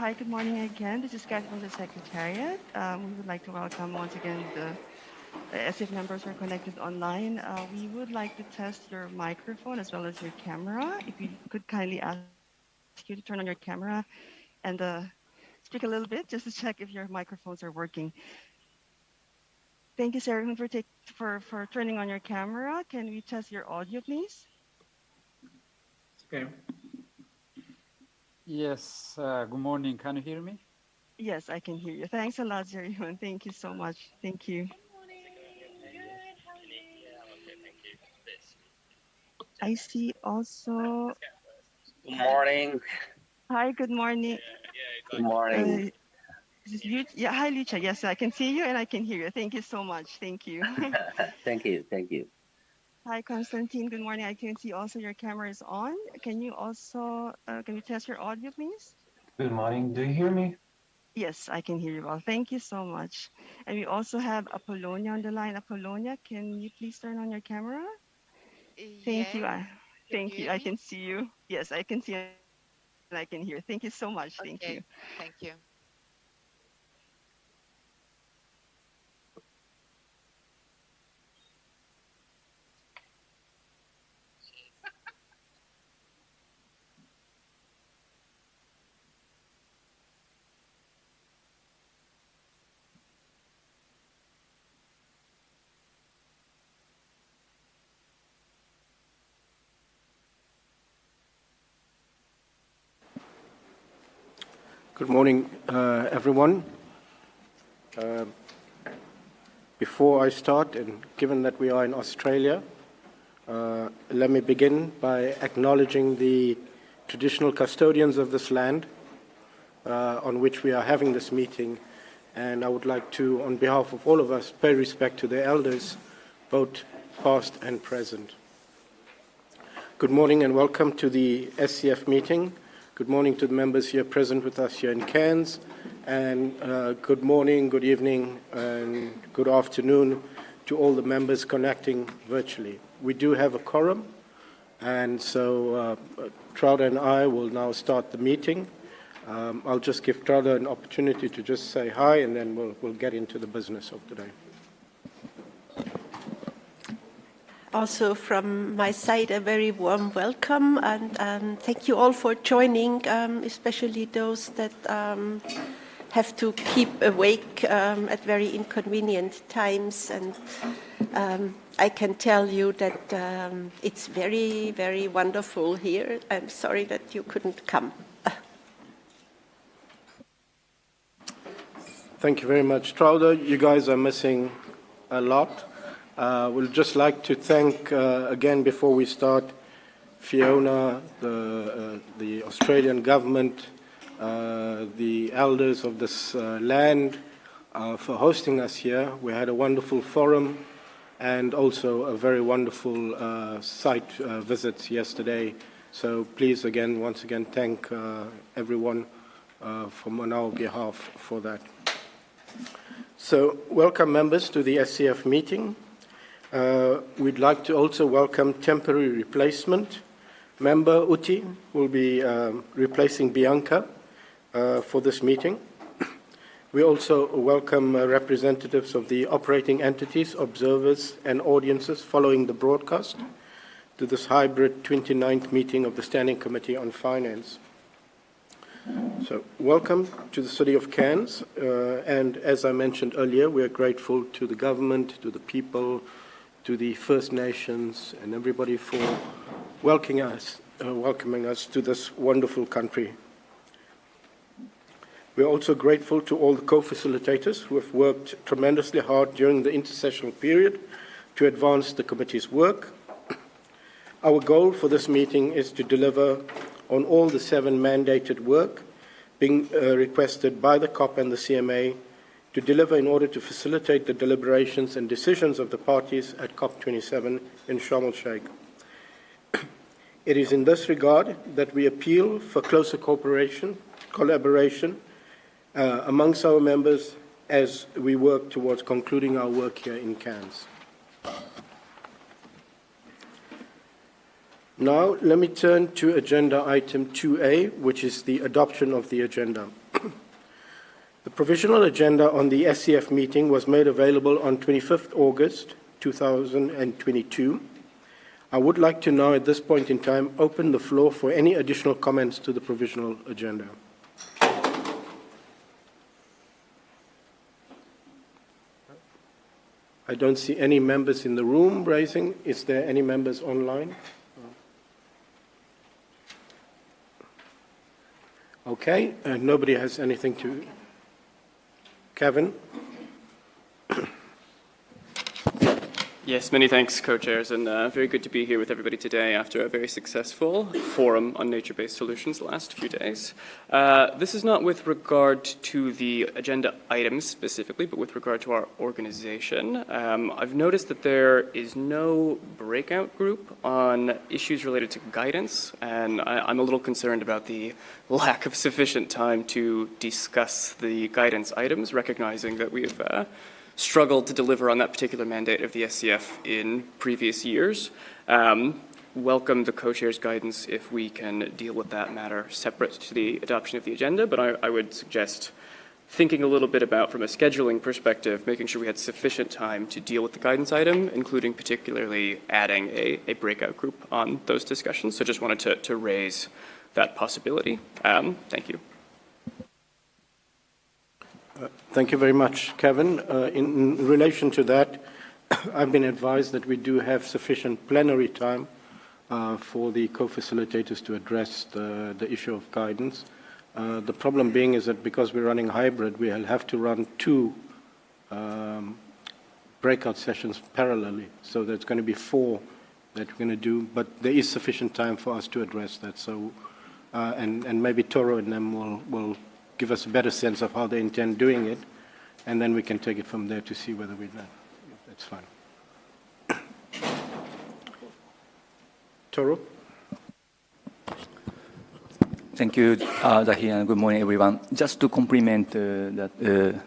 Hi, good morning again. This is Kathy from the Secretariat. We would like to welcome once again the SIF members who are connected online. We would like to test your microphone as well as your camera. If we could kindly ask you to turn on your camera and speak a little bit just to check if your microphones are working. Thank you, Sarah, for turning on your camera. Can we test your audio, please? Okay. Yes, good morning. Can you hear me? Yes, I can hear you. Thanks a lot, Zerion. Thank you so much. Thank you. I see also. Good morning. Hi, good morning. Good morning. This is yeah, hi, Lucha. Yes, I can see you and I can hear you. Thank you so much. Thank you. Thank you. Thank you. Hi, Constantine. Good morning. I can see also your camera is on. Can you also can you test your audio, please? Good morning. Do you hear me? Yes, I can hear you well. Thank you so much. And we also have Apollonia on the line. Apollonia, can you please turn on your camera? Thank you. Yes. Can Thank you you. hear I me? can see you. Yes, I can see and I can hear. Thank you so much. Thank you. Okay. Thank you. Good morning, everyone. Before I start, and given that we are in Australia, let me begin by acknowledging the traditional custodians of this land on which we are having this meeting, and I would like to, on behalf of all of us, pay respect to their elders, both past and present. Good morning and welcome to the SCF meeting. Good morning to the members here present with us here in Cairns, and good morning, good evening, and good afternoon to all the members connecting virtually. We do have a quorum, and so Trauda and I will now start the meeting. I'll just give Trauda an opportunity to just say hi, and then we'll get into the business of today. Also from my side, a very warm welcome, and thank you all for joining, especially those that have to keep awake at very inconvenient times. And I can tell you that it's very, very wonderful here. I'm sorry that you couldn't come. Thank you very much, Trauda. You guys are missing a lot. We'd just like to thank, again, before we start, Fiona, the Australian government, the elders of this land for hosting us here. We had a wonderful forum and also a very wonderful site visit yesterday. So please, again, once again, thank everyone on our behalf for that. So welcome members to the SCF meeting. We'd like to also welcome temporary replacement. Member Uti will be replacing Bianca for this meeting. We also welcome representatives of the operating entities, observers and audiences following the broadcast to this hybrid 29th meeting of the Standing Committee on Finance. So welcome to the city of Cairns, and as I mentioned earlier, we are grateful to the government, to the people, to the First Nations and everybody for welcoming us to this wonderful country. We are also grateful to all the co-facilitators who have worked tremendously hard during the intersessional period to advance the committee's work. Our goal for this meeting is to deliver on all the 7 mandated work being requested by the COP and the CMA to deliver in order to facilitate the deliberations and decisions of the parties at COP27 in Sharm el-Sheikh. It is in this regard that we appeal for closer collaboration amongst our members as we work towards concluding our work here in Cairns. Now, let me turn to agenda item 2A, which is the adoption of the agenda. The provisional agenda on the SCF meeting was made available on 25th August 2022. I would like to now, at this point in time, open the floor for any additional comments to the provisional agenda. I don't see any members in the room raising. Is there any members online? Okay, nobody has anything to... Kevin? Yes, many thanks, co-chairs, and very good to be here with everybody today after a very successful forum on nature-based solutions the last few days. This is not with regard to the agenda items specifically, but with regard to our organization. I've noticed that there is no breakout group on issues related to guidance, and I'm a little concerned about the lack of sufficient time to discuss the guidance items, recognizing that we've struggled to deliver on that particular mandate of the SCF in previous years. Welcome the co-chair's guidance if we can deal with that matter separate to the adoption of the agenda, but I would suggest thinking a little bit about, from a scheduling perspective, making sure we had sufficient time to deal with the guidance item, including particularly adding a breakout group on those discussions. So just wanted to raise that possibility. Thank you. Thank you very much, Kevin. In relation to that, I've been advised that we do have sufficient plenary time for the co-facilitators to address the issue of guidance. The problem being is that because we're running hybrid, we'll have to run two breakout sessions parallelly. So there's going to be 4 that we're going to do, but there is sufficient time for us to address that. So, and maybe Toro and them will give us a better sense of how they intend doing it, and then we can take it from there to see whether we're done. That's fine. Toro? Thank you, Zahir, and good morning, everyone. Just to complement that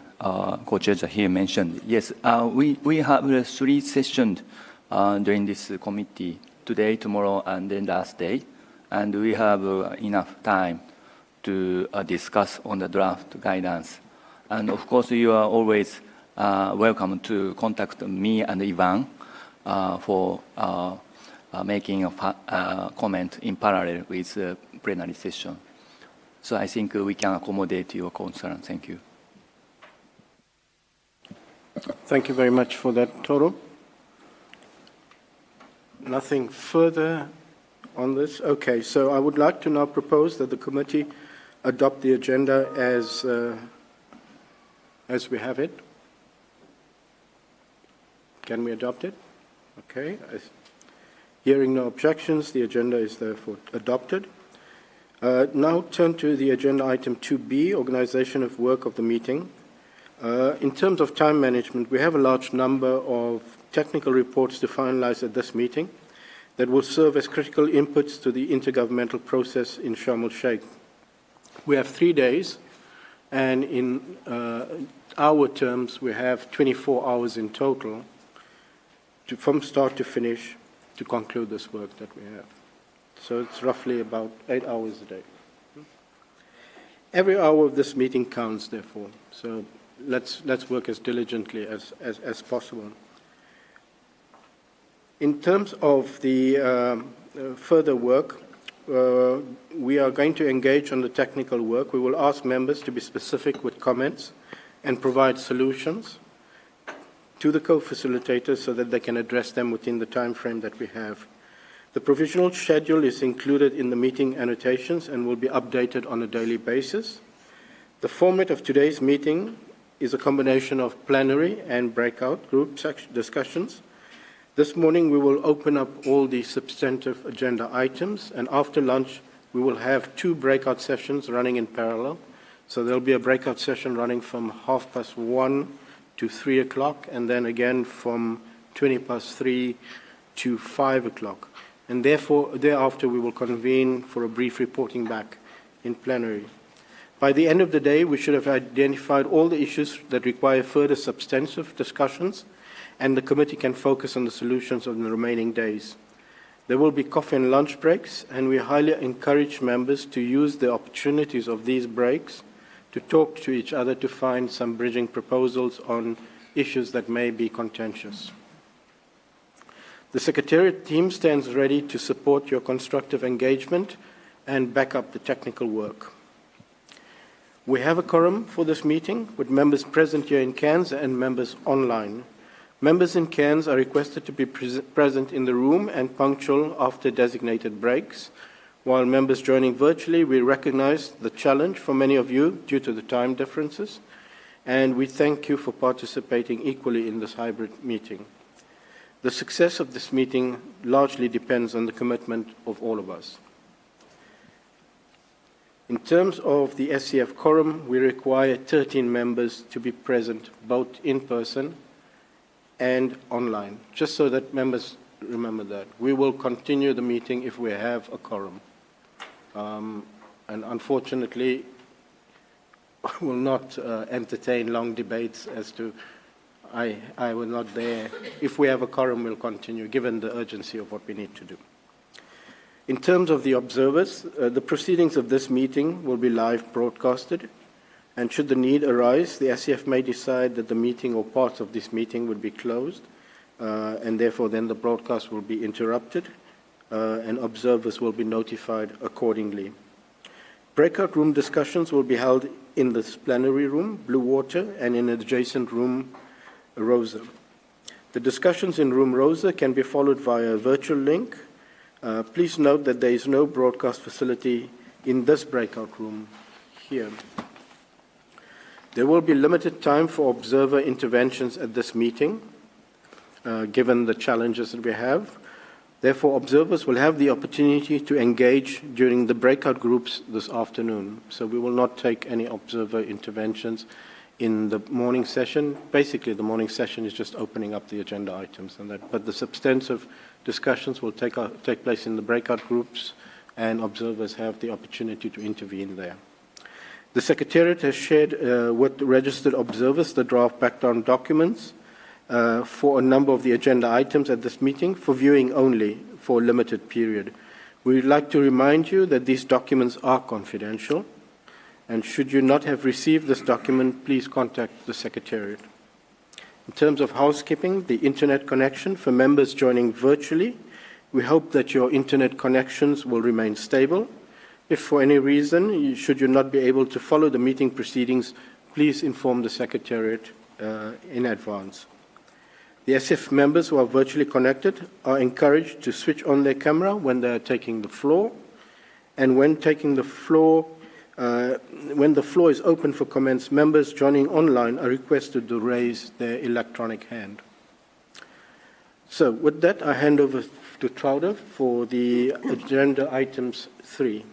co-chair Zahir mentioned, yes, we have 3 sessions during this committee, today, tomorrow, and then last day, and we have enough time to discuss on the draft guidance. And of course, you are always welcome to contact me and Ivan for making a comment in parallel with the plenary session. So I think we can accommodate your concern. Thank you. Thank you very much for that, Toro. Nothing further on this? Okay, so I would like to now propose that the committee adopt the agenda as we have it. Can we adopt it? Okay. Hearing no objections, the agenda is therefore adopted. Now turn to the agenda item 2B, organization of work of the meeting. In terms of time management, we have a large number of technical reports to finalize at this meeting that will serve as critical inputs to the intergovernmental process in Sharm el-Sheikh. We have 3 days, and in our terms, we have 24 hours in total from start to finish to conclude this work that we have. So it's roughly about 8 hours a day. Every hour of this meeting counts, therefore. So let's work as diligently as possible. In terms of the further work, we are going to engage on the technical work. We will ask members to be specific with comments and provide solutions to the co-facilitators so that they can address them within the time frame that we have. The provisional schedule is included in the meeting annotations and will be updated on a daily basis. The format of today's meeting is a combination of plenary and breakout group discussions. This morning we will open up all the substantive agenda items, and after lunch we will have 2 breakout sessions running in parallel. So there'll be a breakout session running from 1:30 to 3 o'clock, and then again from 3:20 to 5 o'clock. And therefore, thereafter we will convene for a brief reporting back in plenary. By the end of the day, we should have identified all the issues that require further substantive discussions, and the committee can focus on the solutions of the remaining days. There will be coffee and lunch breaks, and we highly encourage members to use the opportunities of these breaks to talk to each other to find some bridging proposals on issues that may be contentious. The Secretariat team stands ready to support your constructive engagement and back up the technical work. We have a quorum for this meeting with members present here in Cairns and members online. Members in Cairns are requested to be present in the room and punctual after designated breaks. While members joining virtually, we recognize the challenge for many of you due to the time differences, and we thank you for participating equally in this hybrid meeting. The success of this meeting largely depends on the commitment of all of us. In terms of the SCF quorum, we require 13 members to be present both in person and online, just so that members remember that. We will continue the meeting if we have a quorum. And unfortunately, we will not entertain long debates as to I was not there. If we have a quorum, we'll continue, given the urgency of what we need to do. In terms of the observers, the proceedings of this meeting will be live broadcasted, and should the need arise, the SCF may decide that the meeting or parts of this meeting would be closed, and therefore then the broadcast will be interrupted, and observers will be notified accordingly. Breakout room discussions will be held in this plenary room, Blue Water, and in an adjacent room, Rosa. The discussions in room Rosa can be followed via a virtual link. Please note that there is no broadcast facility in this breakout room here. There will be limited time for observer interventions at this meeting, given the challenges that we have. Therefore, observers will have the opportunity to engage during the breakout groups this afternoon. So we will not take any observer interventions in the morning session. Basically, the morning session is just opening up the agenda items and that. But the substantive discussions will take place in the breakout groups, and observers have the opportunity to intervene there. The Secretariat has shared with registered observers the draft background documents for a number of the agenda items at this meeting for viewing only for a limited period. We would like to remind you that these documents are confidential, and should you not have received this document, please contact the Secretariat. In terms of housekeeping, the internet connection for members joining virtually, we hope that your internet connections will remain stable. If for any reason should you not be able to follow the meeting proceedings, please inform the Secretariat in advance. The SF members who are virtually connected are encouraged to switch on their camera when they are taking the floor, and when taking the floor, when the floor is open for comments, members joining online are requested to raise their electronic hand. So with that, I hand over to Trauda for the agenda items 3.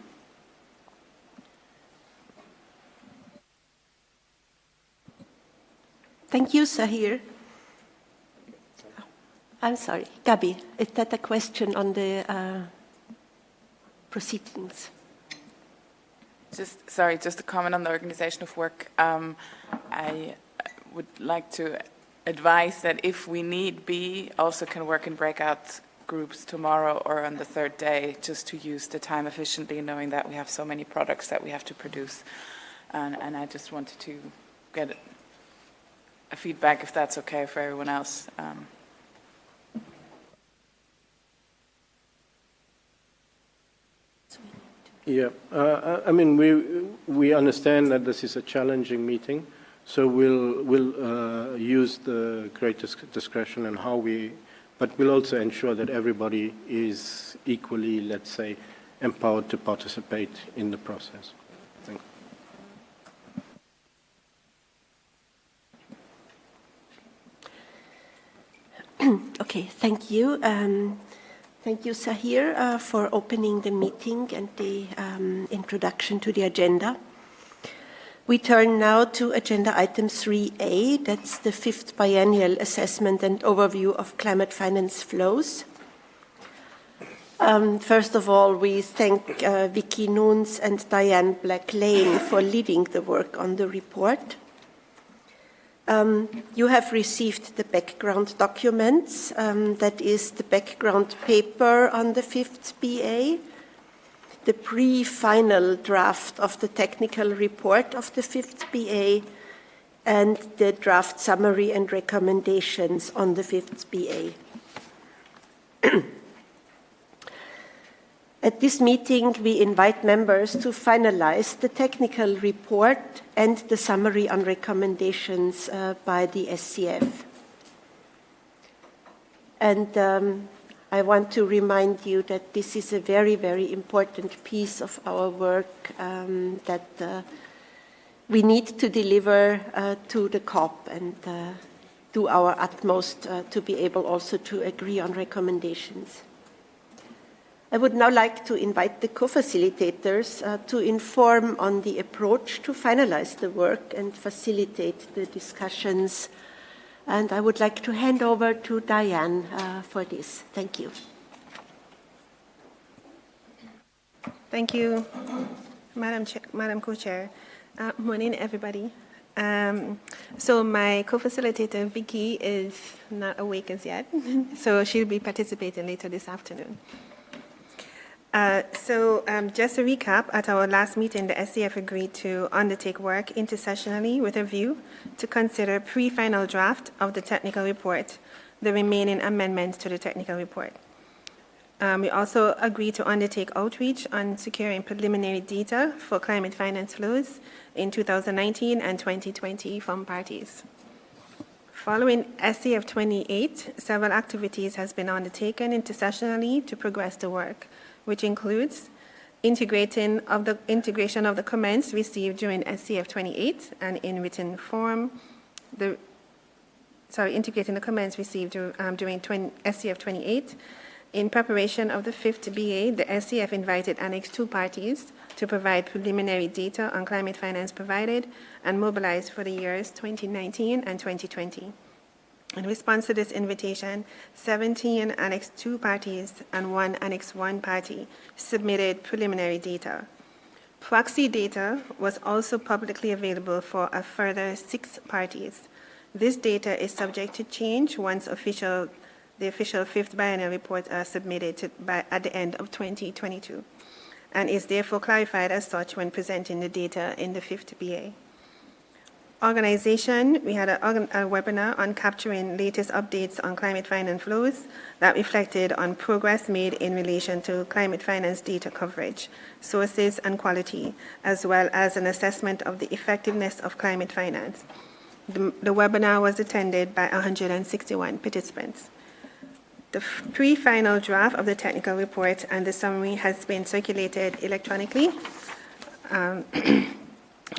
Thank you, Sahir. I'm sorry, Gabi, is that a question on the proceedings? Just a comment on the organization of work. I would like to advise that if we need be, also can work in breakout groups tomorrow or on the third day, just to use the time efficiently, knowing that we have so many products that we have to produce. And I just wanted to get a feedback if that's okay for everyone else. Yeah, I mean, we understand that this is a challenging meeting, so we'll use the greatest discretion in how but we'll also ensure that everybody is equally, let's say, empowered to participate in the process. Thank you. Okay, thank you. Thank you, Sahir, for opening the meeting and the introduction to the agenda. We turn now to agenda item 3A, that's the 5th Biennial Assessment and Overview of Climate Finance Flows. First of all, we thank Vicky Nunes and Diane Black-Lane for leading the work on the report. You have received the background documents, that is the background paper on the 5th BA. the pre-final draft of the technical report of the 5th BA and the draft summary and recommendations on the 5th BA. At this meeting, we invite members to finalize the technical report and the summary on recommendations by the SCF. And I want to remind you that this is a very, very important piece of our work that we need to deliver to the COP and do our utmost to be able also to agree on recommendations. I would now like to invite the co-facilitators to inform on the approach to finalize the work and facilitate the discussions. And I would like to hand over to Diane for this. Thank you. Thank you, Madam Co-Chair. Morning, everybody. So my co-facilitator, Vicky, is not awake as yet, so she'll be participating later this afternoon. Just a recap, at our last meeting, the SCF agreed to undertake work intersessionally with a view to consider pre-final draft of the technical report, the remaining amendments to the technical report. We also agreed to undertake outreach on securing preliminary data for climate finance flows in 2019 and 2020 from parties. Following SCF 28, several activities has been undertaken intersessionally to progress the work, which includes integration of the comments received during SCF 28 and in written form, integrating the comments received during SCF 28. In preparation of the 5th BA, the SCF invited Annex 2 parties to provide preliminary data on climate finance provided and mobilized for the years 2019 and 2020. In response to this invitation, 17 Annex 2 parties and 1 Annex 1 party submitted preliminary data. Proxy data was also publicly available for a further 6 parties. This data is subject to change once the official 5th biennial reports are submitted at the end of 2022, and is therefore clarified as such when presenting the data in the 5th BA. Organization, we had a webinar on capturing latest updates on climate finance flows that reflected on progress made in relation to climate finance data coverage, sources and quality, as well as an assessment of the effectiveness of climate finance. The webinar was attended by 161 participants. The pre-final draft of the technical report and the summary has been circulated electronically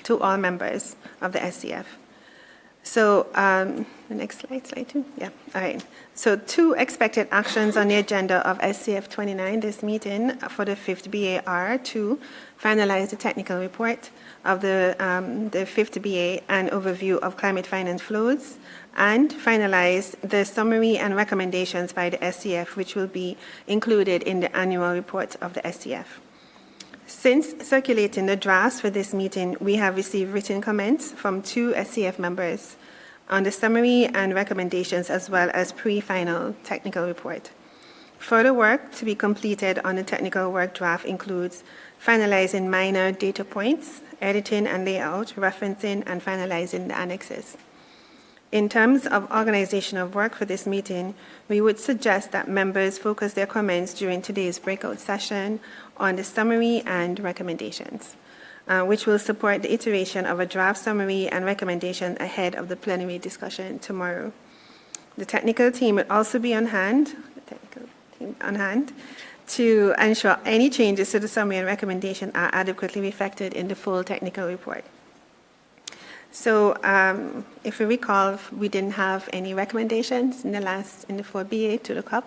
to all members of the SCF. So the next slide 2? Yeah, all right. So 2 expected actions on the agenda of SCF 29 this meeting for the 5th BA are to finalize the technical report of the 5th BA and overview of climate finance flows, and finalize the summary and recommendations by the SCF, which will be included in the annual report of the SCF. Since circulating the drafts for this meeting, we have received written comments from 2 SCF members on the summary and recommendations, as well as pre-final technical report. Further work to be completed on the technical work draft includes finalizing minor data points, editing and layout, referencing, and finalizing the annexes. In terms of organization of work for this meeting, we would suggest that members focus their comments during today's breakout session on the summary and recommendations, which will support the iteration of a draft summary and recommendation ahead of the plenary discussion tomorrow. The technical team will also be on hand, to ensure any changes to the summary and recommendation are adequately reflected in the full technical report. So if you recall, we didn't have any recommendations in the 4BA to the COP.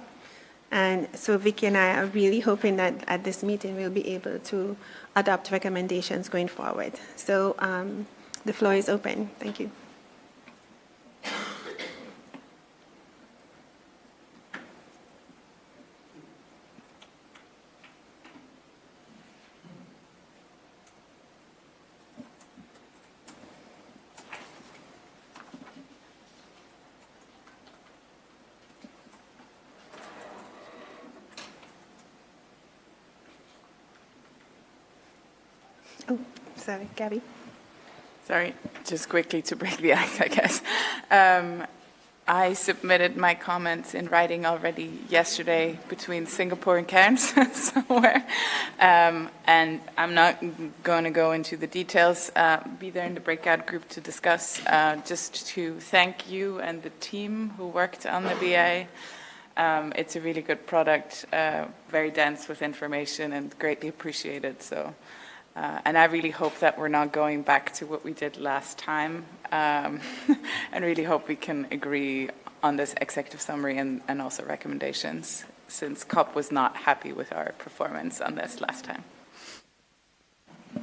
And so Vicky and I are really hoping that at this meeting we'll be able to adopt recommendations going forward. So the floor is open. Thank you. Sorry, Gabby. Sorry, just quickly to break the ice, I guess. I submitted my comments in writing already yesterday between Singapore and Cairns somewhere. And I'm not going to go into the details, be there in the breakout group to discuss, just to thank you and the team who worked on the BA. It's a really good product, very dense with information and greatly appreciated. So, and I really hope that we're not going back to what we did last time, and really hope we can agree on this executive summary and also recommendations, since COP was not happy with our performance on this last time.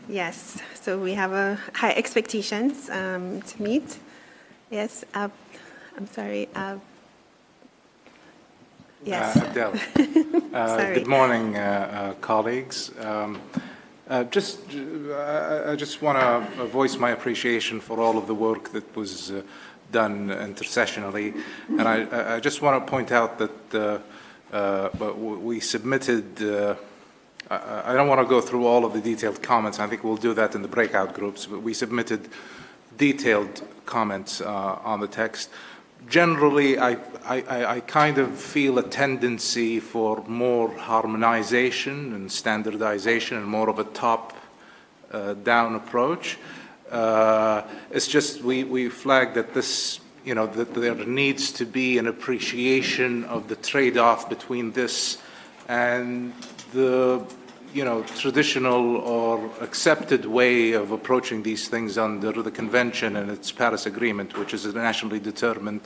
Yes, so we have high expectations to meet. Yes, I'm sorry. Yes. Adele. Sorry. Good morning, colleagues. I just want to voice my appreciation for all of the work that was done intercessionally, and I just want to point out that we submitted. I don't want to go through all of the detailed comments. I think we'll do that in the breakout groups. But we submitted detailed comments on the text. Generally, I kind of feel a tendency for more harmonization and standardization and more of a top-down approach. It's just we flagged that this, that there needs to be an appreciation of the trade-off between this and the, traditional or accepted way of approaching these things under the Convention and its Paris Agreement, which is a nationally determined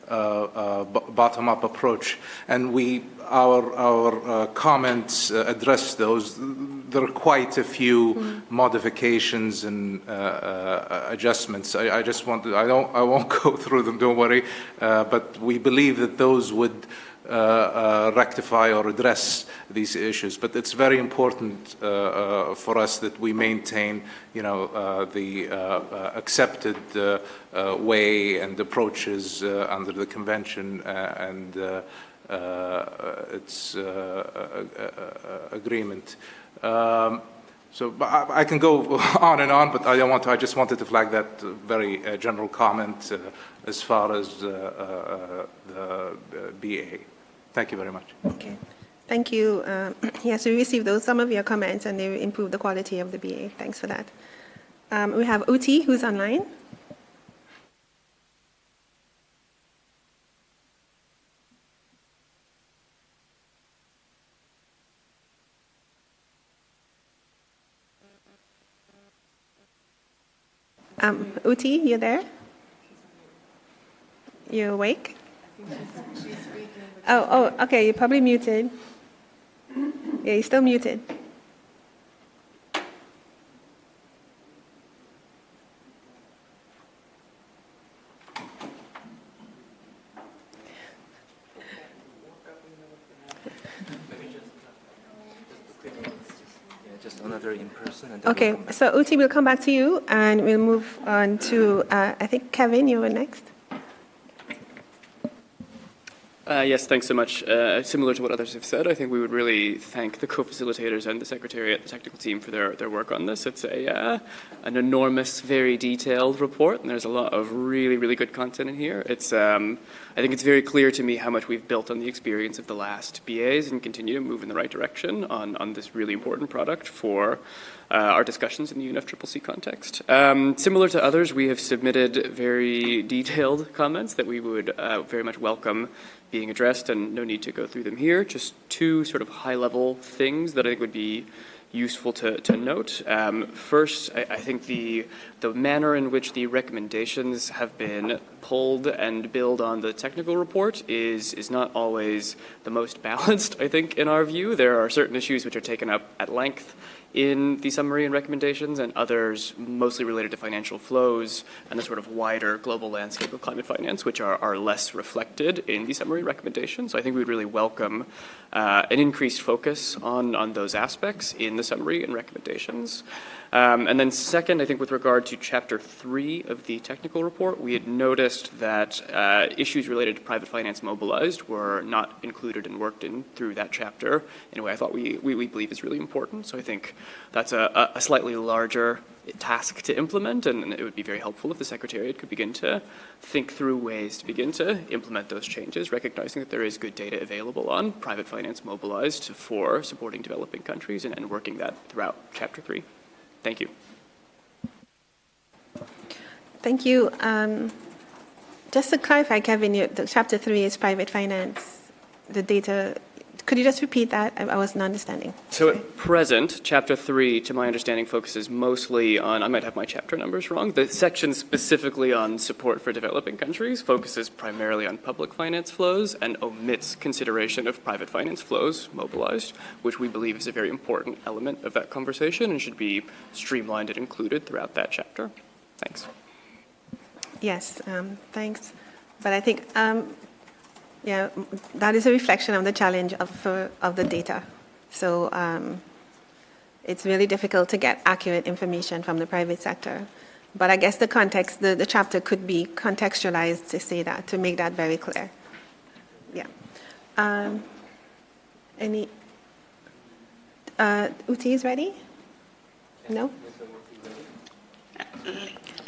bottom-up approach. And our comments address those. There are quite a few modifications and adjustments. I won't go through them, don't worry. But we believe that those would rectify or address these issues. But it's very important for us that we maintain, the accepted way and approaches under the Convention and its agreement. So I can go on and on, but I don't want to. I just wanted to flag that very general comment as far as the BA. Thank you very much. Okay. Thank you. Yes, we received some of your comments, and they improved the quality of the BA. Thanks for that. We have Uti, who's online. Uti, you there? You awake? Oh, okay, you're probably muted. Yeah, you're still muted. Just another in person. Okay, so Uti, we'll come back to you, and we'll move on to, I think, Kevin, you were next. Yes, thanks so much. Similar to what others have said, I think we would really thank the co-facilitators and the Secretariat, the technical team, for their work on this. It's an enormous, very detailed report, and there's a lot of really, really good content in here. I think it's very clear to me how much we've built on the experience of the last BAs and continue to move in the right direction on this really important product for our discussions in the UNFCCC context. Similar to others, we have submitted very detailed comments that we would very much welcome being addressed, and no need to go through them here. Just two sort of high-level things that I think would be useful to note. First, I think the manner in which the recommendations have been pulled and build on the technical report is not always the most balanced, I think, in our view. There are certain issues which are taken up at length in the summary and recommendations, and others mostly related to financial flows and the sort of wider global landscape of climate finance, which are less reflected in the summary recommendations. So I think we would really welcome an increased focus on those aspects in the summary and recommendations. And then second, I think with regard to Chapter 3 of the technical report, we had noticed that issues related to private finance mobilized were not included and worked in through that chapter in a way I thought we believe is really important. So I think that's a slightly larger task to implement, and it would be very helpful if the Secretariat could begin to think through ways to begin to implement those changes, recognizing that there is good data available on private finance mobilized for supporting developing countries and working that throughout Chapter 3. Thank you. Thank you. Just to clarify, Kevin, the Chapter 3 is private finance. The data, could you just repeat that? I wasn't understanding. So at present, Chapter 3, to my understanding, focuses mostly on, I might have my chapter numbers wrong, the section specifically on support for developing countries focuses primarily on public finance flows and omits consideration of private finance flows mobilized, which we believe is a very important element of that conversation and should be streamlined and included throughout that chapter. Thanks. Yes, thanks. But I think, yeah, that is a reflection of the challenge of the data. So it's really difficult to get accurate information from the private sector. But I guess the context, the chapter could be contextualized to say that, to make that very clear. Yeah. Uti is ready? No?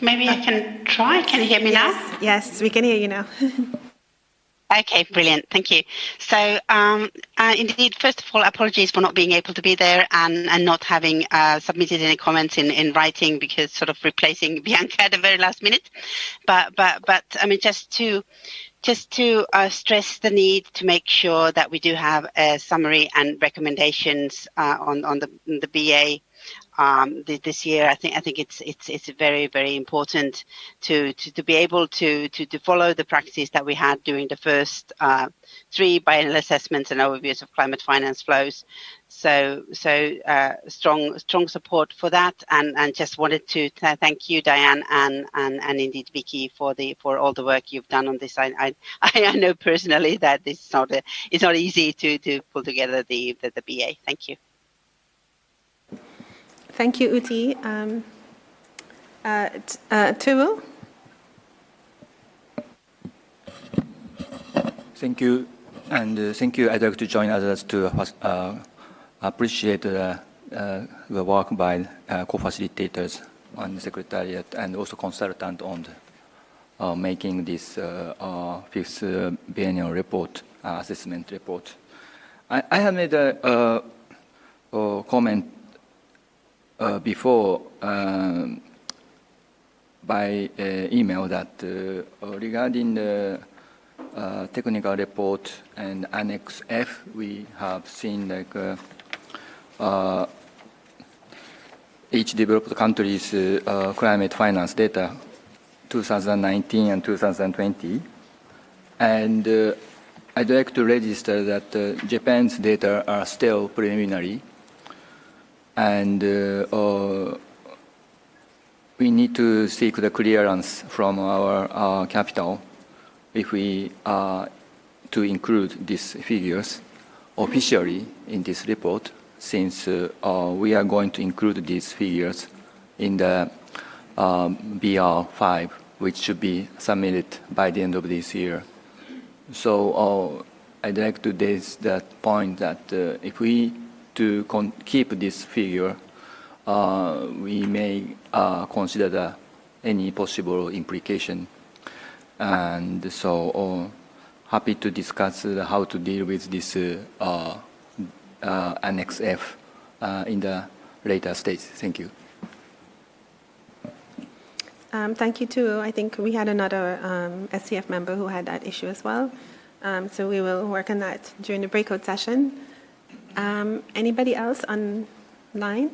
Maybe I can try. Can you hear me now? Yes, we can hear you now. Okay, brilliant. Thank you. So, indeed, first of all, apologies for not being able to be there and not having submitted any comments in writing because sort of replacing Bianca at the very last minute. But I mean, just to stress the need to make sure that we do have a summary and recommendations on the BA. This year, I think it's very, very important to be able to follow the practice that we had during the first 3 biennial assessments and overviews of climate finance flows. So strong support for that, and just wanted to thank you, Diane, and indeed Vicky for all the work you've done on this. I know personally that it's not easy to pull together the BA. Thank you. Thank you, Uti. Turu? Thank you, and thank you. I'd like to join others to appreciate the work by co-facilitators on the Secretariat and also consultant on making this 5th biennial report, assessment report. I have made a comment before by email that regarding the technical report and Annex F, we have seen like each developed country's climate finance data 2019 and 2020. And I'd like to register that Japan's data are still preliminary. And we need to seek the clearance from our capital if we are to include these figures officially in this report, since we are going to include these figures in the BR5, which should be submitted by the end of this year. So I'd like to raise that point that if we to keep this figure, we may consider any possible implication. And so happy to discuss how to deal with this Annex F in the later stage. Thank you. Thank you, too. I think we had another SCF member who had that issue as well. So we will work on that during the breakout session. Anybody else online?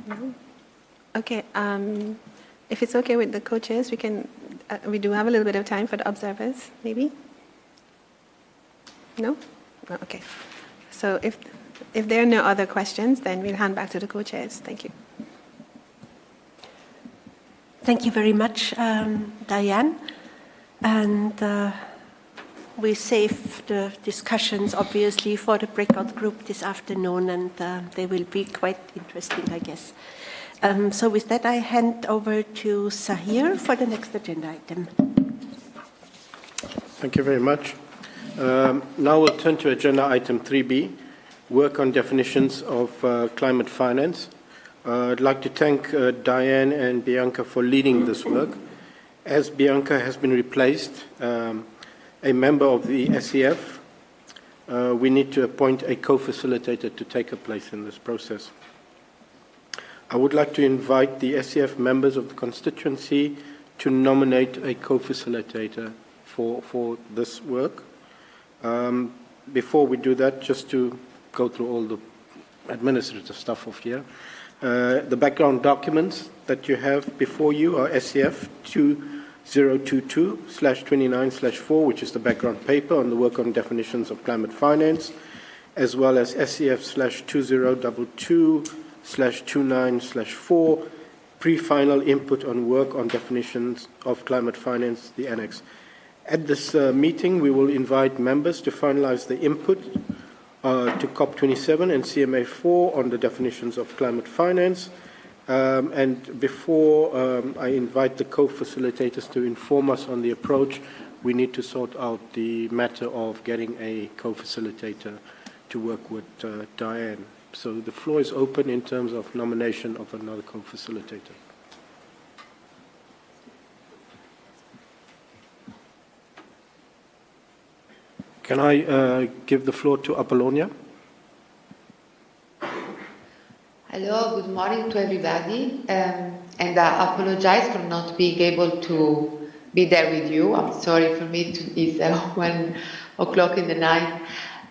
No? Okay. If it's okay with the co-chairs, we can. We do have a little bit of time for the observers, maybe. No? No. Okay. So if there are no other questions, then we'll hand back to the co-chairs. Thank you. Thank you very much, Diane. And we save the discussions, obviously, for the breakout group this afternoon, and they will be quite interesting, I guess. So with that, I hand over to Sahir for the next agenda item. Thank you very much. Now we'll turn to agenda item 3B, work on definitions of climate finance. I'd like to thank Diane and Bianca for leading this work. As Bianca has been replaced, a member of the SEF, we need to appoint a co-facilitator to take a place in this process. I would like to invite the SEF members of the constituency to nominate a co-facilitator for this work. Before we do that, just to go through all the administrative stuff of here, the background documents that you have before you are SEF 2022/29/4, which is the background paper on the work on definitions of climate finance, as well as SEF/2022/29/4, pre-final input on work on definitions of climate finance, the annex. At this meeting, we will invite members to finalize the input to COP27 and CMA4 on the definitions of climate finance. And before I invite the co-facilitators to inform us on the approach, we need to sort out the matter of getting a co-facilitator to work with Diane. So the floor is open in terms of nomination of another co-facilitator. Can I give the floor to Apollonia? Hello, good morning to everybody. And I apologize for not being able to be there with you. I'm sorry for me, it's 1 o'clock in the night.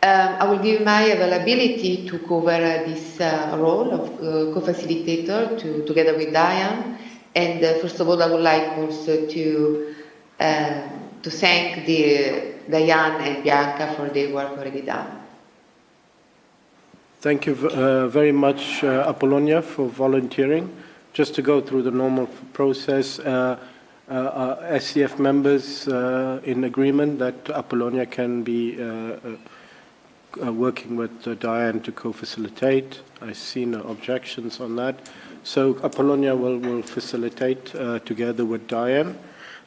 I will give my availability to cover this role of co-facilitator together with Diane. And first of all, I would like also to thank Diane and Bianca for their work already done. Thank you very much, Apollonia, for volunteering. Just to go through the normal process, SCF members in agreement that Apollonia can be working with Diane to co-facilitate. I see no objections on that. So Apollonia will facilitate together with Diane.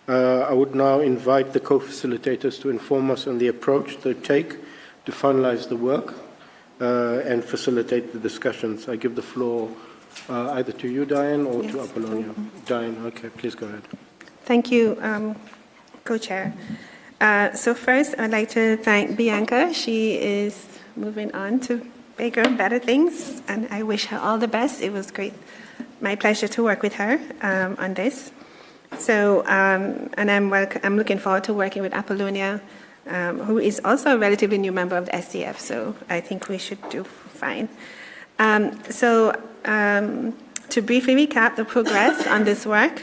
I would now invite the co-facilitators to inform us on the approach they take to finalize the work and facilitate the discussions. I give the floor either to you, Diane, or to Apollonia. Diane, okay, please go ahead. Thank you, Co-Chair. So first, I'd like to thank Bianca. She is moving on to bigger and better things, and I wish her all the best. It was great, my pleasure to work with her on this. So, and I'm looking forward to working with Apollonia, who is also a relatively new member of the SCF, so I think we should do fine. To briefly recap the progress on this work,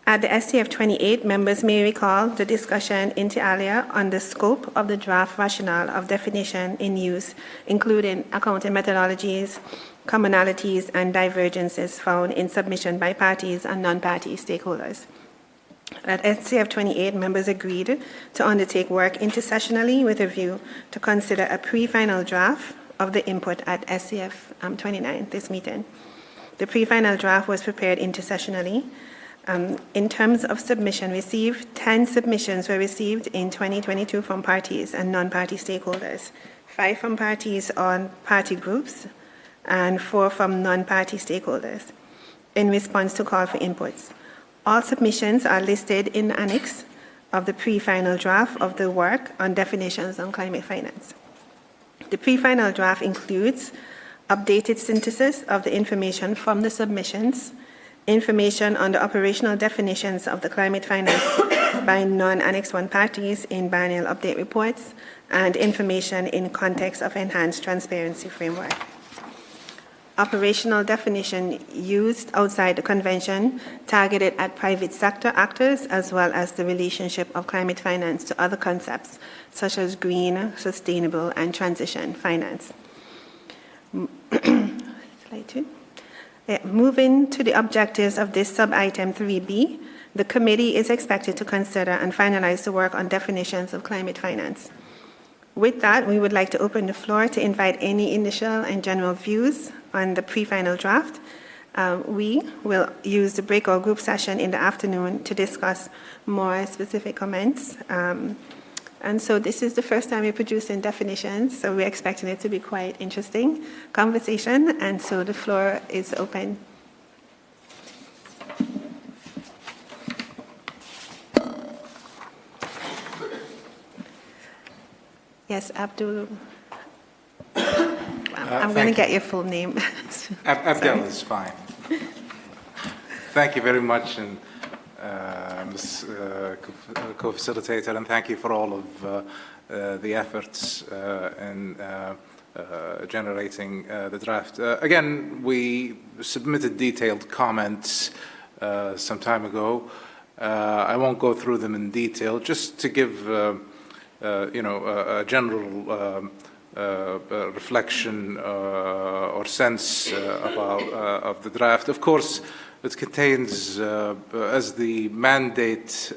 at the SCF 28, members may recall the discussion inter alia on the scope of the draft rationale of definition in use, including accounting methodologies, commonalities, and divergences found in submission by parties and non-party stakeholders. At SCF 28, members agreed to undertake work intersessionally with a view to consider a pre-final draft of the input at SCF 29, this meeting. The pre-final draft was prepared intersessionally. In terms of submission received, 10 submissions were received in 2022 from parties and non-party stakeholders, 5 from parties or party groups, and 4 from non-party stakeholders, in response to call for inputs. All submissions are listed in the annex of the pre-final draft of the work on definitions on climate finance. The pre-final draft includes updated synthesis of the information from the submissions, information on the operational definitions of the climate finance by non-Annex 1 parties in biennial update reports, and information in context of enhanced transparency framework. Operational definition used outside the convention targeted at private sector actors, as well as the relationship of climate finance to other concepts such as green, sustainable, and transition finance. Slide 2. Moving to the objectives of this sub-item 3B, the committee is expected to consider and finalize the work on definitions of climate finance. With that, we would like to open the floor to invite any initial and general views on the pre-final draft. We will use the breakout group session in the afternoon to discuss more specific comments. And so this is the first time we're producing definitions, so we're expecting it to be quite interesting conversation. And so the floor is open. Yes, Abdul. I'm going to get your full name. Abdel is fine. Thank you very much, and Ms. Co-Facilitator, and thank you for all of the efforts in generating the draft. Again, we submitted detailed comments some time ago. I won't go through them in detail, just to give a general reflection or sense of the draft. Of course, it contains, as the mandate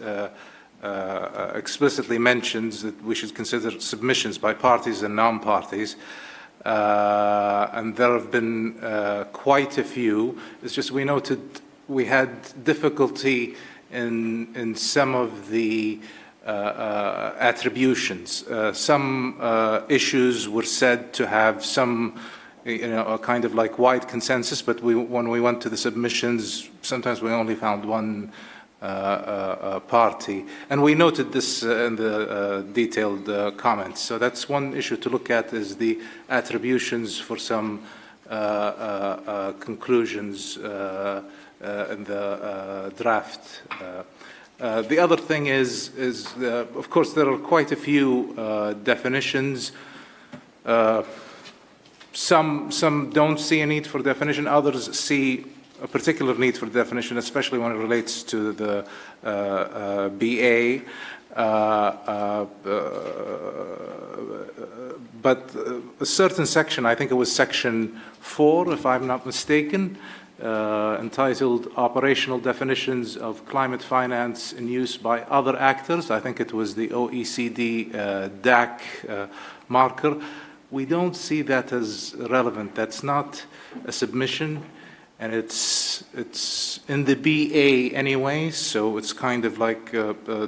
explicitly mentions, that we should consider submissions by parties and non-parties. And there have been quite a few. It's just we noted we had difficulty in some of the attributions. Some issues were said to have some, a kind of like wide consensus, but when we went to the submissions, sometimes we only found one party. And we noted this in the detailed comments. So that's one issue to look at, is the attributions for some conclusions in the draft. The other thing is of course, there are quite a few definitions. Some don't see a need for definition. Others see a particular need for definition, especially when it relates to the BA. But a certain section, I think it was section 4, if I'm not mistaken, entitled Operational Definitions of Climate Finance in Use by Other Actors. I think it was the OECD DAC marker. We don't see that as relevant. That's not a submission, and it's in the BA anyway, so it's kind of like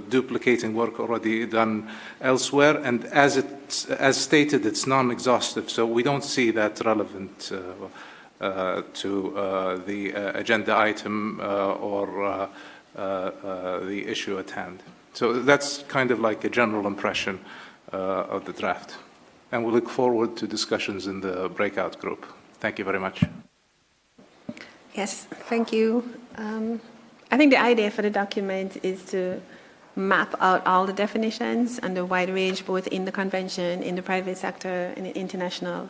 duplicating work already done elsewhere. And as stated, it's non-exhaustive, so we don't see that relevant to the agenda item or the issue at hand. So that's kind of like a general impression of the draft. And we look forward to discussions in the breakout group. Thank you very much. Yes, thank you. I think the idea for the document is to map out all the definitions and the wide range, both in the convention, in the private sector, in the international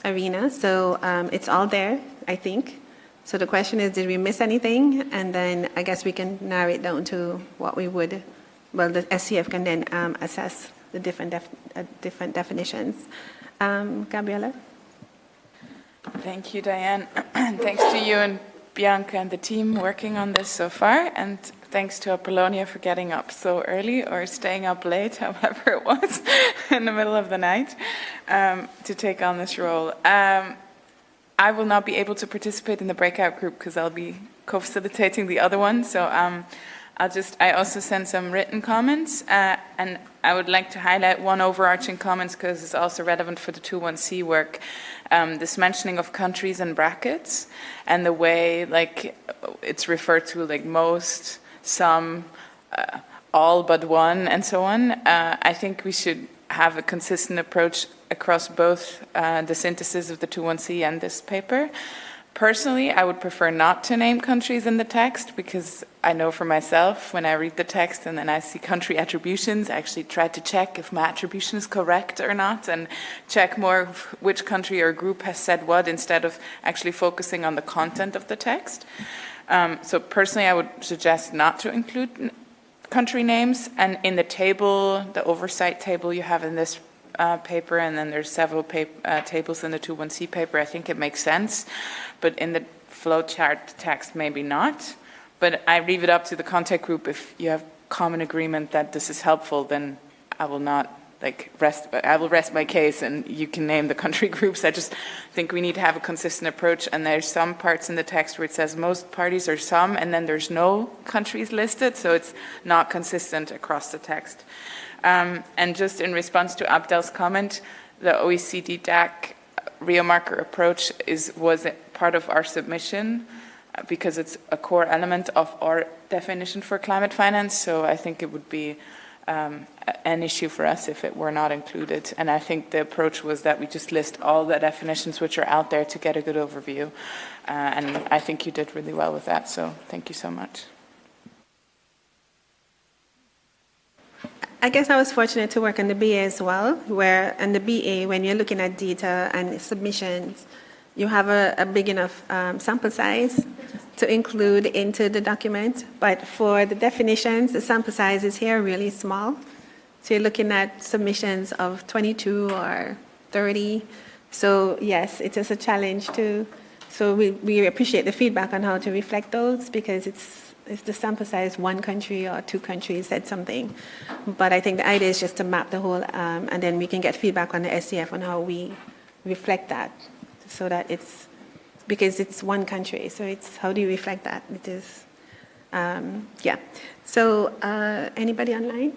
arena. So it's all there, I think. So the question is, did we miss anything? And then I guess we can narrow it down to what we would, well, the SCF can then assess the different definitions. Gabriella? Thank you, Diane. Thanks to you and Bianca and the team working on this so far. And thanks to Apollonia for getting up so early or staying up late, however it was, in the middle of the night, to take on this role. I will not be able to participate in the breakout group because I'll be co-facilitating the other one. So I also sent some written comments, and I would like to highlight one overarching comment because it's also relevant for the 2.1c work. This mentioning of countries and brackets and the way like it's referred to like most, some, all but one, and so on. I think we should have a consistent approach across both the synthesis of the 2.1c and this paper. Personally, I would prefer not to name countries in the text because I know for myself, when I read the text and then I see country attributions, I actually try to check if my attribution is correct or not and check more which country or group has said what instead of actually focusing on the content of the text. So personally, I would suggest not to include country names. And in the table, the oversight table you have in this paper, and then there's several tables in the 2.1c paper, I think it makes sense. But in the flowchart text, maybe not. But I leave it up to the contact group. If you have common agreement that this is helpful, then I will not I will rest my case and you can name the country groups. I just think we need to have a consistent approach, and there's some parts in the text where it says most parties or some, and then there's no countries listed, so it's not consistent across the text. And just in response to Abdel's comment, the OECD DAC real marker approach was part of our submission because it's a core element of our definition for climate finance, so I think it would be an issue for us if it were not included. And I think the approach was that we just list all the definitions which are out there to get a good overview. And I think you did really well with that, so thank you so much. I guess I was fortunate to work on the BA as well, where in the BA, when you're looking at data and submissions, you have a big enough sample size to include into the document. But for the definitions, the sample size is here really small. So you're looking at submissions of 22 or 30. So yes, it is a challenge too. So we appreciate the feedback on how to reflect those, because if the sample size one country or two countries said something. But I think the idea is just to map the whole, and then we can get feedback on the SCF on how we reflect that, so that because it's one country, so it's how do you reflect that? It is, yeah. So anybody online?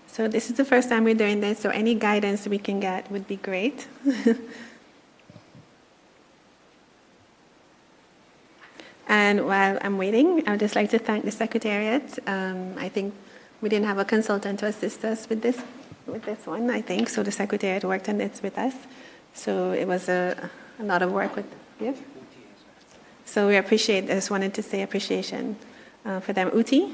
So this is the first time we're doing this, so any guidance we can get would be great. And while I'm waiting, I would just like to thank the Secretariat. I think we didn't have a consultant to assist us with this one, I think, so the Secretariat worked on this with us. So it was a lot of work with, yeah. So we appreciate, I just wanted to say appreciation for them. Uti?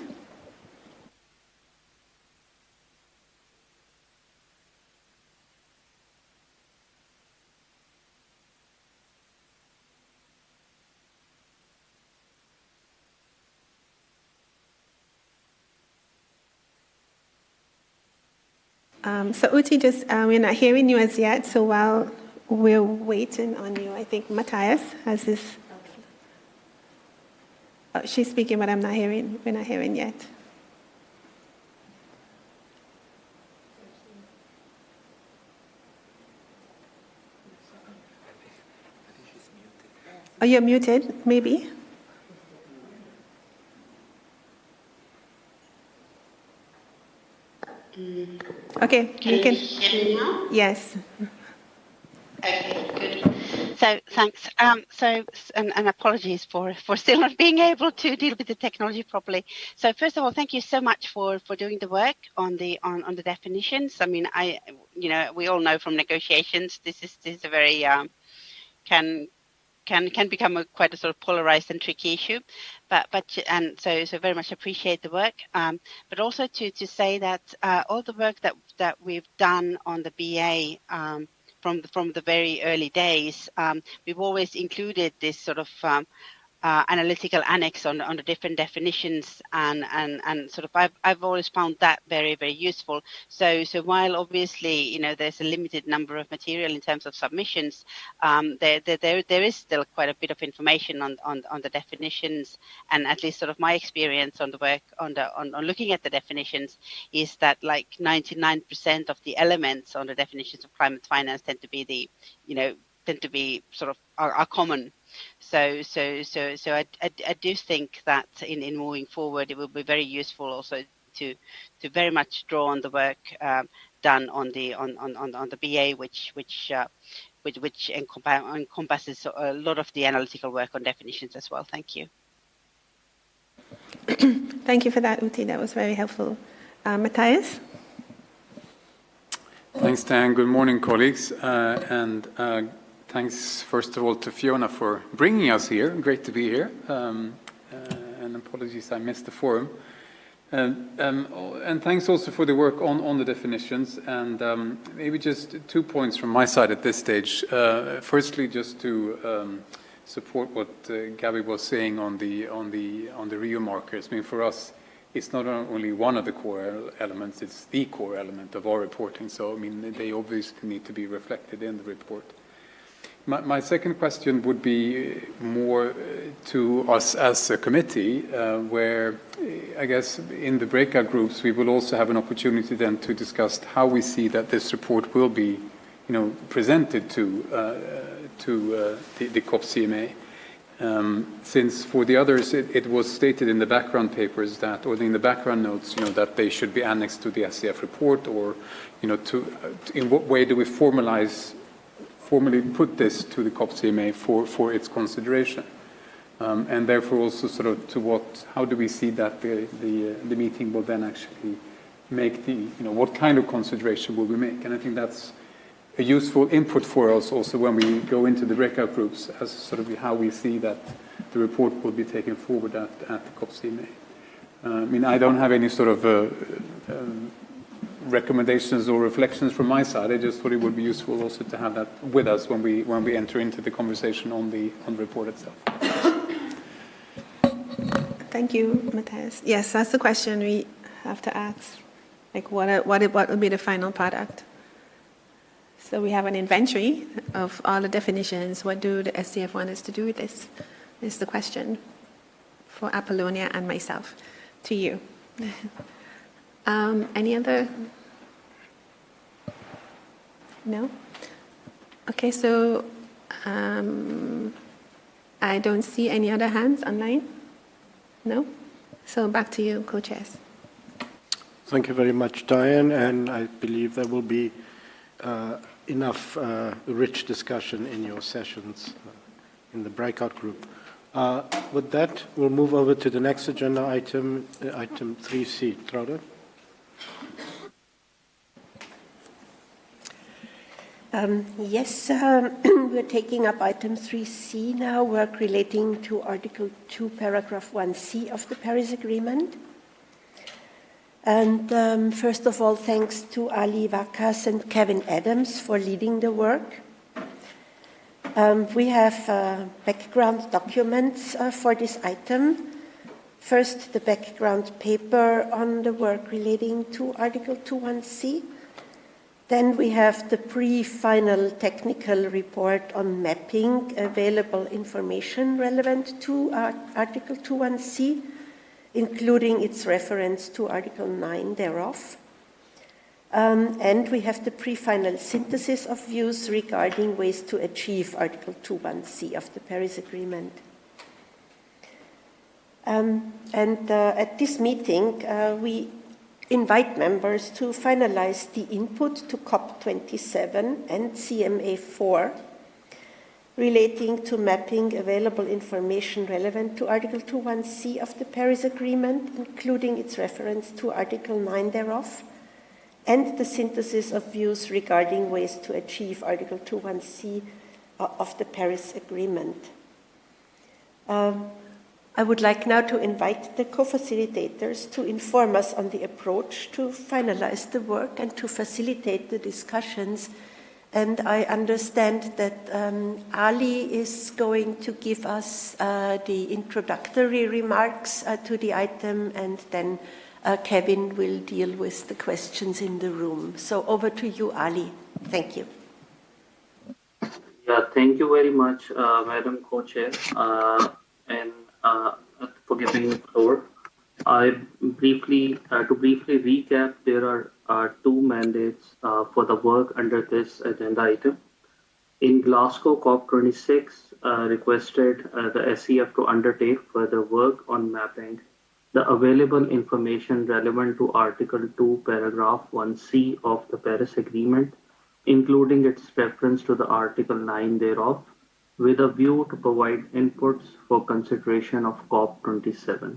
So Uti, just we're not hearing you as yet. So while we're waiting on you, I think Matthias has this. Oh, she's speaking, but I'm not hearing. We're not hearing yet. Oh, you're muted, maybe. Okay, Can you hear me now? Yes. Okay, good. So thanks. And apologies for still not being able to deal with the technology properly. So first of all, thank you so much for doing the work on the definitions. I mean, we all know from negotiations this is a very can become quite a sort of polarized and tricky issue, and so very much appreciate the work, but also to say that all the work that we've done on the BA from the very early days, we've always included this sort of analytical annex on the different definitions, and sort of I've always found that very, very useful. So while obviously there's a limited number of material in terms of submissions, there is still quite a bit of information on the definitions, and at least sort of my experience on the work on looking at the definitions is that like 99% of the elements on the definitions of climate finance tend to be sort of are common. So I do think that in moving forward, it will be very useful also to very much draw on the work done on the BA, which encompasses a lot of the analytical work on definitions as well. Thank you. Thank you for that, Uti. That was very helpful. Matthias? Thanks, Dan. Good morning, colleagues. Thanks, first of all, to Fiona for bringing us here. Great to be here. And apologies, I missed the forum. And thanks also for the work on the definitions. And maybe just 2 points from my side at this stage. Firstly, just to support what Gabby was saying on the Rio markers. I mean, for us, it's not only one of the core elements; it's the core element of our reporting. So, I mean, they obviously need to be reflected in the report. My second question would be more to us as a committee, where I guess in the breakout groups we will also have an opportunity then to discuss how we see that this report will be, presented to the COP CMA. Since for the others it was stated in the background papers that, or in the background notes, that they should be annexed to the SCF report, or in what way do we formally put this to the COP CMA for its consideration, and therefore also sort of how do we see that the meeting will then actually make what kind of consideration will we make? And I think that's a useful input for us also when we go into the breakout groups, as sort of how we see that the report will be taken forward at the COP CMA. I don't have any sort of recommendations or reflections from my side. I just thought it would be useful also to have that with us when we enter into the conversation on the report itself. Thank you, Matthias. Yes, that's the question we have to ask. Like, what would be the final product? So we have an inventory of all the definitions. What do the SCF want us to do with this? Is the question for Apollonia and myself to you. Any other? No? Okay, so I don't see any other hands online. No? So back to you, co-chairs. Thank you very much, Diane, and I believe there will be enough rich discussion in your sessions in the breakout group. With that, we'll move over to the next agenda item, item 3C. Traudel? Yes, we're taking up item 3C now, work relating to Article 2, Paragraph 1C of the Paris Agreement. And first of all, thanks to Ali Vakas and Kevin Adams for leading the work. We have background documents for this item. First, the background paper on the work relating to Article 2.1c. Then we have the pre-final technical report on mapping available information relevant to Article 2.1c, including its reference to Article 9 thereof. And we have the pre-final synthesis of views regarding ways to achieve Article 2.1c of the Paris Agreement. At this meeting, we invite members to finalize the input to COP27 and CMA4 relating to mapping available information relevant to Article 2.1c of the Paris Agreement, including its reference to Article 9 thereof, and the synthesis of views regarding ways to achieve Article 2.1c of the Paris Agreement. I would like now to invite the co-facilitators to inform us on the approach to finalize the work and to facilitate the discussions. And I understand that Ali is going to give us the introductory remarks to the item, and then Kevin will deal with the questions in the room. So over to you, Ali. Thank you. Yeah, thank you very much, Madam Co-Chair, and for giving the floor. To briefly recap, there are two mandates for the work under this agenda item. In Glasgow, COP26 requested the SCF to undertake further work on mapping the available information relevant to Article 2, Paragraph 1C of the Paris Agreement, including its reference to the Article 9 thereof, with a view to provide inputs for consideration of COP27.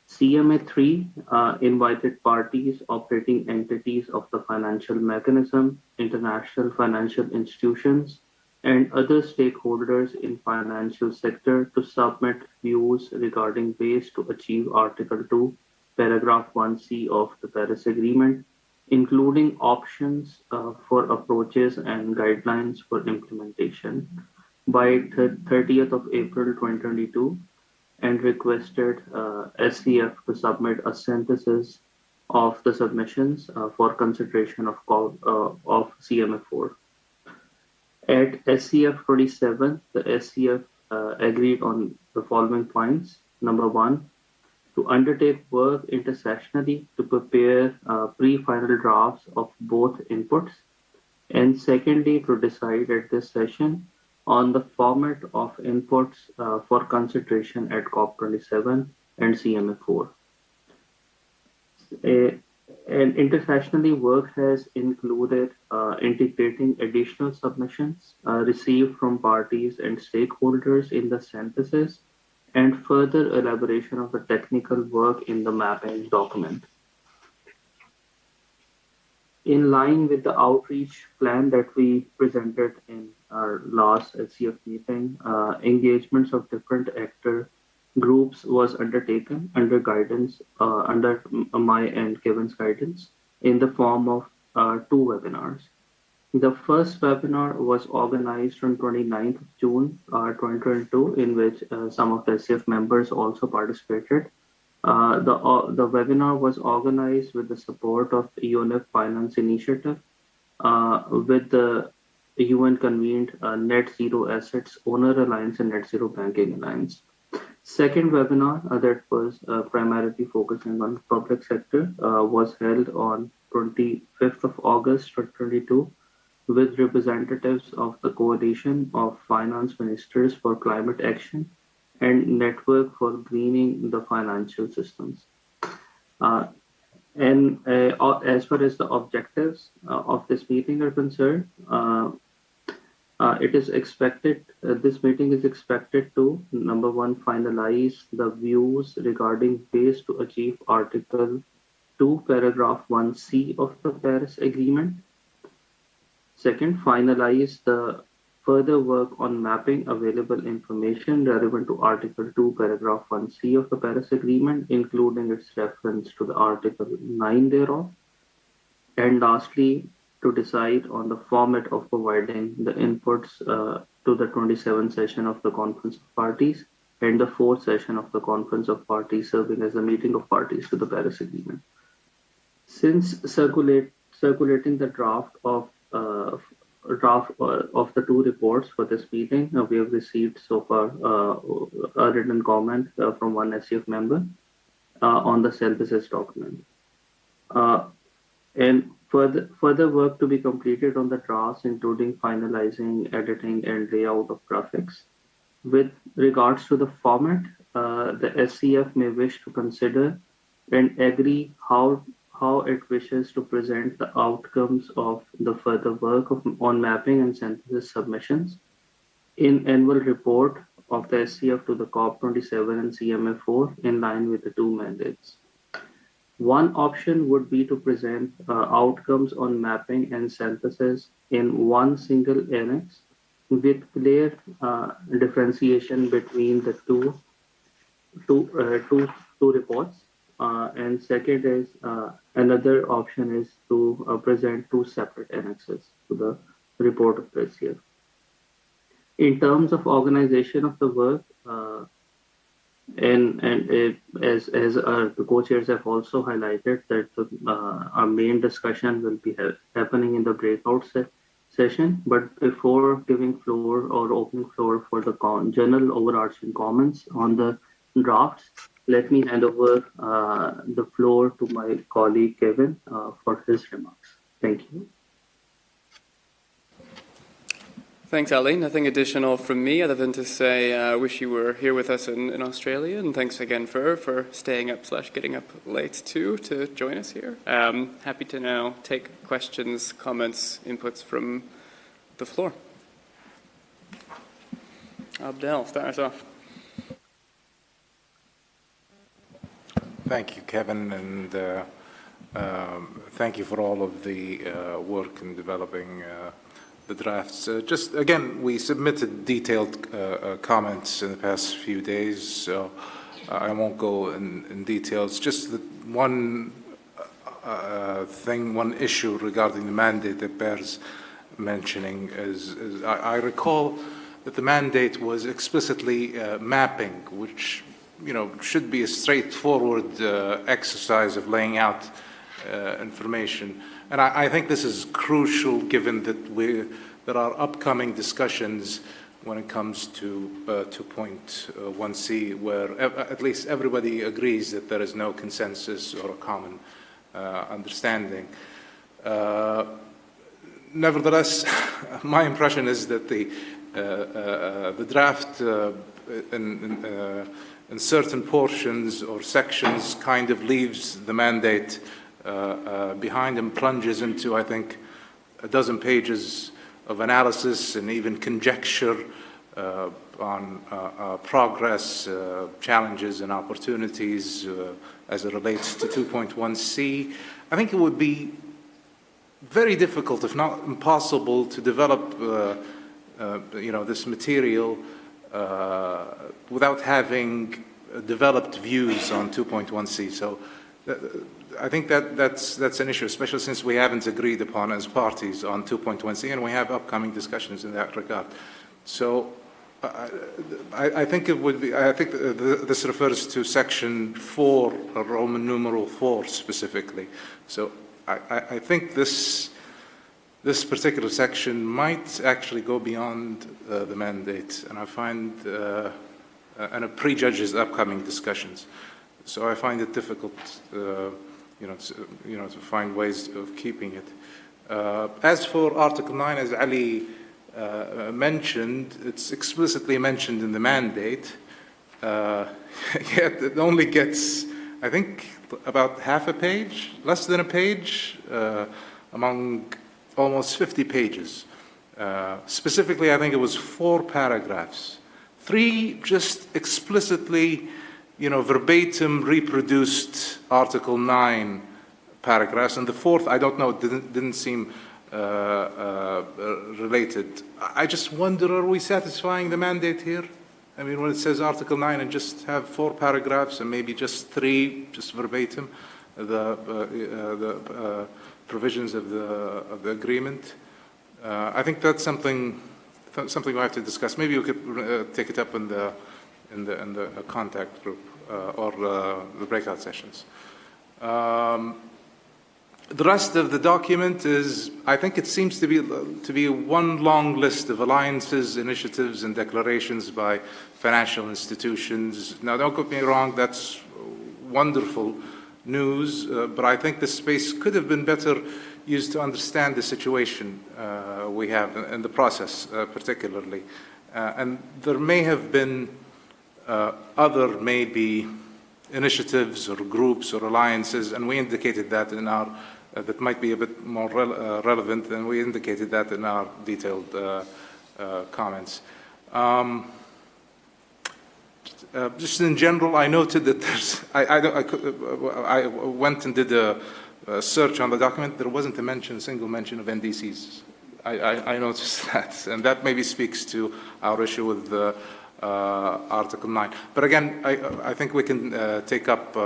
CMA3 invited parties, operating entities of the financial mechanism, international financial institutions, and other stakeholders in financial sector to submit views regarding ways to achieve Article 2, Paragraph 1C of the Paris Agreement, including options for approaches and guidelines for implementation by 30th of April 2022, and requested SCF to submit a synthesis of the submissions for consideration of CMA4. At SCF 27, the SCF agreed on the following points. Number one, to undertake work intersessionally to prepare pre-final drafts of both inputs. And secondly, to decide at this session on the format of inputs for consideration at COP27 and CMA4. And intersessionally, work has included integrating additional submissions received from parties and stakeholders in the synthesis and further elaboration of the technical work in the mapping document. In line with the outreach plan that we presented in our last SCF meeting, engagements of different actor groups was undertaken under guidance, under my and Kevin's guidance, in the form of 2 webinars. The first webinar was organized on 29th of June 2022, in which some of the SCF members also participated. The webinar was organized with the support of the UNF Finance Initiative, with the UN-convened Net Zero Assets Owner Alliance and Net Zero Banking Alliance. Second webinar that was primarily focusing on public sector was held on 25th of August 2022 with representatives of the Coalition of Finance Ministers for Climate Action and Network for Greening the Financial Systems. As far as the objectives of this meeting are concerned, it is expected, this meeting is expected to, number one, finalize the views regarding ways to achieve Article 2, Paragraph 1C of the Paris Agreement. Second, finalize the further work on mapping available information relevant to Article 2, Paragraph 1C of the Paris Agreement, including its reference to the Article 9 thereof. And lastly, to decide on the format of providing the inputs to the 27th session of the Conference of Parties and the 4th session of the Conference of Parties serving as a meeting of parties to the Paris Agreement. Since circulating the draft of the 2 reports for this meeting, we have received so far a written comment from one SCF member on the synthesis document. And further work to be completed on the drafts, including finalizing, editing, and layout of graphics. With regards to the format, the SCF may wish to consider and agree how it wishes to present the outcomes of the further work on mapping and synthesis submissions in annual report of the SCF to the COP27 and CMA4 in line with the 2 mandates. One option would be to present outcomes on mapping and synthesis in one single annex with clear differentiation between the two reports. And second is another option is to present 2 separate annexes to the report of the SCF. In terms of organization of the work, as the co-chairs have also highlighted that our main discussion will be happening in the breakout session. But before giving floor or opening floor for the general overarching comments on the drafts, let me hand over the floor to my colleague Kevin for his remarks. Thank you. Thanks, Ali. Nothing additional from me other than to say I wish you were here with us in Australia, and thanks again for staying up / getting up late too to join us here. Happy to now take questions, comments, inputs from the floor. Abdel, start us off. Thank you, Kevin, and thank you for all of the work in developing the drafts. Just again, we submitted detailed comments in the past few days, so I won't go in details. Just one one issue regarding the mandate that bears mentioning is I recall that the mandate was explicitly mapping, which should be a straightforward exercise of laying out information. And I think this is crucial given that there are upcoming discussions when it comes to 2.1c, where at least everybody agrees that there is no consensus or a common understanding. Nevertheless, my impression is that the draft in certain portions or sections kind of leaves the mandate behind and plunges into, I think, a dozen pages of analysis and even conjecture on progress, challenges and opportunities as it relates to 2.1c. I think it would be very difficult, if not impossible, to develop this material without having developed views on 2.1c. So I think that's an issue, especially since we haven't agreed upon as parties on 2.1c, and we have upcoming discussions in that regard. So I think it would be. I think this refers to Section 4, Roman numeral 4 specifically. So I think this particular section might actually go beyond the mandate, and I find and it prejudges upcoming discussions. So I find it difficult, to find ways of keeping it. As for Article 9, as Ali mentioned, it's explicitly mentioned in the mandate, yet it only gets, I think, about half a page, less than a page, among almost 50 pages. Specifically, I think it was 4 paragraphs. 3 just explicitly, verbatim reproduced Article 9 paragraphs, and the 4th, I don't know, didn't seem related. I just wonder, are we satisfying the mandate here? I mean, when it says Article 9 and just have 4 paragraphs and maybe just 3, just verbatim, the provisions of the agreement. I think that's something we have to discuss. Maybe we could take it up in the contact group or the breakout sessions. The rest of the document is, I think it seems to be one long list of alliances, initiatives, and declarations by financial institutions. Now, don't get me wrong, that's wonderful news, but I think this space could have been better used to understand the situation we have in the process, particularly. And there may have been other maybe initiatives or groups or alliances, and we indicated that in our that might be a bit more relevant, and we indicated that in our detailed comments. Just in general, I noted that there's, I went and did a search on the document. There wasn't a single mention of NDCs. I noticed that, and that maybe speaks to our issue with Article 9. But again, I think we can take up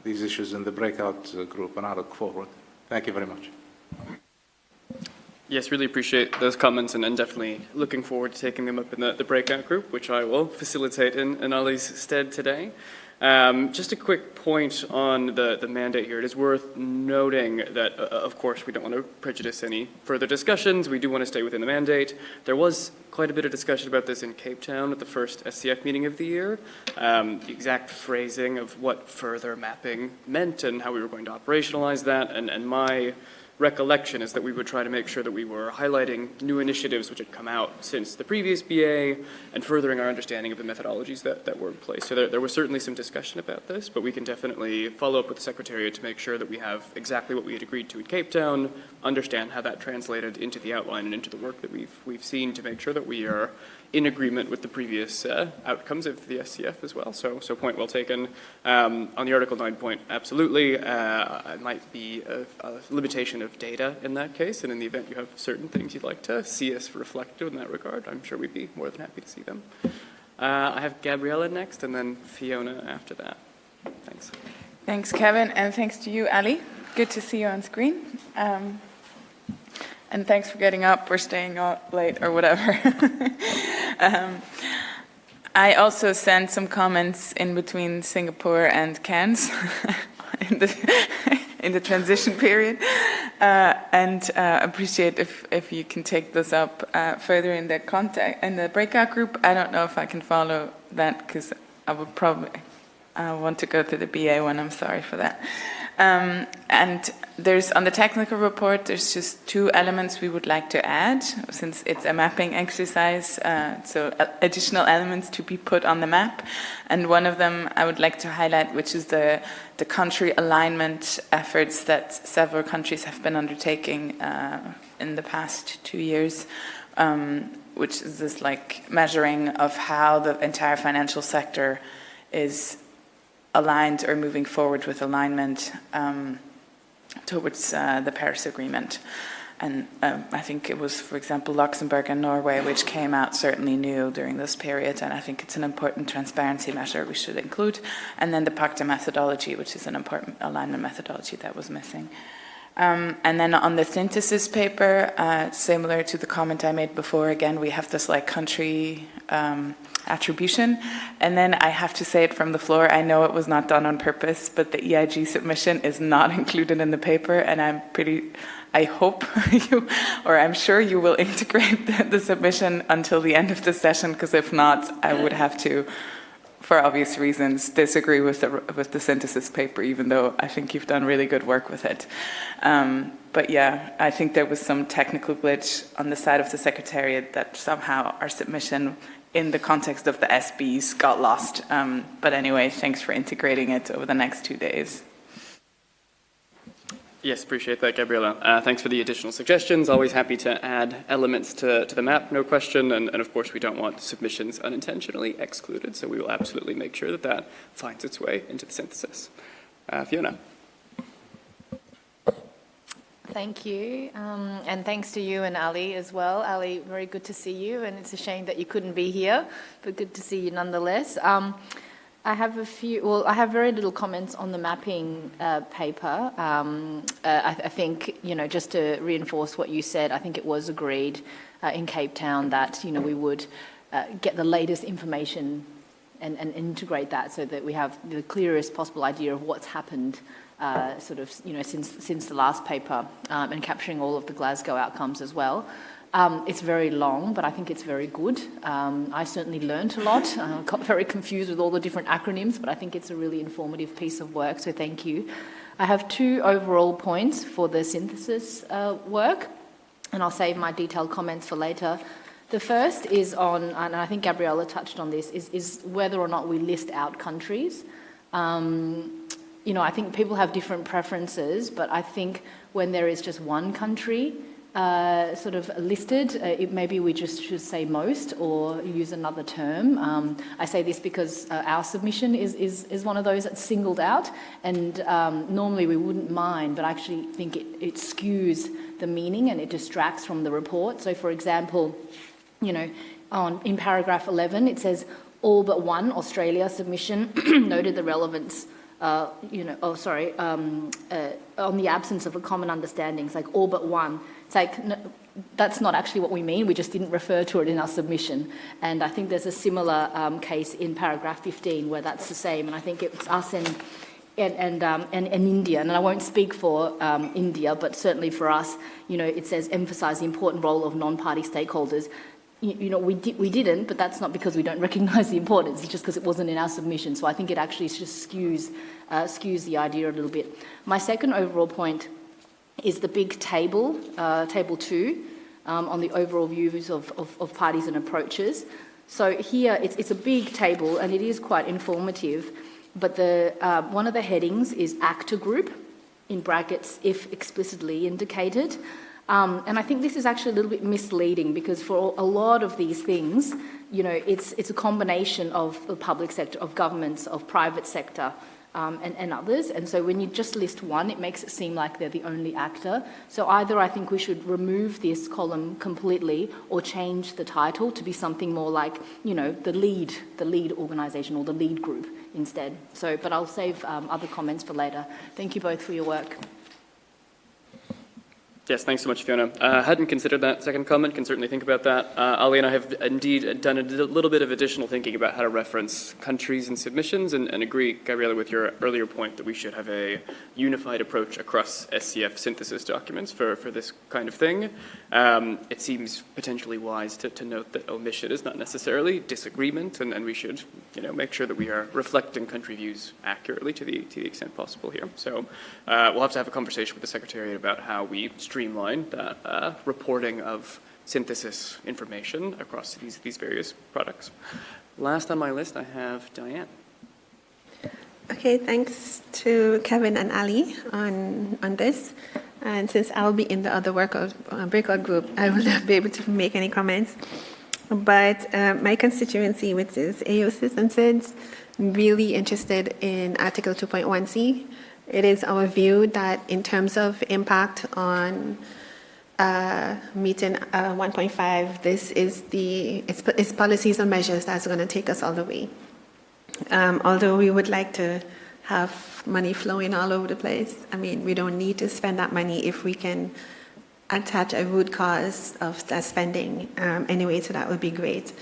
these issues in the breakout group, and I look forward. Thank you very much. Yes, really appreciate those comments, and definitely looking forward to taking them up in the breakout group, which I will facilitate in Ali's stead today. Just a quick point on the mandate here. It is worth noting that, of course, we don't want to prejudice any further discussions. We do want to stay within the mandate. There was quite a bit of discussion about this in Cape Town at the first SCF meeting of the year. The exact phrasing of what further mapping meant and how we were going to operationalize that, and my recollection is that we would try to make sure that we were highlighting new initiatives which had come out since the previous BA and furthering our understanding of the methodologies that were in place. So there was certainly some discussion about this, but we can definitely follow up with the Secretariat to make sure that we have exactly what we had agreed to in Cape Town, understand how that translated into the outline and into the work that we've seen to make sure that we are in agreement with the previous outcomes of the SCF as well. So point well taken. On the Article 9 point, absolutely. It might be a limitation of data in that case, and in the event you have certain things you'd like to see us reflected in that regard, I'm sure we'd be more than happy to see them. I have Gabriella next, and then Fiona after that. Thanks. Thanks, Kevin, and thanks to you, Ali. Good to see you on screen. And thanks for getting up or staying up late or whatever. I also sent some comments in between Singapore and Cairns in in the transition period. And appreciate if you can take this up further in the breakout group. I don't know if I can follow that because I would probably want to go to the BA one. I'm sorry for that. And there's, on the technical report, there's just 2 elements we would like to add, since it's a mapping exercise, so additional elements to be put on the map. And one of them I would like to highlight, which is the country alignment efforts that several countries have been undertaking in the past 2 years, which is this like measuring of how the entire financial sector is aligned or moving forward with alignment towards the Paris Agreement. And I think it was, for example, Luxembourg and Norway, which came out certainly new during this period, and I think it's an important transparency measure we should include. And then the PACTA methodology, which is an important alignment methodology that was missing. And then on the synthesis paper, similar to the comment I made before, again, we have this like country attribution. And then I have to say it from the floor, I know it was not done on purpose, but the EIG submission is not included in the paper, and I hope you, or I'm sure you will integrate the submission until the end of the session, because if not, I would have to, for obvious reasons, disagree with the synthesis paper, even though I think you've done really good work with it. But yeah, I think there was some technical glitch on the side of the Secretariat that somehow our submission in the context of the SBs got lost. But anyway, thanks for integrating it over the next 2 days. Yes, appreciate that, Gabriela. Thanks for the additional suggestions. Always happy to add elements to the map, no question. And of course, we don't want submissions unintentionally excluded, so we will absolutely make sure that that finds its way into the synthesis. Fiona. Thank you, and thanks to you and Ali as well. Ali, very good to see you, and it's a shame that you couldn't be here, but good to see you nonetheless. I have I have very little comments on the mapping paper. I think, just to reinforce what you said, I think it was agreed in Cape Town that, we would get the latest information and integrate that so that we have the clearest possible idea of what's happened since the last paper, and capturing all of the Glasgow outcomes as well. It's very long, but I think it's very good. I certainly learned a lot. Got very confused with all the different acronyms, but I think it's a really informative piece of work, so thank you. I have 2 overall points for the synthesis work, and I'll save my detailed comments for later. The first is on, and I think Gabriela touched on this, is whether or not we list out countries. I think people have different preferences, but I think when there is just one country listed, maybe we just should say most or use another term. I say this because our submission is one of those that's singled out, and normally we wouldn't mind, but I actually think it skews the meaning and it distracts from the report. So, for example, in paragraph 11, it says, all but one Australia submission noted the relevance on the absence of a common understanding. It's like all but one. It's like, no, that's not actually what we mean. We just didn't refer to it in our submission. And I think there's a similar case in paragraph 15 where that's the same. And I think it's us and India. And I won't speak for India, but certainly for us, it says emphasize the important role of non-party stakeholders. We didn't, but that's not because we don't recognise the importance. It's just because it wasn't in our submission. So I think it actually just skews the idea a little bit. My second overall point is the big table, table 2, on the overall views of parties and approaches. So here it's a big table and it is quite informative. But one of the headings is actor group, in brackets, if explicitly indicated. And I think this is actually a little bit misleading because for a lot of these things, it's a combination of the public sector, of governments, of private sector, and others. And so when you just list one, it makes it seem like they're the only actor. So either I think we should remove this column completely or change the title to be something more like, the lead organisation or the lead group instead. So, but I'll save other comments for later. Thank you both for your work. Yes, thanks so much, Fiona. Hadn't considered that second comment, can certainly think about that. Ali and I have indeed done a little bit of additional thinking about how to reference countries and submissions, and agree, Gabriela, with your earlier point that we should have a unified approach across SCF synthesis documents for this kind of thing. It seems potentially wise to note that omission is not necessarily disagreement, and we should make sure that we are reflecting country views accurately to the extent possible here. So we'll have to have a conversation with the Secretariat about how we streamline that reporting of synthesis information across these various products. Last on my list, I have Diane. Okay, thanks to Kevin and Ali on this. And since I'll be in the other breakout group, I will not be able to make any comments. But my constituency, which is AOSIS and SIDS, really interested in Article 2.1c. It is our view that in terms of impact on meeting 1.5, this is it's policies and measures that's going to take us all the way. Although we would like to have money flowing all over the place, I mean, we don't need to spend that money if we can attach a root cause of that spending anyway, so that would be great.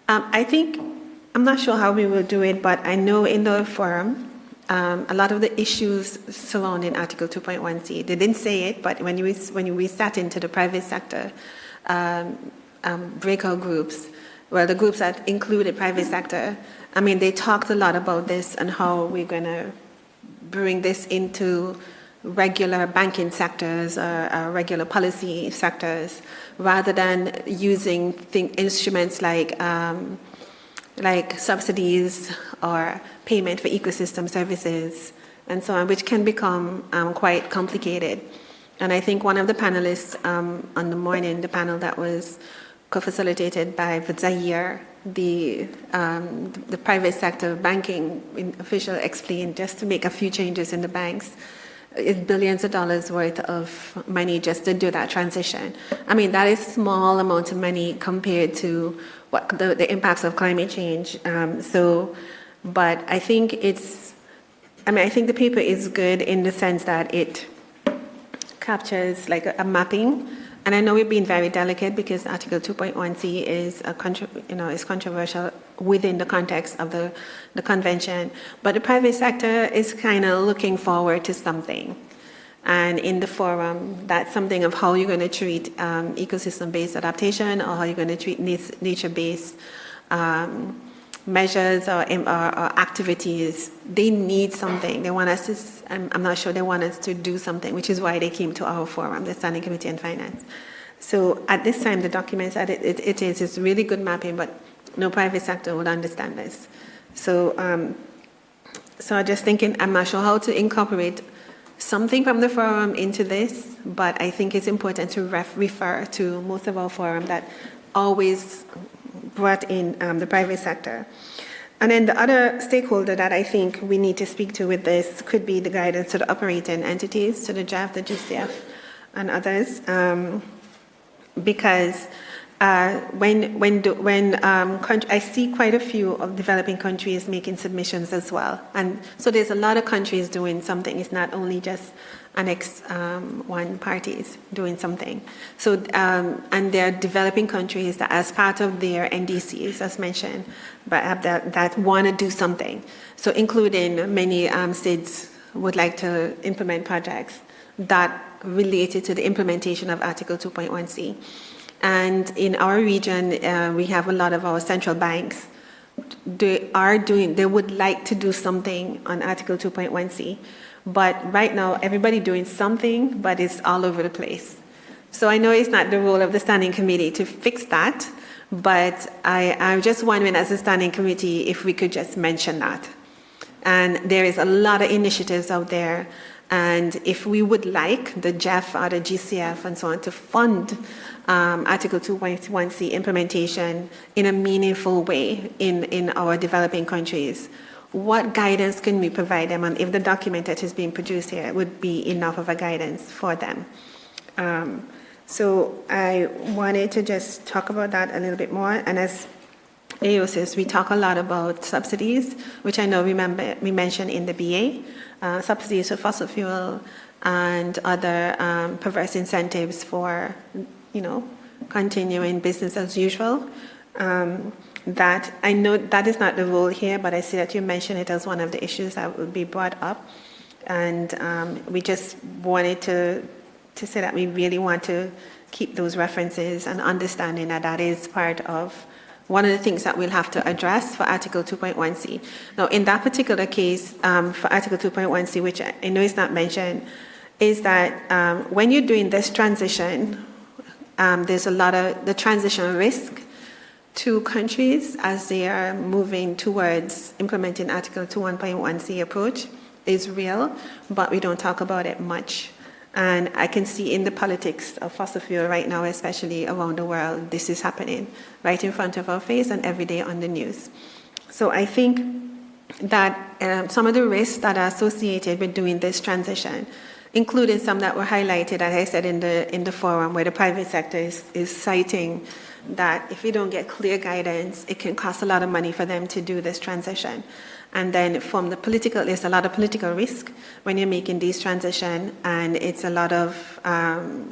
I'm not sure how we will do it, but I know in the forum, a lot of the issues surrounding Article 2.1c, they didn't say it, but when we sat into the private sector breakout groups, well, the groups that included private sector, I mean, they talked a lot about this and how we're going to bring this into regular banking sectors or regular policy sectors, rather than using instruments like subsidies or payment for ecosystem services and so on, which can become quite complicated. And I think one of the panelists on the morning, the panel that was co-facilitated by Zaire, the private sector banking official explained, just to make a few changes in the banks, it's billions of dollars worth of money just to do that transition. I mean, that is small amount of money compared to what the impacts of climate change. But I think I think the paper is good in the sense that it captures like a mapping. And I know we've been very delicate because Article 2.1c is is controversial within the context of the convention. But the private sector is kind of looking forward to something. And in the forum, that's something of how you're going to treat ecosystem-based adaptation, or how you're going to treat nature-based measures or activities. They need something. They want us to, I'm not sure they want us to do something, which is why they came to our forum, the Standing Committee on Finance. So at this time, the documents that it's really good mapping, but no private sector would understand this. So I'm just thinking, I'm not sure how to incorporate something from the forum into this, but I think it's important to refer to most of our forum that always brought in the private sector. And then the other stakeholder that I think we need to speak to with this could be the guidance to the operating entities, to the JAF, the GCF, and others, because I see quite a few of developing countries making submissions as well. And so there's a lot of countries doing something. It's not only just Annex 1 parties doing something. So, and there are developing countries that as part of their NDCs, as mentioned, but that want to do something. So including many SIDS would like to implement projects that related to the implementation of Article 2.1c. And in our region, we have a lot of our central banks. They would like to do something on Article 2.1c. But right now, everybody doing something, but it's all over the place. So I know it's not the role of the Standing Committee to fix that, but I'm just wondering as a Standing Committee if we could just mention that. And there is a lot of initiatives out there. And if we would like the JEF or the GCF and so on to fund Article 2.1c implementation in a meaningful way in our developing countries, what guidance can we provide them on if the document that is being produced here would be enough of a guidance for them? So I wanted to just talk about that a little bit more. And as AOSIS, we talk a lot about subsidies, which I know we mentioned in the BA, subsidies for fossil fuel and other perverse incentives for, continuing business as usual. That I know that is not the role here, but I see that you mentioned it as one of the issues that would be brought up, and we just wanted to say that we really want to keep those references and understanding that that is part of one of the things that we'll have to address for Article 2.1c. Now, in that particular case, for Article 2.1c, which I know is not mentioned, is that when you're doing this transition, there's a lot of the transition risk to countries as they are moving towards implementing Article 2.1c approach is real, but we don't talk about it much. And I can see in the politics of fossil fuel right now, especially around the world, this is happening right in front of our face and every day on the news. So I think that some of the risks that are associated with doing this transition, including some that were highlighted, as I said, in the forum, where the private sector is citing that if you don't get clear guidance, it can cost a lot of money for them to do this transition. And then from the political, there's a lot of political risk when you're making these transition, and it's a lot of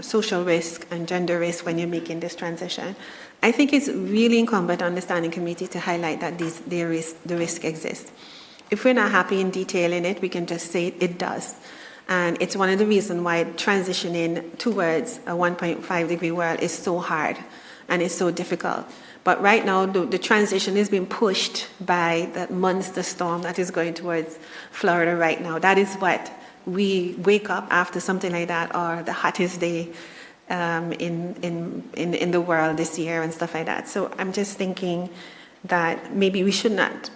social risk and gender risk when you're making this transition. I think it's really incumbent on the Standing Committee to highlight that the risk exists. If we're not happy in detailing it, we can just say it does. And it's one of the reasons why transitioning towards a 1.5 degree world is so hard and it's so difficult. But right now, the transition is being pushed by that monster storm that is going towards Florida right now. That is what we wake up after something like that, or the hottest day in the world this year and stuff like that. So I'm just thinking that maybe we should not,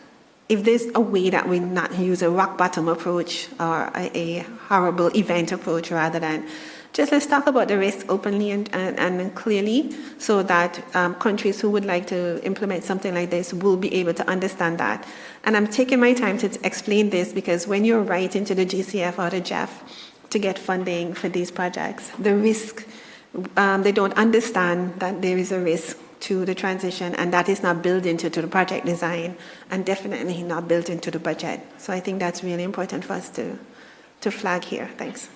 if there's a way that we not use a rock bottom approach or a horrible event approach, rather than just let's talk about the risk openly and clearly, so that countries who would like to implement something like this will be able to understand that. And I'm taking my time to explain this because when you're writing to the GCF or the JEF to get funding for these projects, the risk, they don't understand that there is a risk to the transition, and that is not built into the project design and definitely not built into the budget. So I think that's really important for us to flag here. Thanks.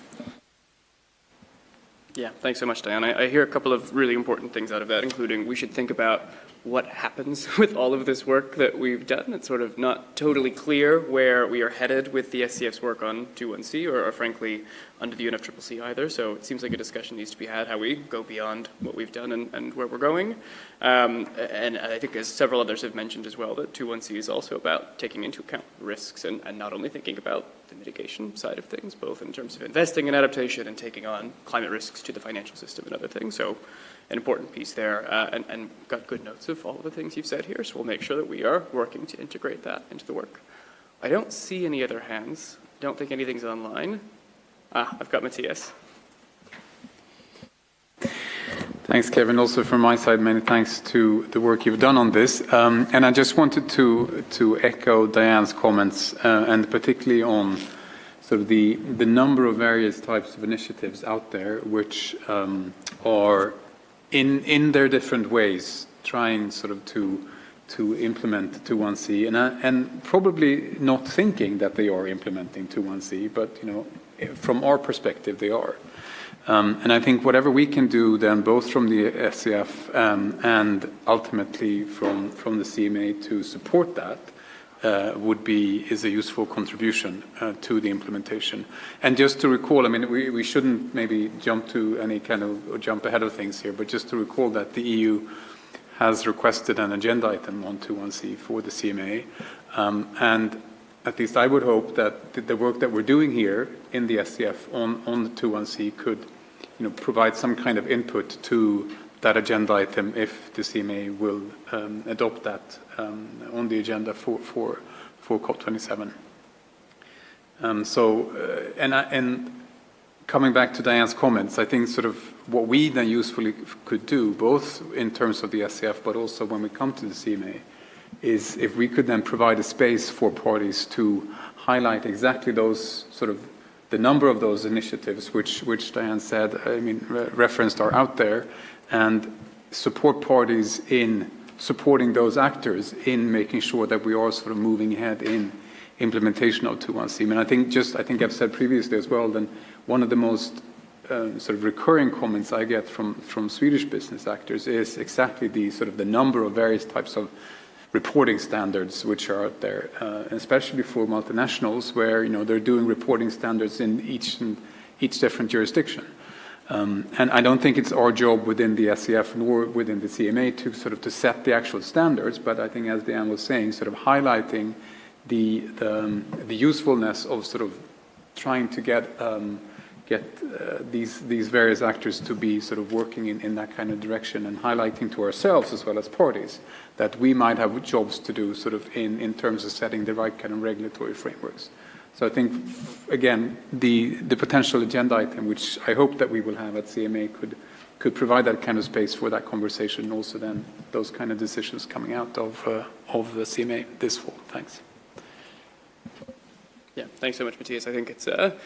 Yeah, thanks so much, Diane. I hear a couple of really important things out of that, including we should think about what happens with all of this work that we've done. It's sort of not totally clear where we are headed with the SCF's work on 2.1c or frankly, under the UNFCCC either. So it seems like a discussion needs to be had how we go beyond what we've done and where we're going. And I think, as several others have mentioned as well, that 2.1c is also about taking into account risks and not only thinking about the mitigation side of things, both in terms of investing in adaptation and taking on climate risks to the financial system and other things. So an important piece there, and got good notes of all of the things you've said here, so we'll make sure that we are working to integrate that into the work. I don't see any other hands. Don't think anything's online. I've got Matthias. Thanks, Kevin. Also from my side, many thanks to the work you've done on this. And I just wanted to echo Diane's comments, and particularly on sort of the number of various types of initiatives out there, which are in their different ways trying sort of to implement 2.1c, and probably not thinking that they are implementing 2.1c, but from our perspective they are. And I think whatever we can do then, both from the SCF and ultimately from the CMA to support that, is a useful contribution to the implementation. And just to recall, I mean, we shouldn't maybe jump ahead of things here, but just to recall that the EU has requested an agenda item on 2.1c for the CMA, and at least I would hope that the work that we're doing here in the SCF on the 2.1c could, provide some kind of input to that agenda item if the CMA will adopt that on the agenda for COP27. And coming back to Diane's comments, I think sort of what we then usefully could do, both in terms of the SCF, but also when we come to the CMA, is if we could then provide a space for parties to highlight exactly those sort of the number of those initiatives which Diane said, referenced are out there, and support parties in supporting those actors in making sure that we are sort of moving ahead in implementation of 2.1c. I think I've said previously as well, then one of the most sort of recurring comments I get from Swedish business actors is exactly the number of various types of reporting standards which are out there, especially for multinationals where they're doing reporting standards in each different jurisdiction. And I don't think it's our job within the SCF nor within the CMA to set the actual standards, but I think, as Diane was saying, sort of highlighting the usefulness of sort of trying to get these various actors to be sort of working in that kind of direction, and highlighting to ourselves as well as parties that we might have jobs to do sort of in terms of setting the right kind of regulatory frameworks. So I think, again, the potential agenda item, which I hope that we will have at CMA, could provide that kind of space for that conversation, and also then those kind of decisions coming out of the CMA this fall. Thanks. Yeah, thanks so much, Matthias. I think it's a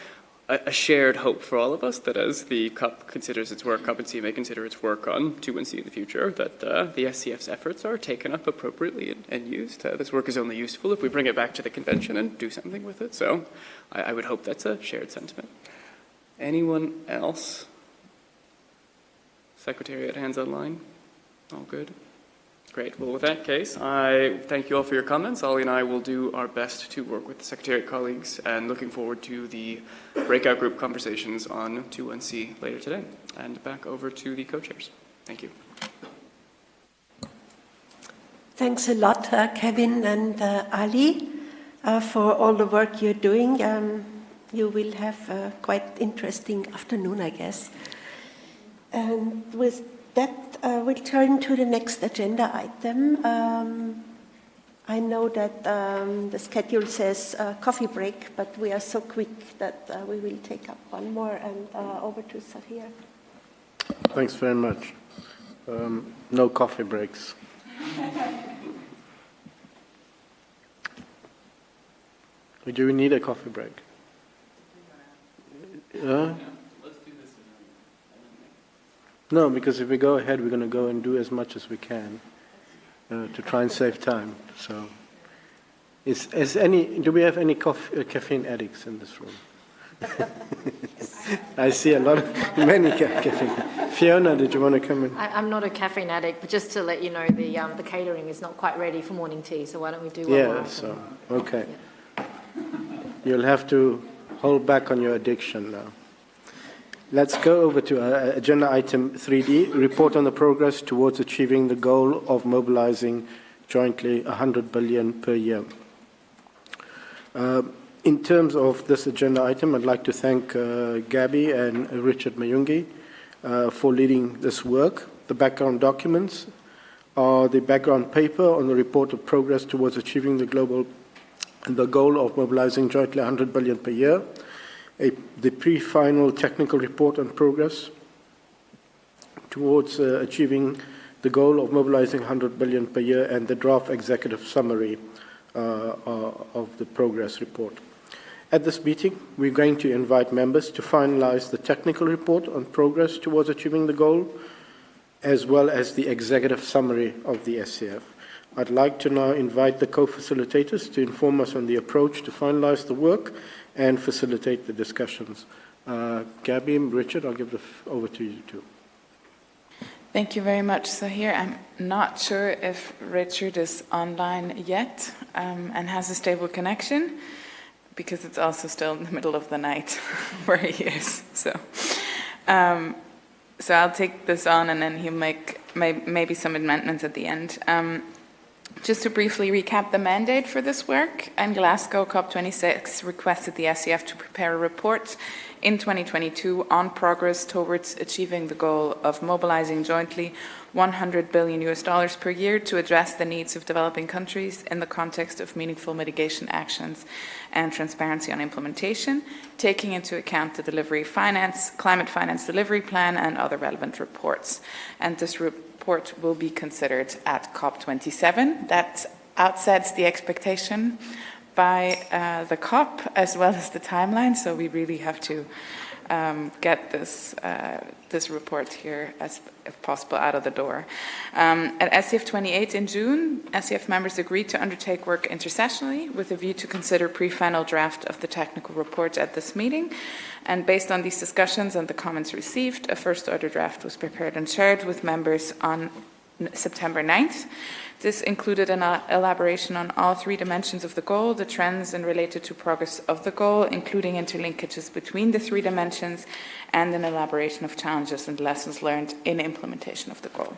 shared hope for all of us that as the COP considers its work, COP and CMA consider its work on 2.1c in the future, that the SCF's efforts are taken up appropriately and used. This work is only useful if we bring it back to the convention and do something with it. So I would hope that's a shared sentiment. Anyone else? Secretariat, hands online? All good? Great. Well, with that case, I thank you all for your comments. Ollie and I will do our best to work with the Secretariat colleagues, and looking forward to the breakout group conversations on 2.1c later today. And back over to the co-chairs. Thank you. Thanks a lot, Kevin and Ali, for all the work you're doing. You will have a quite interesting afternoon, I guess. And with that, we'll turn to the next agenda item. I know that the schedule says coffee break, but we are so quick that we will take up one more, and over to Sahir. Thanks very much. No coffee breaks. Do we need a coffee break? No, because if we go ahead, we're going to go and do as much as we can to try and save time. So, do we have any caffeine addicts in this room? I see many caffeine. Fiona, did you want to come in? I'm not a caffeine addict, but just to let you know, the catering is not quite ready for morning tea. So why don't we do one more? Yeah. So okay. Yeah. You'll have to hold back on your addiction now. Let's go over to agenda item 3D, report on the progress towards achieving the goal of mobilizing jointly 100 billion per year. In terms of this agenda item, I'd like to thank Gabby and Richard Mayungi for leading this work. The background documents are the background paper on the report of progress towards achieving the goal of mobilizing jointly 100 billion per year, the pre-final technical report on progress towards achieving the goal of mobilizing 100 billion per year, and the draft executive summary of the progress report. At this meeting, we're going to invite members to finalize the technical report on progress towards achieving the goal, as well as the executive summary of the SCF. I'd like to now invite the co-facilitators to inform us on the approach to finalize the work and facilitate the discussions. Gabby and Richard, I'll give over to you two. Thank you very much, Sahir. I'm not sure if Richard is online yet and has a stable connection, because it's also still in the middle of the night where he is. So I'll take this on, and then he'll make maybe some amendments at the end. Just to briefly recap the mandate for this work, in Glasgow, COP26 requested the SCF to prepare a report in 2022 on progress towards achieving the goal of mobilizing jointly $100 billion per year to address the needs of developing countries in the context of meaningful mitigation actions and transparency on implementation, taking into account the climate finance delivery plan and other relevant reports. And this report will be considered at COP27. That outsets the expectation by the COP as well as the timeline, so we really have to get this this report here as if possible out of the door. At SCF 28 in June, SCF members agreed to undertake work intersessionally with a view to consider pre-final draft of the technical report at this meeting. And based on these discussions and the comments received, a first order draft was prepared and shared with members on September 9th. This included an elaboration on all three dimensions of the goal, the trends and related to progress of the goal, including interlinkages between the three dimensions, and an elaboration of challenges and lessons learned in implementation of the goal.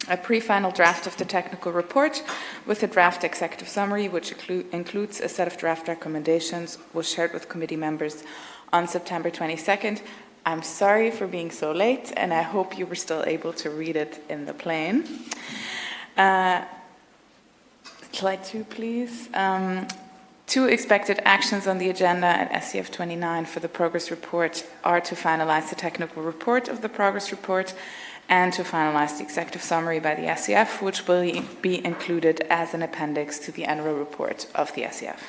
A pre-final draft of the technical report with a draft executive summary, which includes a set of draft recommendations, was shared with committee members on September 22nd. I'm sorry for being so late, and I hope you were still able to read it in the plane. Slide 2, please. Two expected actions on the agenda at SCF 29 for the progress report are to finalize the technical report of the progress report and to finalize the executive summary by the SCF, which will be included as an appendix to the annual report of the SCF.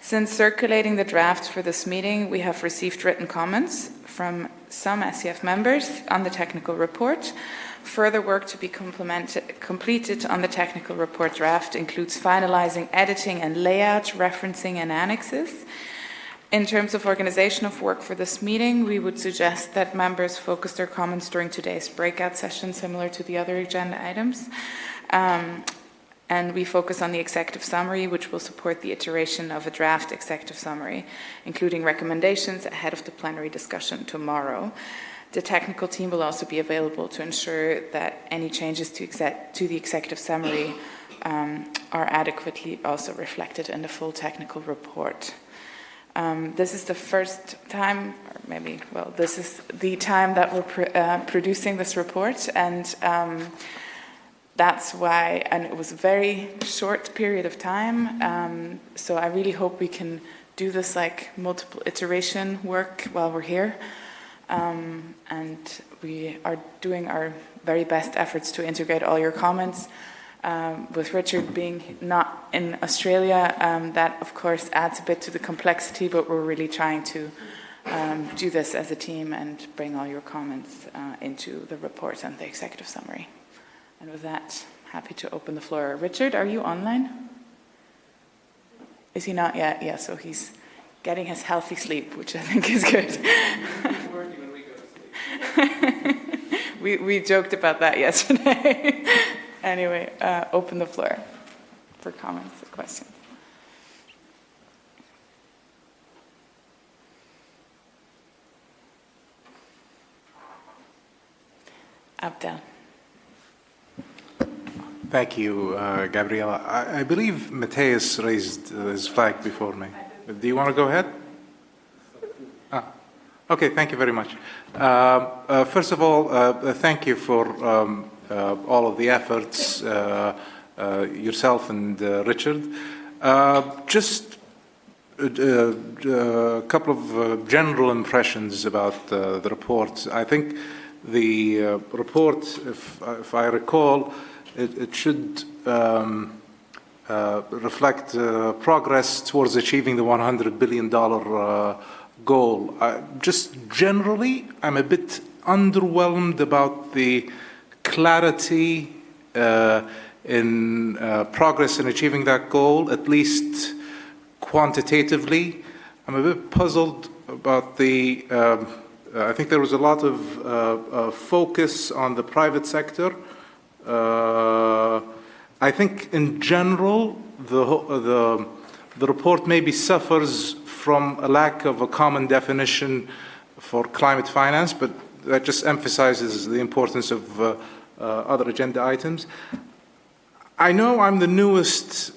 Since circulating the draft for this meeting, we have received written comments from some SCF members on the technical report. Further work to be completed on the technical report draft includes finalizing editing and layout, referencing and annexes. In terms of organization of work for this meeting, we would suggest that members focus their comments during today's breakout session, similar to the other agenda items. And we focus on the executive summary, which will support the iteration of a draft executive summary, including recommendations ahead of the plenary discussion tomorrow. The technical team will also be available to ensure that any changes to the executive summary are adequately also reflected in the full technical report. This is the first time, or maybe, well, this is the time that we're producing this report, and that's why, and it was a very short period of time, so I really hope we can do this like multiple iteration work while we're here. And we are doing our very best efforts to integrate all your comments. With Richard being not in Australia, that of course adds a bit to the complexity, but we're really trying to do this as a team and bring all your comments into the report and the executive summary. And with that, happy to open the floor. Richard, are you online? Is he not yet? Yeah, so he's getting his healthy sleep, which I think is good. We joked about that yesterday. Anyway, open the floor for comments or questions. Abdel. Thank you, Gabriela. I believe Matthias raised his flag before me. Do you want to go ahead? Okay, thank you very much. First of all, thank you for all of the efforts, yourself and Richard. Just a couple of general impressions about the report. I think the report, if I recall, it should reflect progress towards achieving the $100 billion goal. Just generally, I'm a bit underwhelmed about the clarity in progress in achieving that goal, at least quantitatively. I'm a bit puzzled about the, I think there was a lot of focus on the private sector. I think in general, the report maybe suffers from a lack of a common definition for climate finance, but that just emphasizes the importance of other agenda items. I know I'm the newest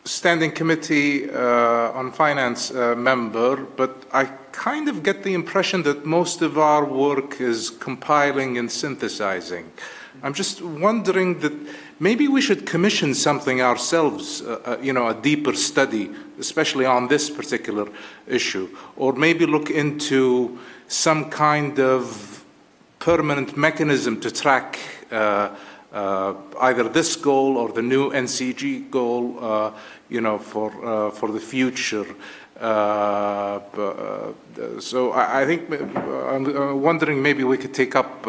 standing committee on finance member, but I kind of get the impression that most of our work is compiling and synthesizing. I'm just wondering that maybe we should commission something ourselves, a deeper study, especially on this particular issue, or maybe look into some kind of permanent mechanism to track either this goal or the new NCG goal, for the future. So I think I'm wondering maybe we could take up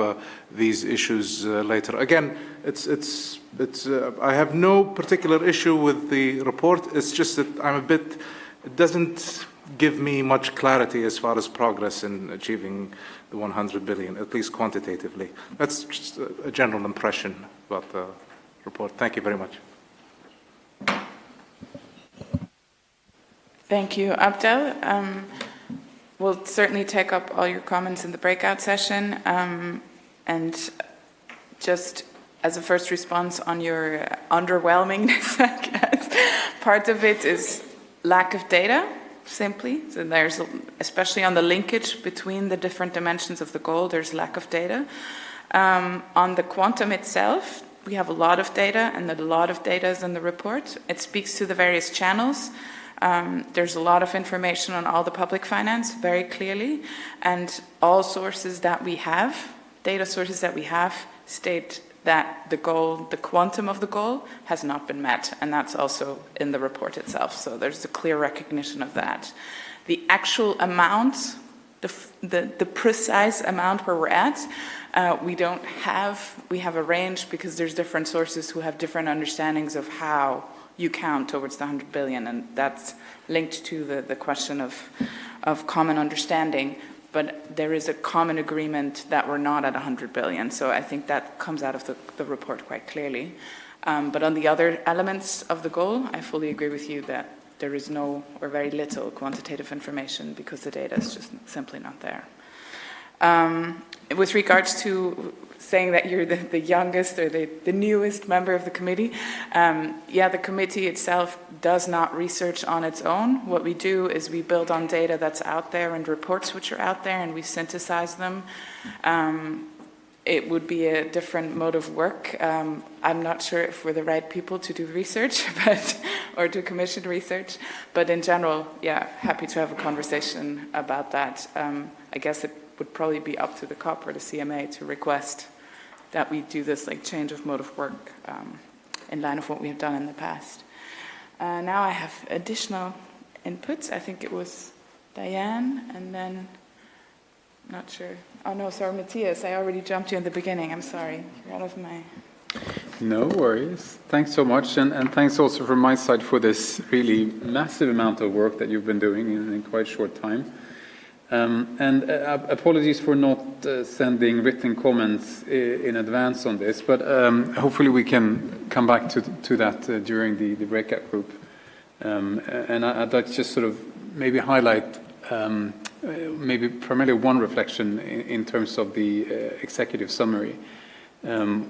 these issues later. Again, I have no particular issue with the report. It's just that it doesn't give me much clarity as far as progress in achieving the 100 billion, at least quantitatively. That's just a general impression about the report. Thank you very much. Thank you, Abdel. We'll certainly take up all your comments in the breakout session. And just as a first response on your underwhelmingness, I guess, part of it is lack of data, simply. So there's, especially on the linkage between the different dimensions of the goal, there's lack of data. On the quantum itself, we have a lot of data, and a lot of data is in the report. It speaks to the various channels. There's a lot of information on all the public finance, very clearly, and all sources that we have, data sources that we have, state that the goal, the quantum of the goal, has not been met, and that's also in the report itself. So there's a clear recognition of that. The actual amount, the precise amount where we're at, we don't have. We have a range because there's different sources who have different understandings of how you count towards the 100 billion, and that's linked to the question of common understanding. But there is a common agreement that we're not at 100 billion, so I think that comes out of the report quite clearly. But on the other elements of the goal, I fully agree with you that there is no or very little quantitative information because the data is just simply not there. With regards to saying that you're the youngest or the newest member of the committee, the committee itself does not research on its own. What we do is we build on data that's out there and reports which are out there, and we synthesize them. It would be a different mode of work. I'm not sure if we're the right people to do research, or to commission research, but in general, happy to have a conversation about that. I guess it would probably be up to the COP or the CMA to request that we do this change of mode of work in line of what we have done in the past. Now I have additional inputs. I think it was Diane, and then, not sure. Oh no, sorry, Matthias, I already jumped you in the beginning. I'm sorry. You're out of my... No worries. Thanks so much, and thanks also from my side for this really massive amount of work that you've been doing in quite a short time. And apologies for not sending written comments in advance on this, but hopefully we can come back to that during the breakout group. And I'd like to just sort of maybe highlight maybe primarily one reflection in terms of the executive summary,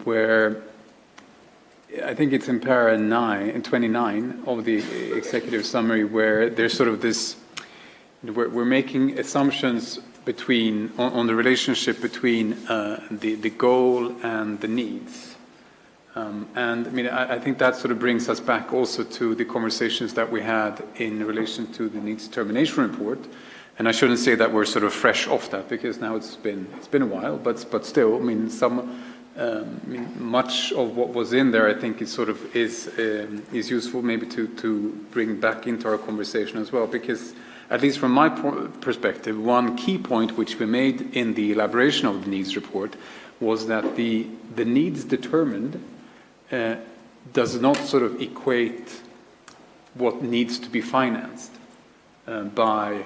where I think it's in para 29 of the executive summary, where there's sort of this. We're making assumptions on the relationship between the goal and the needs. And I mean, I think that sort of brings us back also to the conversations that we had in relation to the needs determination report. And I shouldn't say that we're sort of fresh off that, because now it's been a while, but still, I mean, much of what was in there, I think, is useful maybe to bring back into our conversation as well, because at least from my perspective, one key point which we made in the elaboration of the needs report was that the needs determined does not sort of equate what needs to be financed by,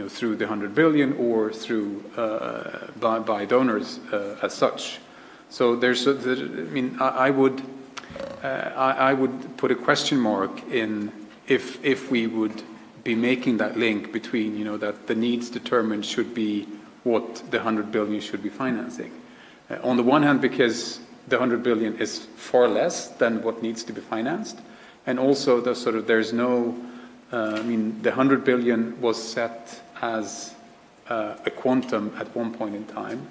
through the 100 billion or through by donors as such. So I would put a question mark in if we would be making that link between, that the needs determined should be what the 100 billion should be financing. On the one hand, because the 100 billion is far less than what needs to be financed, and also there's no, the 100 billion was set as a quantum at one point in time,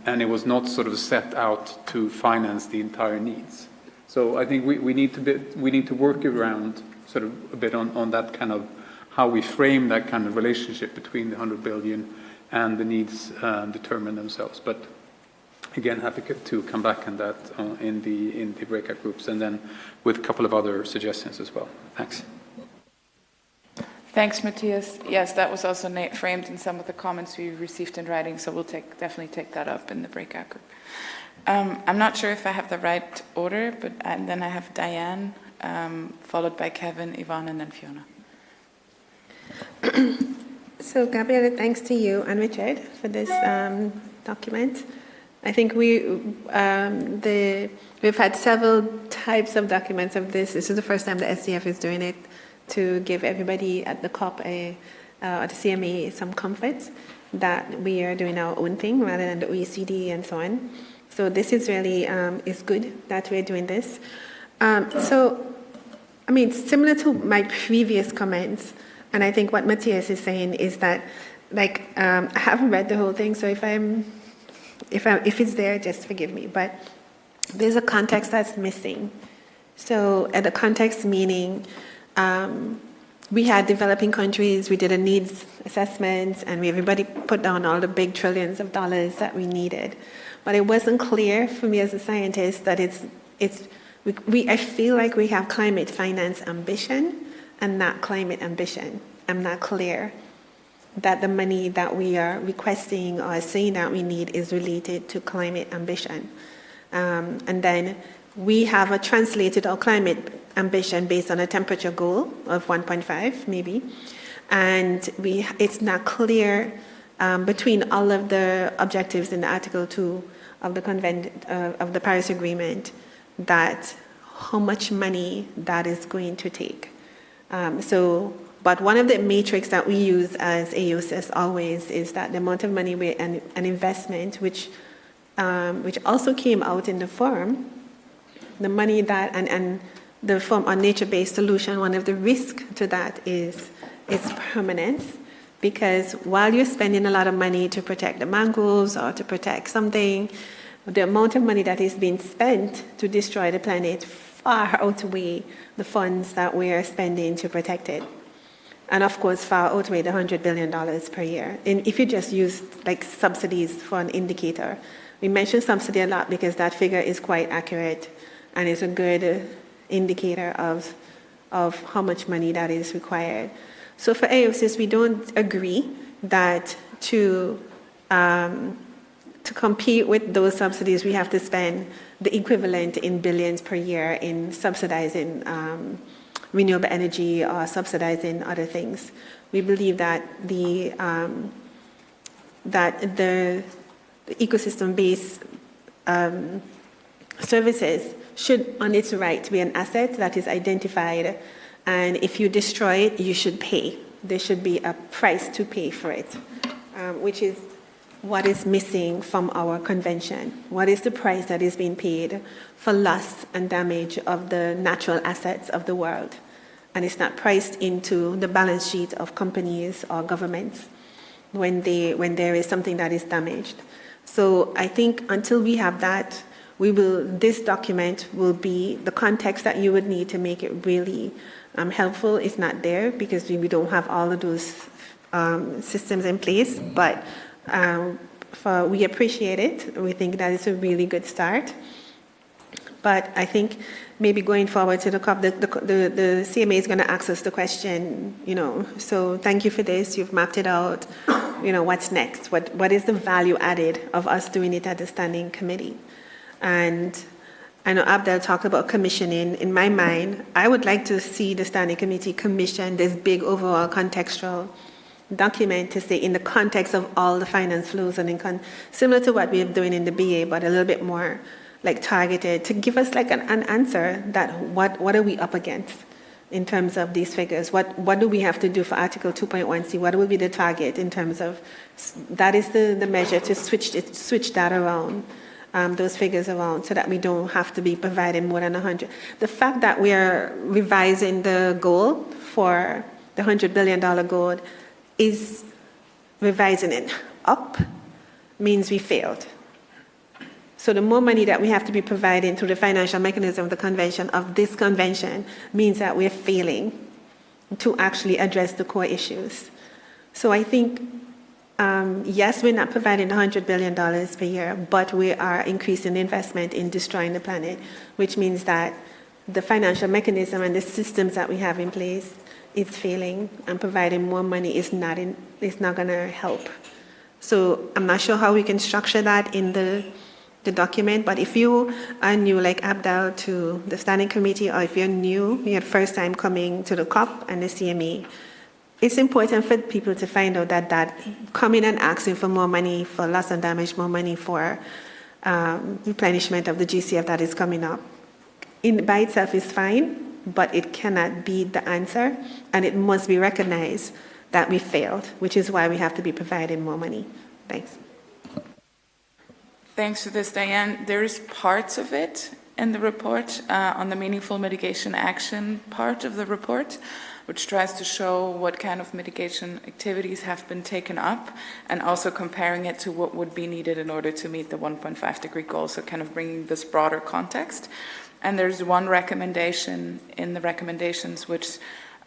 and it was not sort of set out to finance the entire needs. So I think we need to work around sort of a bit on that kind of how we frame that kind of relationship between the 100 billion and the needs determined themselves. But again, happy to come back on that in the breakout groups, and then with a couple of other suggestions as well. Thanks. Thanks, Matthias. Yes, that was also framed in some of the comments we received in writing, so we'll definitely take that up in the breakout group. I'm not sure if I have the right order, but then I have Diane, followed by Kevin, Yvonne, and then Fiona. So, Gabriele, thanks to you and Richard for this document. I think we've had several types of documents of this. This is the first time the SCF is doing it to give everybody at the COP or the CMA some comfort that we are doing our own thing rather than the OECD and so on. So this is really is good that we're doing this. So, I mean, similar to my previous comments, and I think what Matthias is saying is that, like, I haven't read the whole thing, so if it's there, just forgive me. But there's a context that's missing. So, the context meaning we had developing countries, we did a needs assessment, and everybody put down all the big trillions of dollars that we needed. But it wasn't clear for me as a scientist that I feel like we have climate finance ambition and not climate ambition. I'm not clear that the money that we are requesting or saying that we need is related to climate ambition. And then we have translated our climate ambition based on a temperature goal of 1.5 maybe. And it's not clear between all of the objectives in the Article 2 of the Paris Agreement that how much money that is going to take. But one of the metrics that we use as AOSIS always is that the amount of money an investment, which also came out in the forum, the money that, and the forum on nature-based solution, one of the risks to that is its permanence. Because while you're spending a lot of money to protect the mangroves or to protect something, the amount of money that is being spent to destroy the planet far outweigh the funds that we are spending to protect it. And of course, far outweigh the $100 billion per year. And if you just use like subsidies for an indicator, we mention subsidy a lot because that figure is quite accurate and is a good indicator of how much money that is required. So for AOSIS, we don't agree that to compete with those subsidies, we have to spend the equivalent in billions per year in subsidizing renewable energy or subsidizing other things. We believe that the ecosystem-based services should, on its right, be an asset that is identified, and if you destroy it, you should pay. There should be a price to pay for it, which is what is missing from our convention. What is the price that is being paid for loss and damage of the natural assets of the world? And it's not priced into the balance sheet of companies or governments when there is something that is damaged. So I think until we have that, this document will be the context that you would need to make it really helpful. It's not there because we don't have all of those systems in place, but we appreciate it. We think that it's a really good start. But I think maybe going forward to the COP, the CMA is going to ask us the question, so thank you for this, you've mapped it out, what's next? What is the value added of us doing it at the standing committee? And I know Abdel talked about commissioning. In my mind, I would like to see the standing committee commission this big overall contextual document to say in the context of all the finance flows and similar to what we're doing in the BA, but a little bit more like targeted to give us like an answer that what are we up against in terms of these figures? What do we have to do for Article 2.1c? What will be the target in terms of that is the measure to switch that around, those figures around, so that we don't have to be providing more than 100. The fact that we are revising the goal for the $100 billion goal is revising it up means we failed. So the more money that we have to be providing through the financial mechanism of this convention means that we're failing to actually address the core issues. So I think Yes, we're not providing $100 billion per year, but we are increasing investment in destroying the planet, which means that the financial mechanism and the systems that we have in place is failing, and providing more money is not going to help. So I'm not sure how we can structure that in the document, but if you are new, like Abdal, to the standing committee, or if you're new, your first time coming to the COP and the CME, it's important for people to find out that coming and asking for more money for loss and damage, more money for replenishment of the GCF that is coming up, by itself is fine, but it cannot be the answer, and it must be recognized that we failed, which is why we have to be providing more money. Thanks. Thanks for this, Diane. There's parts of it in the report on the meaningful mitigation action part of the report, which tries to show what kind of mitigation activities have been taken up, and also comparing it to what would be needed in order to meet the 1.5 degree goal, so kind of bringing this broader context. And there's one recommendation in the recommendations which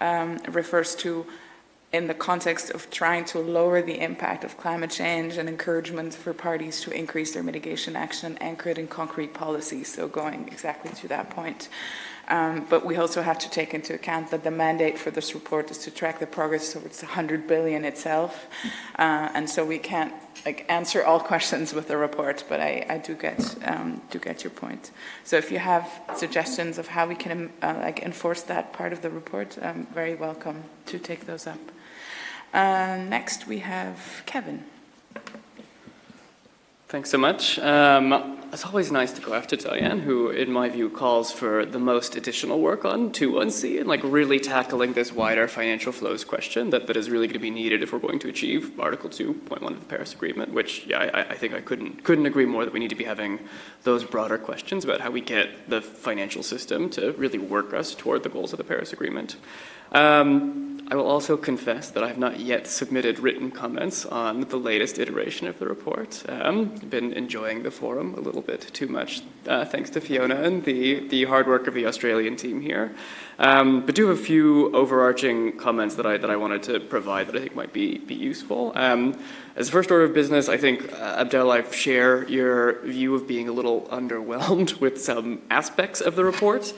refers to, in the context of trying to lower the impact of climate change, and encouragement for parties to increase their mitigation action anchored in concrete policies, so going exactly to that point. But we also have to take into account that the mandate for this report is to track the progress towards the 100 billion itself. And so we can't answer all questions with the report, but I do get your point. So if you have suggestions of how we can enforce that part of the report, I'm very welcome to take those up. Next we have Kevin. Thanks so much. It's always nice to go after Diane, who, in my view, calls for the most additional work on 2.1c and really tackling this wider financial flows question that is really going to be needed if we're going to achieve Article 2.1 of the Paris Agreement, which, I think I couldn't agree more that we need to be having those broader questions about how we get the financial system to really work us toward the goals of the Paris Agreement. I will also confess that I have not yet submitted written comments on the latest iteration of the report. I've been enjoying the forum a little bit too much, thanks to Fiona and the hard work of the Australian team here. But do have a few overarching comments that I wanted to provide that I think might be useful. As a first order of business, I think, Abdel, I share your view of being a little underwhelmed with some aspects of the report.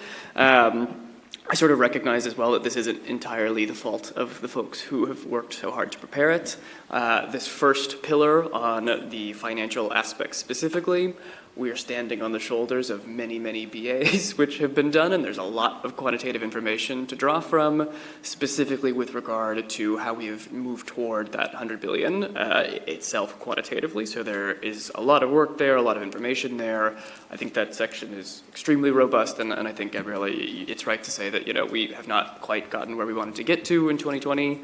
I sort of recognize as well that this isn't entirely the fault of the folks who have worked so hard to prepare it. This first pillar on the financial aspects specifically, we are standing on the shoulders of many, many BAs which have been done, and there's a lot of quantitative information to draw from, specifically with regard to how we have moved toward that 100 billion itself quantitatively. So there is a lot of work there, a lot of information there. I think that section is extremely robust, and I think, Gabriella, it's right to say that we have not quite gotten where we wanted to get to in 2020.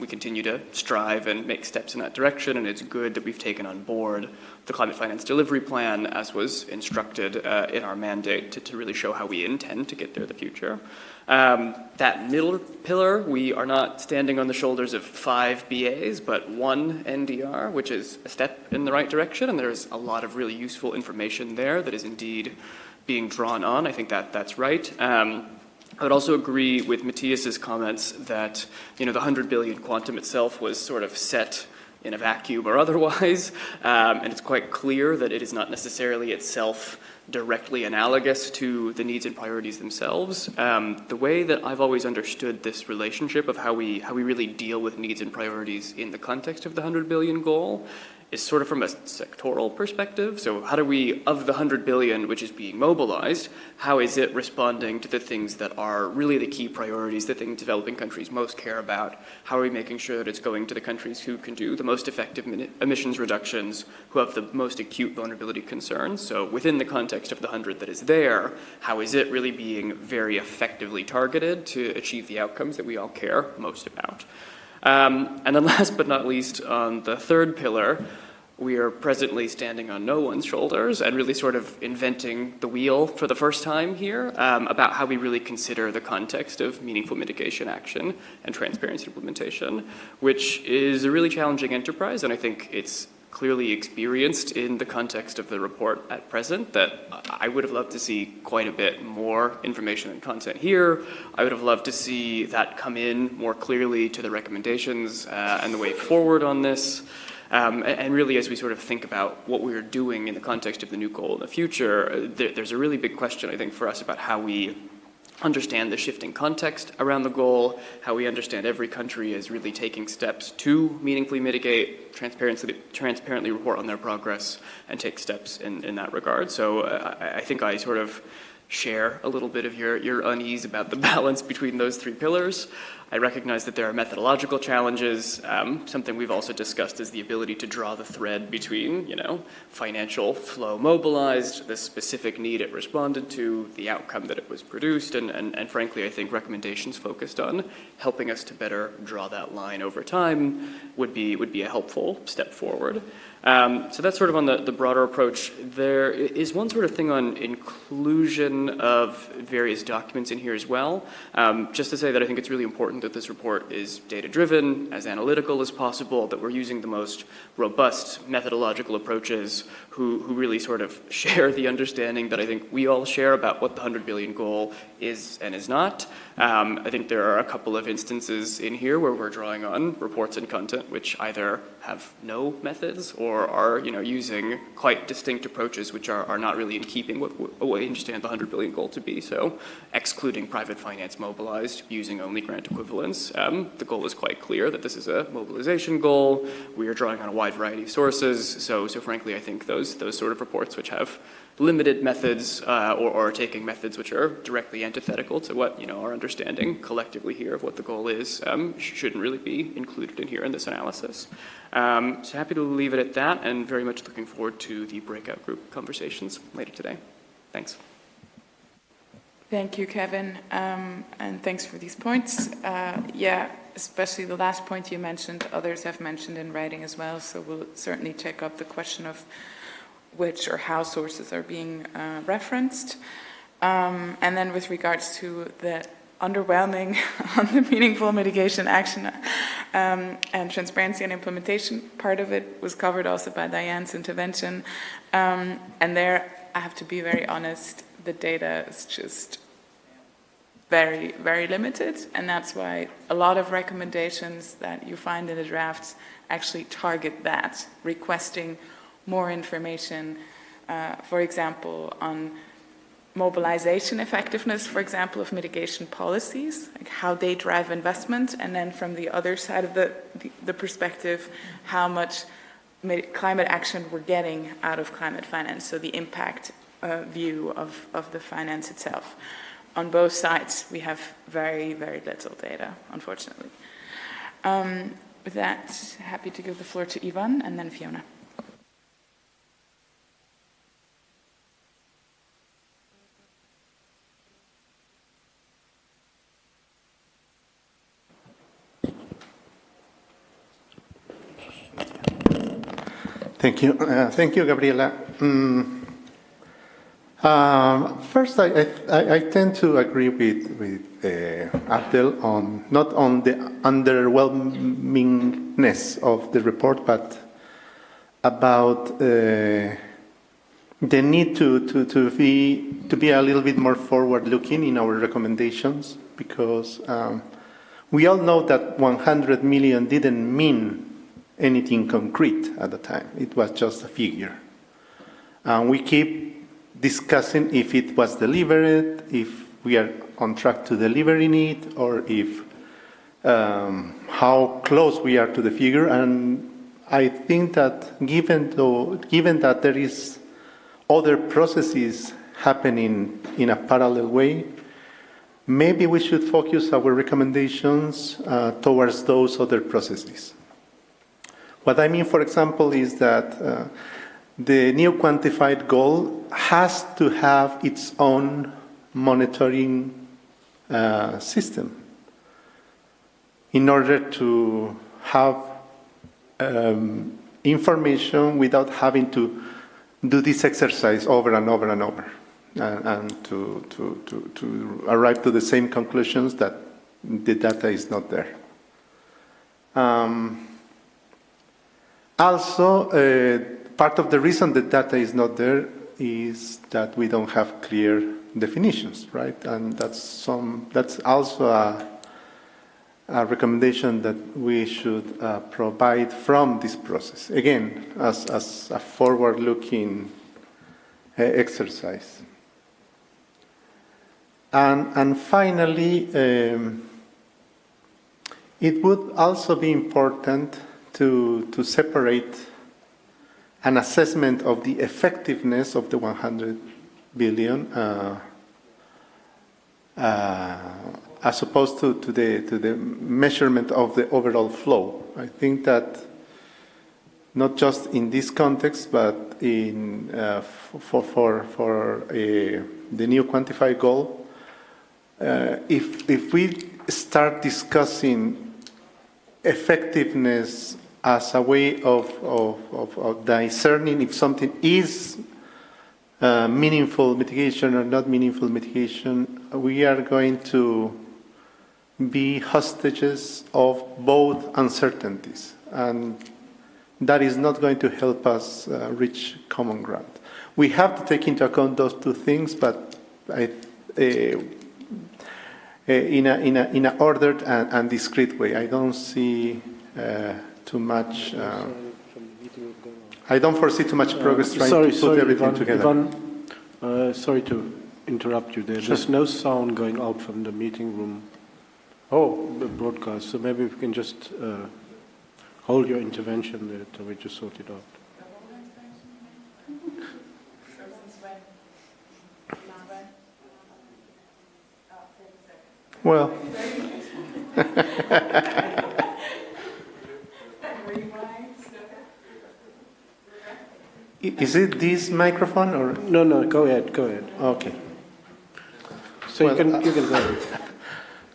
We continue to strive and make steps in that direction, and it's good that we've taken on board the Climate Finance Delivery Plan, as was instructed in our mandate, to really show how we intend to get there in the future. That middle pillar, we are not standing on the shoulders of 5 BAs, but 1 NDR, which is a step in the right direction, and there's a lot of really useful information there that is indeed being drawn on. I think that's right. I would also agree with Matthias's comments that the 100 billion quantum itself was sort of set in a vacuum or otherwise, and it's quite clear that it is not necessarily itself directly analogous to the needs and priorities themselves. The way that I've always understood this relationship of how we really deal with needs and priorities in the context of the 100 billion goal is sort of from a sectoral perspective. So how do we, of the 100 billion which is being mobilized, how is it responding to the things that are really the key priorities, the things developing countries most care about? How are we making sure that it's going to the countries who can do the most effective emissions reductions, who have the most acute vulnerability concerns? So within the context of the 100 that is there, how is it really being very effectively targeted to achieve the outcomes that we all care most about? And then last but not least, on the third pillar, we are presently standing on no one's shoulders and really sort of inventing the wheel for the first time here about how we really consider the context of meaningful mitigation action and transparency implementation, which is a really challenging enterprise, and I think it's clearly experienced in the context of the report at present that I would have loved to see quite a bit more information and content here. I would have loved to see that come in more clearly to the recommendations and the way forward on this. And really, as we sort of think about what we're doing in the context of the new goal in the future, there's a really big question, I think, for us about how we understand the shifting context around the goal, how we understand every country is really taking steps to meaningfully mitigate, transparently report on their progress, and take steps in that regard. So I think I sort of share a little bit of your unease about the balance between those three pillars. I recognize that there are methodological challenges. Something we've also discussed is the ability to draw the thread between, financial flow mobilized, the specific need it responded to, the outcome that it was produced, and frankly, I think recommendations focused on helping us to better draw that line over time would be a helpful step forward. So that's sort of on the broader approach. There is one sort of thing on inclusion of various documents in here as well. Just to say that I think it's really important that this report is data-driven, as analytical as possible, that we're using the most robust methodological approaches who really sort of share the understanding that I think we all share about what the 100 billion goal is and is not. I think there are a couple of instances in here where we're drawing on reports and content which either have no methods or are using quite distinct approaches which are not really in keeping with what we understand the 100 billion goal to be. So excluding private finance mobilized, using only grant equivalents. The goal is quite clear that this is a mobilization goal. We are drawing on a wide variety of sources. So frankly, I think those sort of reports which have limited methods or are taking methods which are directly antithetical to what our understanding collectively here of what the goal is shouldn't really be included in here in this analysis. So happy to leave it at that and very much looking forward to the breakout group conversations later today. Thanks. Thank you, Kevin, and thanks for these points. Yeah, especially the last point you mentioned, others have mentioned in writing as well, so we'll certainly take up the question of which or how sources are being referenced. And then with regards to the underwhelming on the meaningful mitigation action and transparency and implementation, part of it was covered also by Diane's intervention. And there, I have to be very honest, the data is just very, very limited. And that's why a lot of recommendations that you find in the drafts actually target that, requesting more information, for example, on mobilization effectiveness, for example, of mitigation policies, like how they drive investment, and then from the other side of the perspective, how much climate action we're getting out of climate finance, so the impact view of the finance itself. On both sides, we have very, very little data, unfortunately. With that, happy to give the floor to Ivan and then Fiona. Thank you. Thank you, Gabriela. First, I tend to agree with Abdel on not on the underwhelmingness of the report, but about the need to be a little bit more forward-looking in our recommendations, because we all know that 100 million didn't mean anything concrete at the time. It was just a figure. We keep discussing if it was delivered, if we are on track to delivering it, or if how close we are to the figure. And I think that given that there is other processes happening in a parallel way, maybe we should focus our recommendations towards those other processes. What I mean, for example, is that the new quantified goal has to have its own monitoring system in order to have information without having to do this exercise over and over and over, and to arrive to the same conclusions that the data is not there. Also, part of the reason the data is not there is that we don't have clear definitions, right? And that's also a recommendation that we should provide from this process. Again, as a forward-looking exercise. And finally, it would also be important to separate an assessment of the effectiveness of the 100 billion as opposed to the measurement of the overall flow. I think that not just in this context, but in for the new quantified goal, if we start discussing effectiveness as a way of discerning if something is meaningful mitigation or not meaningful mitigation, we are going to be hostages of both uncertainties, and that is not going to help us reach common ground. We have to take into account those two things, but in an ordered and discrete way. I don't see too much. I don't foresee too much progress trying to put everything together. Ivan, sorry to interrupt you there. Sure. There's no sound going out from the meeting room. The broadcast. So maybe we can just hold your intervention there till we just sort it out. Well. Is it this microphone or no? Go ahead. Okay. So well, you can go ahead.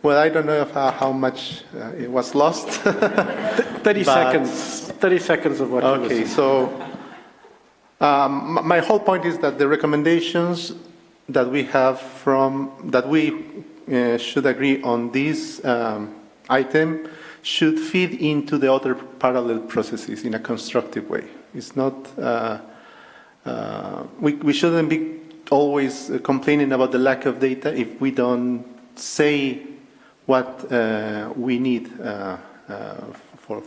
Well, I don't know how much it was lost. 30 seconds. 30 seconds of what. Okay. So my whole point is that the recommendations that we have should agree on this item should feed into the other parallel processes in a constructive way. It's not. We shouldn't be always complaining about the lack of data if we don't say what we need for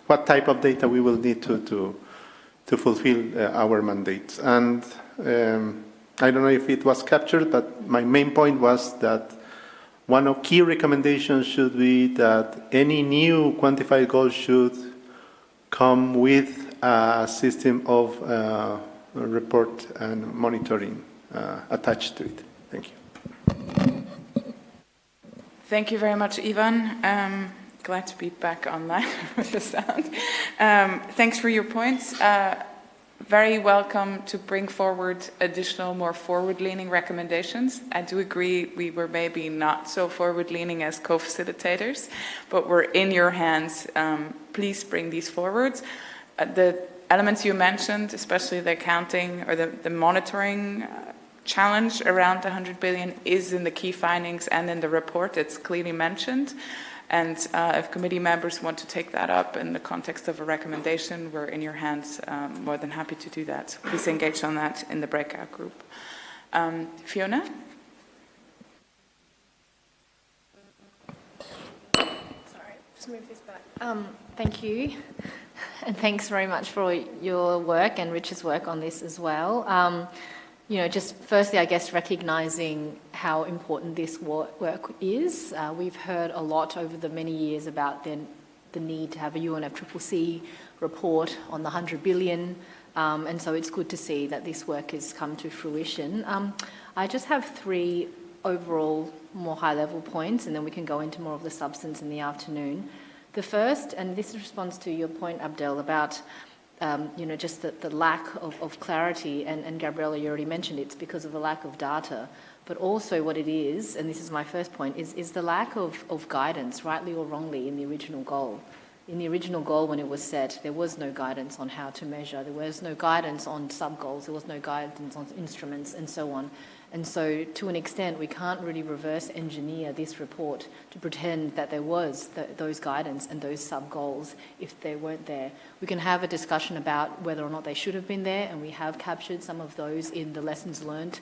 what type of data we will need to fulfill our mandates. And I don't know if it was captured, but my main point was that one of key recommendations should be that any new quantified goal should come with a system of report and monitoring attached to it. Thank you. Thank you very much, Ivan. Glad to be back online with the sound. Thanks for your points. Very welcome to bring forward additional, more forward-leaning recommendations. I do agree we were maybe not so forward-leaning as co-facilitators, but we're in your hands. Please bring these forward. The elements you mentioned, especially the accounting or the monitoring challenge around the 100 billion is in the key findings and in the report. It's clearly mentioned. And if committee members want to take that up in the context of a recommendation, we're in your hands, more than happy to do that. So please engage on that in the breakout group. Fiona? Sorry, just move this back. Thank you. And thanks very much for your work and Rich's work on this as well. Just firstly, I guess, recognising how important this work is. We've heard a lot over the many years about the need to have a UNFCCC report on the 100 billion, and so it's good to see that this work has come to fruition. I just have three overall more high-level points, and then we can go into more of the substance in the afternoon. The first, and this responds to your point, Abdel, about just the lack of clarity, and Gabriella, you already mentioned it's because of the lack of data, but also what it is, and this is my first point, is the lack of guidance, rightly or wrongly, in the original goal. In the original goal, when it was set, there was no guidance on how to measure, there was no guidance on sub-goals, there was no guidance on instruments, and so on. And so to an extent, we can't really reverse engineer this report to pretend that there was those guidance and those sub-goals if they weren't there. We can have a discussion about whether or not they should have been there, and we have captured some of those in the lessons learned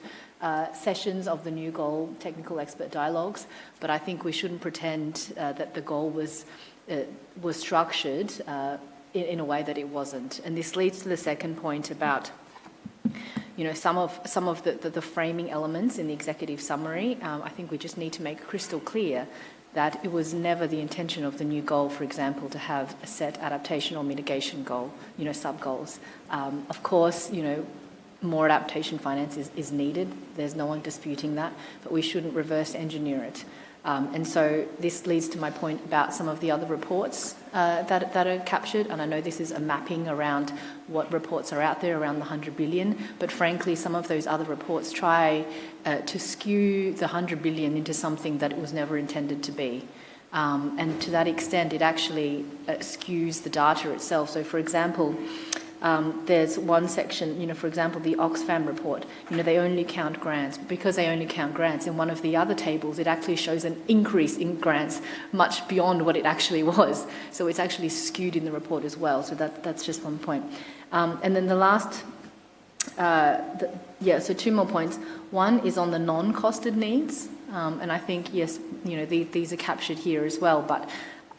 sessions of the new goal technical expert dialogues, but I think we shouldn't pretend that the goal was structured in a way that it wasn't. And this leads to the second point about some of the framing elements in the executive summary. I think we just need to make crystal clear that it was never the intention of the new goal, for example, to have a set adaptation or mitigation goal, sub-goals. Of course, more adaptation finance is needed. There's no one disputing that, but we shouldn't reverse engineer it. And so this leads to my point about some of the other reports that are captured, and I know this is a mapping around what reports are out there around the 100 billion, but frankly some of those other reports try to skew the 100 billion into something that it was never intended to be. And to that extent it actually skews the data itself. So for example, there's one section, for example, the Oxfam report, they only count grants. Because they only count grants, in one of the other tables, it actually shows an increase in grants much beyond what it actually was. So it's actually skewed in the report as well. So that's just one point. And then the last, so two more points. One is on the non-costed needs. And I think, yes, these are captured here as well, but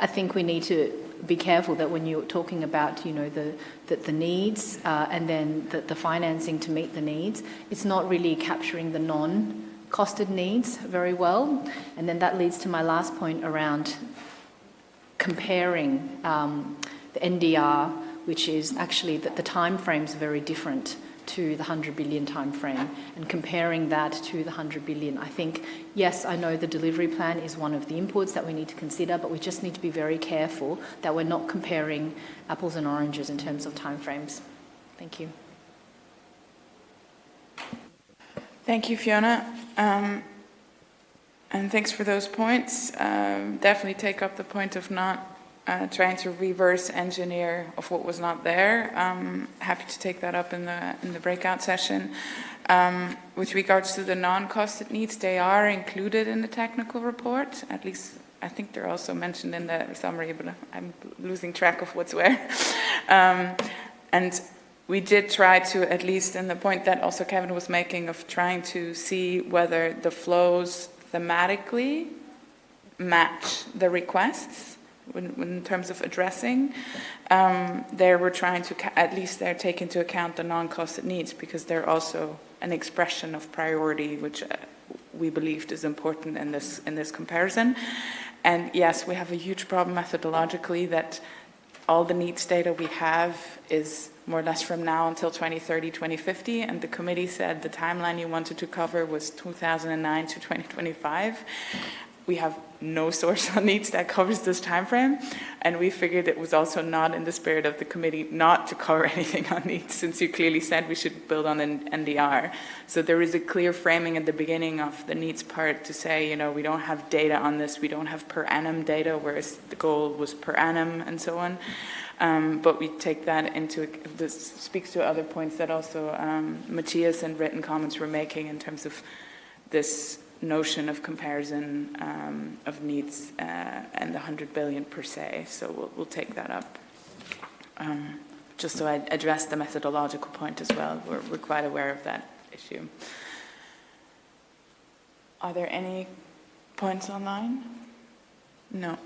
I think we need to be careful that when you're talking about, the needs and then the financing to meet the needs, it's not really capturing the non-costed needs very well. And then that leads to my last point around comparing the NDR, which is actually that the time frames are very different to the 100 billion time frame, and comparing that to the 100 billion. I think, yes, I know the delivery plan is one of the inputs that we need to consider, but we just need to be very careful that we're not comparing apples and oranges in terms of time frames. Thank you. Thank you, Fiona. And thanks for those points. Definitely take up the point of not trying to reverse engineer of what was not there. Happy to take that up in the breakout session. With regards to the non-costed needs, they are included in the technical report. At least I think they're also mentioned in the summary, but I'm losing track of what's where. And we did try to, at least in the point that also Kevin was making, of trying to see whether the flows thematically match the requests. In terms of addressing, there we're trying to at least take into account the non-costed needs, because they're also an expression of priority, which we believed is important in this comparison. And yes, we have a huge problem methodologically that all the needs data we have is more or less from now until 2030, 2050, and the committee said the timeline you wanted to cover was 2009 to 2025. We have no source on needs that covers this time frame, and we figured it was also not in the spirit of the committee not to cover anything on needs, since you clearly said we should build on an NDR. So there is a clear framing at the beginning of the needs part to say, we don't have data on this, we don't have per annum data, whereas the goal was per annum and so on. But we take that into, this speaks to other points that also Matthias and written comments were making in terms of this notion of comparison of needs and the 100 billion per se. So we'll take that up. Just so I address the methodological point as well. We're quite aware of that issue. Are there any points online? No.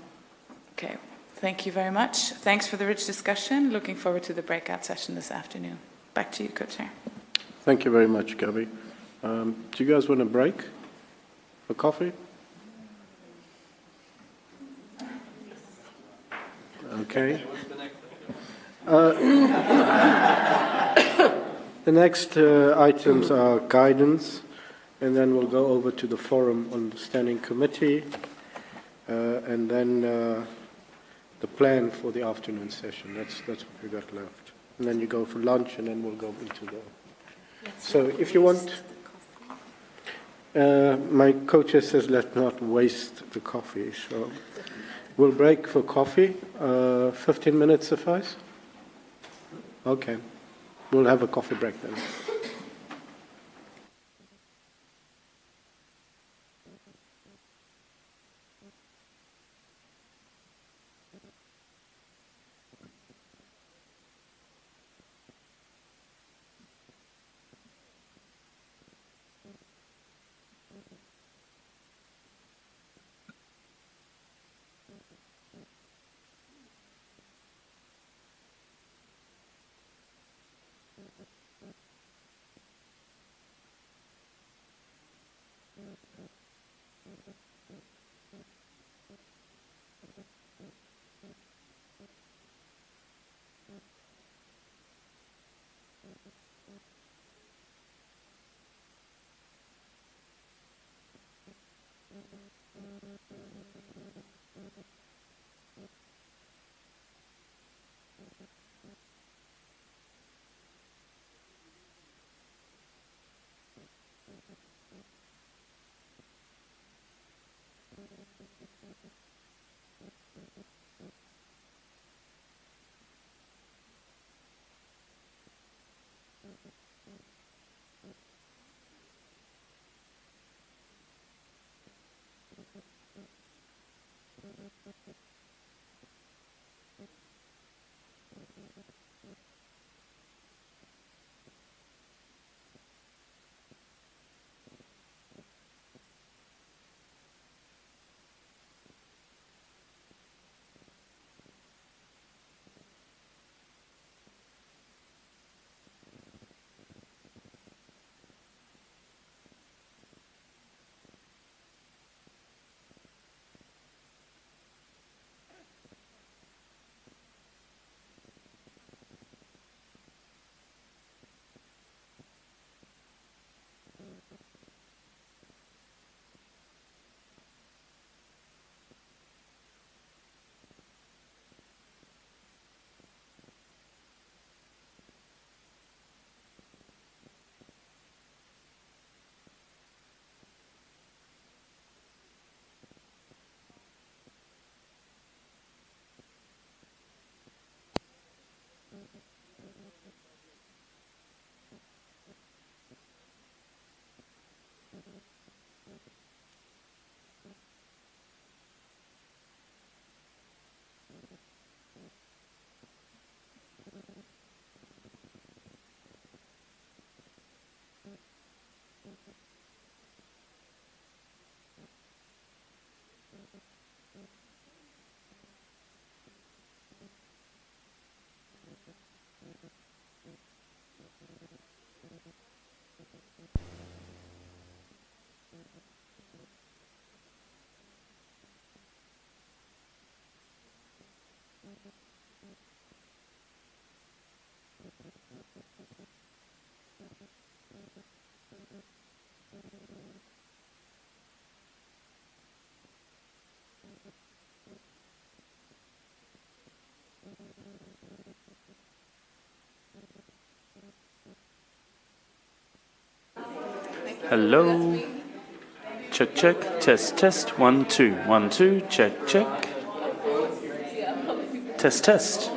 Okay. Thank you very much. Thanks for the rich discussion. Looking forward to the breakout session this afternoon. Back to you, Co-Chair. Thank you very much, Gabby. Do you guys want a break? For coffee? Okay. The next items are guidance, and then we'll go over to the Forum on the Standing Committee, and then the plan for the afternoon session. That's what we got left. And then you go for lunch, and then we'll go into the... So if you want... my co-chair says let's not waste the coffee, so we'll break for coffee. 15 minutes suffice? Okay. We'll have a coffee break then. Hello. Check, check. Test, test. 1, 2. 1, 2. Check, check. Test, test.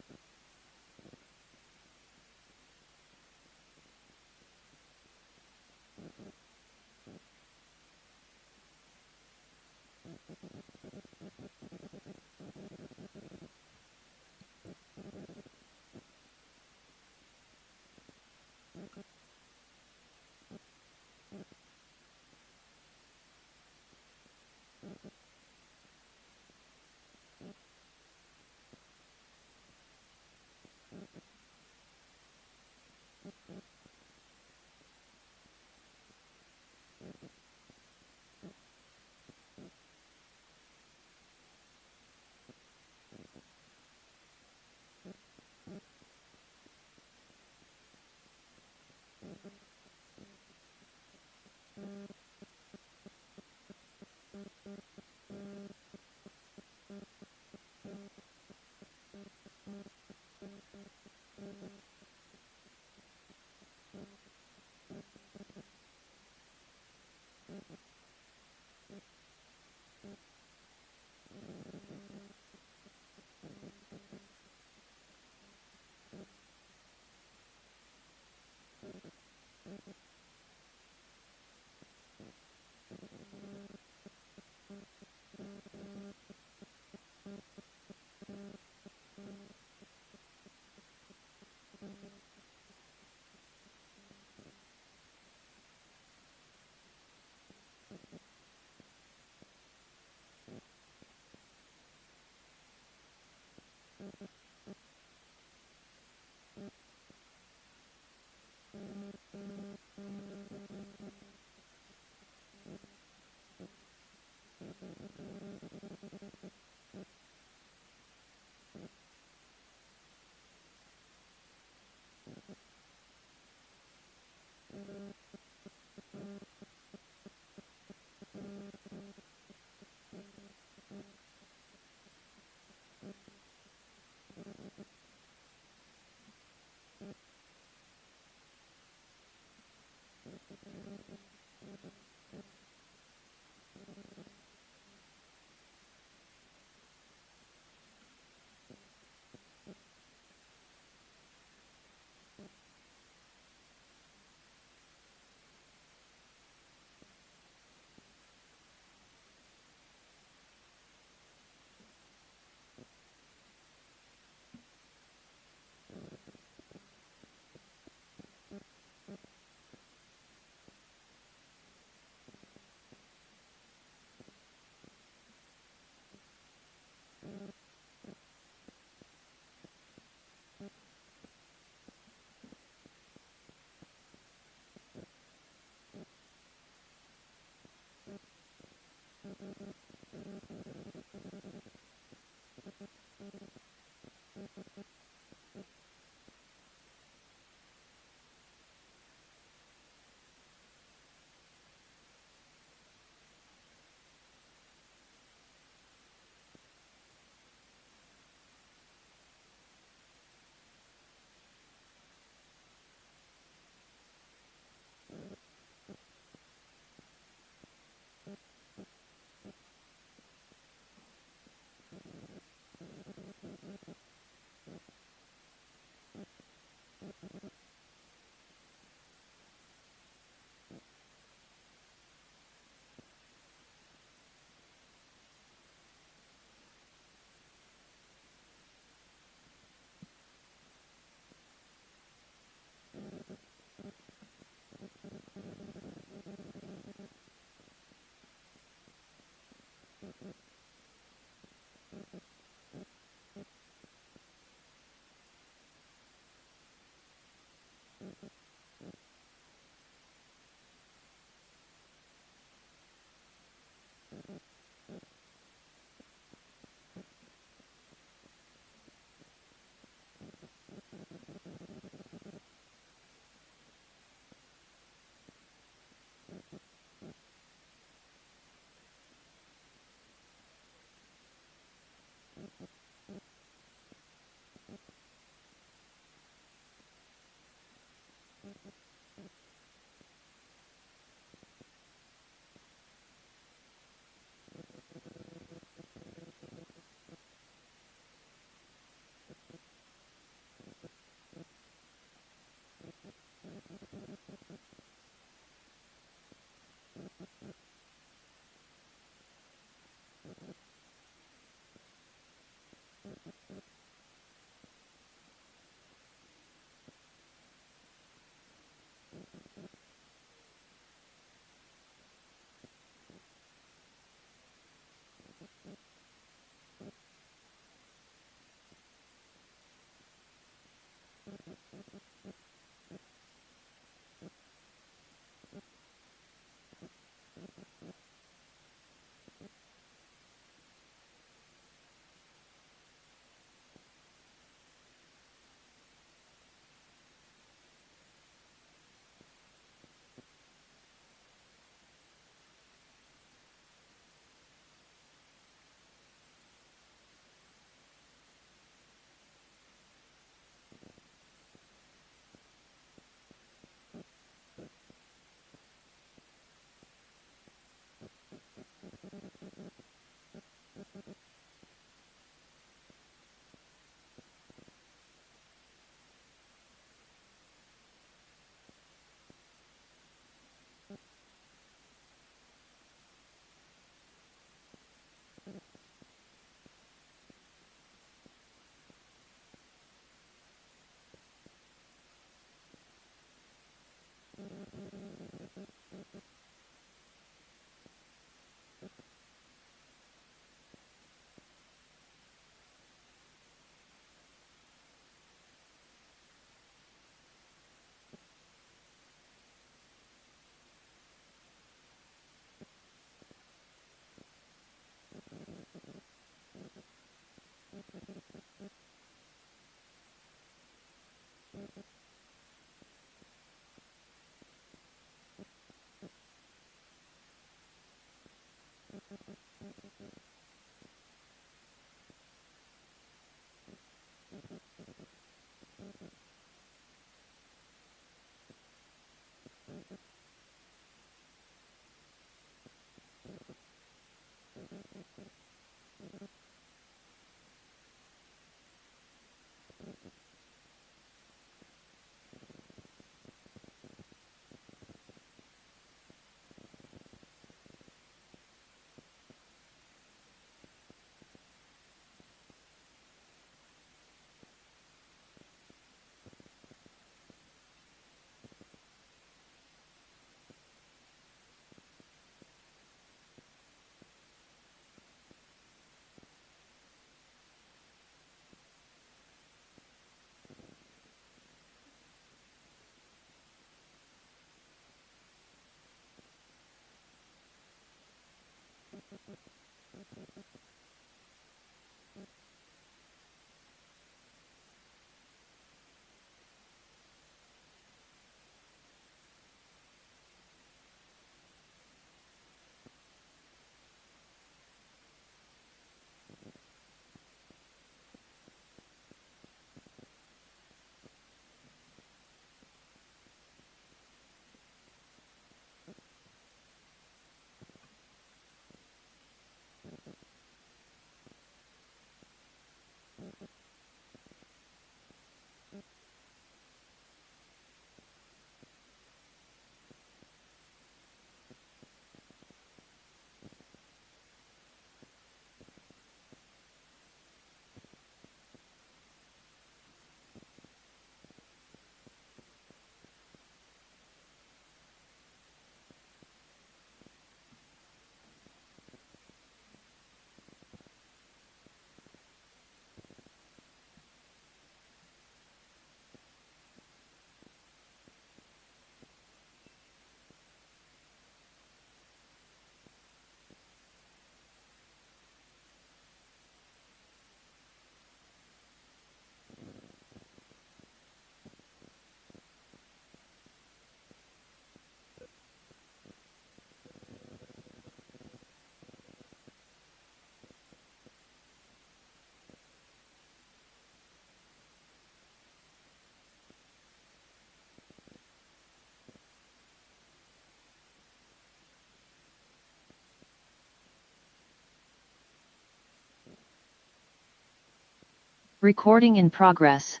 Recording in progress.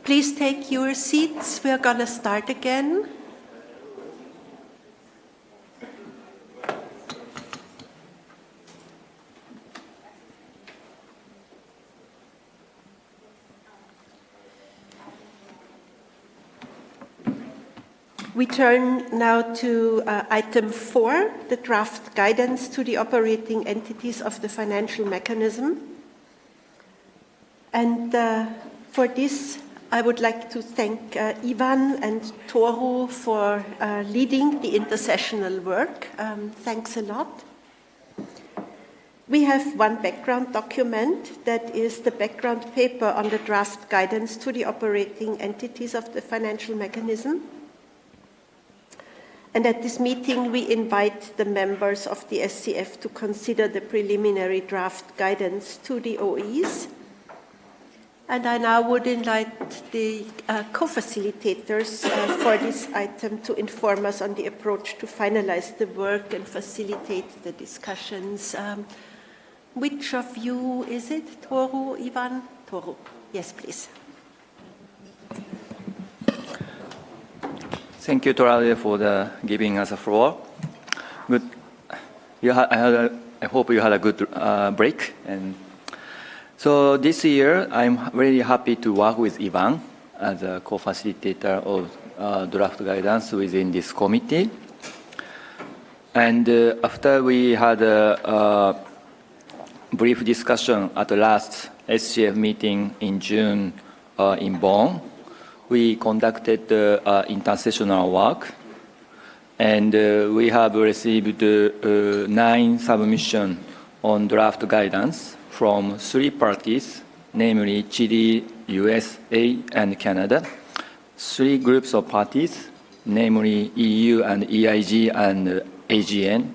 Please take your seats. We're going to start again. We turn now to item 4, the draft guidance to the operating entities of the financial mechanism. And for this, I would like to thank Ivan and Toru for leading the intersessional work. Thanks a lot. We have one background document that is the background paper on the draft guidance to the operating entities of the financial mechanism. And at this meeting, we invite the members of the SCF to consider the preliminary draft guidance to the OEs. And I now would invite the co-facilitators for this item to inform us on the approach to finalize the work and facilitate the discussions. Which of you is it? Toru, Ivan? Toru. Yes, please. Thank you, Torale, for giving us a floor. Good. I hope you had a good break. And so this year, I'm very happy to work with Ivan as a co-facilitator of draft guidance within this committee. And after we had a brief discussion at the last SCF meeting in June in Bonn, we conducted intersessional work, and we have received 9 submissions on draft guidance from 3 parties, namely Chile, USA, and Canada, 3 groups of parties, namely EU and EIG and AGN,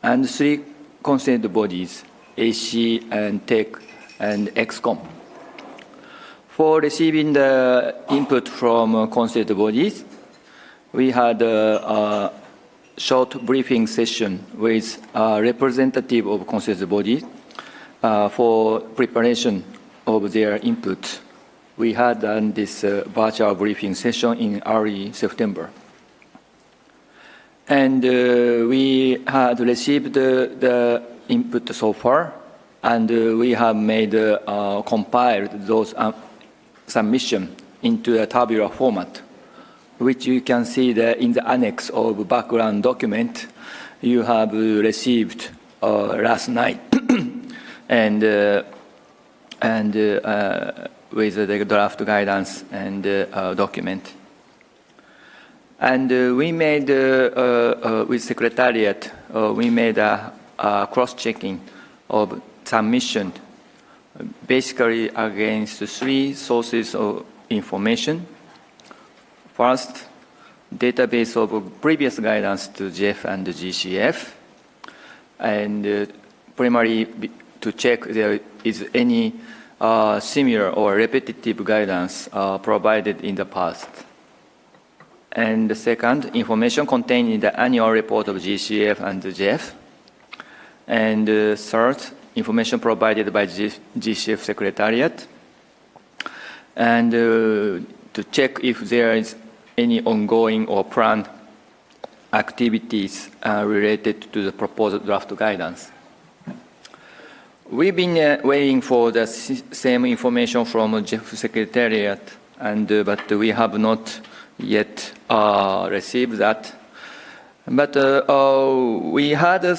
and 3 consent bodies, AC and TEC and EXCOM. For receiving the input from consent bodies, we had a short briefing session with a representative of consent bodies for preparation of their input. We had done this virtual briefing session in early September. And we had received the input so far, and we have made compiled those submission into a tabular format, which you can see in the annex of background document you have received last night, and with the draft guidance and document. And we made, with Secretariat, we made a cross-checking of submission basically against 3 sources of information. First, database of previous guidance to GF and GCF, and primarily to check there is any similar or repetitive guidance provided in the past. And the second, information contained in the annual report of GCF and GF. And third, information provided by GCF Secretariat, and to check if there is any ongoing or planned activities related to the proposed draft guidance. We've been waiting for the same information from GCF Secretariat, but we have not yet received that. But we had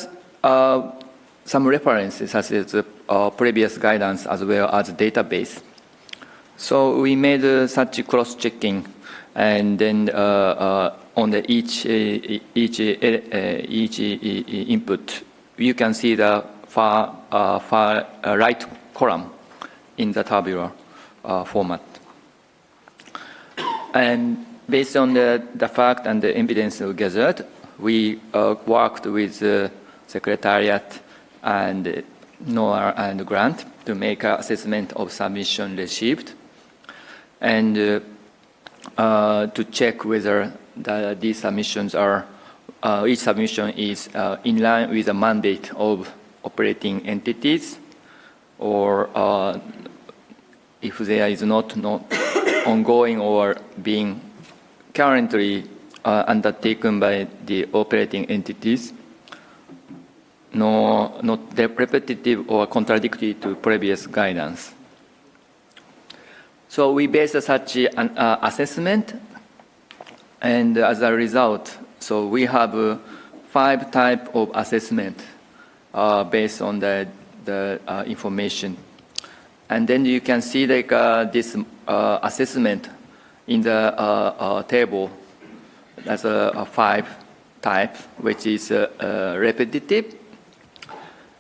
some references, such as previous guidance as well as database. So we made such cross-checking, and then on each input, you can see the far right column in the tabular format. And based on the fact and the evidence we gathered, we worked with the Secretariat and NOAA and Grant to make an assessment of submission received, and to check whether these submissions are, each submission is in line with the mandate of operating entities, or if there is not ongoing or being currently undertaken by the operating entities, not repetitive or contradictory to previous guidance. So we based such an assessment, and as a result, so we have 5 types of assessment based on the information. And then you can see like this assessment in the table. That's 5 types, which is repetitive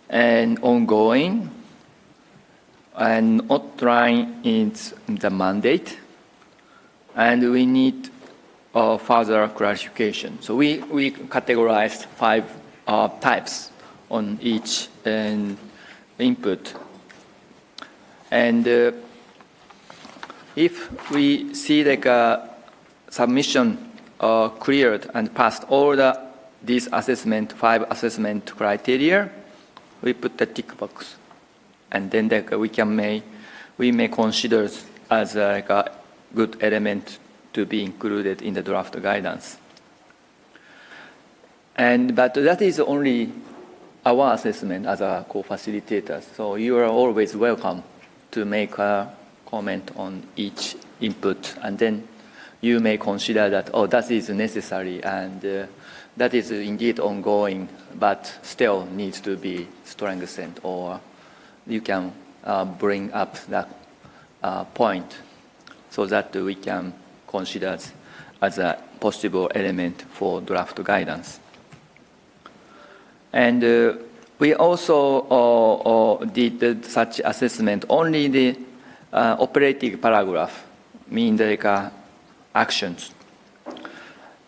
and ongoing, and outline is the mandate, and we need further clarification. So we categorized 5 types on each input. And if we see like a submission cleared and passed all these 5 assessment criteria, we put the tick box, and then like we may consider as like a good element to be included in the draft guidance. But that is only our assessment as a co-facilitator. So you are always welcome to make a comment on each input, and then you may consider that, oh, that is necessary, and that is indeed ongoing, but still needs to be strengthened, or you can bring up that point so that we can consider as a possible element for draft guidance. And we also did such assessment only the operating paragraph, mean like actions.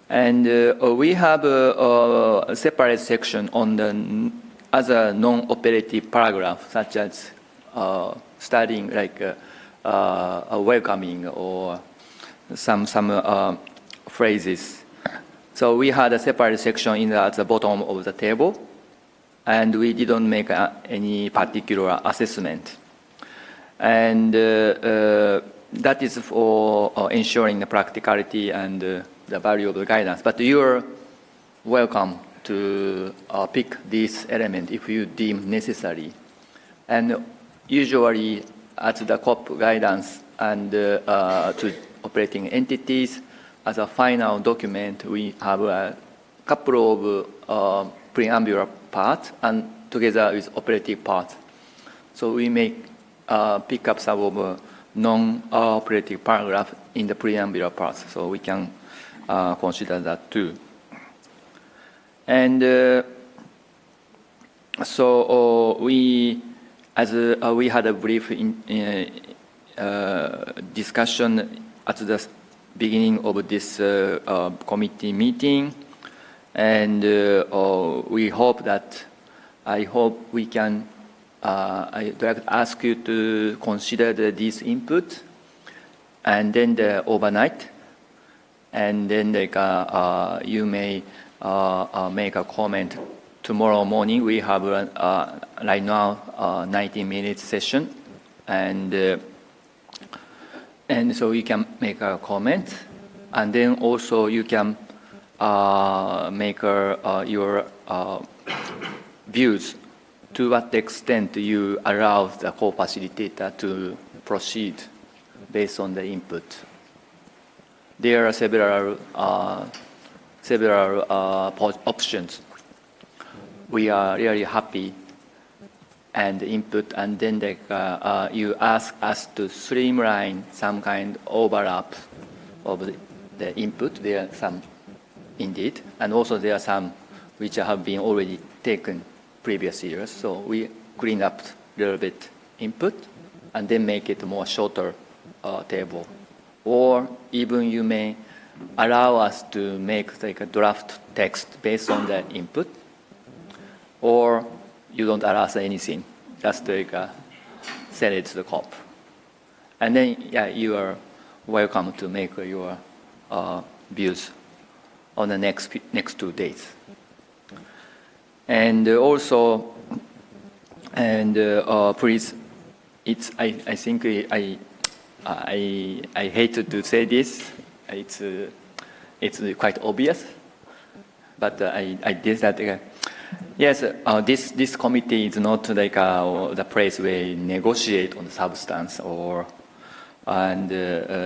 And we have a separate section on the other non-operative paragraph, such as studying like a welcoming or some phrases. So we had a separate section at the bottom of the table, and we didn't make any particular assessment. And that is for ensuring the practicality and the value of the guidance. But you're welcome to pick this element if you deem necessary. And usually at the COP guidance and to operating entities, as a final document, we have a couple of preambular parts and together with operative parts. So we may pick up some of non-operative paragraph in the preambular parts, so we can consider that too. And so we had a brief discussion at the beginning of this committee meeting, and we hope that I ask you to consider this input, and then the overnight, and then like you may make a comment tomorrow morning. We have right now 90-minute session, and so you can make a comment, and then also you can make your views to what extent you allow the co-facilitator to proceed based on the input. There are several options. We are really happy and input, and then you ask us to streamline some kind of overlap of the input. There are some indeed, and also there are some which have been already taken previous years. So we clean up a little bit input and then make it more shorter table. Or even you may allow us to make like a draft text based on the input, or you don't allow us anything, just like send it to the COP. And then you are welcome to make your views on the next 2 days. And also, please, I think I hate to say this. It's quite obvious, but I did that. Yes, this committee is not like the place where we negotiate on the substance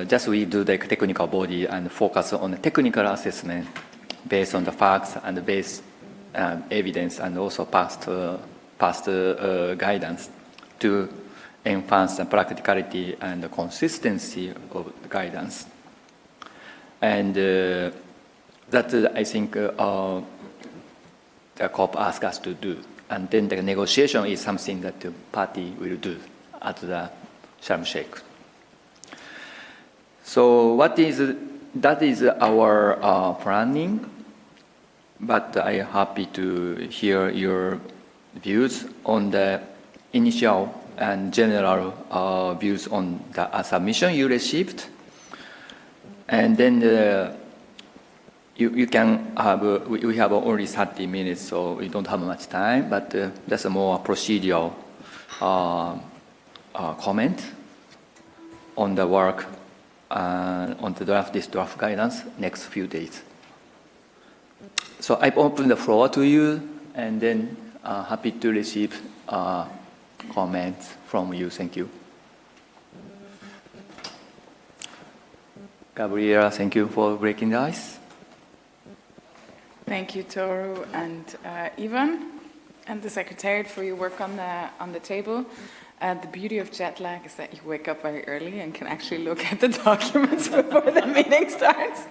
just we do the technical body and focus on the technical assessment based on the facts and based evidence and also past guidance to enhance the practicality and the consistency of the guidance. And that I think the COP asked us to do. And then the negotiation is something that the party will do at the Sharm el-Sheikh. So that is our planning, but I am happy to hear your views on the initial and general views on the submission you received. And then you can have, we have only 30 minutes, so we don't have much time, but that's a more procedural comment on the work on the this draft guidance next few days. So I open the floor to you, and then happy to receive comments from you. Thank you. Gabriela, thank you for breaking the ice. Thank you, Toru and Ivan and the Secretariat for your work on the table. The beauty of jet lag is that you wake up very early and can actually look at the documents before the meeting starts.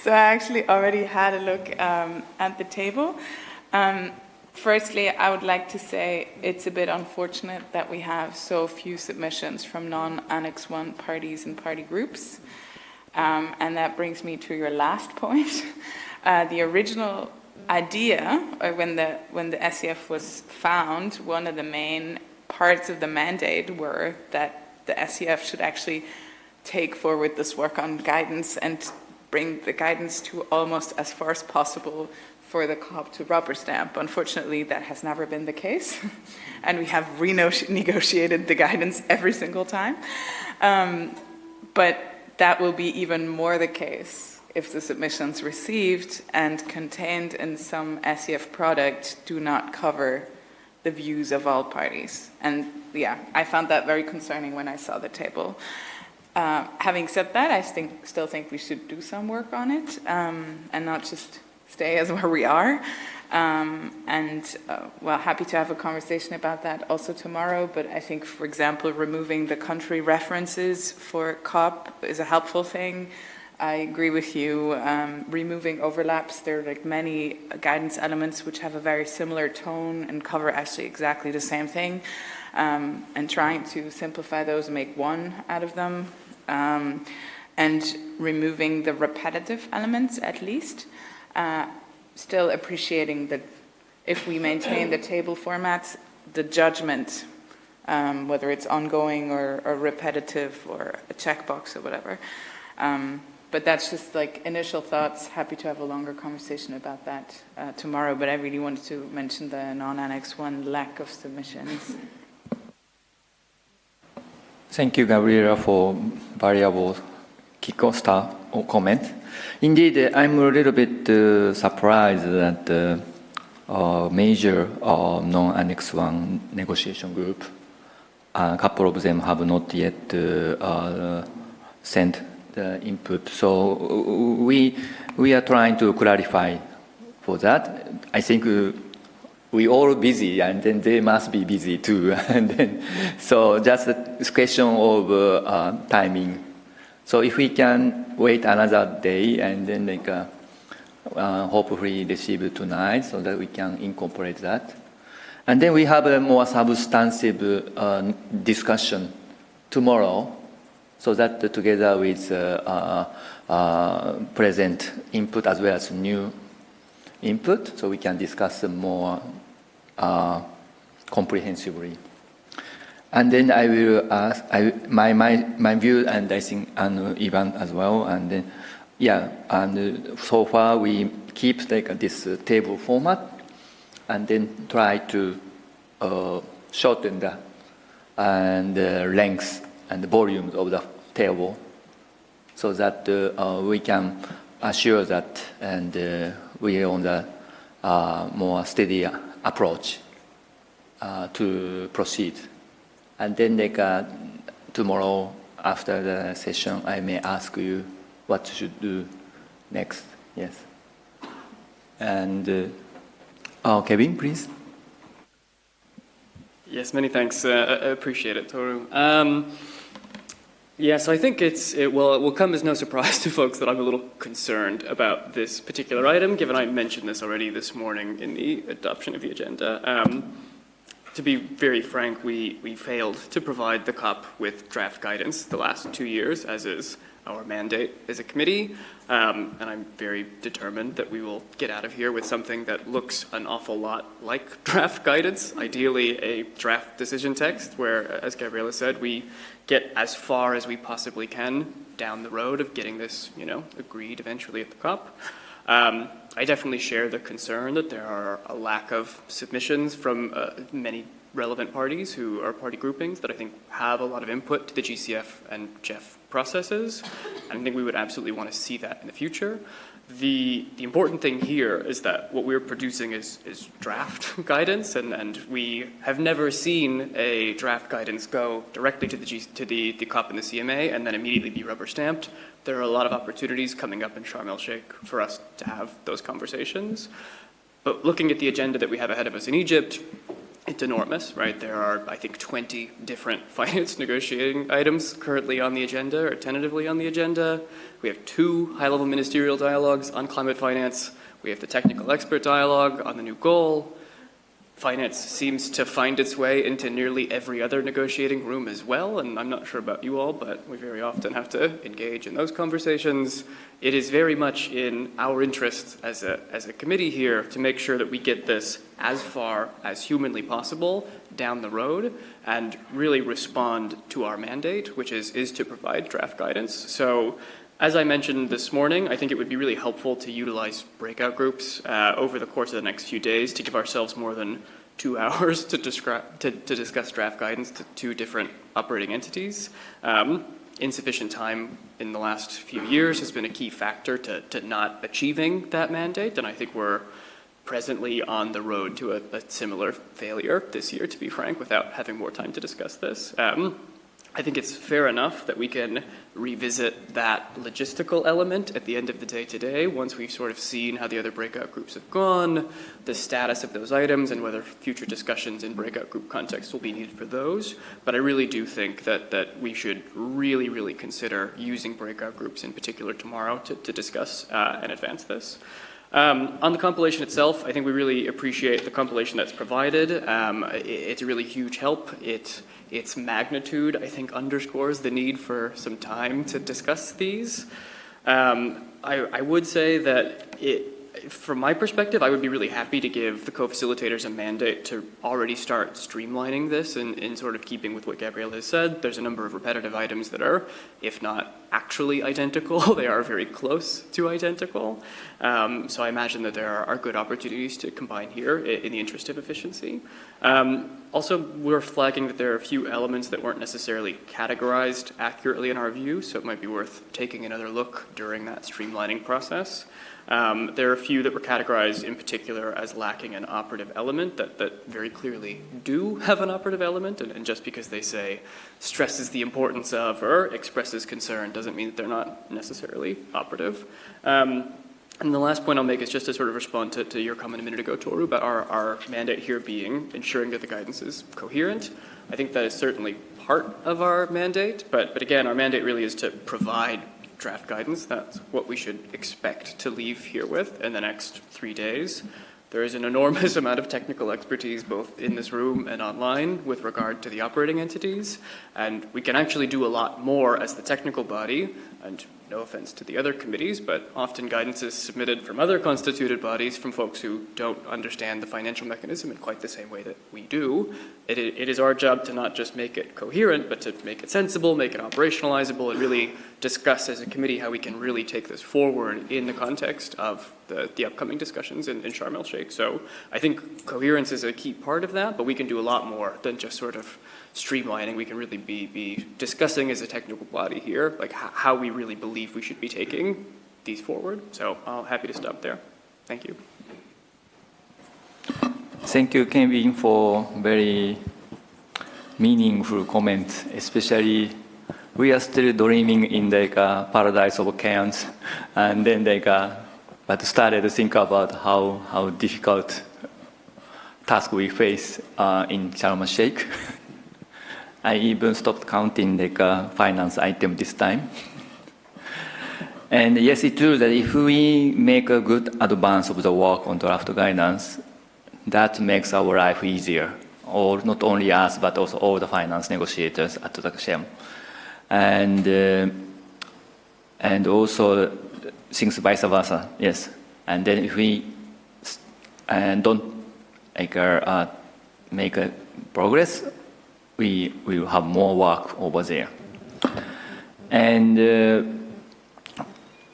So I actually already had a look at the table. Firstly, I would like to say it's a bit unfortunate that we have so few submissions from non-Annex 1 parties and party groups. And that brings me to your last point. The original idea, when the SCF was found, one of the main parts of the mandate were that the SCF should actually take forward this work on guidance and bring the guidance to almost as far as possible for the COP to rubber stamp. Unfortunately, that has never been the case, and we have renegotiated the guidance every single time. But that will be even more the case if the submissions received and contained in some SCF product do not cover the views of all parties. And yeah, I found that very concerning when I saw the table. Having said that, I still think we should do some work on it and not just stay as where we are. Well, happy to have a conversation about that also tomorrow. But I think, for example, removing the country references for COP is a helpful thing. I agree with you. Removing overlaps, there are like many guidance elements which have a very similar tone and cover actually exactly the same thing. And trying to simplify those and make one out of them. And removing the repetitive elements at least. Still appreciating that if we maintain the table formats, the judgment, whether it's ongoing or repetitive or a checkbox or whatever. But that's just like initial thoughts. Happy to have a longer conversation about that tomorrow, but I really wanted to mention the non-Annex 1 lack of submissions. Thank you, Gabriela, for variable kick-off comment. Indeed, I'm a little bit surprised that major non-Annex 1 negotiation group, a couple of them have not yet sent the input. So we are trying to clarify for that. I think we all busy, and then they must be busy too. And then, so just a question of timing. So if we can wait another day and then like hopefully receive tonight so that we can incorporate that. And then we have a more substantive discussion tomorrow so that together with present input as well as new input, so we can discuss more comprehensively. And then I will ask my view, and I think and Ivan as well. And then, yeah, and so far we keep like this table format, and then try to shorten the and length and the volumes of the table, so that we can assure that and we are on the more steady approach to proceed. And then tomorrow after the session, I may ask you what should do next. Yes. And Kevin, please. Yes, many thanks. I appreciate it, Toru. Yeah, so I think it will come as no surprise to folks that I'm a little concerned about this particular item, given I mentioned this already this morning in the adoption of the agenda. To be very frank, we failed to provide the COP with draft guidance the last 2 years, as is our mandate as a committee, and I'm very determined that we will get out of here with something that looks an awful lot like draft guidance, ideally a draft decision text where, as Gabriela said, we get as far as we possibly can down the road of getting this, agreed eventually at the COP. I definitely share the concern that there are a lack of submissions from many relevant parties who are party groupings that I think have a lot of input to the GCF and GEF processes. And I think we would absolutely want to see that in the future. The important thing here is that what we're producing is draft guidance, and we have never seen a draft guidance go directly to the COP and the CMA and then immediately be rubber stamped. There are a lot of opportunities coming up in Sharm el-Sheikh for us to have those conversations. But looking at the agenda that we have ahead of us in Egypt, it's enormous, right? There are, I think, 20 different finance negotiating items currently on the agenda or tentatively on the agenda. We have 2 high-level ministerial dialogues on climate finance. We have the technical expert dialogue on the new goal. Finance seems to find its way into nearly every other negotiating room as well, and I'm not sure about you all, but we very often have to engage in those conversations. It is very much in our interest as a committee here to make sure that we get this as far as humanly possible down the road and really respond to our mandate, which is to provide draft guidance. So as I mentioned this morning, I think it would be really helpful to utilize breakout groups over the course of the next few days to give ourselves more than 2 hours to discuss draft guidance to 2 different operating entities. Insufficient time in the last few years has been a key factor to not achieving that mandate, and I think we're presently on the road to a similar failure this year, to be frank, without having more time to discuss this. I think it's fair enough that we can revisit that logistical element at the end of the day today, once we've sort of seen how the other breakout groups have gone, the status of those items, and whether future discussions in breakout group context will be needed for those. But I really do think that we should really, really consider using breakout groups in particular tomorrow to discuss and advance this. On the compilation itself, I think we really appreciate the compilation that's provided. It's a really huge help. Its magnitude, I think, underscores the need for some time to discuss these. I would say that from my perspective, I would be really happy to give the co-facilitators a mandate to already start streamlining this in sort of keeping with what Gabrielle has said. There's a number of repetitive items that are, if not actually identical, they are very close to identical. So I imagine that there are good opportunities to combine here in the interest of efficiency. Also, we're flagging that there are a few elements that weren't necessarily categorized accurately in our view, so it might be worth taking another look during that streamlining process. There are a few that were categorized in particular as lacking an operative element that very clearly do have an operative element, and just because they say stresses the importance of or expresses concern doesn't mean that they're not necessarily operative. And the last point I'll make is just to sort of respond to your comment a minute ago, Toru, about our mandate here being ensuring that the guidance is coherent. I think that is certainly part of our mandate, but again, our mandate really is to provide draft guidance. That's what we should expect to leave here with in the next 3 days. There is an enormous amount of technical expertise both in this room and online with regard to the operating entities, and we can actually do a lot more as the technical body, and no offense to the other committees, but often guidance is submitted from other constituted bodies from folks who don't understand the financial mechanism in quite the same way that we do. It is our job to not just make it coherent, but to make it sensible, make it operationalizable, and really discuss as a committee how we can really take this forward in the context of the upcoming discussions in Sharm el-Sheikh. So I think coherence is a key part of that, but we can do a lot more than just sort of streamlining. We can really be discussing as a technical body here, like how we really believe we should be taking these forward. So I'm happy to stop there. Thank you. Thank you, Kevin, for very meaningful comments. Especially, we are still dreaming in the paradise of Cairns, and then but started to think about how difficult task we face in Sharm el-Sheikh. I even stopped counting finance item this time. And yes, it's true that if we make a good advance of the work on draft guidance, that makes our life easier, or not only us, but also all the finance negotiators at the Sharm. And also things vice versa, yes. And then if we don't make a progress, we will have more work over there. And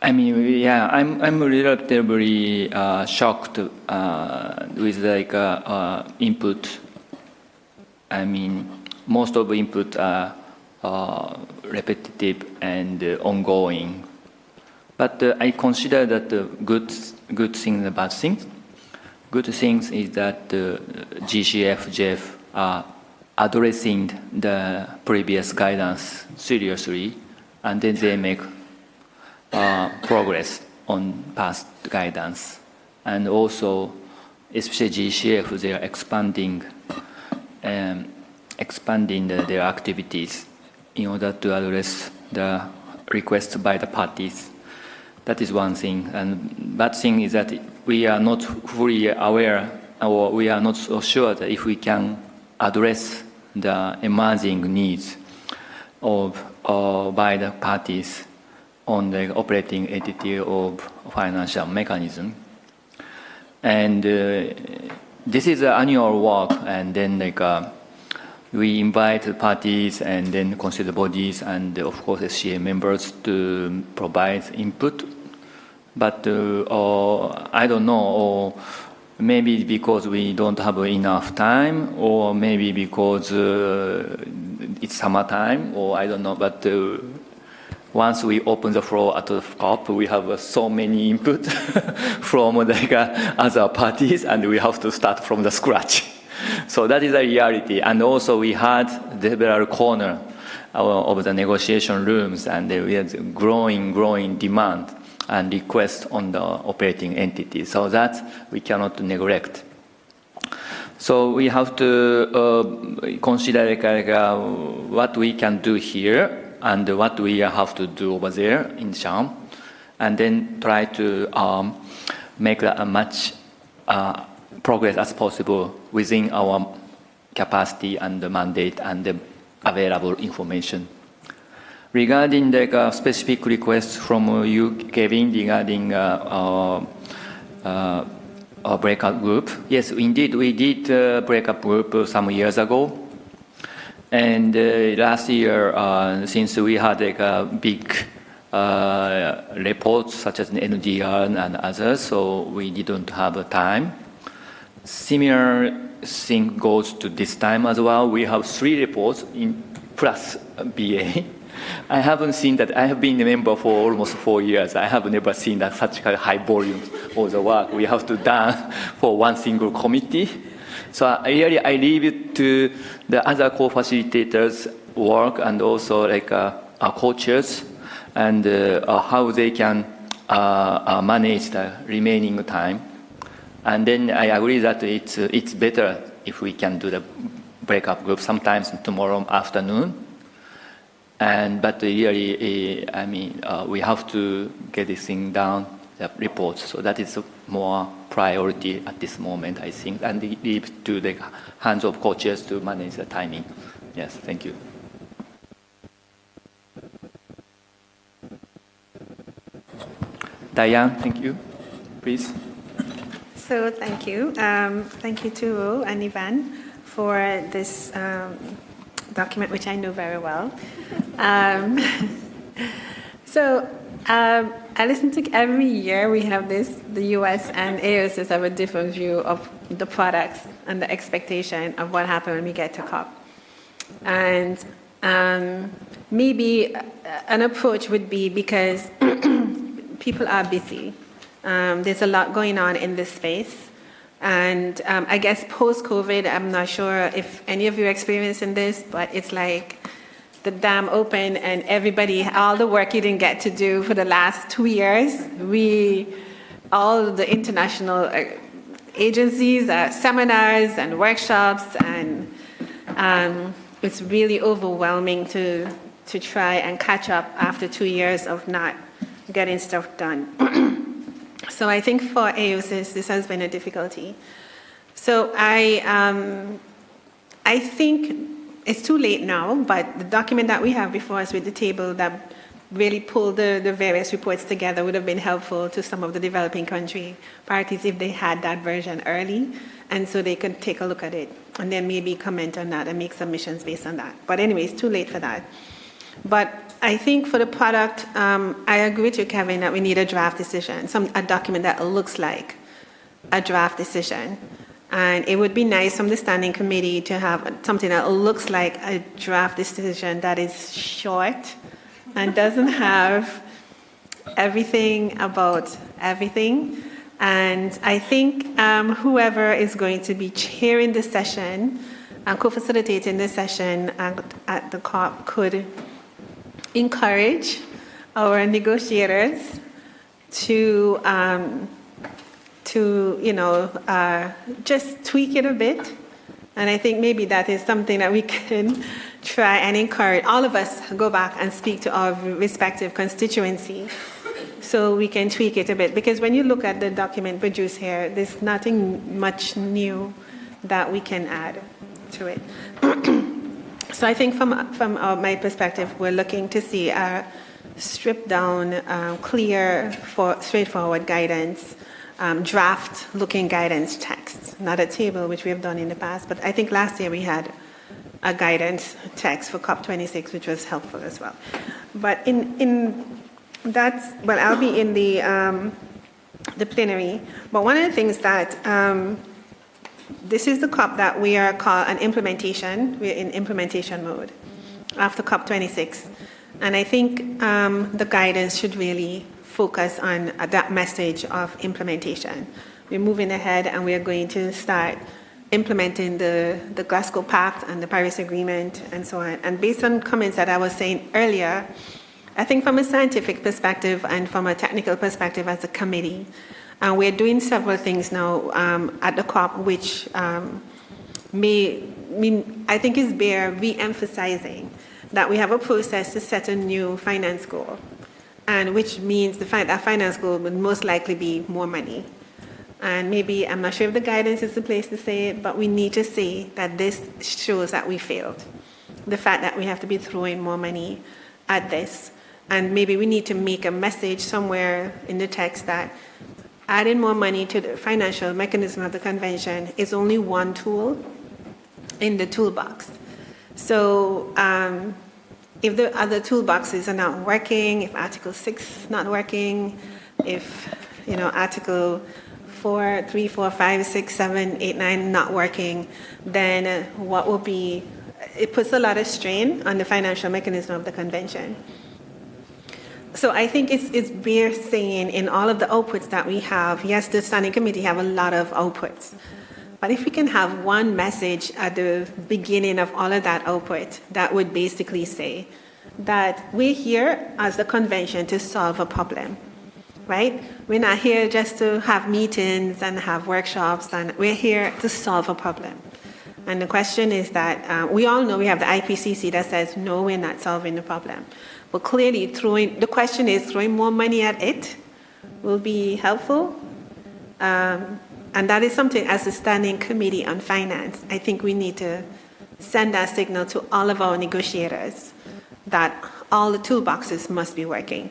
I mean, yeah, I'm relatively shocked with input. I mean, most of the input are repetitive and ongoing. But I consider that the good things and bad things. Good things is that GCF, JEF are addressing the previous guidance seriously, and then they make progress on past guidance. And also, especially GCF, they are expanding their activities in order to address the requests by the parties. That is one thing. And bad thing is that we are not fully aware, or we are not so sure that if we can address the emerging needs by the parties on the operating entity of financial mechanism. And this is an annual work, and then we invite parties and then consider bodies and of course SCA members to provide input. But I don't know, or maybe because we don't have enough time, or maybe because it's summertime, or I don't know. But once we open the floor at the COP, we have so many input from other parties, and we have to start from the scratch. So that is a reality. And also we had several corners of the negotiation rooms, and we had growing demand and request on the operating entity. So that we cannot neglect. So we have to consider what we can do here and what we have to do over there in Sharm, and then try to make as much progress as possible within our capacity and the mandate and the available information. Regarding the specific requests from you, Kevin, regarding our breakout group, yes, indeed, we did a breakout group some years ago. And last year, since we had big reports such as NGR and others, so we didn't have time. Similar thing goes to this time as well. We have 3 reports in plus BA. I haven't seen that. I have been a member for almost 4 years. I have never seen that such a high volume of the work we have to do for one single committee. So I leave it to the other co-facilitators' work, and also our coaches, and how they can manage the remaining time. And then I agree that it's better if we can do the breakup group sometimes tomorrow afternoon. But really, I mean, we have to get this thing down, the reports. So that is more priority at this moment, I think, and leave to the hands of coaches to manage the timing. Yes, thank you. Diane, thank you. Please. So thank you. Thank you to Ro and Ivan for this document, which I know very well. I listen to every year we have this, the US and AOSIS have a different view of the products and the expectation of what happens when we get to COP. And maybe an approach would be because people are busy. There's a lot going on in this space. And I guess post-COVID, I'm not sure if any of you are experiencing this, but it's like the dam open and everybody, all the work you didn't get to do for the last 2 years, all the international agencies, seminars and workshops, and it's really overwhelming to try and catch up after 2 years of not getting stuff done. So I think for AOSIS, this has been a difficulty. So I think it's too late now, but the document that we have before us with the table that really pulled the various reports together would have been helpful to some of the developing country parties if they had that version early, and so they could take a look at it and then maybe comment on that and make submissions based on that. But anyway, it's too late for that. But I think for the product, I agree with you, Kevin, that we need a draft decision, a document that looks like a draft decision. And it would be nice from the standing committee to have something that looks like a draft decision that is short and doesn't have everything about everything. And I think whoever is going to be chairing the session and co-facilitating the session at the COP could encourage our negotiators to just tweak it a bit. And I think maybe that is something that we can try and encourage all of us go back and speak to our respective constituency so we can tweak it a bit. Because when you look at the document produced here, there's nothing much new that we can add to it. So I think from my perspective, we're looking to see a stripped down, clear, straightforward guidance, draft-looking guidance text, not a table, which we have done in the past. But I think last year we had a guidance text for COP26, which was helpful as well. But I'll be in the plenary. But one of the things that this is the COP that we are called an implementation. We're in implementation mode after COP26. And I think the guidance should really focus on that message of implementation. We're moving ahead and we are going to start implementing the Glasgow Pact and the Paris Agreement and so on. And based on comments that I was saying earlier, I think from a scientific perspective and from a technical perspective as a committee, we're doing several things now at the COP, which I think is bear re-emphasizing that we have a process to set a new finance goal, and which means that finance goal would most likely be more money. And maybe, I'm not sure if the guidance is the place to say it, but we need to say that this shows that we failed. The fact that we have to be throwing more money at this. And maybe we need to make a message somewhere in the text that adding more money to the financial mechanism of the convention is only one tool in the toolbox. So if the other toolboxes are not working, if Article 6 is not working, if Article 4, 3, 4, 5, 6, 7, 8, 9 not working, then what will be, it puts a lot of strain on the financial mechanism of the convention. So I think it's bear saying in all of the outputs that we have, yes, the standing committee have a lot of outputs, but if we can have one message at the beginning of all of that output, that would basically say that we're here as the convention to solve a problem, right? We're not here just to have meetings and have workshops, and we're here to solve a problem. And the question is that we all know we have the IPCC that says, no, we're not solving the problem. But clearly, the question is throwing more money at it will be helpful. And that is something, as a standing committee on finance, I think we need to send that signal to all of our negotiators that all the toolboxes must be working.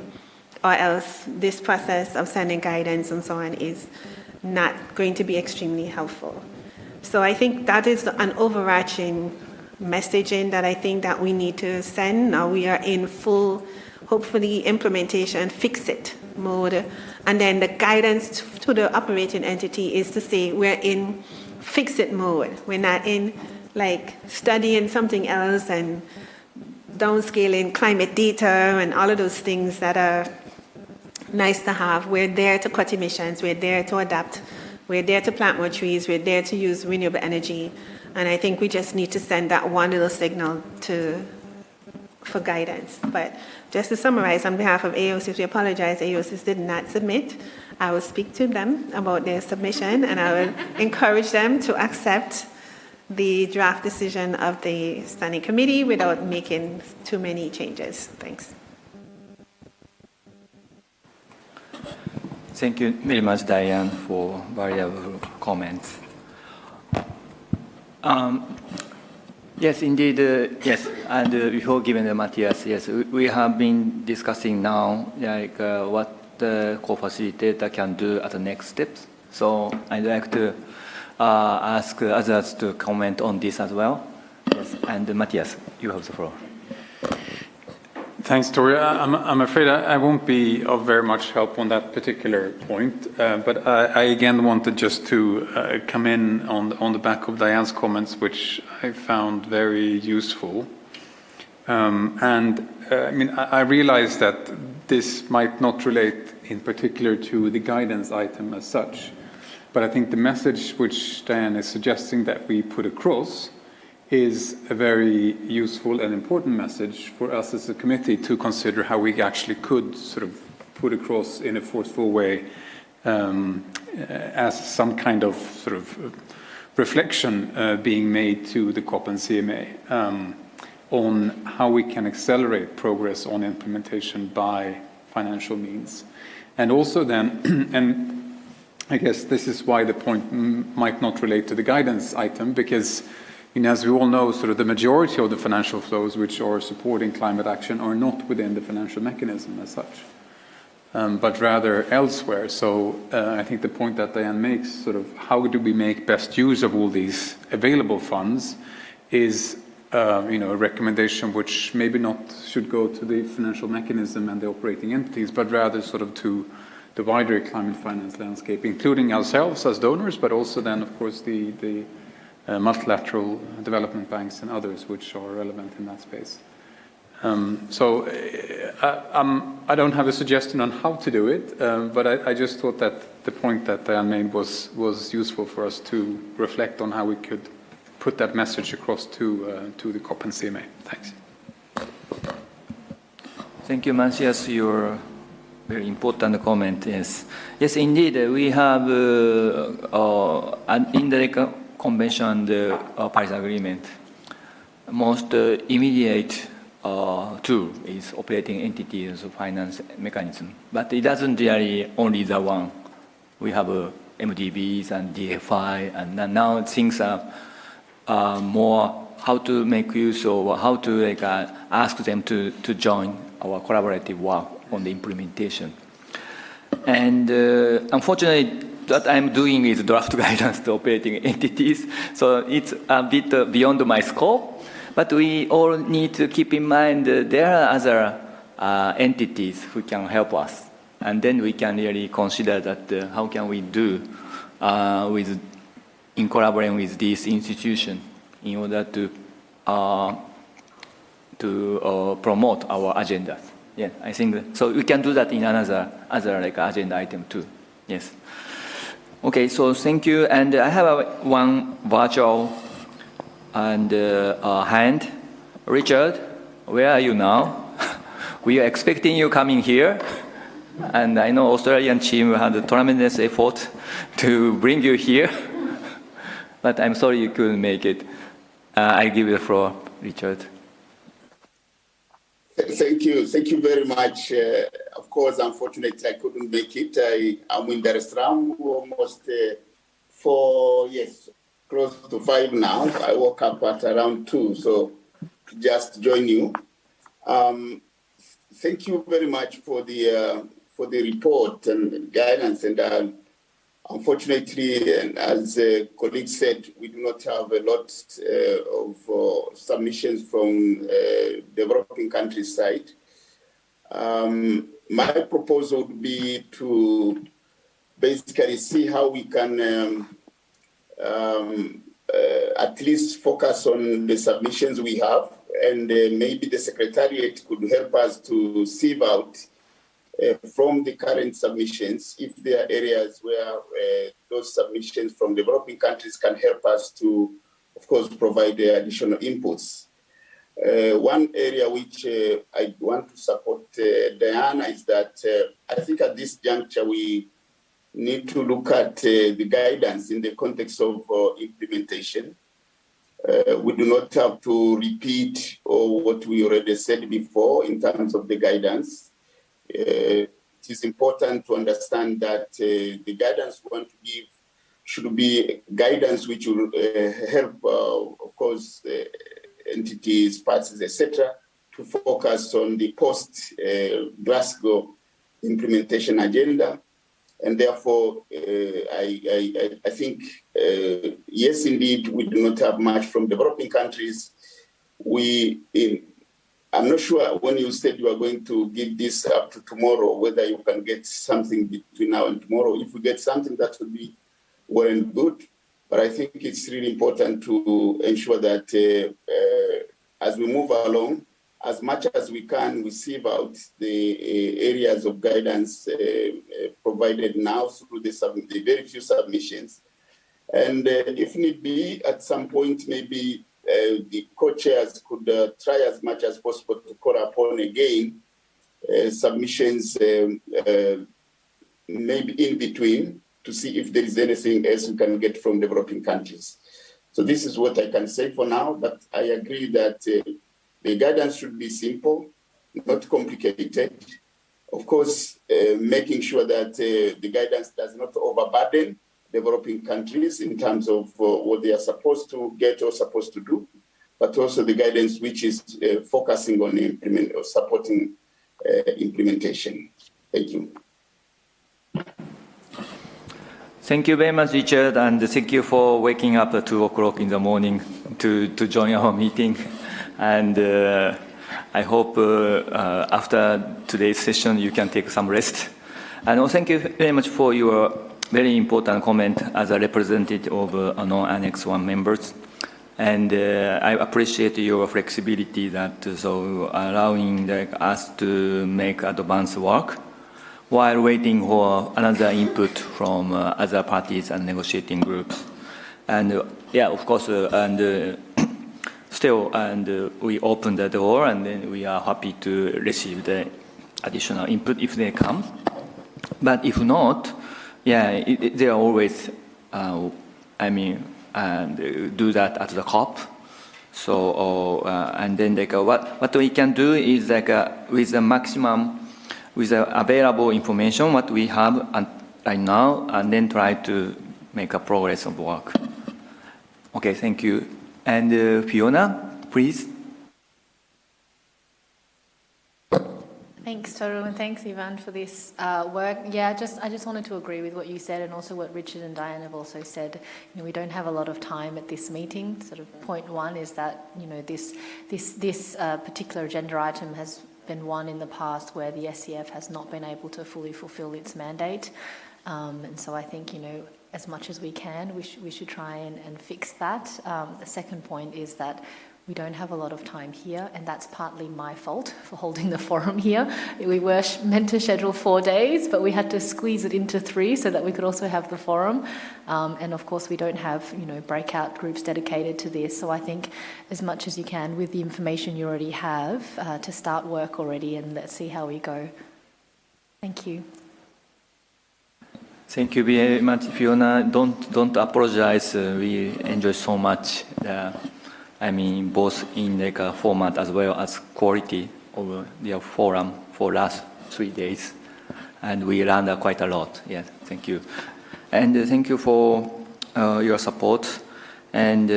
or else this process of sending guidance and so on is not going to be extremely helpful. So I think that is an overarching messaging that I think that we need to send. Now we are in full, hopefully, implementation, fix-it mode. And then the guidance to the operating entity is to say we're in fix-it mode. We're not in like studying something else and downscaling climate data and all of those things that are nice to have. We're there to cut emissions. We're there to adapt. We're there to plant more trees. We're there to use renewable energy. And I think we just need to send that one little signal for guidance. But just to summarize, on behalf of AOSIS, we apologize. AOSIS did not submit. I will speak to them about their submission, and I will encourage them to accept the draft decision of the standing committee without making too many changes. Thanks. Thank you very much, Diane, for valuable comments. Yes, indeed, yes. And before giving the Matthias, yes, we have been discussing now, like what the co-facilitator can do at the next steps. So I'd like to ask others to comment on this as well. Yes, and Matthias, you have the floor. Thanks, Tori. I'm afraid I won't be of very much help on that particular point, but I again wanted just to come in on the back of Diane's comments, which I found very useful. I mean, I realize that this might not relate in particular to the guidance item as such, but I think the message which Diane is suggesting that we put across is a very useful and important message for us as a committee to consider how we actually could sort of put across in a forceful way as some kind of sort of reflection being made to the COP and CMA on how we can accelerate progress on implementation by financial means. And also then, and I guess this is why the point might not relate to the guidance item, because as we all know, sort of the majority of the financial flows which are supporting climate action are not within the financial mechanism as such, but rather elsewhere. So I think the point that Diane makes, sort of how do we make best use of all these available funds, is a recommendation which maybe not should go to the financial mechanism and the operating entities, but rather sort of to the wider climate finance landscape, including ourselves as donors, but also then, of course, the multilateral development banks and others which are relevant in that space. So I don't have a suggestion on how to do it, but I just thought that the point that Diane made was useful for us to reflect on how we could put that message across to the COP and CMA. Thanks. Thank you, Matthias. Your very important comment. Yes, indeed, we have an indirect convention, the Paris Agreement. Most immediate tool is operating entities finance mechanism, but it doesn't really only the one. We have MDBs and DFI, and now things are more how to make use of, how to ask them to join our collaborative work on the implementation. And unfortunately, what I'm doing is draft guidance to operating entities, so it's a bit beyond my scope. But we all need to keep in mind there are other entities who can help us, and then we can really consider that how can we do in collaborating with this institution in order to promote our agendas. Yeah, I think so. We can do that in other agenda item too. Yes. Okay, so thank you. And I have one virtual hand. Richard, where are you now? We are expecting you coming here. And I know Australian team had a tremendous effort to bring you here. But I'm sorry you couldn't make it. I give you the floor, Richard. Thank you very much. Of course, unfortunately, I couldn't make it. I'm in Dar es Salaam almost close to 5 now. I woke up at around 2, so just join you. thank you very much for the report and guidance. And unfortunately, and as colleagues said, we do not have a lot of submissions from developing countries side. My proposal would be to basically see how we can at least focus on the submissions we have, and maybe the Secretariat could help us to sieve out from the current submissions if there are areas where those submissions from developing countries can help us to, of course, provide additional inputs. One area which I want to support Diana is that I think at this juncture we need to look at the guidance in the context of implementation. We do not have to repeat what we already said before in terms of the guidance. It is important to understand that the guidance we want to give should be guidance which will help, of course, entities, parties, etc., to focus on the post-Glasgow implementation agenda. And therefore, I think, yes, indeed, we do not have much from developing countries. I'm not sure when you said you are going to give this up to tomorrow, whether you can get something between now and tomorrow. If we get something, that would be well and good. But I think it's really important to ensure that as we move along, as much as we can, we sieve out the areas of guidance provided now through the very few submissions. And if need be, at some point, maybe the co-chairs could try as much as possible to call upon again submissions maybe in between to see if there is anything else we can get from developing countries. So this is what I can say for now, but I agree that the guidance should be simple, not complicated. Of course, making sure that the guidance does not overburden developing countries in terms of what they are supposed to get or supposed to do, but also the guidance which is focusing on supporting implementation. Thank you. Thank you very much, Richard, and thank you for waking up at 2 o'clock in the morning to join our meeting. And I hope after today's session you can take some rest. And also thank you very much for your very important comment as a representative of non-Annex 1 members. And I appreciate your flexibility that so allowing us to make advanced work while waiting for another input from other parties and negotiating groups. And yeah, of course, still, we open the door, and then we are happy to receive the additional input if they come. But if not, yeah, they are always, do that at the COP. So, and then what we can do is with the maximum, with the available information, what we have right now, and then try to make a progress of work. Okay, thank you. And Fiona, please. Thanks, Toru, and thanks, Ivan, for this work. Yeah, I just wanted to agree with what you said, and also what Richard and Diane have also said. You know, we don't have a lot of time at this meeting. Sort of point one is that this particular agenda item has been one in the past where the SCF has not been able to fully fulfil its mandate, and so I think as much as we can, we should try and fix that. The second point is that we don't have a lot of time here, and that's partly my fault for holding the forum here. We were meant to schedule 4 days, but we had to squeeze it into 3 so that we could also have the forum. And of course, we don't have breakout groups dedicated to this. So I think as much as you can with the information you already have to start work already, and let's see how we go. Thank you. Thank you very much, Fiona. Don't apologize. We enjoy so much. Both in format as well as quality of the forum for last 3 days, and we learned quite a lot. Yeah, thank you, and thank you for your support. And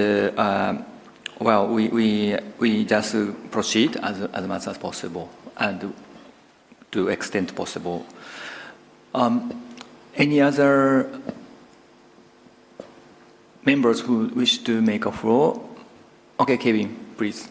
we just proceed as much as possible, and to extent possible. Any other members who wish to make a floor? Okay, Kevin, please.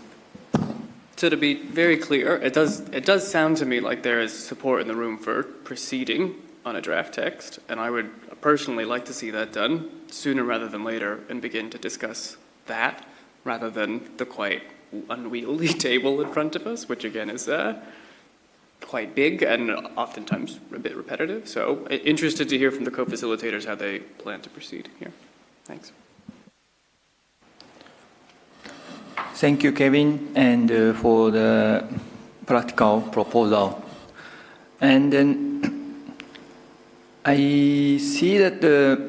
So to be very clear, it does sound to me like there is support in the room for proceeding on a draft text, and I would personally like to see that done sooner rather than later and begin to discuss that rather than the quite unwieldy table in front of us, which again is quite big and oftentimes a bit repetitive. So interested to hear from the co-facilitators how they plan to proceed here. Thanks. Thank you, Kevin, and for the practical proposal. And then I see that the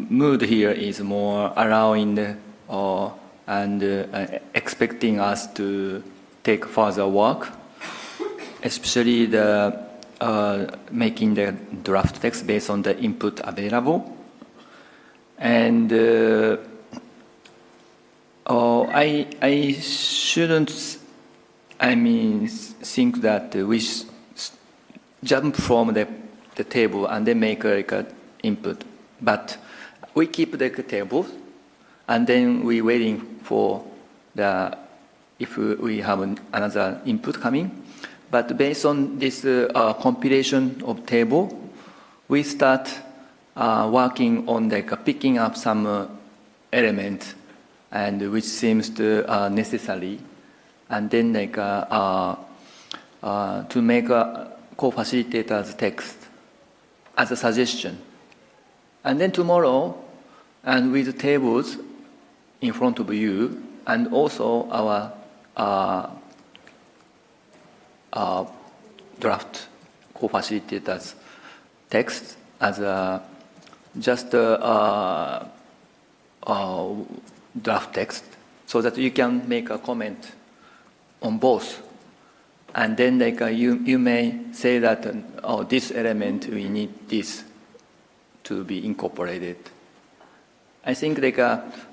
mood here is more allowing and expecting us to take further work, especially the making the draft text based on the input available. And I shouldn't, think that we jump from the table and then make like an input. But we keep the table, and then we waiting for if we have another input coming. But based on this compilation of table, we start working on picking up some element, and which seems to necessary, and then to make a co-facilitator's text as a suggestion. And then tomorrow, and with tables in front of you, and also our draft co-facilitators text as just a draft text, so that you can make a comment on both. And then you may say that, this element, we need this to be incorporated. I think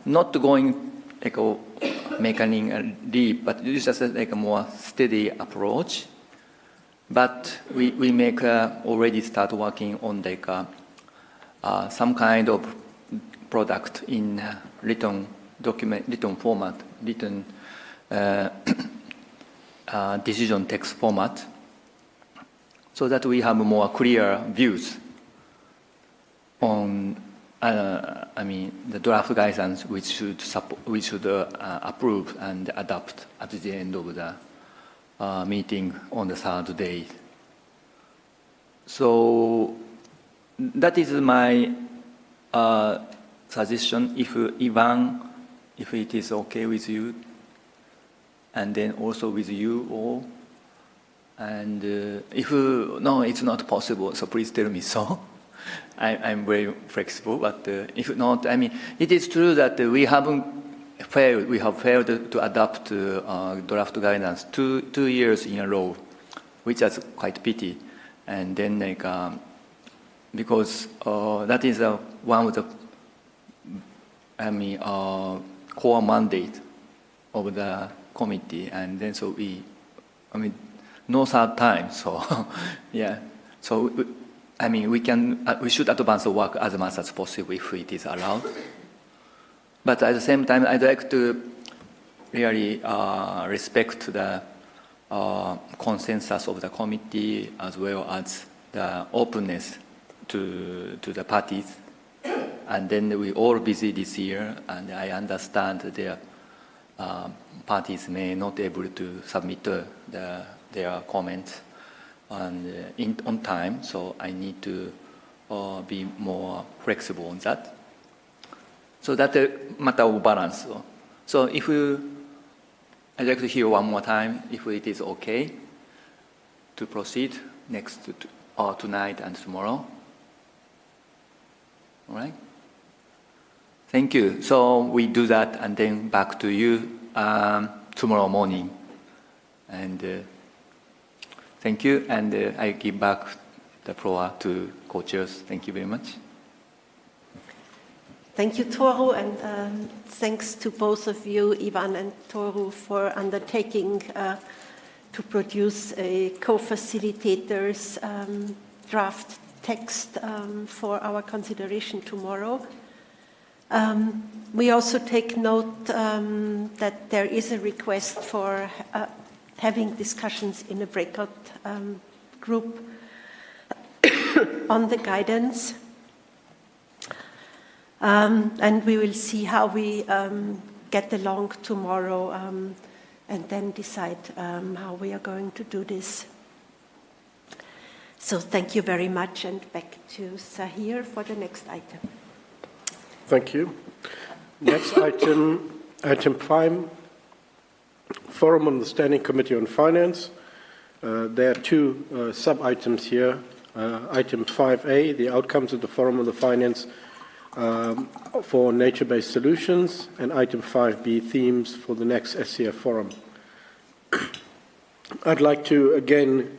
not going making a leap, but it's just a more steady approach. But we make already start working on some kind of product in written document, written format, written decision text format, so that we have more clear views on the draft guidance we should approve and adopt at the end of the meeting on the third day. So that is my suggestion. If Ivan, if it is okay with you, and then also with you all, and if no, it's not possible, so please tell me so. I'm very flexible, but if not, it is true that we have failed to adopt draft guidance two years in a row, which is quite pity. And then because that is one of the core mandate of the committee, and then so no third time, so yeah, so we should advance the work as much as possible if it is allowed. But at the same time, I'd like to really respect the consensus of the committee, as well as the openness to the parties. And then we all busy this year, and I understand their parties may not be able to submit their comments on time, so I need to be more flexible on that. So that's a matter of balance. So I'd like to hear one more time if it is okay to proceed tonight and tomorrow. All right? Thank you. So we do that, and then back to you tomorrow morning. And thank you, and I give back the floor to co-chairs. Thank you very much. Thank you, Toru, and thanks to both of you, Ivan and Toru, for undertaking to produce a co-facilitators draft text for our consideration tomorrow. We also take note that there is a request for having discussions in a breakout group on the guidance. And we will see how we get along tomorrow and then decide how we are going to do this. So thank you very much, and back to Sahir for the next item. Thank you. Next item, item 5, Forum on the Standing Committee on Finance. There are two sub-items here. Item 5A, the outcomes of the Forum on the Finance for nature-based solutions, and item 5B, themes for the next SCF Forum. I'd like to again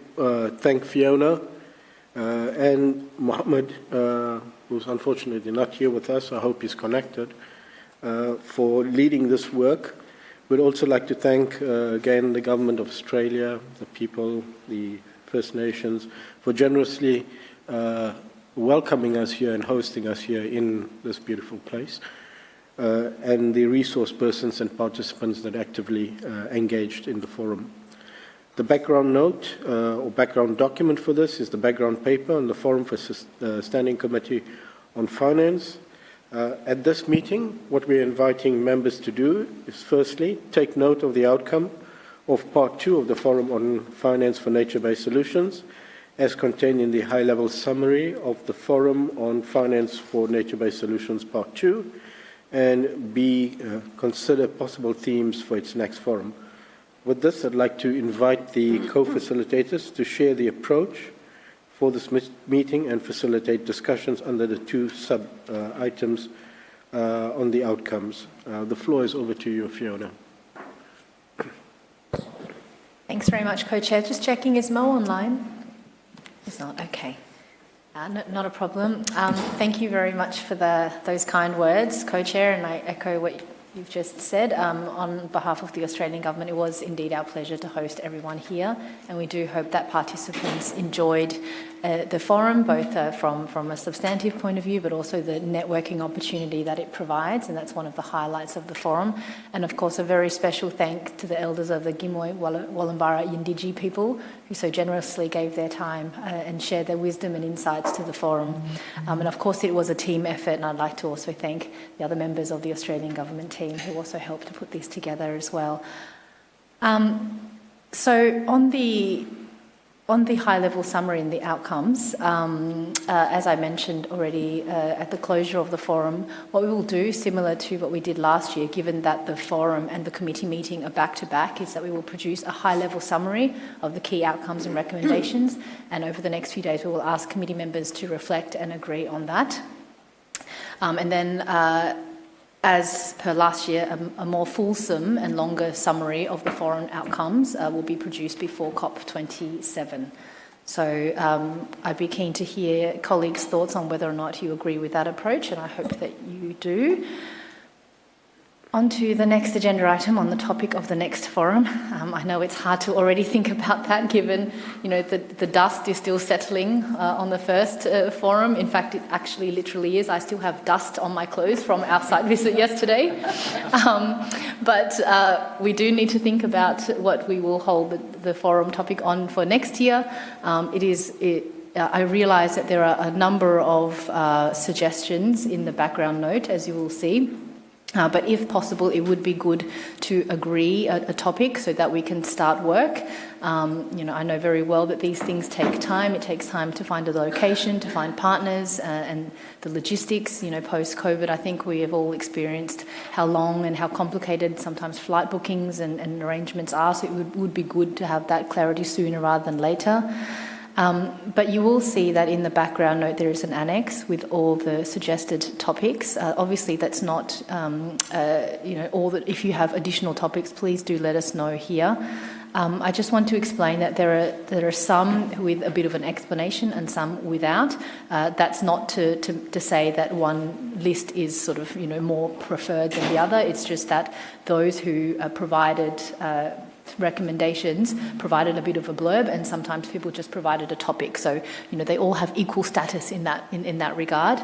thank Fiona and Mohammed, who's unfortunately not here with us. I hope he's connected, for leading this work. We'd also like to thank again the Government of Australia, the people, the First Nations, for generously welcoming us here and hosting us here in this beautiful place, and the resource persons and participants that actively engaged in the forum. The background note or background document for this is the background paper on the Forum for Standing Committee on Finance. At this meeting, what we're inviting members to do is firstly, take note of the outcome of Part 2 of the Forum on Finance for Nature-Based Solutions, as contained in the high-level summary of the Forum on Finance for Nature-Based Solutions Part 2, and B, consider possible themes for its next forum. With this, I'd like to invite the co-facilitators to share the approach for this meeting and facilitate discussions under the two sub-items on the outcomes. The floor is over to you, Fiona. Thanks very much, Co-Chair. Just checking, is Mo online? It's not, okay. Not a problem. Thank you very much for those kind words, Co-Chair, and I echo what you've just said. On behalf of the Australian Government, it was indeed our pleasure to host everyone here, and we do hope that participants enjoyed the forum, both from a substantive point of view, but also the networking opportunity that it provides, and that's one of the highlights of the forum. And of course, a very special thank to the elders of the Gimoy Wallumbara Yindiji people, who so generously gave their time and shared their wisdom and insights to the forum. And of course, it was a team effort, and I'd like to also thank the other members of the Australian Government team who also helped to put this together as well. So on the high-level summary and the outcomes, as I mentioned already at the closure of the forum, what we will do, similar to what we did last year, given that the forum and the committee meeting are back-to-back, is that we will produce a high-level summary of the key outcomes and recommendations, and over the next few days we will ask committee members to reflect and agree on that. And then, as per last year, a more fulsome and longer summary of the forum outcomes will be produced before COP27. So I'd be keen to hear colleagues' thoughts on whether or not you agree with that approach, and I hope that you do. On to the next agenda item on the topic of the next forum. I know it's hard to already think about that, given the dust is still settling on the first forum. In fact, it actually literally is. I still have dust on my clothes from our site visit yesterday. But we do need to think about what we will hold the forum topic on for next year. I realise that there are a number of suggestions in the background note, as you will see. But if possible, it would be good to agree a topic so that we can start work. I know very well that these things take time. It takes time to find a location, to find partners, and the logistics. Post-COVID, I think we have all experienced how long and how complicated sometimes flight bookings and arrangements are. So it would be good to have that clarity sooner rather than later. But you will see that in the background note there is an annex with all the suggested topics. Obviously, that's not all that. If you have additional topics, please do let us know here. I just want to explain that there are some with a bit of an explanation and some without. That's not to say that one list is sort of more preferred than the other. It's just that those who provided recommendations provided a bit of a blurb, and sometimes people just provided a topic. So they all have equal status in that regard.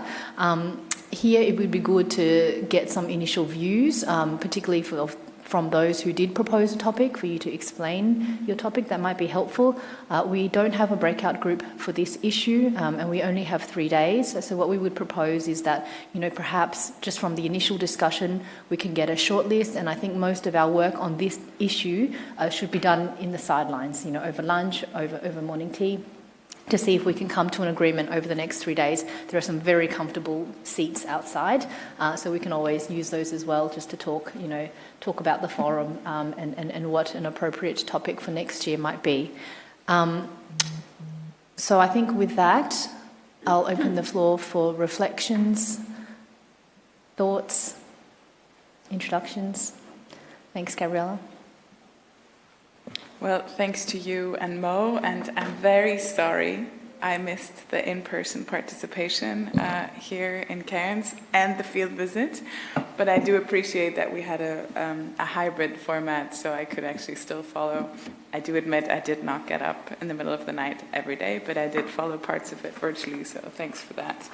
Here it would be good to get some initial views, particularly from those who did propose a topic, for you to explain your topic. That might be helpful. We don't have a breakout group for this issue, and we only have 3 days. So what we would propose is that, perhaps just from the initial discussion, we can get a short list, and I think most of our work on this issue should be done in the sidelines, over lunch, over morning tea, to see if we can come to an agreement over the next 3 days. There are some very comfortable seats outside, so we can always use those as well, just to talk about the forum and what an appropriate topic for next year might be. So I think with that, I'll open the floor for reflections, thoughts, introductions. Thanks, Gabriella. Well, thanks to you and Mo, and I'm very sorry I missed the in-person participation here in Cairns and the field visit, but I do appreciate that we had a hybrid format, so I could actually still follow. I do admit I did not get up in the middle of the night every day, but I did follow parts of it virtually, so thanks for that.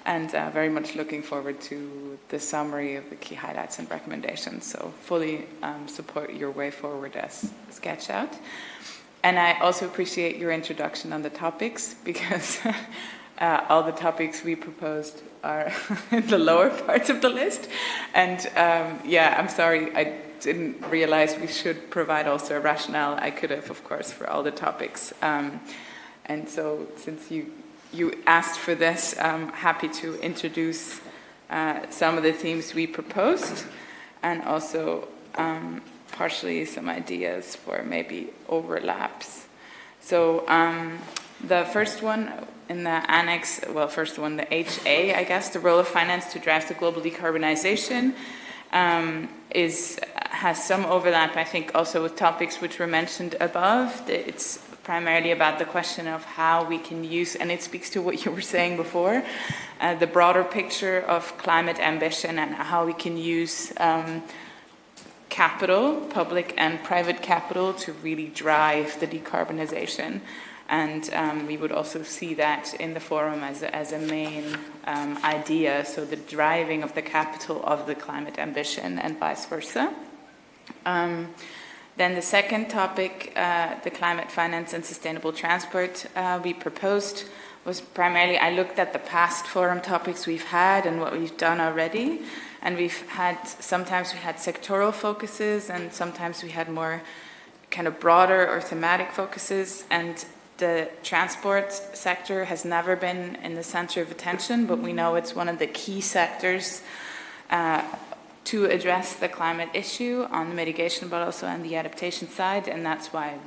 And very much looking forward to the summary of the key highlights and recommendations. So fully support your way forward as sketched out. And I also appreciate your introduction on the topics, because all the topics we proposed are in the lower parts of the list. And I'm sorry, I didn't realize we should provide also a rationale. I could have, of course, for all the topics. And so since you asked for this, I'm happy to introduce some of the themes we proposed, and also partially some ideas for maybe overlaps. So the first one in the annex, the HA, I guess, the role of finance to drive the global decarbonization, has some overlap, I think, also with topics which were mentioned above. It's primarily about the question of how we can use, and it speaks to what you were saying before, the broader picture of climate ambition and how we can use capital, public and private capital, to really drive the decarbonization. And we would also see that in the forum as a main idea, so the driving of the capital of the climate ambition and vice versa. Then the second topic, the climate finance and sustainable transport, we proposed was primarily, I looked at the past forum topics we've had and what we've done already. And sometimes we had sectoral focuses, and sometimes we had more kind of broader or thematic focuses. And the transport sector has never been in the center of attention, but we know it's one of the key sectors to address the climate issue on the mitigation, but also on the adaptation side, and that's why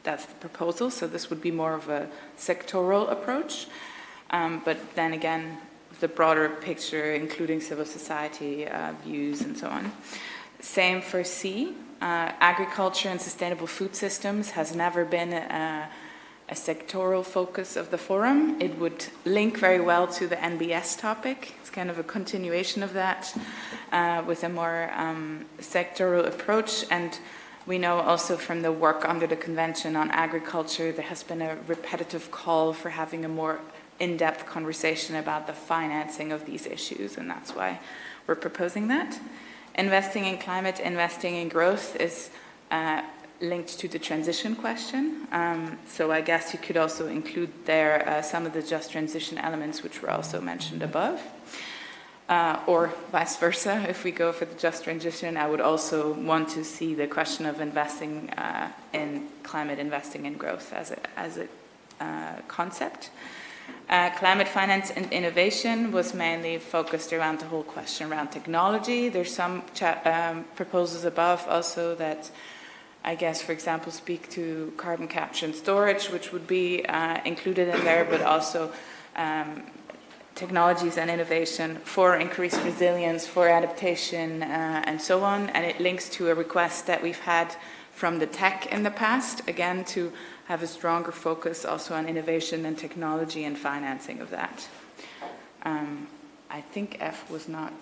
that's the proposal. So this would be more of a sectoral approach, but then again, the broader picture, including civil society views and so on. Same for C. Agriculture and sustainable food systems has never been a sectoral focus of the forum. It would link very well to the NBS topic. It's kind of a continuation of that with a more sectoral approach. And we know also from the work under the Convention on Agriculture, there has been a repetitive call for having a more in-depth conversation about the financing of these issues, and that's why we're proposing that. Investing in climate, investing in growth is linked to the transition question. So I guess you could also include there some of the just transition elements which were also mentioned above. Or vice versa, if we go for the just transition, I would also want to see the question of investing in climate, investing in growth as a concept. Climate finance and innovation was mainly focused around the whole question around technology. There's some proposals above also that I guess, for example, speak to carbon capture and storage, which would be included in there, but also technologies and innovation for increased resilience, for adaptation, and so on. And it links to a request that we've had from the tech in the past, again, to have a stronger focus also on innovation and technology and financing of that. I think F was not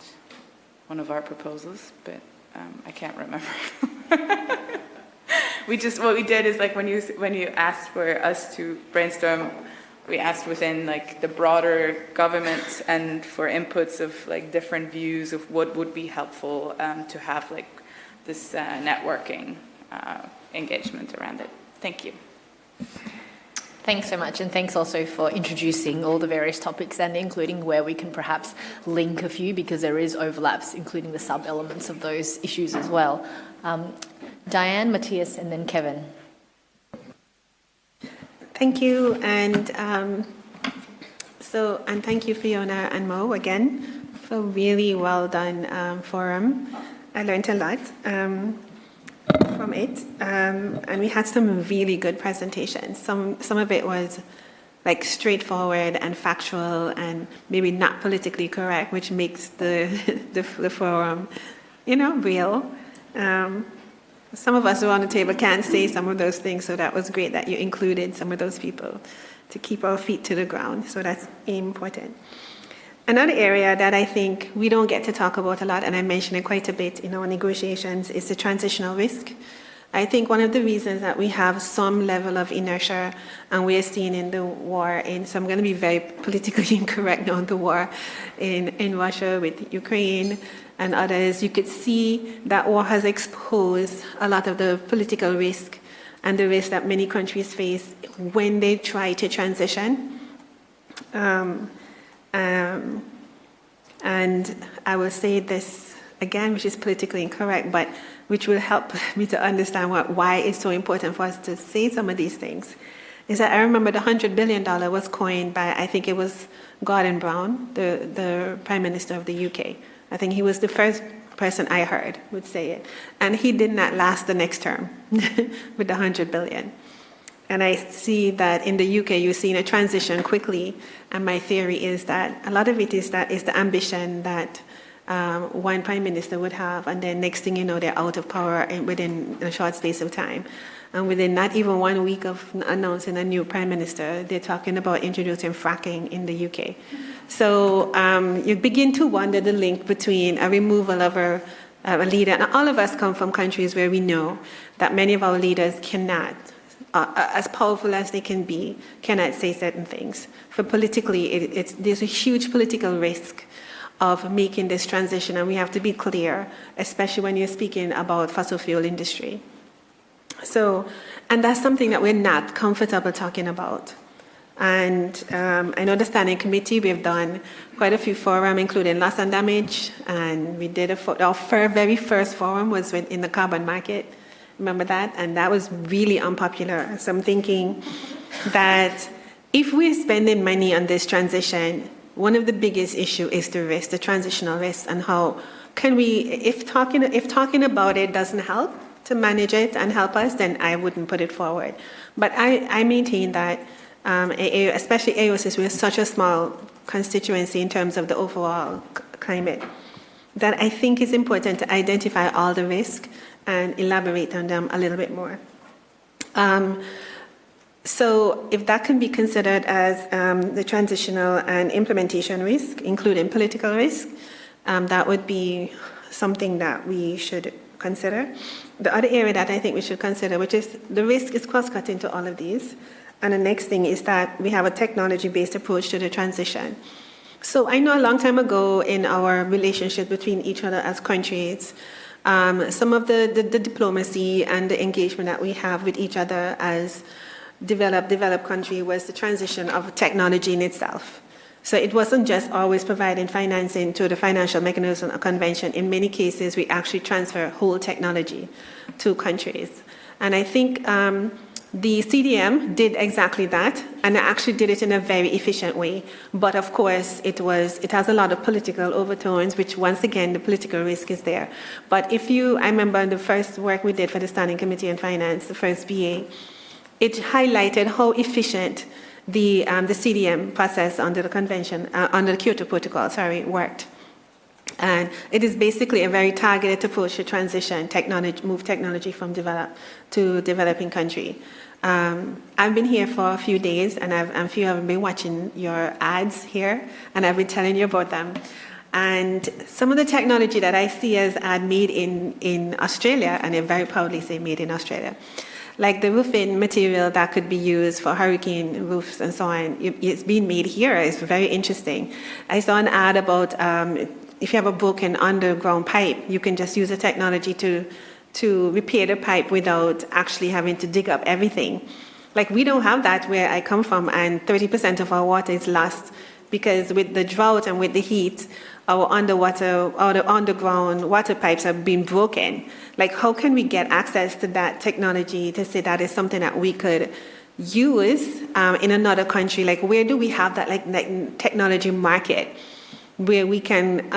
one of our proposals, but I can't remember. What we did is, like, when you asked for us to brainstorm, we asked within, like, the broader government and for inputs of, like, different views of what would be helpful to have, like, this networking engagement around it. Thank you. Thanks so much, and thanks also for introducing all the various topics and including where we can perhaps link a few, because there is overlaps, including the sub-elements of those issues as well. Diane, Matthias, and then Kevin. Thank you, and thank you, Fiona and Mo, again, for really well done forum. I learned a lot from it, and we had some really good presentations. Some of it was like straightforward and factual and maybe not politically correct, which makes the forum, real. Some of us around the table can't say some of those things, so that was great that you included some of those people to keep our feet to the ground. So that's important. Another area that I think we don't get to talk about a lot, and I mentioned it quite a bit in our negotiations, is the transitional risk. I think one of the reasons that we have some level of inertia, and we're seeing in the war so I'm going to be very politically incorrect now, the war in Russia with Ukraine and others, you could see that war has exposed a lot of the political risk and the risk that many countries face when they try to transition. And I will say this again, which is politically incorrect, but which will help me to understand why it's so important for us to say some of these things, is that I remember the $100 billion was coined by, I think it was Gordon Brown, the Prime Minister of the UK. I think he was the first person I heard would say it. And he did not last the next term with the $100 billion. And I see that in the UK, you're seeing a transition quickly. And my theory is that a lot of it is the ambition that one prime minister would have, and then next thing you know, they're out of power within a short space of time. And within not even 1 week of announcing a new prime minister, they're talking about introducing fracking in the UK. So you begin to wonder the link between a removal of a leader. And all of us come from countries where we know that many of our leaders cannot, as powerful as they can be, cannot say certain things. For politically, there's a huge political risk of making this transition, and we have to be clear, especially when you're speaking about fossil fuel industry. So, and that's something that we're not comfortable talking about. And I know the Standing Committee, we've done quite a few forums, including loss and damage, and we did our very first forum was in the carbon market. Remember that? And that was really unpopular. So I'm thinking that if we're spending money on this transition, one of the biggest issues is the risk, the transitional risk, and how can we, if talking about it doesn't help to manage it and help us, then I wouldn't put it forward. But I maintain that, especially AOSIS, we're such a small constituency in terms of the overall climate, that I think it's important to identify all the risks and elaborate on them a little bit more. So if that can be considered as the transitional and implementation risk, including political risk, that would be something that we should consider. The other area that I think we should consider, which is the risk is cross-cutting to all of these. And the next thing is that we have a technology-based approach to the transition. So I know a long time ago in our relationship between each other as countries, some of the diplomacy and the engagement that we have with each other as developed country was the transition of technology in itself. So it wasn't just always providing financing to the Financial Mechanism Convention. In many cases, we actually transfer whole technology to countries. And I think the CDM did exactly that, and actually did it in a very efficient way. But of course, it has a lot of political overtones, which once again, the political risk is there. But I remember the first work we did for the Standing Committee on Finance, the first BA, it highlighted how efficient the CDM process under the convention, under the Kyoto Protocol, worked. And it is basically a very targeted approach to transition move technology from developing country. I've been here for a few days, and a few have been watching your ads here, and I've been telling you about them. And some of the technology that I see as made in Australia, and they very proudly say made in Australia, like the roofing material that could be used for hurricane roofs and so on, it's being made here. It's very interesting. I saw an ad about if you have a broken underground pipe, you can just use the technology to repair the pipe without actually having to dig up everything. Like, we don't have that where I come from, and 30% of our water is lost because with the drought and with the heat, our underground water pipes have been broken. Like, how can we get access to that technology to say that is something that we could use in another country? Like, where do we have that technology market where we can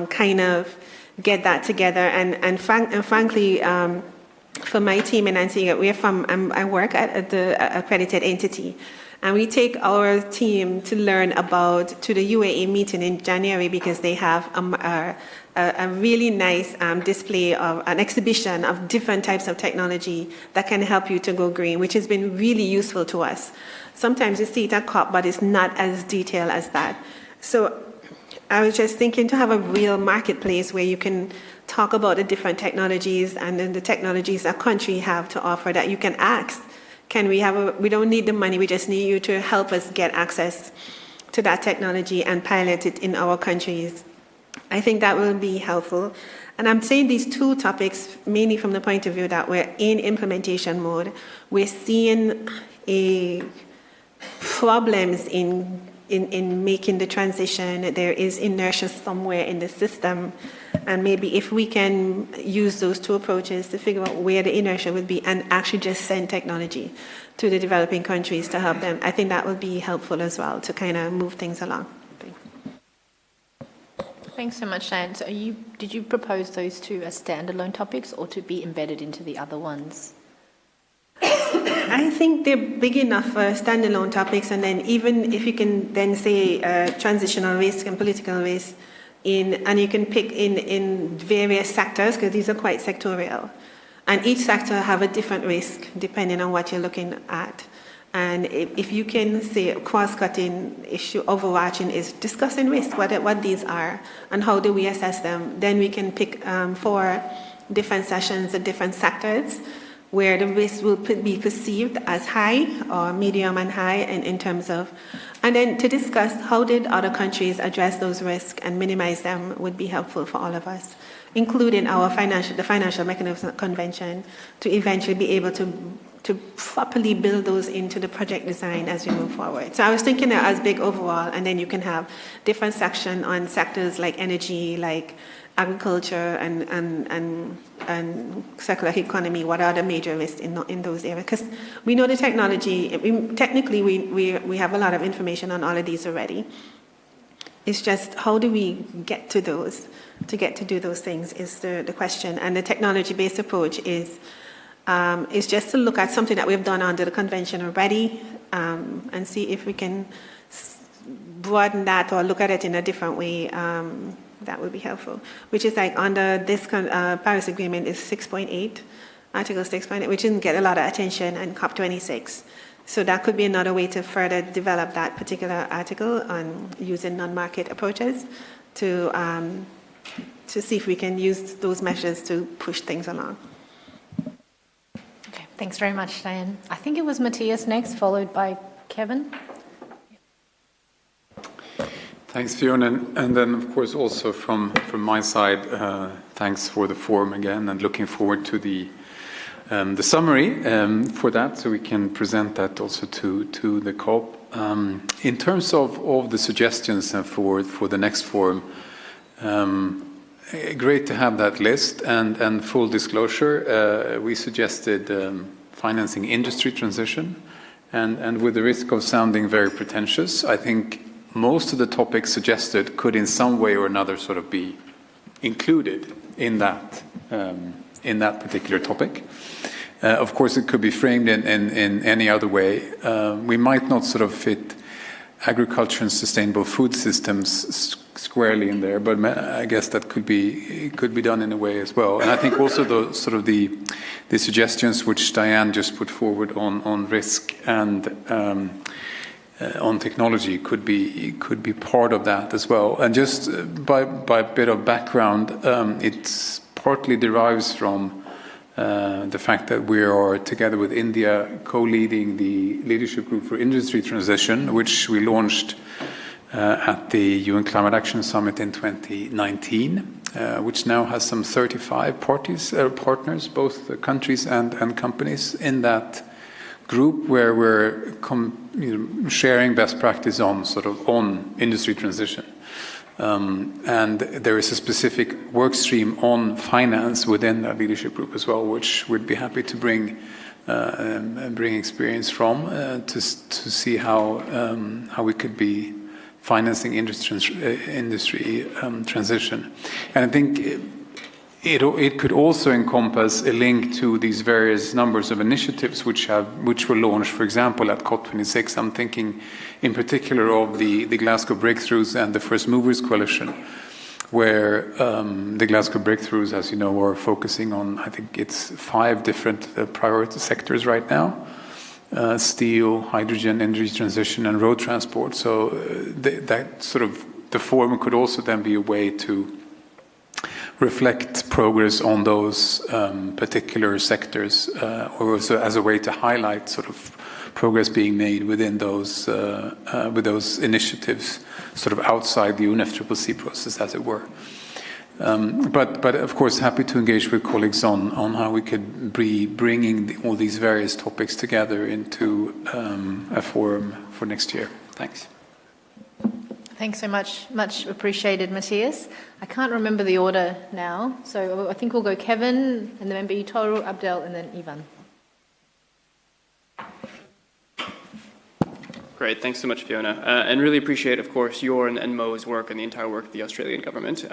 kind of get that together? And frankly, for my team in Antigua, I work at the accredited entity, and we take our team to learn to the UAE meeting in January, because they have a really nice display of an exhibition of different types of technology that can help you to go green, which has been really useful to us. Sometimes you see it at COP, but it's not as detailed as that. So I was just thinking to have a real marketplace where you can talk about the different technologies and then the technologies a country have to offer that you can ask. We don't need the money, we just need you to help us get access to that technology and pilot it in our countries. I think that will be helpful. And I'm saying these two topics mainly from the point of view that we're in implementation mode. We're seeing problems in making the transition. There is inertia somewhere in the system, and maybe if we can use those two approaches to figure out where the inertia would be and actually just send technology to the developing countries to help them, I think that would be helpful as well to kind of move things along. Thanks so much, Diane. So did you propose those two as standalone topics or to be embedded into the other ones? I think they're big enough for standalone topics, and then even if you can then say transitional risk and political risk, and you can pick in various sectors, because these are quite sectorial, and each sector have a different risk depending on what you're looking at. And if you can say cross-cutting issue, overarching is discussing risk, what these are and how do we assess them, then we can pick 4 different sessions at different sectors where the risk will be perceived as high or medium and high in terms of, and then to discuss how did other countries address those risks and minimize them would be helpful for all of us, including the Financial Mechanism Convention, to eventually be able to properly build those into the project design as we move forward. So I was thinking that as big overall, and then you can have different section on sectors like energy, like agriculture and circular economy. What are the major risks in those areas? Because we know the technology, technically we have a lot of information on all of these already. It's just how do we get to those, to get to do those things is the question. And the technology-based approach is just to look at something that we've done under the convention already and see if we can broaden that or look at it in a different way. That would be helpful, which is like under this Paris Agreement is 6.8, Article 6.8, which didn't get a lot of attention in COP26. So that could be another way to further develop that particular article on using non-market approaches to see if we can use those measures to push things along. Okay, thanks very much, Diane. I think it was Matthias next, followed by Kevin. Thanks, Fiona, and then of course also from my side, thanks for the forum again, and looking forward to the summary for that, so we can present that also to the COP. In terms of the suggestions for the next forum, great to have that list, and full disclosure, we suggested financing industry transition, and with the risk of sounding very pretentious, I think most of the topics suggested could in some way or another sort of be included in that particular topic. Of course, it could be framed in any other way. We might not sort of fit agriculture and sustainable food systems squarely in there, but I guess that could be done in a way as well. And I think also the suggestions which Diane just put forward on risk and on technology could be part of that as well. And just by a bit of background, it partly derives from the fact that we are, together with India, co-leading the Leadership Group for Industry Transition, which we launched at the UN Climate Action Summit in 2019, which now has some 35 partners, both countries and companies in that group, where we're sharing best practice on industry transition. And there is a specific work stream on finance within that leadership group as well, which we'd be happy to bring experience from to see how we could be financing industry transition. And I think it could also encompass a link to these various numbers of initiatives which were launched, for example, at COP26. I'm thinking in particular of the Glasgow Breakthroughs and the First Movers Coalition, where the Glasgow Breakthroughs, as you know, are focusing on, I think it's 5 different priority sectors right now: steel, hydrogen, energy transition, and road transport. So the forum could also then be a way to reflect progress on those particular sectors, or also as a way to highlight progress being made within those with those initiatives, outside the UNFCCC process, as it were. But of course, happy to engage with colleagues on how we could be bringing all these various topics together into a forum for next year. Thanks. Thanks so much. Much appreciated, Matthias. I can't remember the order now, so I think we'll go Kevin, and then maybe Toru, Abdel, and then Ivan. Great, thanks so much, Fiona. And really appreciate, of course, your and Mo's work and the entire work of the Australian government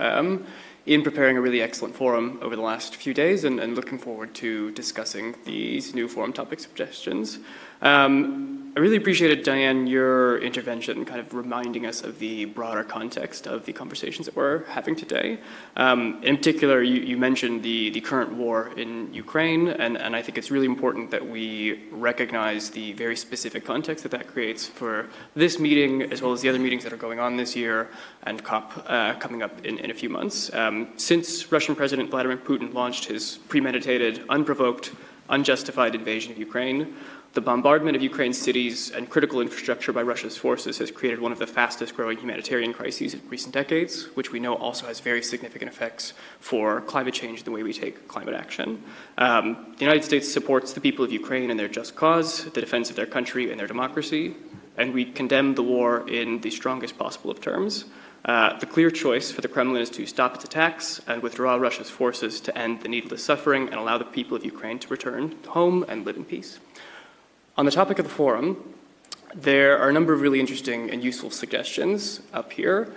in preparing a really excellent forum over the last few days, and looking forward to discussing these new forum topic suggestions. I really appreciated, Diane, your intervention, kind of reminding us of the broader context of the conversations that we're having today. In particular, you mentioned the current war in Ukraine, and I think it's really important that we recognize the very specific context that creates for this meeting, as well as the other meetings that are going on this year, and COP coming up in a few months. Since Russian President Vladimir Putin launched his premeditated, unprovoked, unjustified invasion of Ukraine, the bombardment of Ukraine's cities and critical infrastructure by Russia's forces has created one of the fastest growing humanitarian crises in recent decades, which we know also has very significant effects for climate change and the way we take climate action. The United States supports the people of Ukraine in their just cause, the defense of their country and their democracy, and we condemn the war in the strongest possible of terms. The clear choice for the Kremlin is to stop its attacks and withdraw Russia's forces to end the needless suffering and allow the people of Ukraine to return home and live in peace. On the topic of the forum, there are a number of really interesting and useful suggestions up here.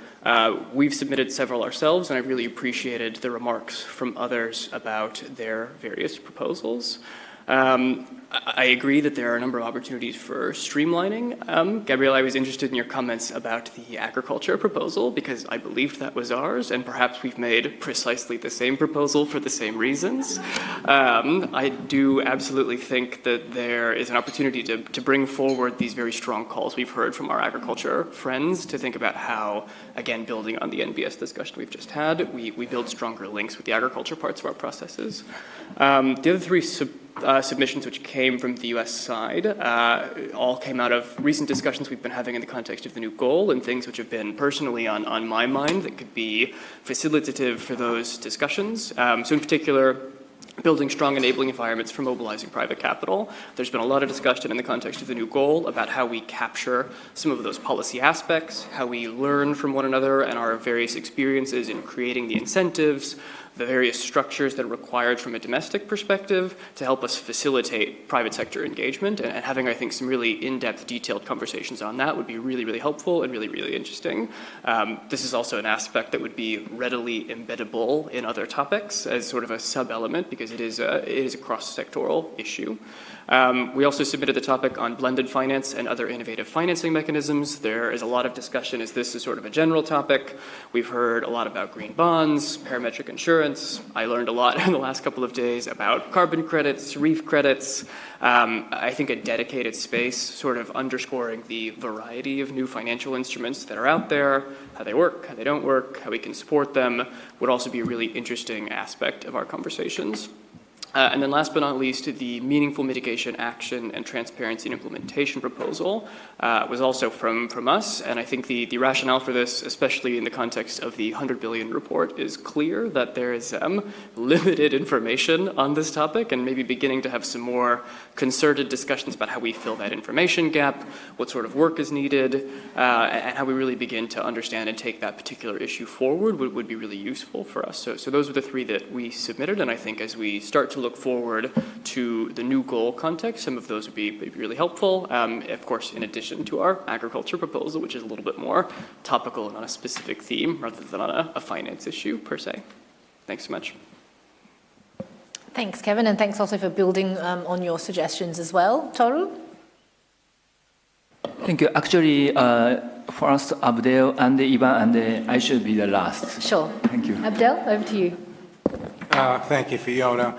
We've submitted several ourselves, and I really appreciated the remarks from others about their various proposals. I agree that there are a number of opportunities for streamlining. Gabrielle, I was interested in your comments about the agriculture proposal, because I believed that was ours, and perhaps we've made precisely the same proposal for the same reasons. I do absolutely think that there is an opportunity to bring forward these very strong calls we've heard from our agriculture friends to think about how, again, building on the NBS discussion we've just had, we build stronger links with the agriculture parts of our processes. The other three submissions which came from the US side all came out of recent discussions we've been having in the context of the new goal, and things which have been personally on my mind that could be facilitative for those discussions. So in particular, building strong enabling environments for mobilizing private capital. There's been a lot of discussion in the context of the new goal about how we capture some of those policy aspects, how we learn from one another and our various experiences in creating the incentives, the various structures that are required from a domestic perspective to help us facilitate private sector engagement. And having, I think, some really in-depth, detailed conversations on that would be really, really helpful and really, really interesting. This is also an aspect that would be readily embeddable in other topics as sort of a sub-element, because it is a cross-sectoral issue. We also submitted the topic on blended finance and other innovative financing mechanisms. There is a lot of discussion as this is sort of a general topic. We've heard a lot about green bonds, parametric insurance. I learned a lot in the last couple of days about carbon credits, reef credits. I think a dedicated space sort of underscoring the variety of new financial instruments that are out there, how they work, how they don't work, how we can support them, would also be a really interesting aspect of our conversations. And then last but not least, the meaningful mitigation action and transparency and implementation proposal was also from us. And I think the rationale for this, especially in the context of the 100 billion report, is clear that there is limited information on this topic, and maybe beginning to have some more concerted discussions about how we fill that information gap, what sort of work is needed, and how we really begin to understand and take that particular issue forward would be really useful for us. So those were the three that we submitted, and I think as we start to look forward to the new goal context, some of those would be really helpful. Of course, in addition to our agriculture proposal, which is a little bit more topical and on a specific theme rather than on a finance issue per se. Thanks so much. Thanks, Kevin, and thanks also for building on your suggestions as well. Toru? Thank you. Actually, first Abdel and Ivan, and I should be the last. Sure. Thank you. Abdel, over to you. Thank you, Fiona.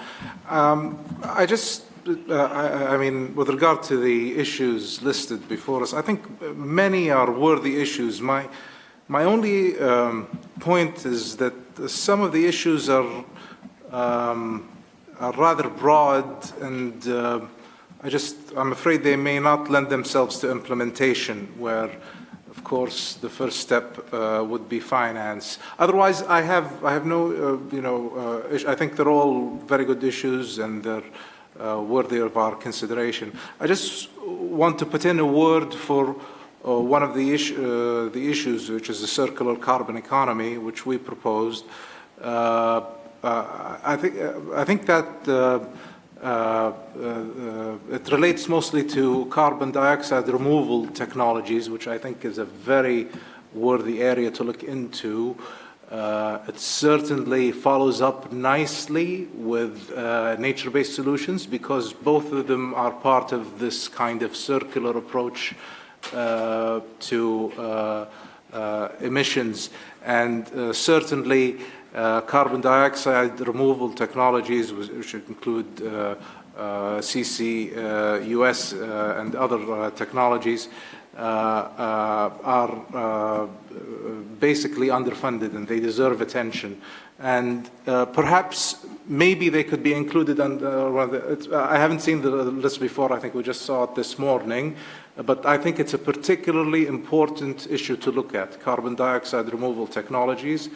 I mean, with regard to the issues listed before us, I think many are worthy issues. My only point is that some of the issues are rather broad, and I'm afraid they may not lend themselves to implementation, where, of course, the first step would be finance. Otherwise, I have no, I think they're all very good issues, and they're worthy of our consideration. I just want to put in a word for one of the issues, which is the circular carbon economy, which we proposed. I think that it relates mostly to carbon dioxide removal technologies, which I think is a very worthy area to look into. It certainly follows up nicely with nature-based solutions, because both of them are part of this kind of circular approach to emissions. And certainly carbon dioxide removal technologies, which include CCUS and other technologies, are basically underfunded, and they deserve attention. And perhaps maybe they could be included under, I haven't seen the list before, I think we just saw it this morning, but I think it's a particularly important issue to look at, carbon dioxide removal technologies.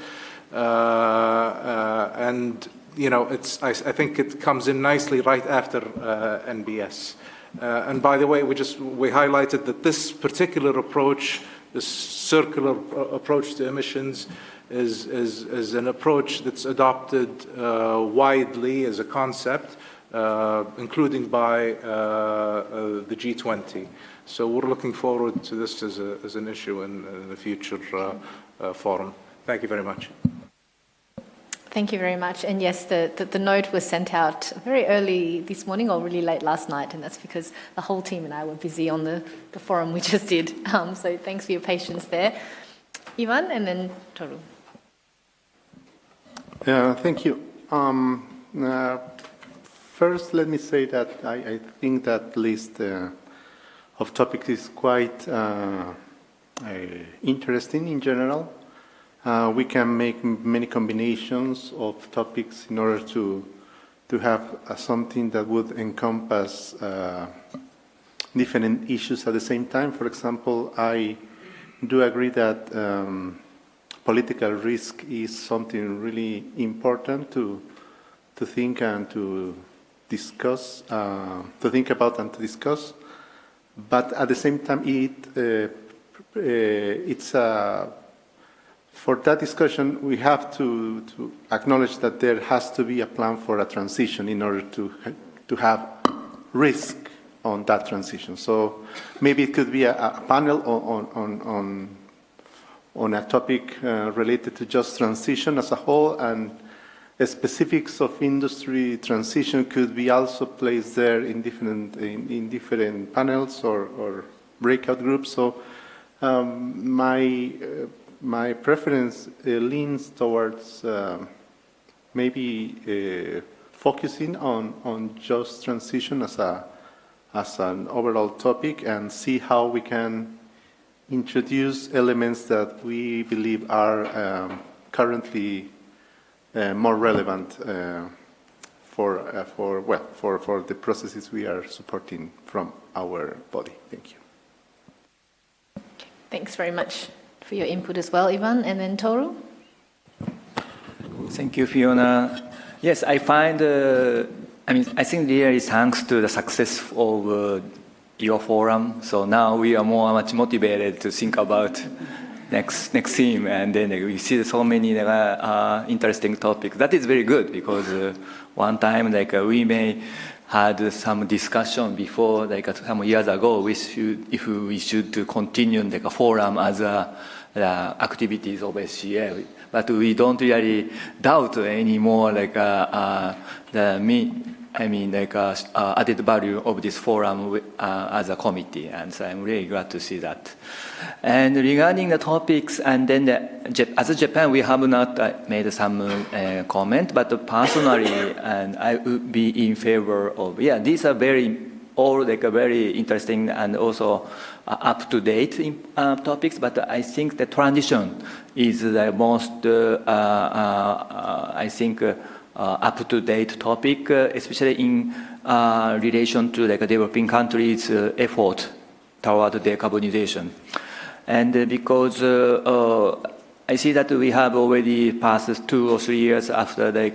And I think it comes in nicely right after NBS. And by the way, we highlighted that this particular approach, this circular approach to emissions, is an approach that's adopted widely as a concept, including by the G20. So we're looking forward to this as an issue in a future forum. Thank you very much. Thank you very much. And yes, the note was sent out very early this morning or really late last night, and that's because the whole team and I were busy on the forum we just did. So thanks for your patience there. Ivan, and then Toru. Thank you. First, let me say that I think that list of topics is quite interesting in general. We can make many combinations of topics in order to have something that would encompass different issues at the same time. For example, I do agree that political risk is something really important to think and to discuss, to think about and to discuss. But at the same time, it's a for that discussion, we have to acknowledge that there has to be a plan for a transition in order to have risk on that transition. So maybe it could be a panel on a topic related to just transition as a whole, and the specifics of industry transition could be also placed there in different panels or breakout groups. So my preference leans towards maybe focusing on just transition as an overall topic, and see how we can introduce elements that we believe are currently more relevant for the processes we are supporting from our body. Thank you. Thanks very much for your input as well, Ivan. And then Toru? Thank you, Fiona. Yes, I find, I think really thanks to the success of your forum. So now we are much motivated to think about next theme, and then we see so many interesting topics. That is very good, because one time we may had some discussion before, some years ago, if we should continue the forum as activities of SCF. But we don't really doubt anymore added value of this forum as a committee, and so I'm really glad to see that. And regarding the topics, and then as a Japan, we have not made some comment, but personally, and I would be in favor of, these are all very interesting and also up-to-date topics, but I think the transition is the most, up-to-date topic, especially in relation to developing countries' effort toward decarbonization. And because I see that we have already passed 2 or 3 years after the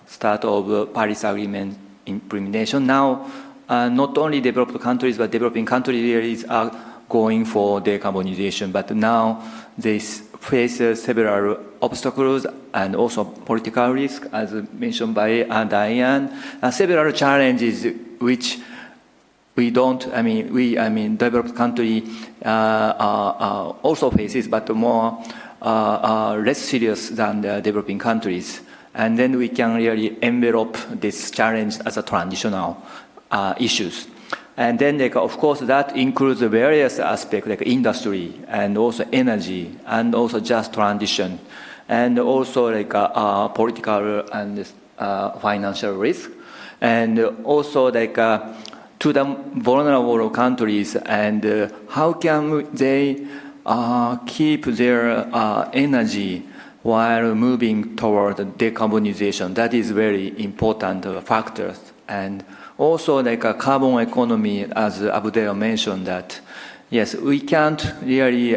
start of Paris Agreement implementation. Now, not only developed countries, but developing countries are going for decarbonization. But now they face several obstacles and also political risk, as mentioned by Diane, and several challenges which developed country also faces, but more less serious than the developing countries. And then we can really envelop this challenge as a transitional issues. And then, of course, that includes various aspects like industry and also energy and also just transition, and also political and financial risk, and also to the vulnerable countries, and how can they keep their energy while moving toward decarbonization. That is very important factors. And also carbon economy, as Abdel mentioned, that yes, we can't really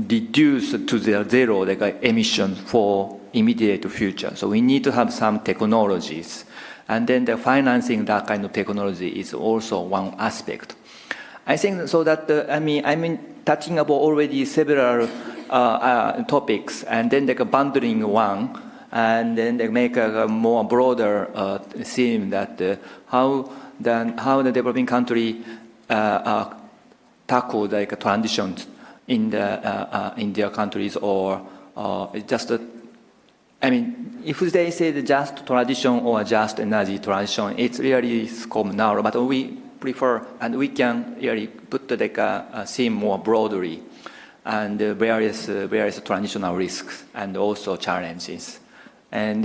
reduce to the zero emission for immediate future. So we need to have some technologies, and then the financing that kind of technology is also one aspect. I think so that I'm touching about already several topics, and then bundling one, and then they make a more broader theme that how the developing country tackle transitions in their countries, or just if they say just transition or just energy transition, it's really scope narrow. But we prefer, and we can really put the theme more broadly, and various transitional risks and also challenges. And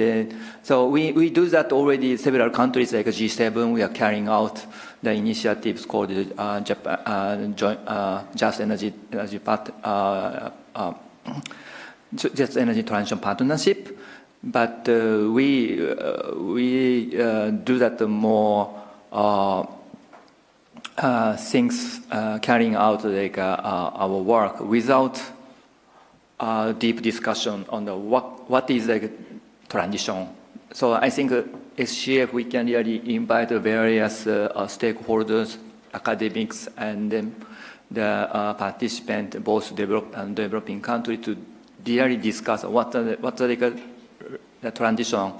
so we do that already. Several countries like G7, we are carrying out the initiatives called Just Energy Transition Partnership. But we do that more things carrying out our work without deep discussion on what is transition. So I think SCF, we can really invite various stakeholders, academics, and the participant, both developed and developing countries, to really discuss what the transition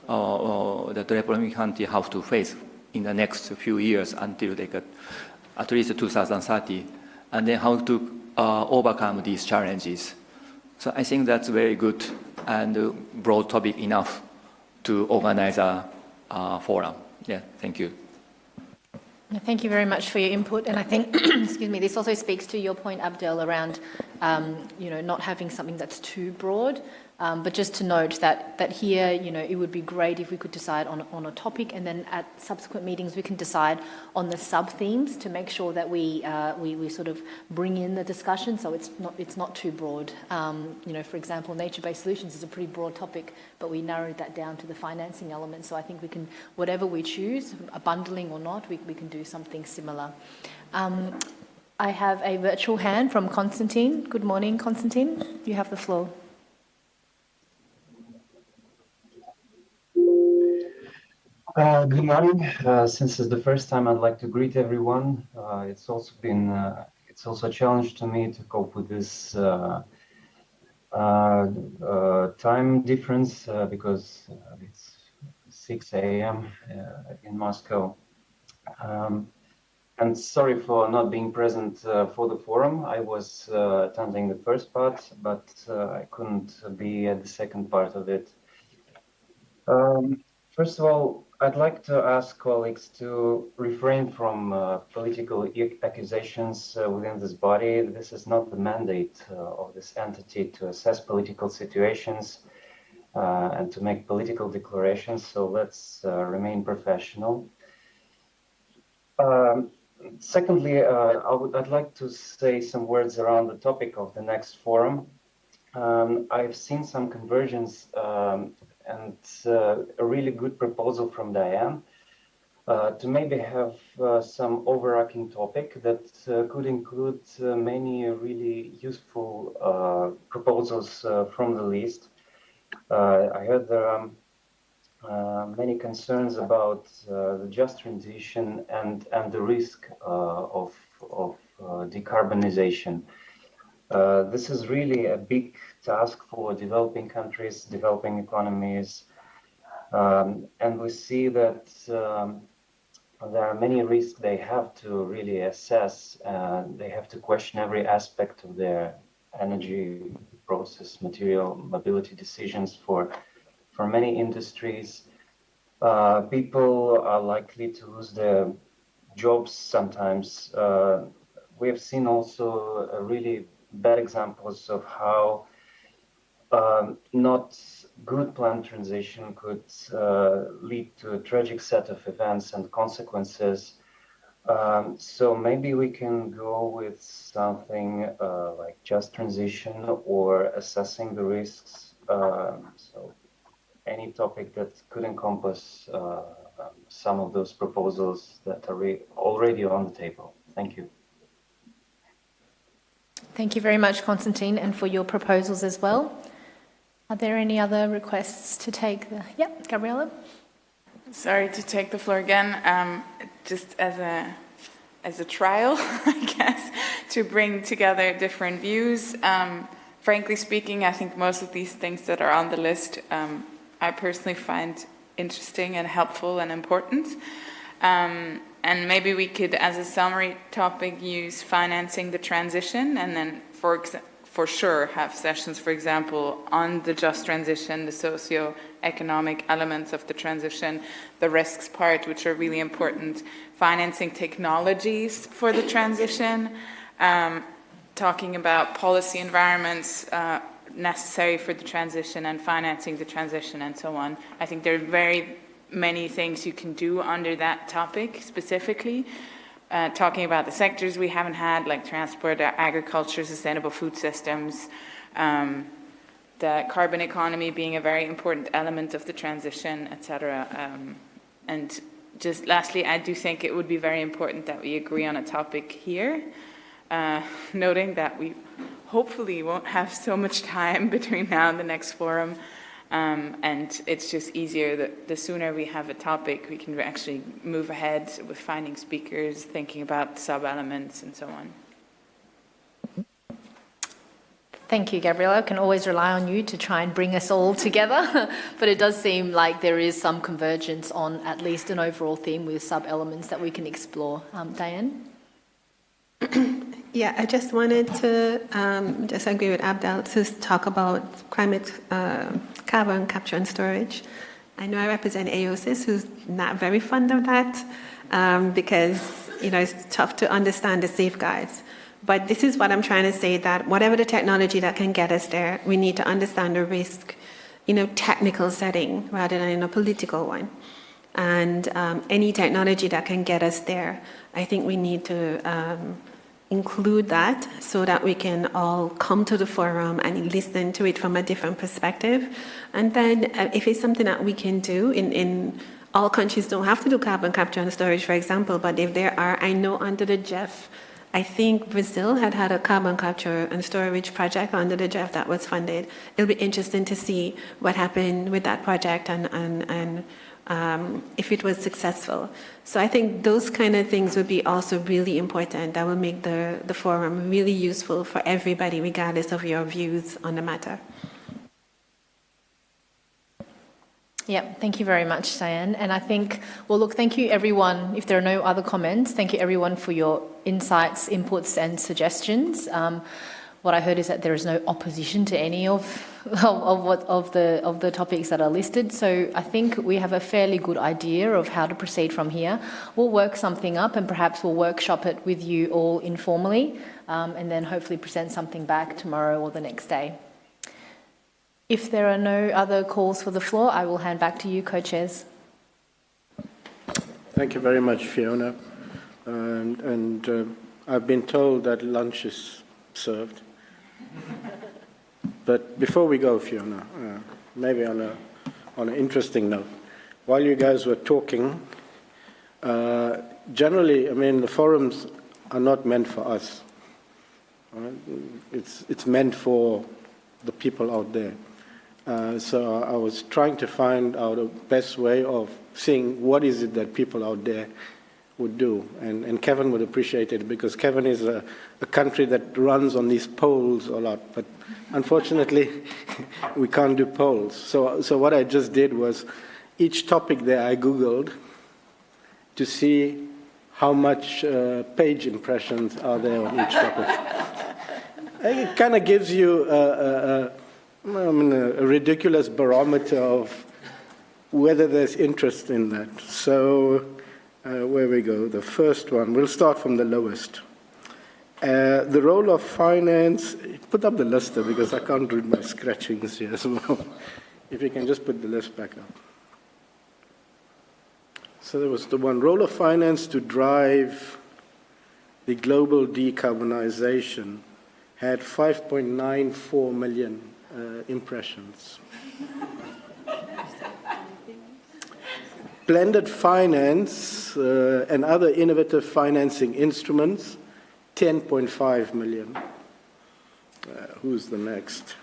the developing country have to face in the next few years until they get at least 2030, and then how to overcome these challenges. So I think that's very good and broad topic enough to organize a forum. Yeah, thank you. Thank you very much for your input, and I think, excuse me, this also speaks to your point, Abdel, around not having something that's too broad. But just to note that here, it would be great if we could decide on a topic, and then at subsequent meetings we can decide on the sub-themes to make sure that we sort of bring in the discussion, so it's not too broad. For example, nature-based solutions is a pretty broad topic, but we narrowed that down to the financing element. So I think we can, whatever we choose, a bundling or not, we can do something similar. I have a virtual hand from Constantine. Good morning, Constantine. You have the floor. Good morning. Since it's the first time, I'd like to greet everyone. It's also a challenge to me to cope with this time difference because it's 6 a.m. In Moscow. And sorry for not being present for the forum. I was attending the first part, but I couldn't be at the second part of it. First of all, I'd like to ask colleagues to refrain from political accusations within this body. This is not the mandate of this entity to assess political situations and to make political declarations, so let's remain professional. Secondly, I'd like to say some words around the topic of the next forum. I've seen some conversions and a really good proposal from Diane to maybe have some overarching topic that could include many really useful proposals from the list. I heard there are many concerns about the just transition and the risk of decarbonization. This is really a big task for developing countries, developing economies, and we see that there are many risks they have to really assess. They have to question every aspect of their energy process, material, mobility decisions for many industries. People are likely to lose their jobs sometimes. We have seen also really bad examples of how not good planned transition could lead to a tragic set of events and consequences. So maybe we can go with something like just transition or assessing the risks. So any topic that could encompass some of those proposals that are already on the table. Thank you. Thank you very much, Constantine, and for your proposals as well. Are there any other requests to take the... Yep, Gabriella? Sorry to take the floor again. Just as a trial, I guess, to bring together different views. Frankly speaking, I think most of these things that are on the list, I personally find interesting and helpful and important. And maybe we could, as a summary topic, use financing the transition, and then, for sure, have sessions, for example, on the just transition, the socio-economic elements of the transition, the risks part, which are really important, financing technologies for the transition, talking about policy environments necessary for the transition and financing the transition and so on. I think there are very many things you can do under that topic specifically. Talking about the sectors we haven't had, like transport, agriculture, sustainable food systems, the carbon economy being a very important element of the transition, etc. And just lastly, I do think it would be very important that we agree on a topic here, noting that we hopefully won't have so much time between now and the next forum. And it's just easier that the sooner we have a topic, we can actually move ahead with finding speakers, thinking about sub-elements and so on. Thank you, Gabriella. I can always rely on you to try and bring us all together. But it does seem like there is some convergence on at least an overall theme with sub-elements that we can explore. Diane? Yeah, I just wanted to just agree with Abdel to talk about climate carbon capture and storage. I know I represent AOSIS, who's not very fond of that because it's tough to understand the safeguards. But this is what I'm trying to say, that whatever the technology that can get us there, we need to understand the risk in a technical setting rather than in a political one. And any technology that can get us there, I think we need to include that so that we can all come to the forum and listen to it from a different perspective. And then if it's something that we can do in all countries don't have to do carbon capture and storage, for example, but if there are, I know under the GEF, I think Brazil had a carbon capture and storage project under the GEF that was funded. It'll be interesting to see what happened with that project and if it was successful. So I think those kind of things would be also really important. That will make the forum really useful for everybody, regardless of your views on the matter. Yeah, thank you very much, Diane. And I think, well, look, thank you everyone. If there are no other comments, thank you everyone for your insights, inputs and suggestions. What I heard is that there is no opposition to any of the topics that are listed. So I think we have a fairly good idea of how to proceed from here. We'll work something up and perhaps we'll workshop it with you all informally and then hopefully present something back tomorrow or the next day. If there are no other calls for the floor, I will hand back to you, co-chairs. Thank you very much, Fiona. And I've been told that lunch is served. But before we go, Fiona, maybe on an interesting note, while you guys were talking, generally, I mean, the forums are not meant for us. Right? It's meant for the people out there. So I was trying to find out the best way of seeing what is it that people out there would do. And Kevin would appreciate it because Kevin is a country that runs on these polls a lot. But unfortunately, we can't do polls. So what I just did was each topic there I Googled to see how much page impressions are there on each topic. It kind of gives you a ridiculous barometer of whether there's interest in that. So where we go, the first one, we'll start from the lowest. The role of finance, put up the list there because I can't read my scratchings here as well. If you can just put the list back up. So there was the one, role of finance to drive the global decarbonization, had 5.94 million impressions. Blended finance and other innovative financing instruments, 10.5 million. Who's the next?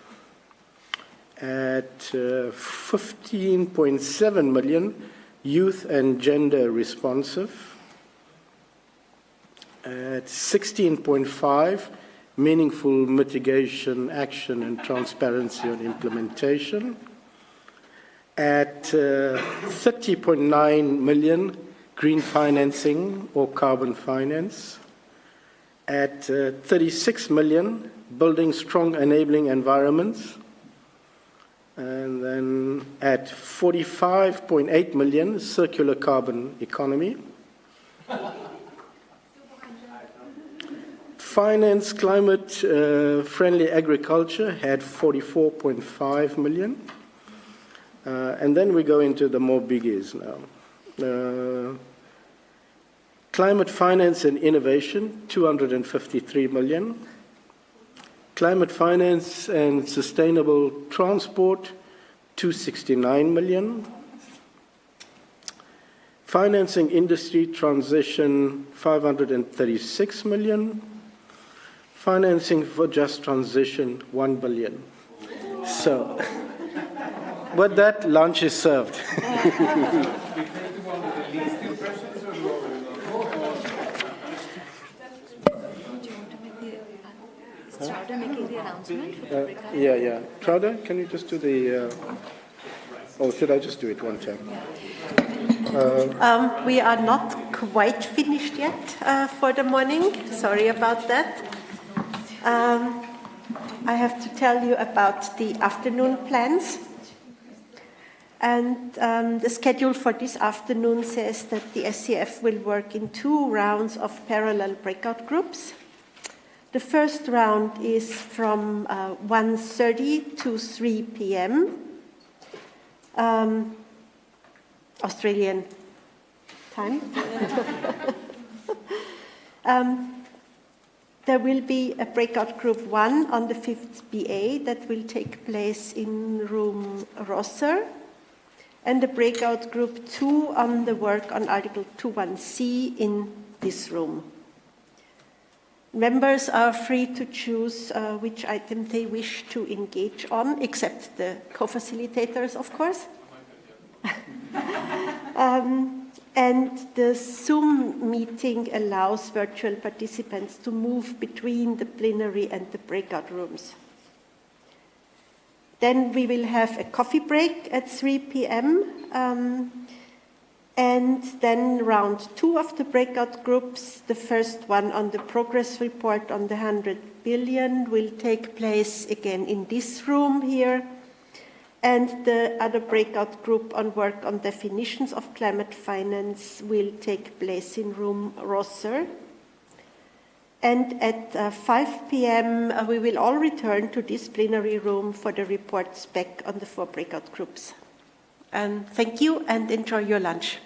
At 15.7 million, youth and gender responsive. At 16.5, meaningful mitigation, action, and transparency on implementation. At 30.9 million, green financing or carbon finance. At 36 million, building strong enabling environments. And then at 45.8 million, circular carbon economy. Finance climate friendly agriculture had 44.5 million. And then we go into the more biggies now. Climate finance and innovation, 253 million. Climate finance and sustainable transport, 269 million. Financing industry transition, 536 million. Financing for just transition, 1 billion. So, with that, lunch is served. Make it the announcement for the breakout? Yeah. Trauda, can you just do the... or should I just do it one time? We are not quite finished yet for the morning. Sorry about that. I have to tell you about the afternoon plans. And the schedule for this afternoon says that the SCF will work in 2 rounds of parallel breakout groups. The first round is from 1:30 to 3 p.m. Australian time. There will be a breakout group 1 on the 5th BA that will take place in room Rosser, and the breakout group 2 on the work on Article 21C in this room. Members are free to choose which item they wish to engage on, except the co-facilitators, of course. And the Zoom meeting allows virtual participants to move between the plenary and the breakout rooms. Then we will have a coffee break at 3 p.m. And then round 2 of the breakout groups, the first one on the progress report on the 100 billion will take place again in this room here. And the other breakout group on work on definitions of climate finance will take place in room Rosser. And at 5 p.m., we will all return to this plenary room for the reports back on the 4 breakout groups. And thank you and enjoy your lunch.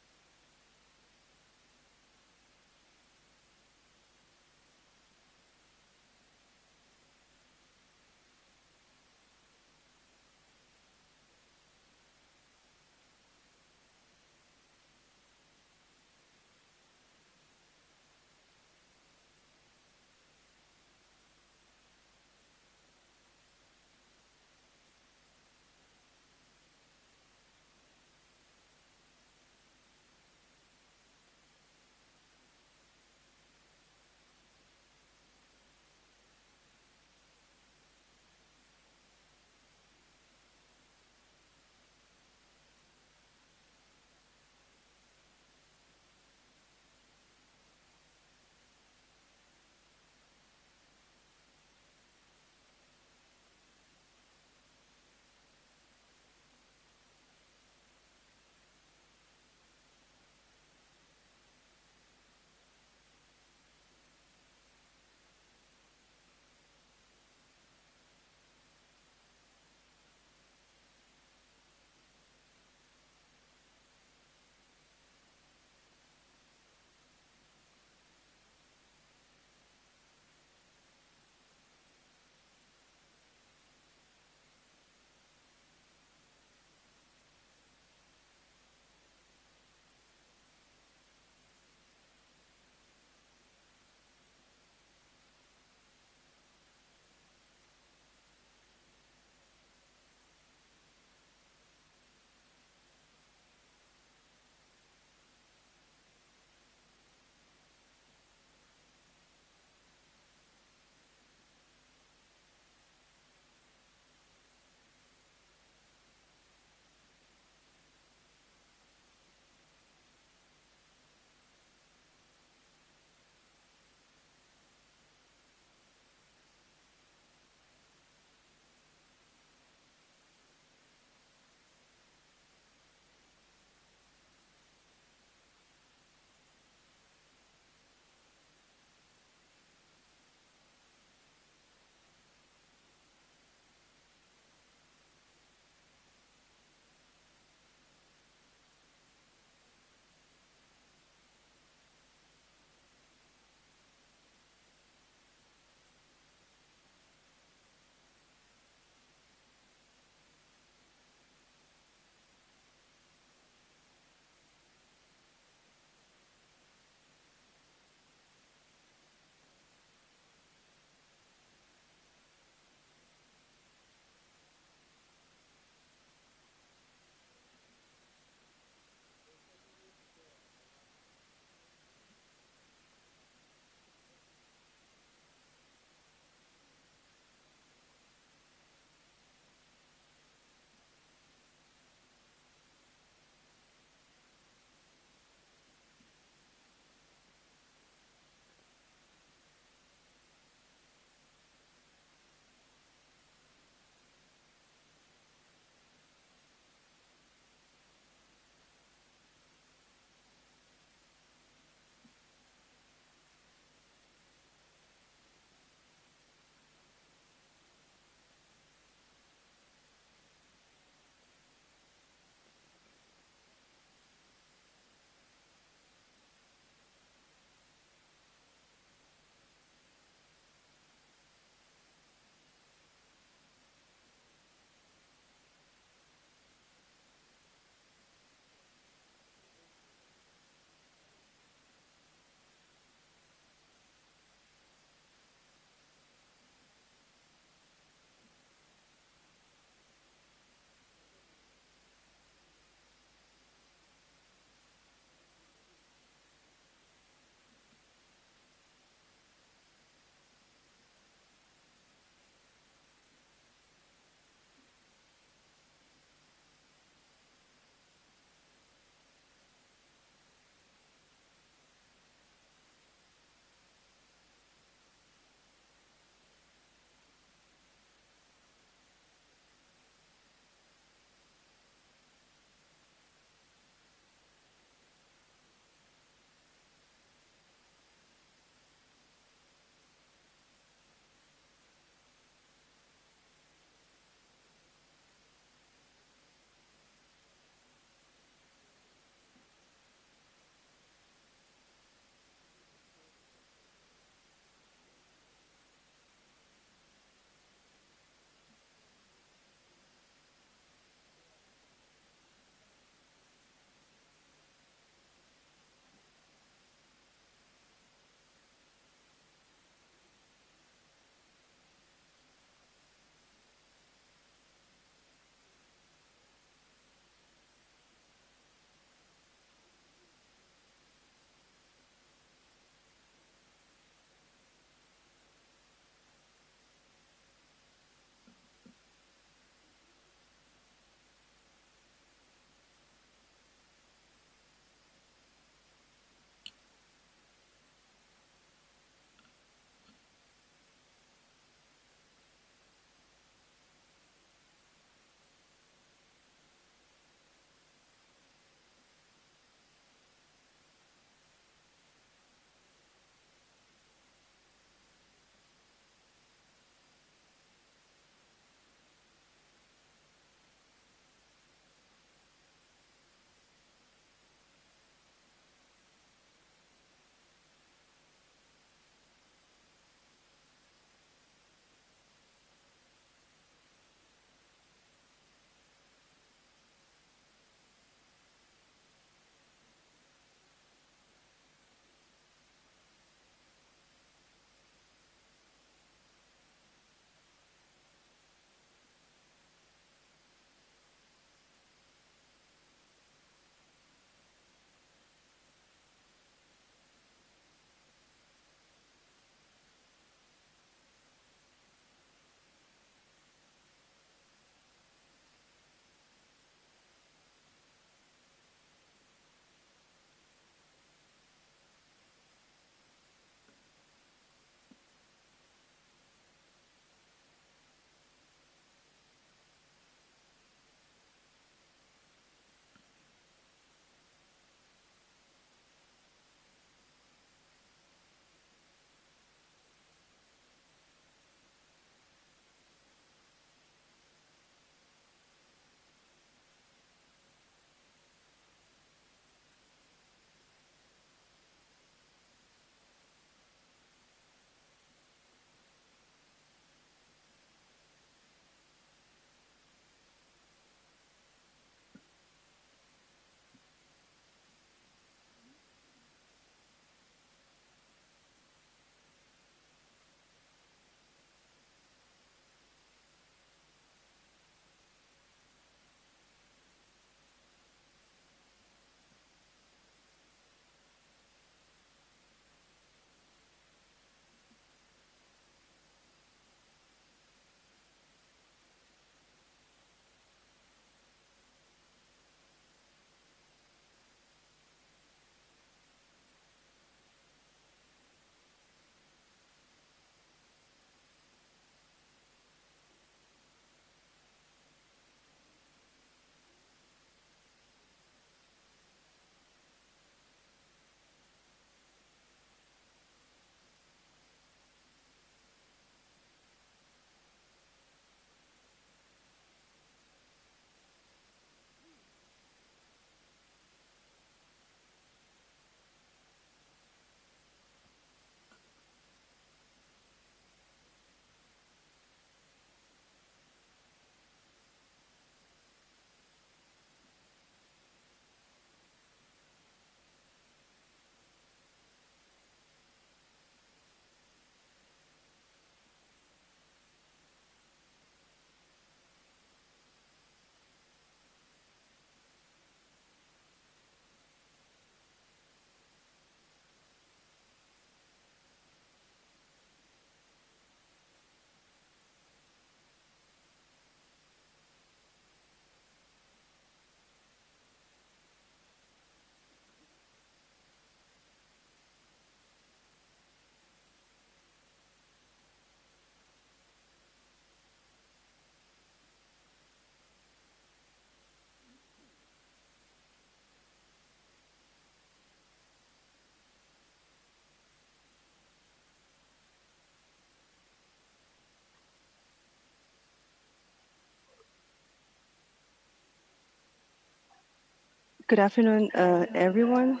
Good afternoon, everyone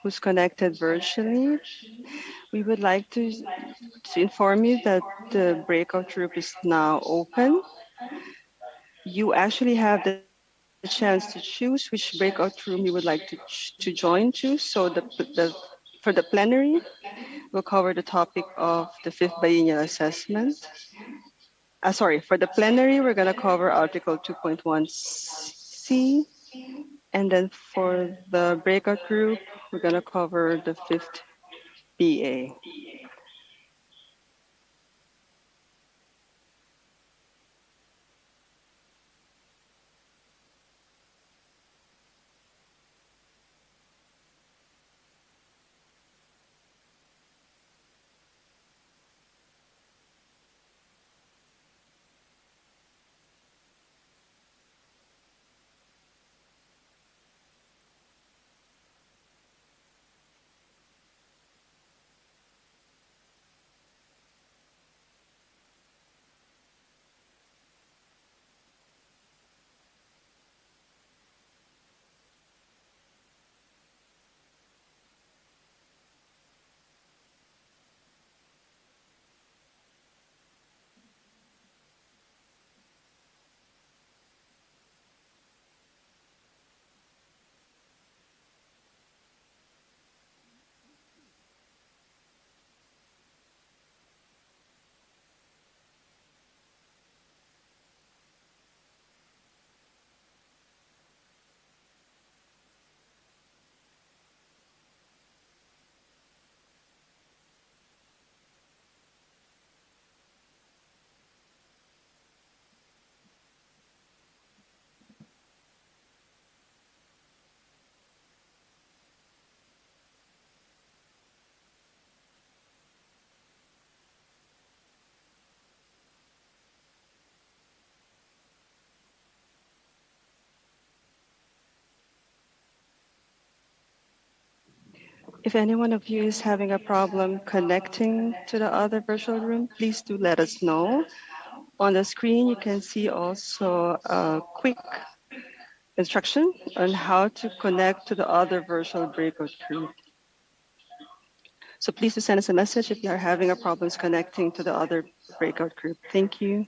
who's connected virtually. We would like to inform you that the breakout group is now open. You actually have the chance to choose which breakout room you would like to join to. So for the plenary, we'll cover the topic of the fifth biennial assessment. For the plenary, we're going to cover Article 2.1C. And then for the breakout group, we're going to cover the fifth BA. If any one of you is having a problem connecting to the other virtual room, please do let us know. On the screen, you can see also a quick instruction on how to connect to the other virtual breakout group. So please do send us a message if you are having a problems connecting to the other breakout group. Thank you.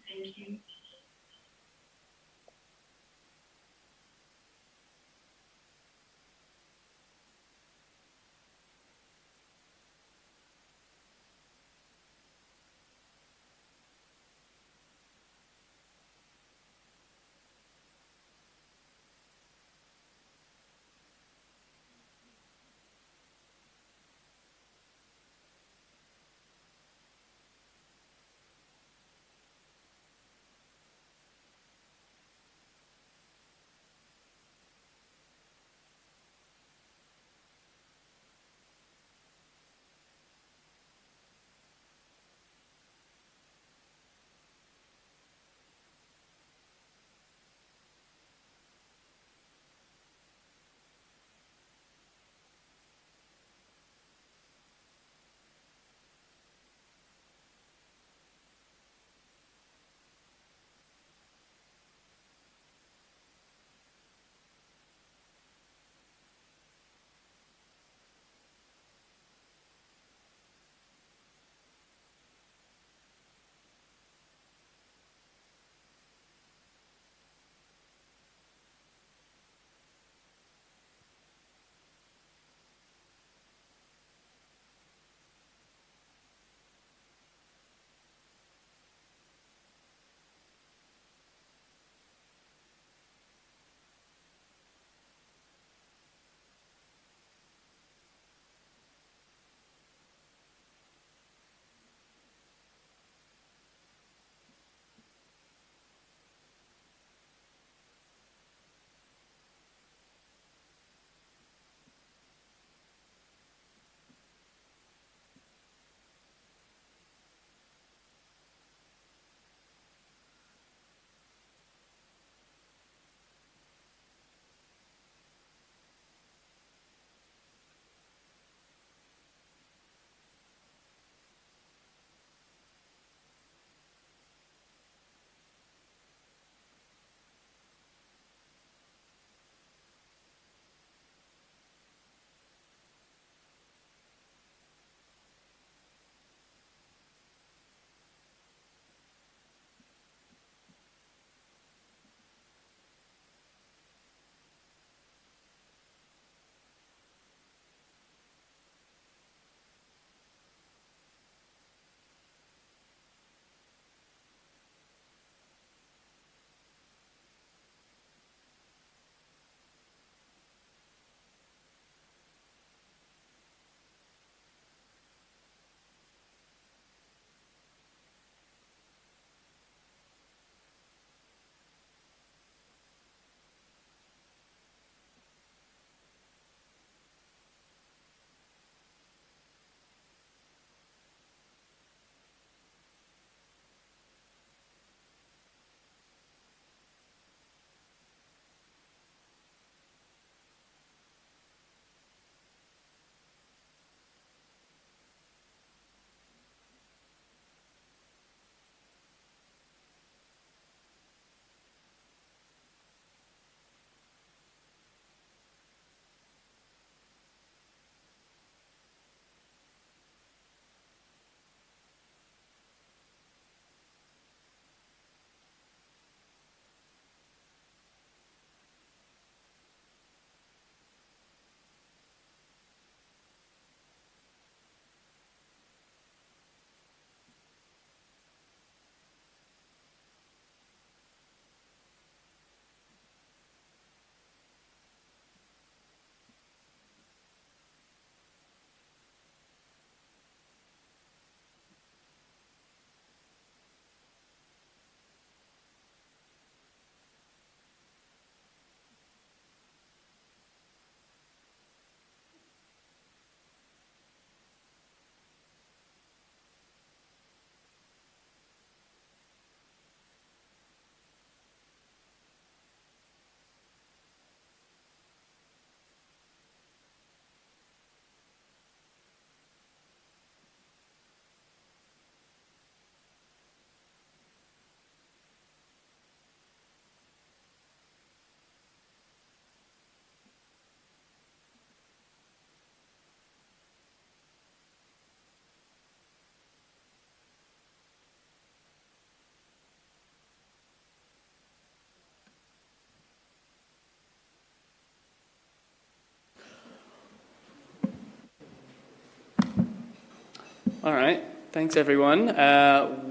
All right. Thanks, everyone.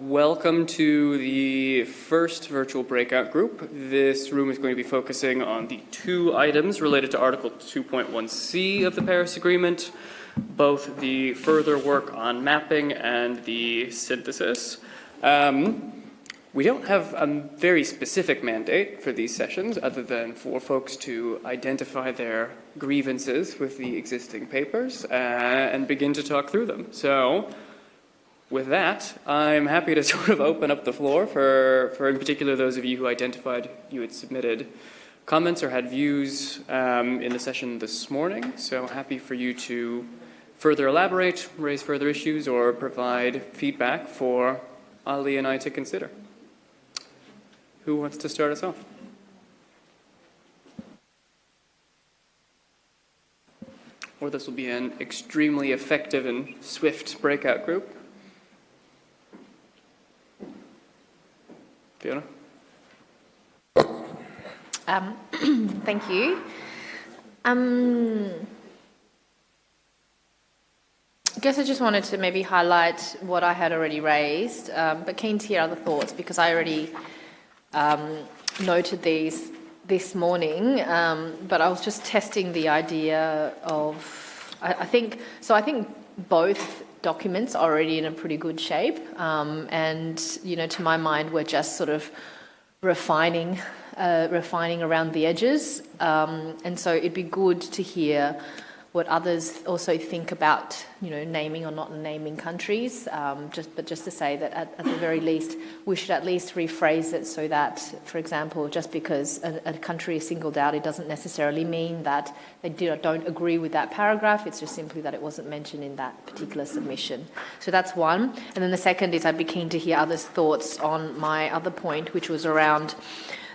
Welcome to the first virtual breakout group. This room is going to be focusing on the two items related to Article 2.1c of the Paris Agreement, both the further work on mapping and the synthesis. We don't have a very specific mandate for these sessions other than for folks to identify their grievances with the existing papers and begin to talk through them. So with that, I'm happy to sort of open up the floor for in particular those of you who identified you had submitted comments or had views in the session this morning. So happy for you to further elaborate, raise further issues, or provide feedback for Ali and I to consider. Who wants to start us off? Or this will be an extremely effective and swift breakout group. Fiona? Thank you. I guess I just wanted to maybe highlight what I had already raised, but keen to hear other thoughts because I already noted these this morning, but I was just testing the idea of, I think both documents are already in a pretty good shape, and, to my mind, we're just sort of refining around the edges, and so it'd be good to hear what others also think about, naming or not naming countries. But just to say that at the very least, we should at least rephrase it so that, for example, just because a country is singled out, it doesn't necessarily mean that they don't agree with that paragraph. It's just simply that it wasn't mentioned in that particular submission. So that's one. And then the second is I'd be keen to hear others' thoughts on my other point, which was around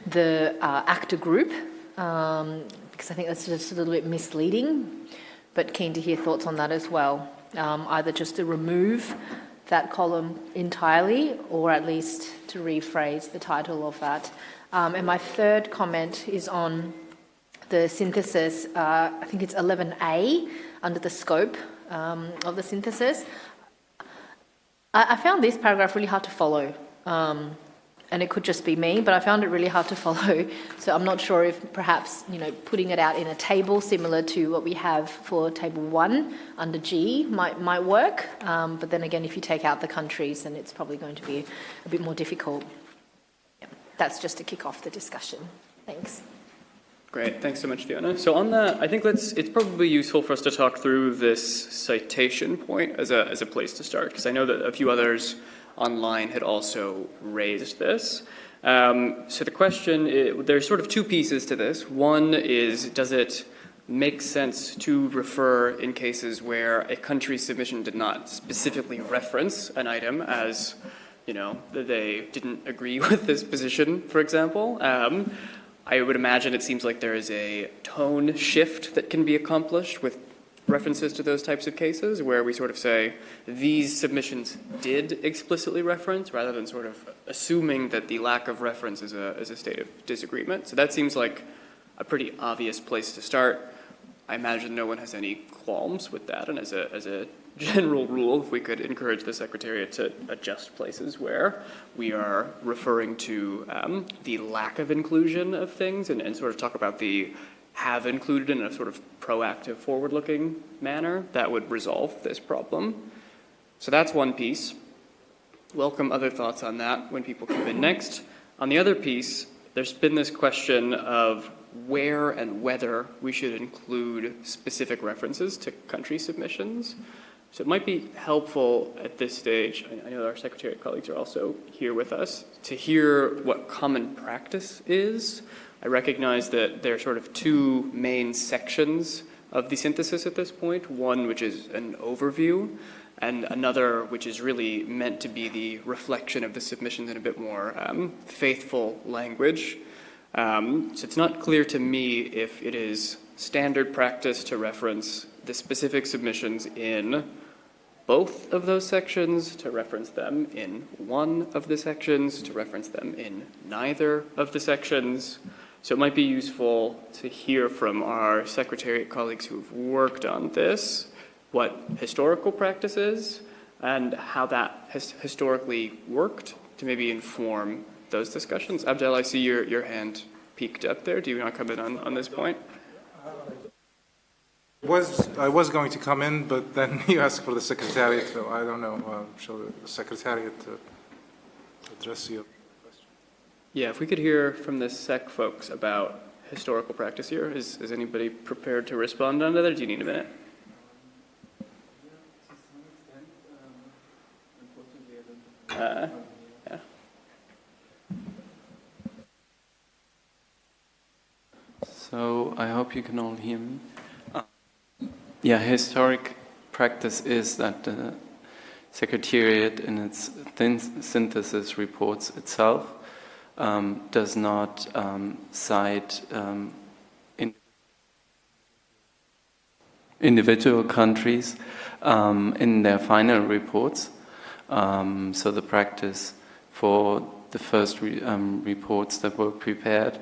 the actor group, because I think that's just a little bit misleading. But keen to hear thoughts on that as well, either just to remove that column entirely or at least to rephrase the title of that. And my third comment is on the synthesis. I think it's 11A under the scope of the synthesis. I found this paragraph really hard to follow. And it could just be me, but I found it really hard to follow. So I'm not sure if perhaps, putting it out in a table similar to what we have for table 1 under G might work. But then again, if you take out the countries, then it's probably going to be a bit more difficult. Yeah, that's just to kick off the discussion. Thanks. Great, thanks so much, Fiona. So on that, I think it's probably useful for us to talk through this citation point as a place to start, because I know that a few others online had also raised this. So the question, there's sort of two pieces to this. One is, does it make sense to refer in cases where a country's submission did not specifically reference an item as, that they didn't agree with this position, for example? I would imagine it seems like there is a tone shift that can be accomplished with references to those types of cases where we sort of say these submissions did explicitly reference rather than sort of assuming that the lack of reference is a state of disagreement. So that seems like a pretty obvious place to start. I imagine no one has any qualms with that, and as a general rule, if we could encourage the Secretariat to adjust places where we are referring to the lack of inclusion of things and sort of talk about the have included in a sort of proactive, forward-looking manner, that would resolve this problem. So that's one piece. Welcome other thoughts on that when people come in next. On the other piece, there's been this question of where and whether we should include specific references to country submissions. So it might be helpful at this stage, I know our Secretariat colleagues are also here with us, to hear what common practice is. I recognize that there are sort of two main sections of the synthesis at this point, one which is an overview, and another which is really meant to be the reflection of the submissions in a bit more faithful language. So it's not clear to me if it is standard practice to reference the specific submissions in both of those sections, to reference them in one of the sections, to reference them in neither of the sections. So it might be useful to hear from our Secretariat colleagues who've worked on this what historical practice is, and how that has historically worked to maybe inform those discussions. Abdel, I see your hand peaked up there. Do you want to come in on this point? I was going to come in, but then you asked for the Secretariat, so I don't know. Shall the Secretariat address your question? Yeah, if we could hear from the SEC folks about historical practice here. Is anybody prepared to respond on that, or do you need a minute? Yeah. So I hope you can all hear me. Yeah, historic practice is that the Secretariat in its synthesis reports itself does not cite individual countries in their final reports. So the practice for the first reports that were prepared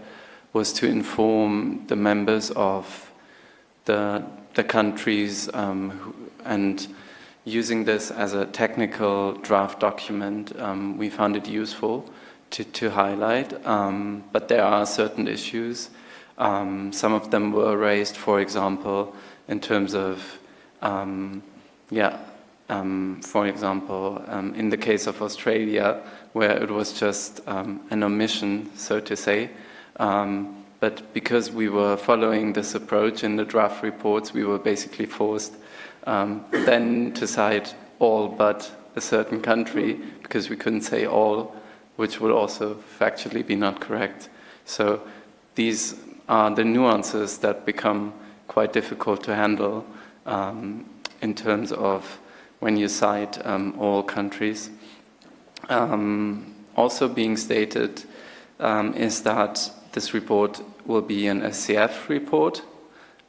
was to inform the members of the countries and using this as a technical draft document, we found it useful to highlight, but there are certain issues. Some of them were raised, for example, in terms of, for example, in the case of Australia, where it was just an omission, so to say. But because we were following this approach in the draft reports, we were basically forced then to cite all but a certain country, because we couldn't say all, which would also factually be not correct. So these are the nuances that become quite difficult to handle in terms of when you cite all countries. Also being stated is that this report will be an SCF report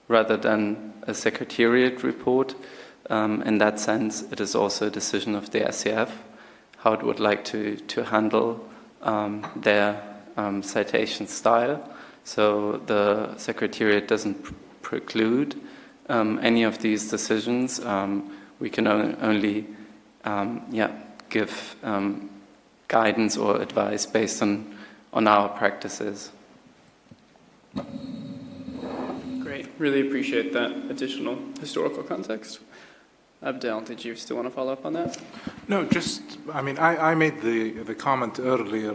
rather than a Secretariat report. In that sense, it is also a decision of the SCF how it would like to handle their citation style. So the Secretariat doesn't preclude any of these decisions. We can only give guidance or advice based on our practices. Great. Really appreciate that additional historical context. Abdel, did you still want to follow up on that? No, just, I mean, I made the comment earlier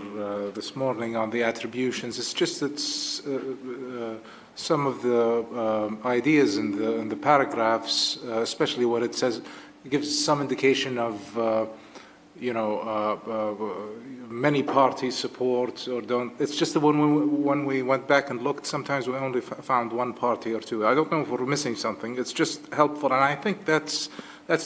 this morning on the attributions. It's just that some of the ideas in the paragraphs, especially what it says, it gives some indication of many parties support or don't. It's just that when we went back and looked, sometimes we only found one party or two. I don't know if we're missing something. It's just helpful, and I think that's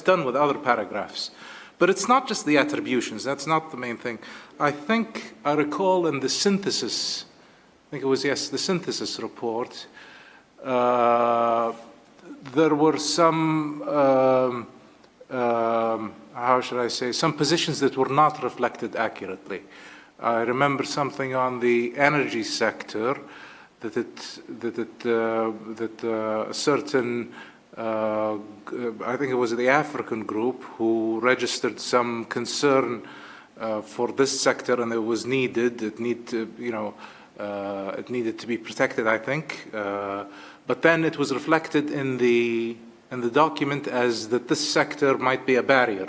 done with other paragraphs. But it's not just the attributions. That's not the main thing. I think I recall in the synthesis, I think it was, yes, the synthesis report, there were some how should I say, some positions that were not reflected accurately. I remember something on the energy sector that a certain, I think it was the African group who registered some concern for this sector, and it was needed. It needed to be protected, I think. But then it was reflected in the document as that this sector might be a barrier.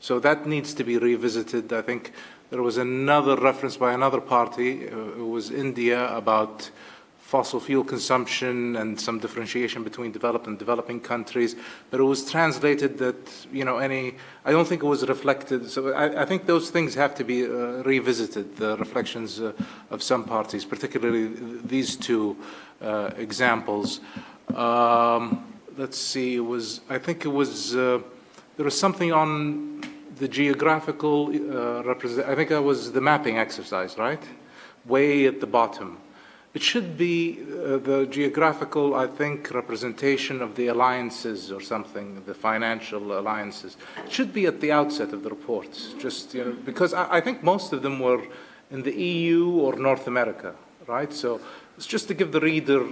So that needs to be revisited. I think there was another reference by another party, it was India, about fossil fuel consumption and some differentiation between developed and developing countries. But it was translated that, I don't think it was reflected. So I think those things have to be revisited, the reflections of some parties, particularly these two examples. Let's see, I think it was, there was something on the geographical, I think that was the mapping exercise, right? Way at the bottom. It should be the geographical, I think, representation of the alliances or something, the financial alliances. It should be at the outset of the reports, just, because I think most of them were in the EU or North America, right? So it's just to give the reader,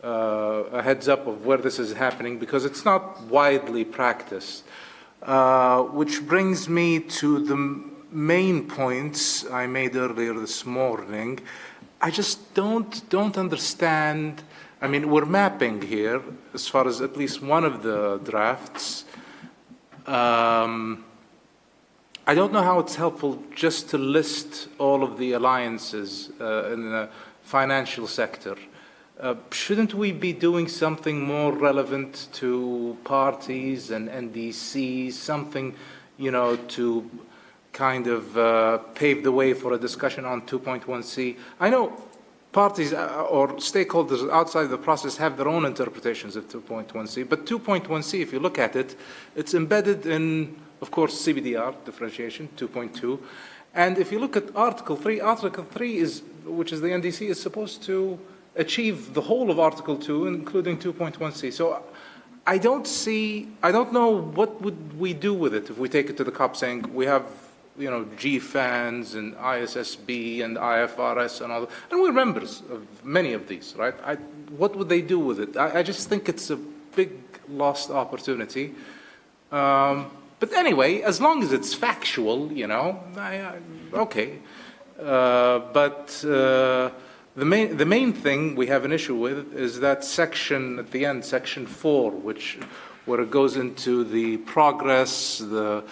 a heads up of where this is happening, because it's not widely practiced. which brings me to the main points I made earlier this morning. I just don't understand. I mean, we're mapping here, as far as at least one of the drafts. I don't know how it's helpful just to list all of the alliances in the financial sector. Shouldn't we be doing something more relevant to parties and NDCs, something, to kind of pave the way for a discussion on 2.1c? I know parties or stakeholders outside the process have their own interpretations of 2.1c, but 2.1c, if you look at it, it's embedded in, of course, CBDR differentiation, 2.2. And if you look at Article 3 is, which is the NDC, is supposed to achieve the whole of Article 2, including 2.1c. So I don't know what would we do with it if we take it to the COP saying we have, GFANs and ISSB and IFRS and all that. And we're members of many of these, right? What would they do with it? I just think it's a big lost opportunity. But anyway, as long as it's factual, okay. But the main thing we have an issue with is that section at the end, section 4, where it goes into the progress, the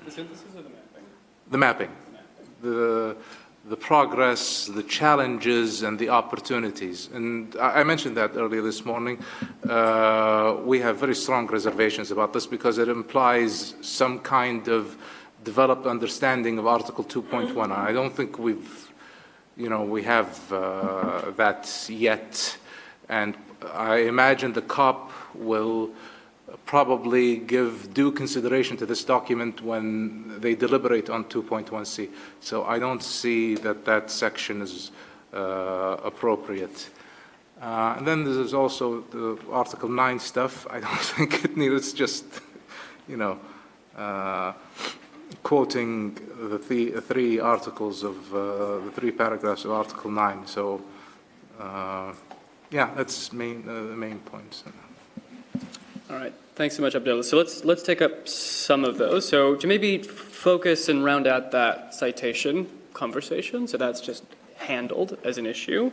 synthesis or the mapping? The progress, the challenges, and the opportunities. And I mentioned that earlier this morning. We have very strong reservations about this because it implies some kind of developed understanding of Article 2.1. I don't think we have that yet. And I imagine the COP will probably give due consideration to this document when they deliberate on 2.1c. So I don't see that section is appropriate. And then there's also the Article 9 stuff. I don't think it needs, it's just, quoting the three articles of the 3 paragraphs of Article 9. So, that's the main points. All right. Thanks so much, Abdullah. So let's take up some of those. So to maybe focus and round out that citation conversation, so that's just handled as an issue.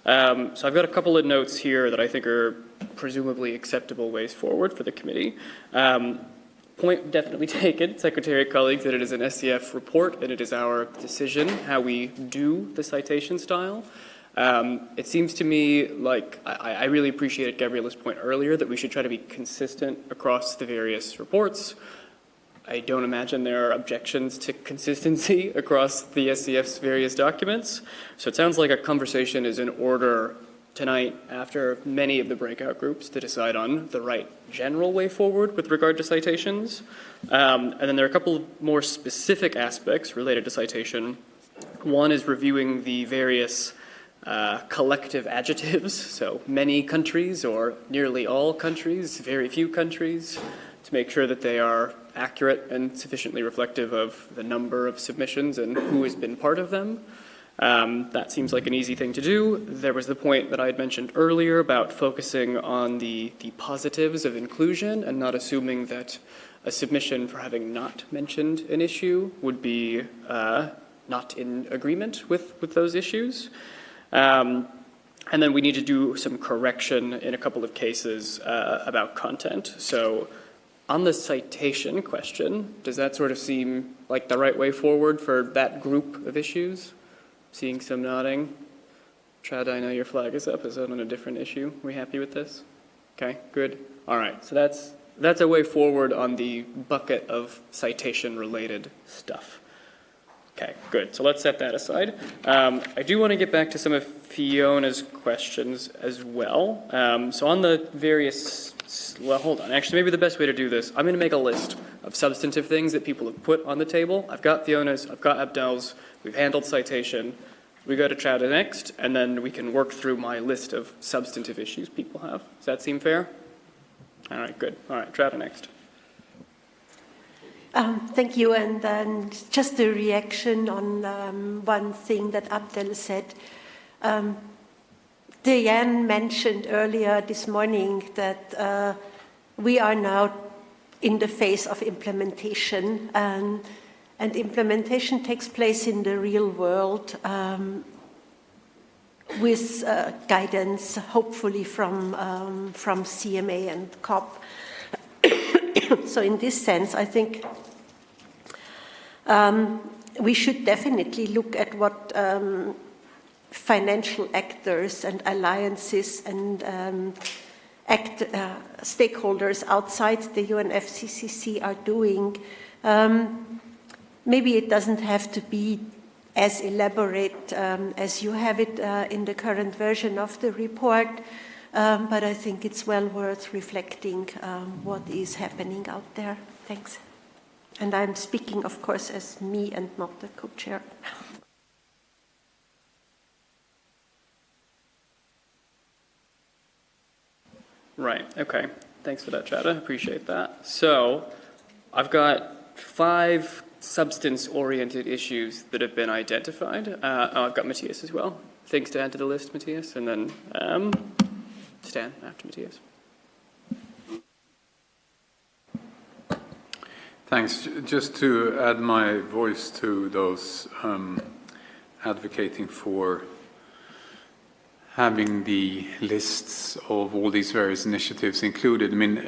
So I've got a couple of notes here that I think are presumably acceptable ways forward for the committee. Point definitely taken, Secretariat colleagues, that it is an SCF report and it is our decision how we do the citation style. It seems to me like I really appreciated Gabriela's point earlier that we should try to be consistent across the various reports. I don't imagine there are objections to consistency across the SCF's various documents. So it sounds like a conversation is in order tonight after many of the breakout groups to decide on the right general way forward with regard to citations. And then there are a couple of more specific aspects related to citation. One is reviewing the various collective adjectives, so many countries or nearly all countries, very few countries, to make sure that they are accurate and sufficiently reflective of the number of submissions and who has been part of them. That seems like an easy thing to do. There was the point that I had mentioned earlier about focusing on the positives of inclusion and not assuming that a submission for having not mentioned an issue would be not in agreement with those issues. And then we need to do some correction in a couple of cases about content. So on the citation question, does that sort of seem like the right way forward for that group of issues? Seeing some nodding. Chad, I know your flag is up. Is that on a different issue? Are we happy with this? Okay, good. All right, so that's a way forward on the bucket of citation-related stuff. Okay, good. So let's set that aside. I do want to get back to some of Fiona's questions as well. So on the various, well, hold on. Actually, maybe the best way to do this, I'm going to make a list of substantive things that people have put on the table. I've got Fiona's, I've got Abdel's, we've handled citation. We go to Chad next, and then we can work through my list of substantive issues people have. Does that seem fair? All right, good. All right, Chad next. Thank you. And then just a reaction on one thing that Abdel said. Diane mentioned earlier this morning that we are now in the phase of implementation. And implementation takes place in the real world with guidance, hopefully from CMA and COP. So in this sense, I think we should definitely look at what financial actors and alliances and stakeholders outside the UNFCCC are doing. Maybe it doesn't have to be as elaborate as you have it in the current version of the report, but I think it's well worth reflecting what is happening out there. Thanks. And I'm speaking, of course, as me and not the co-chair. Right, okay. Thanks for that, Chada. Appreciate that. So I've got 5 substance-oriented issues that have been identified. I've got Matthias as well. Things to add to the list, Matthias, and then Stan after Matthias. Thanks. Just to add my voice to those advocating for having the lists of all these various initiatives included. I mean,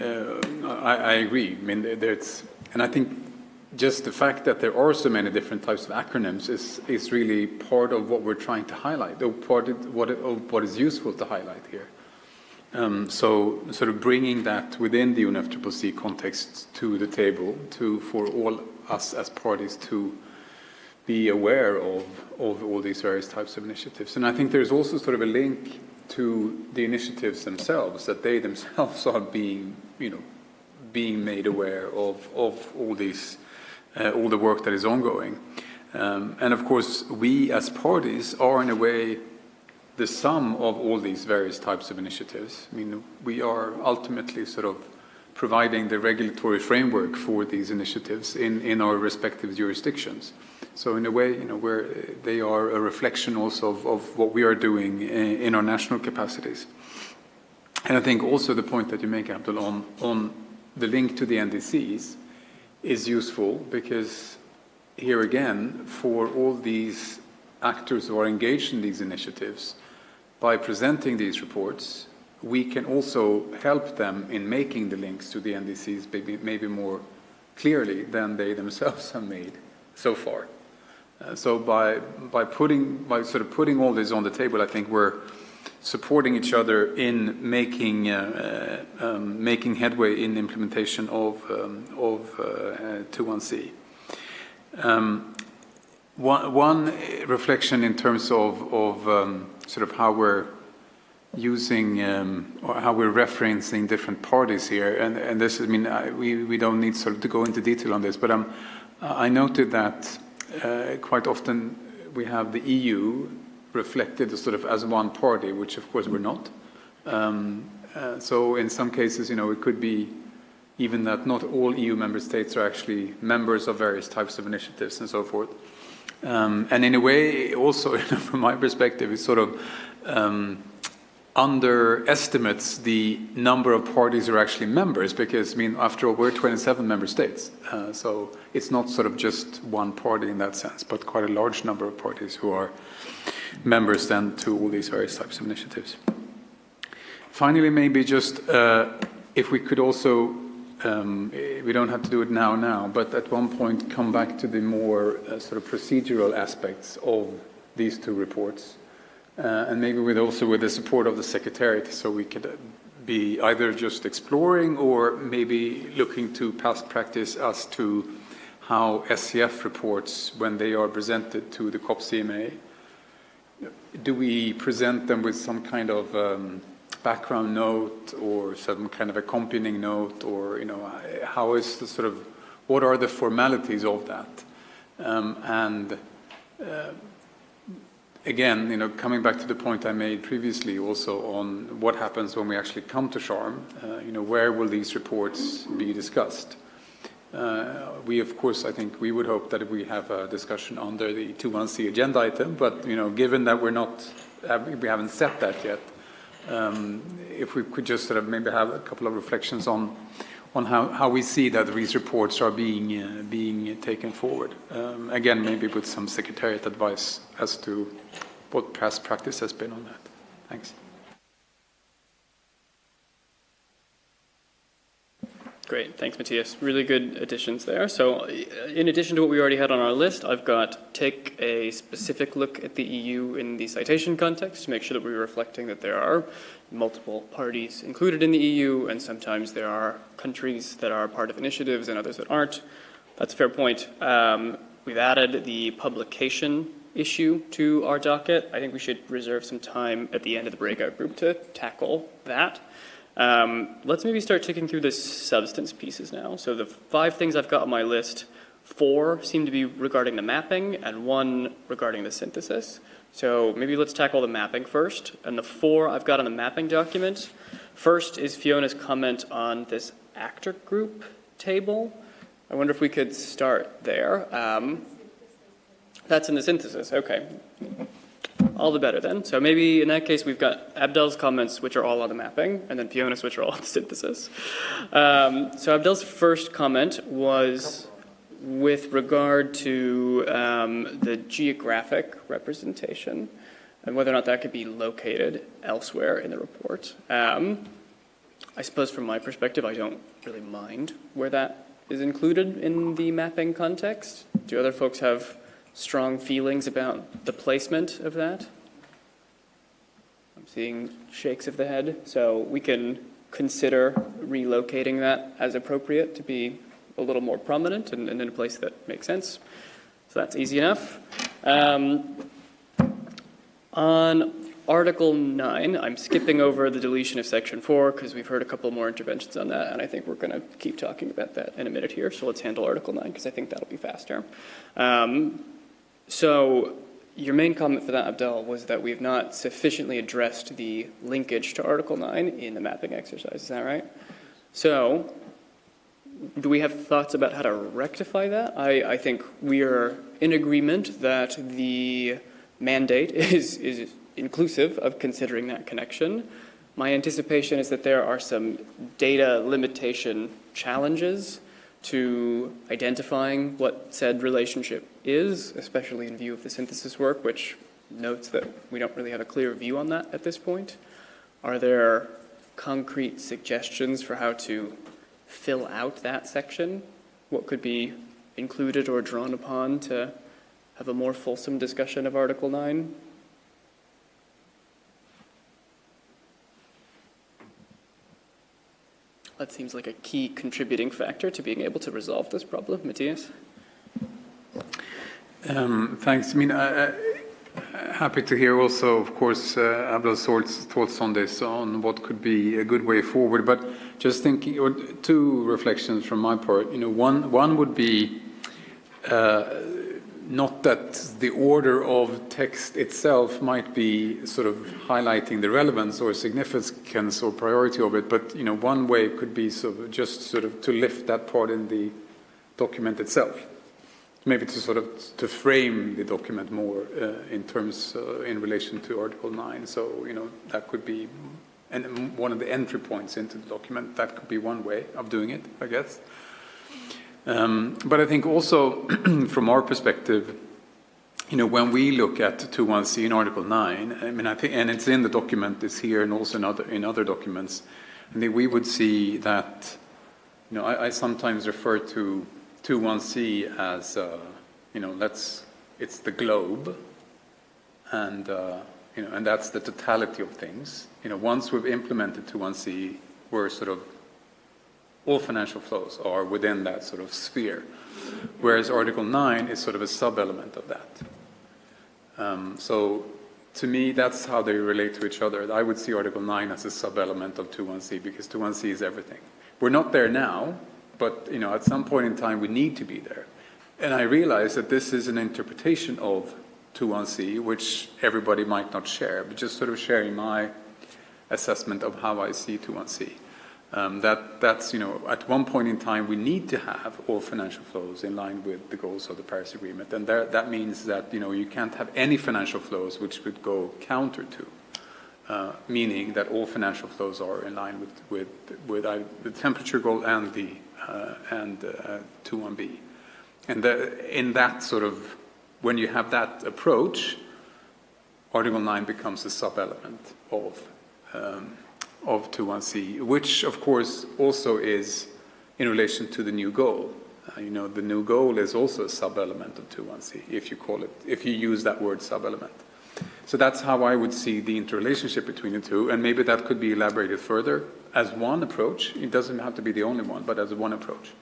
I agree. I mean, and I think just the fact that there are so many different types of acronyms is really part of what we're trying to highlight, or part of what is useful to highlight here. So sort of bringing that within the UNFCCC context to the table for all us as parties to be aware of all these various types of initiatives. And I think there's also sort of a link to the initiatives themselves, that they themselves are being made aware of all these, all the work that is ongoing. And of course, we as parties are in a way the sum of all these various types of initiatives. I mean, we are ultimately sort of providing the regulatory framework for these initiatives in our respective jurisdictions. So in a way, where they are a reflection also of what we are doing in our national capacities. And I think also the point that you make, Abdul, on the link to the NDCs is useful, because here again, for all these actors who are engaged in these initiatives, by presenting these reports, we can also help them in making the links to the NDCs maybe more clearly than they themselves have made so far. So by sort of putting all this on the table, I think we're supporting each other in making headway in implementation of 21C. One reflection in terms of sort of how we're using or how we're referencing different parties here, and this, I mean, we don't need sort of to go into detail on this, but I noted that quite often we have the EU reflected as sort of as one party, which of course we're not. So in some cases, it could be even that not all EU member states are actually members of various types of initiatives and so forth. And in a way, also, from my perspective, it sort of underestimates the number of parties who are actually members, because, I mean, after all, we're 27 member states. So it's not sort of just one party in that sense, but quite a large number of parties who are members then to all these various types of initiatives. Finally, maybe just if we could also, we don't have to do it now, but at one point come back to the more sort of procedural aspects of these two reports. And maybe also with the support of the Secretariat, so we could be either just exploring or maybe looking to past practice as to how SCF reports, when they are presented to the COP CMA, do we present them with some kind of background note or some kind of accompanying note, or how is the sort of, what are the formalities of that? Again, coming back to the point I made previously also on what happens when we actually come to Sharm, where will these reports be discussed? We, of course, I think we would hope that we have a discussion under the 21C agenda item, but, given that we haven't set that yet, if we could just sort of maybe have a couple of reflections on how we see that these reports are being taken forward. Again, maybe with some secretariat advice as to what past practice has been on that. Thanks. Great, thanks, Matthias. Really good additions there. So in addition to what we already had on our list, I've got take a specific look at the EU in the citation context to make sure that we're reflecting that there are multiple parties included in the EU, and sometimes there are countries that are part of initiatives and others that aren't. That's a fair point. We've added the publication issue to our docket. I think we should reserve some time at the end of the breakout group to tackle that. Let's maybe start ticking through the substance pieces now. So the 5 things I've got on my list, 4 seem to be regarding the mapping and 1 regarding the synthesis. So maybe let's tackle the mapping first. And the 4 I've got on the mapping document. First is Fiona's comment on this actor group table. I wonder if we could start there. That's in the synthesis, okay. All the better then. So maybe in that case, we've got Abdel's comments, which are all on the mapping, and then Fiona's, which are all on the synthesis. So Abdel's first comment was with regard to the geographic representation and whether or not that could be located elsewhere in the report. I suppose from my perspective, I don't really mind where that is included in the mapping context. Do other folks have strong feelings about the placement of that? I'm seeing shakes of the head, so we can consider relocating that as appropriate to be a little more prominent and in a place that makes sense. So that's easy enough. On Article 9, I'm skipping over the deletion of Section 4 because we've heard a couple more interventions on that, and I think we're going to keep talking about that in a minute here. So let's handle Article 9 because I think that'll be faster. So your main comment for that, Abdel, was that we've not sufficiently addressed the linkage to Article 9 in the mapping exercise. Is that right? So do we have thoughts about how to rectify that? I think we are in agreement that the mandate is inclusive of considering that connection. My anticipation is that there are some data limitation challenges to identifying what said relationship is, especially in view of the synthesis work, which notes that we don't really have a clear view on that at this point. Are there concrete suggestions for how to fill out that section? What could be included or drawn upon to have a more fulsome discussion of Article 9? That seems like a key contributing factor to being able to resolve this problem. Matthias? Thanks. I mean, happy to hear also, of course, Abdel's thoughts on this, on what could be a good way forward. But just thinking, or 2 reflections from my part. You know, one would be not that the order of text itself might be sort of highlighting the relevance or significance or priority of it, but you know, one way could be sort of to lift that part in the document itself, maybe to frame the document more in terms in relation to Article 9. So you know, that could be one of the entry points into the document. That could be one way of doing it, I guess. But I think also from our perspective, you know, when we look at 21C in Article 9, I mean, I think, and it's in the document, it's here and also in other documents, I think we would see that, you know, I sometimes refer to 21C as, you know, it's the globe, and, you know, and that's the totality of things. You know, once we've implemented 21C, we're sort of all financial flows are within that sort of sphere, whereas Article 9 is sort of a sub-element of that. So to me, that's how they relate to each other. I would see Article 9 as a sub-element of 21C because 21C is everything. We're not there now, but you know, at some point in time, we need to be there. And I realize that this is an interpretation of 21C, which everybody might not share, but just sort of sharing my assessment of how I see 21C. That's, you know, at one point in time, we need to have all financial flows in line with the goals of the Paris Agreement. And that means that, you know, you can't have any financial flows which would go counter to meaning that all financial flows are in line with the temperature goal and the 2.1b. And in that sort of, when you have that approach, Article 9 becomes a sub-element of 2.1c, which of course also is in relation to the new goal. The new goal is also a sub-element of 2.1c, if you use that word sub-element. So that's how I would see the interrelationship between the two, and maybe that could be elaborated further as one approach. It doesn't have to be the only one, but as one approach.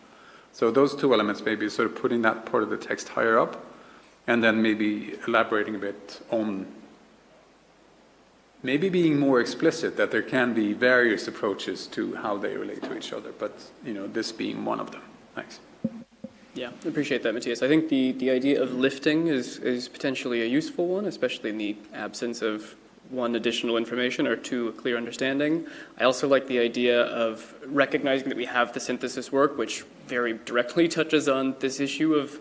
So those two elements, maybe sort of putting that part of the text higher up, and then maybe elaborating a bit on maybe being more explicit that there can be various approaches to how they relate to each other, but this being one of them. Thanks. Yeah, I appreciate that, Matthias. I think the idea of lifting is potentially a useful one, especially in the absence of one, additional information, or two, a clear understanding. I also like the idea of recognizing that we have the synthesis work, which very directly touches on this issue of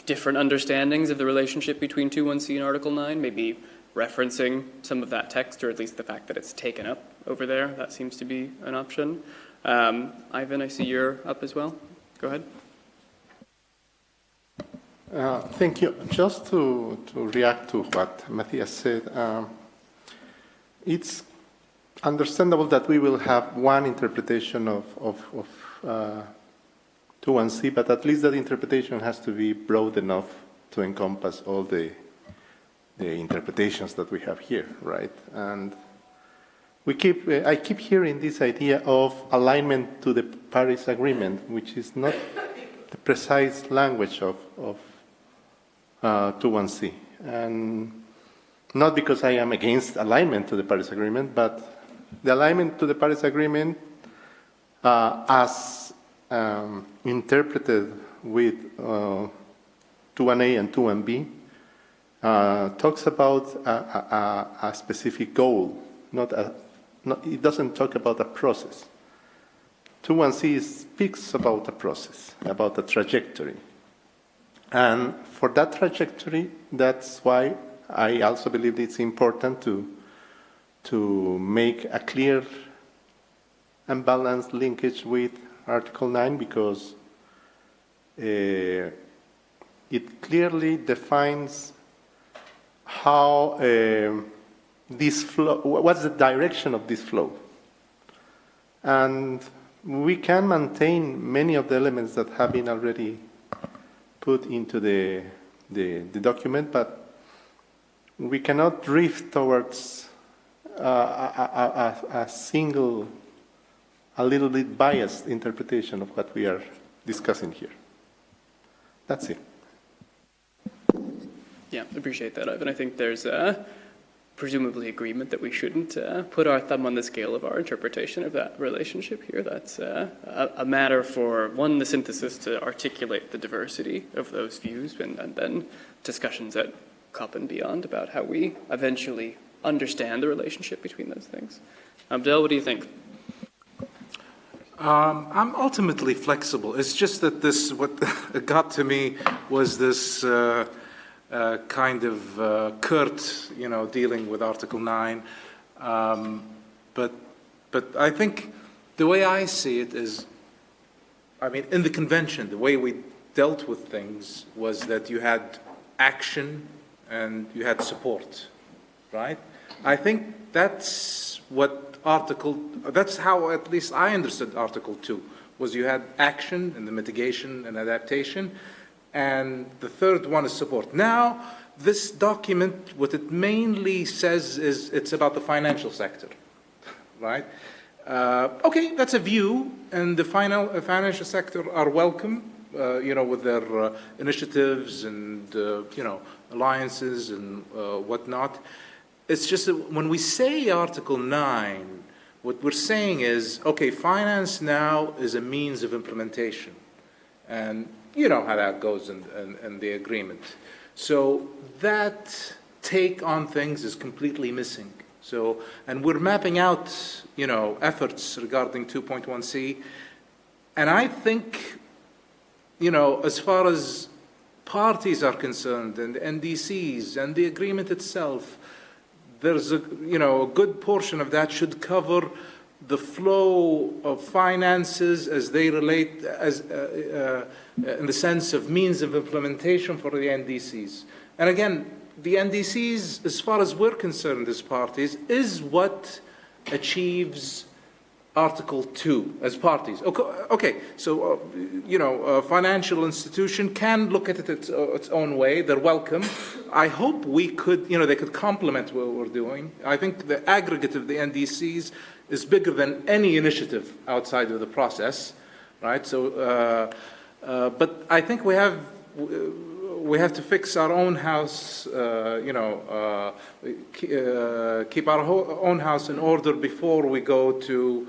different understandings of the relationship between 2.1c and Article 9, maybe referencing some of that text, or at least the fact that it's taken up over there. That seems to be an option. Ivan, I see you're up as well. Go ahead. Thank you. Just to react to what Matthias said, it's understandable that we will have one interpretation of 2.1c, but at least that interpretation has to be broad enough to encompass all the interpretations that we have here, right? And I keep hearing this idea of alignment to the Paris Agreement, which is not the precise language of 2.1c. And not because I am against alignment to the Paris Agreement, but the alignment to the Paris Agreement as interpreted with 2.1a and 2.1b talks about a specific goal, it doesn't talk about a process. 2.1c speaks about a process, about a trajectory. And for that trajectory, that's why I also believe it's important to make a clear and balanced linkage with Article 9, because it clearly defines how this flow, what's the direction of this flow. And we can maintain many of the elements that have been already put into the document, but we cannot drift towards a single, a little bit biased interpretation of what we are discussing here. That's it. Yeah, appreciate that, Ivan. I think there's presumably agreement that we shouldn't put our thumb on the scale of our interpretation of that relationship here. That's a matter for, one, the synthesis to articulate the diversity of those views, and then discussions at COP and beyond about how we eventually understand the relationship between those things. Abdel, what do you think? I'm ultimately flexible. It's just that what got to me was this kind of curt, dealing with Article 9. But I think the way I see it is, in the convention, the way we dealt with things was that you had action and you had support, right? I think that's that's how at least I understood Article 2, was you had action and the mitigation and adaptation, and the third one is support. Now, this document, what it mainly says is it's about the financial sector, right? Okay, that's a view, and the financial sector are welcome, with their initiatives and, alliances and whatnot. It's just that when we say Article 9, what we're saying is, okay, finance now is a means of implementation. And you know how that goes in the agreement. So that take on things is completely missing. So, and we're mapping out, efforts regarding 2.1c. And I think, as far as parties are concerned, and the NDCs and the agreement itself, there's a good portion of that should cover the flow of finances as they relate in the sense of means of implementation for the NDCs. And again, the NDCs, as far as we're concerned as parties, is what achieves Article 2 as parties. Okay, so, a financial institution can look at it its own way. They're welcome. I hope we could, they could complement what we're doing. I think the aggregate of the NDCs is bigger than any initiative outside of the process, right? So, but I think we have to fix our own house, keep our own house in order before we go to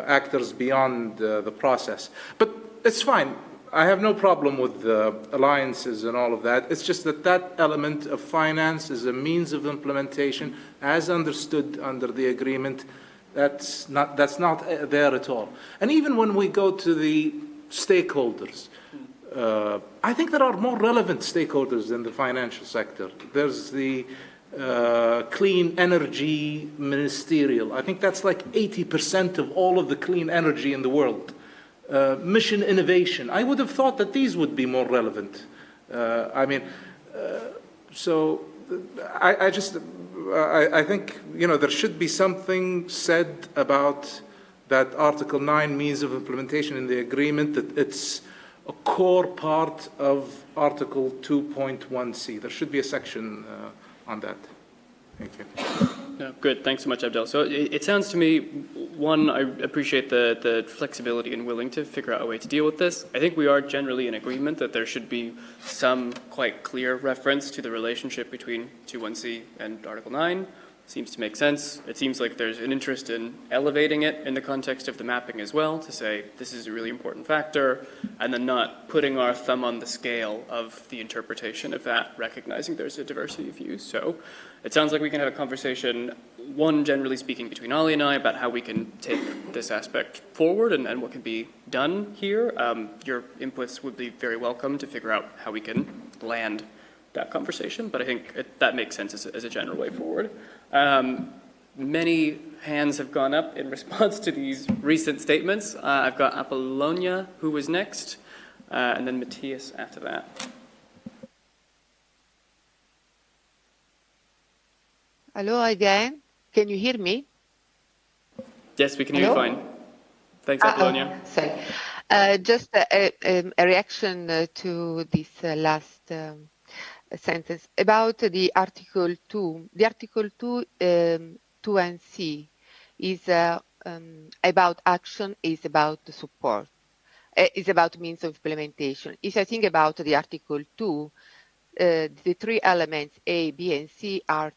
actors beyond the process. But it's fine. I have no problem with alliances and all of that. It's just that element of finance is a means of implementation as understood under the agreement. That's not there at all. And even when we go to the stakeholders, I think there are more relevant stakeholders in the financial sector. There's the clean energy ministerial. I think that's like 80% of all of the clean energy in the world. Mission innovation. I would have thought that these would be more relevant. So I think, there should be something said about that Article 9 means of implementation in the agreement, that it's a core part of Article 2.1c. There should be a section on that. Thank you. No, good. Thanks so much, Abdel. So it sounds to me, one, I appreciate the flexibility and willing to figure out a way to deal with this. I think we are generally in agreement that there should be some quite clear reference to the relationship between 2.1c and Article 9. Seems to make sense. It seems like there's an interest in elevating it in the context of the mapping as well, to say this is a really important factor, and then not putting our thumb on the scale of the interpretation of that, recognizing there's a diversity of views. So it sounds like we can have a conversation, one, generally speaking, between Ali and I about how we can take this aspect forward and what can be done here. Your inputs would be very welcome to figure out how we can land that conversation, but I think that makes sense as a general way forward. Many hands have gone up in response to these recent statements. I've got Apollonia, who was next, and then Matthias after that. Hello again. Can you hear me? Yes, we can hear you fine. Thanks, Apollonia. Sorry. Just a reaction to this last sentence about the Article 2. The Article 2, 2 and C is about action, is about support, is about means of implementation. If I think about the Article 2, the three elements, A, B, and C, are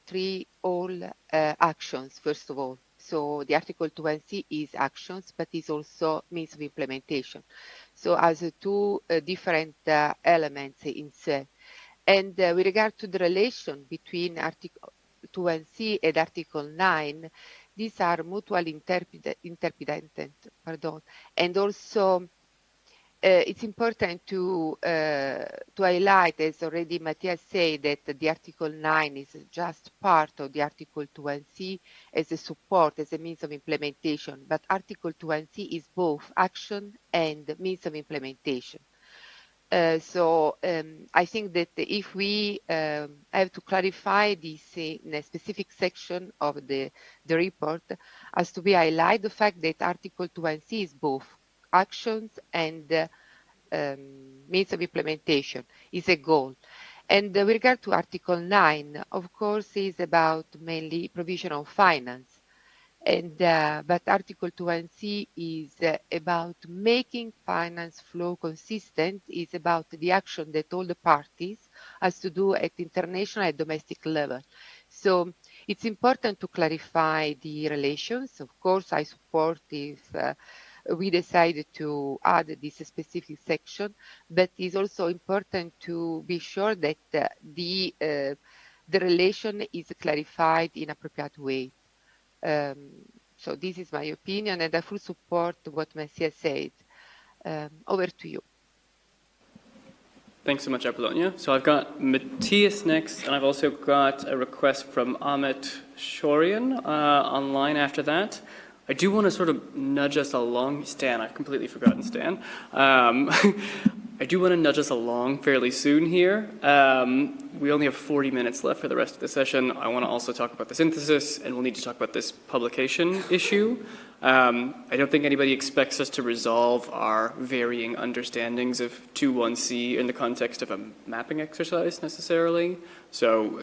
all actions, first of all. So the Article 2 and C is actions, but is also means of implementation. So as two different elements in C. And with regard to the relation between Article 2 and C and Article 9, these are mutually interdependent. And also, it's important to highlight, as already Matthias said, that the Article 9 is just part of the Article 2 and C as a support, as a means of implementation. But Article 2 and C is both action and means of implementation. So I think that if we have to clarify this in a specific section of the report, has to be highlighted the fact that Article 2 and C is both actions and means of implementation, is a goal. And with regard to Article 9, of course, is about mainly provision of finance. And but Article 2 and C is about making finance flow consistent, is about the action that all the parties has to do at international and domestic level. So it's important to clarify the relations. Of course, I support if we decide to add this specific section, but it's also important to be sure that the relation is clarified in appropriate way. So this is my opinion, and I fully support what Matthias said. Over to you. Thanks so much, Apollonia. So I've got Matthias next, and I've also got a request from Amit Shorian online after that. I do want to sort of nudge us along. Stan, I've completely forgotten Stan. I do want to nudge us along fairly soon here. We only have 40 minutes left for the rest of the session. I want to also talk about the synthesis, and we'll need to talk about this publication issue. I don't think anybody expects us to resolve our varying understandings of 2.1c in the context of a mapping exercise necessarily. So,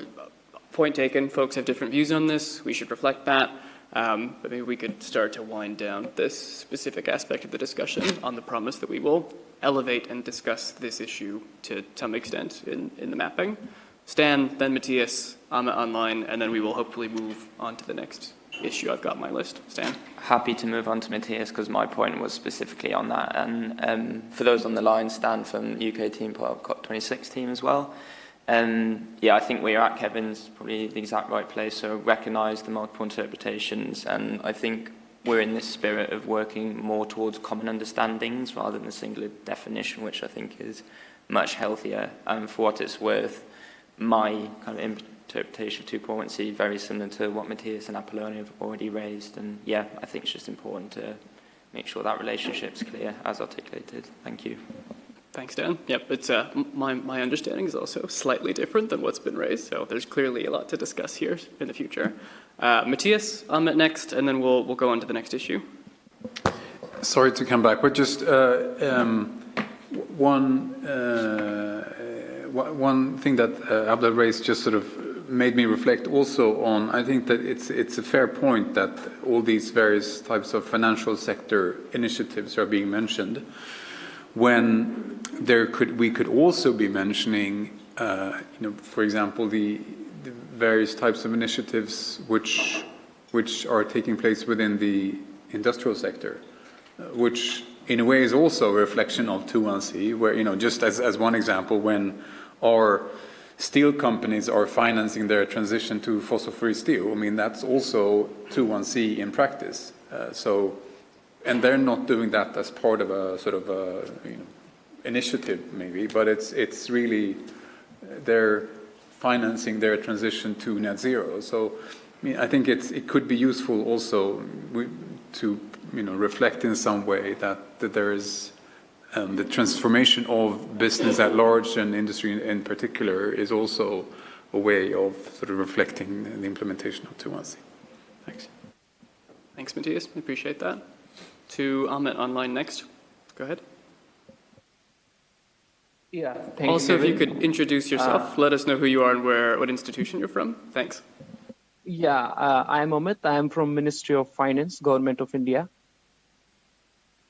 point taken, folks have different views on this. We should reflect that. But maybe we could start to wind down this specific aspect of the discussion on the promise that we will elevate and discuss this issue to some extent in the mapping. Stan, then Matthias, Amit online, and then we will hopefully move on to the next issue I've got on my list. Stan? Happy to move on to Matthias because my point was specifically on that. And for those on the line, Stan from UK team, COP26 team as well. Yeah, I think where you're at, Kevin's probably the exact right place. So recognise the multiple interpretations, and I think we're in this spirit of working more towards common understandings rather than a singular definition, which I think is much healthier. For what it's worth, my kind of interpretation of 2.1c very similar to what Matthias and Apollonia have already raised. And yeah, I think it's just important to make sure that relationship's clear as articulated. Thank you. Thanks, Dan. Yep, it's my understanding is also slightly different than what's been raised, so there's clearly a lot to discuss here in the future. Matthias, Amit next, and then we'll go on to the next issue. Sorry to come back, but just one thing that Abdel raised just sort of made me reflect also on. I think that it's a fair point that all these various types of financial sector initiatives are being mentioned, when we could also be mentioning, for example, the various types of initiatives which are taking place within the industrial sector, which in a way is also a reflection of 2.1c, where, just as one example, when our steel companies are financing their transition to fossil-free steel, I mean, that's also 2.1c in practice. And they're not doing that as part of a sort of a initiative, maybe, but it's really they're financing their transition to net zero. So, I mean, I think it could be useful also to reflect in some way that there is the transformation of business at large and industry in particular is also a way of sort of reflecting the implementation of 2.1c. Thanks. Thanks, Matthias. I appreciate that. To Amit online next. Go ahead. Yeah. Also, if you could introduce yourself, let us know who you are and what institution you're from. Thanks. Yeah, I am Amit. I am from Ministry of Finance, Government of India.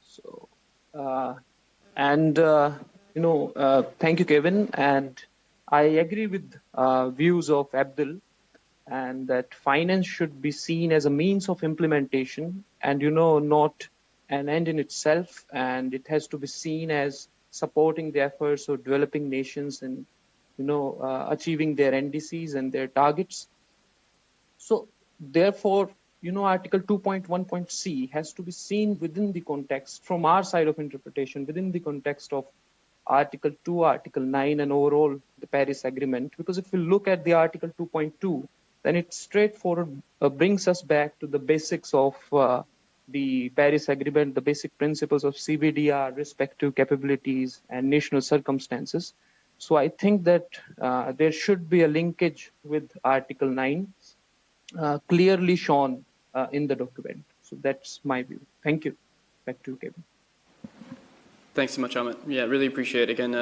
So, thank you, Kevin. And I agree with views of Abdul, and that finance should be seen as a means of implementation and, not an end in itself. And it has to be seen as supporting the efforts of developing nations and, achieving their NDCs and their targets. So, therefore, Article 2.1.c has to be seen within the context, from our side of interpretation, within the context of Article 2, Article 9, and overall the Paris Agreement. Because if we look at the Article 2.2, then it straightforward brings us back to the basics of the Paris Agreement, the basic principles of CBDR, respective capabilities, and national circumstances. So I think that there should be a linkage with Article 9, clearly shown in the document. So that's my view. Thank you. Back to you, Kevin. Thanks so much, Amit. Yeah, really appreciate, again,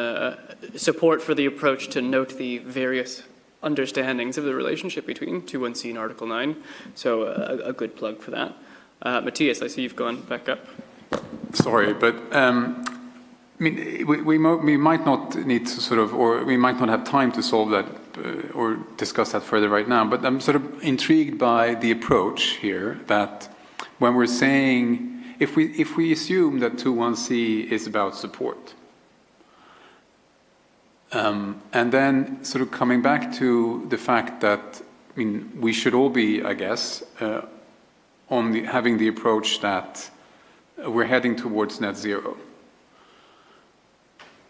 support for the approach to note the various understandings of the relationship between 2.1c and Article 9. So a good plug for that. Matthias, I see you've gone back up. Sorry, but we might not need to sort of, or we might not have time to solve that or discuss that further right now, but I'm sort of intrigued by the approach here that when we're saying, if we assume that 2.1c is about support, and then sort of coming back to the fact that, we should all be, I guess, having the approach that we're heading towards net zero.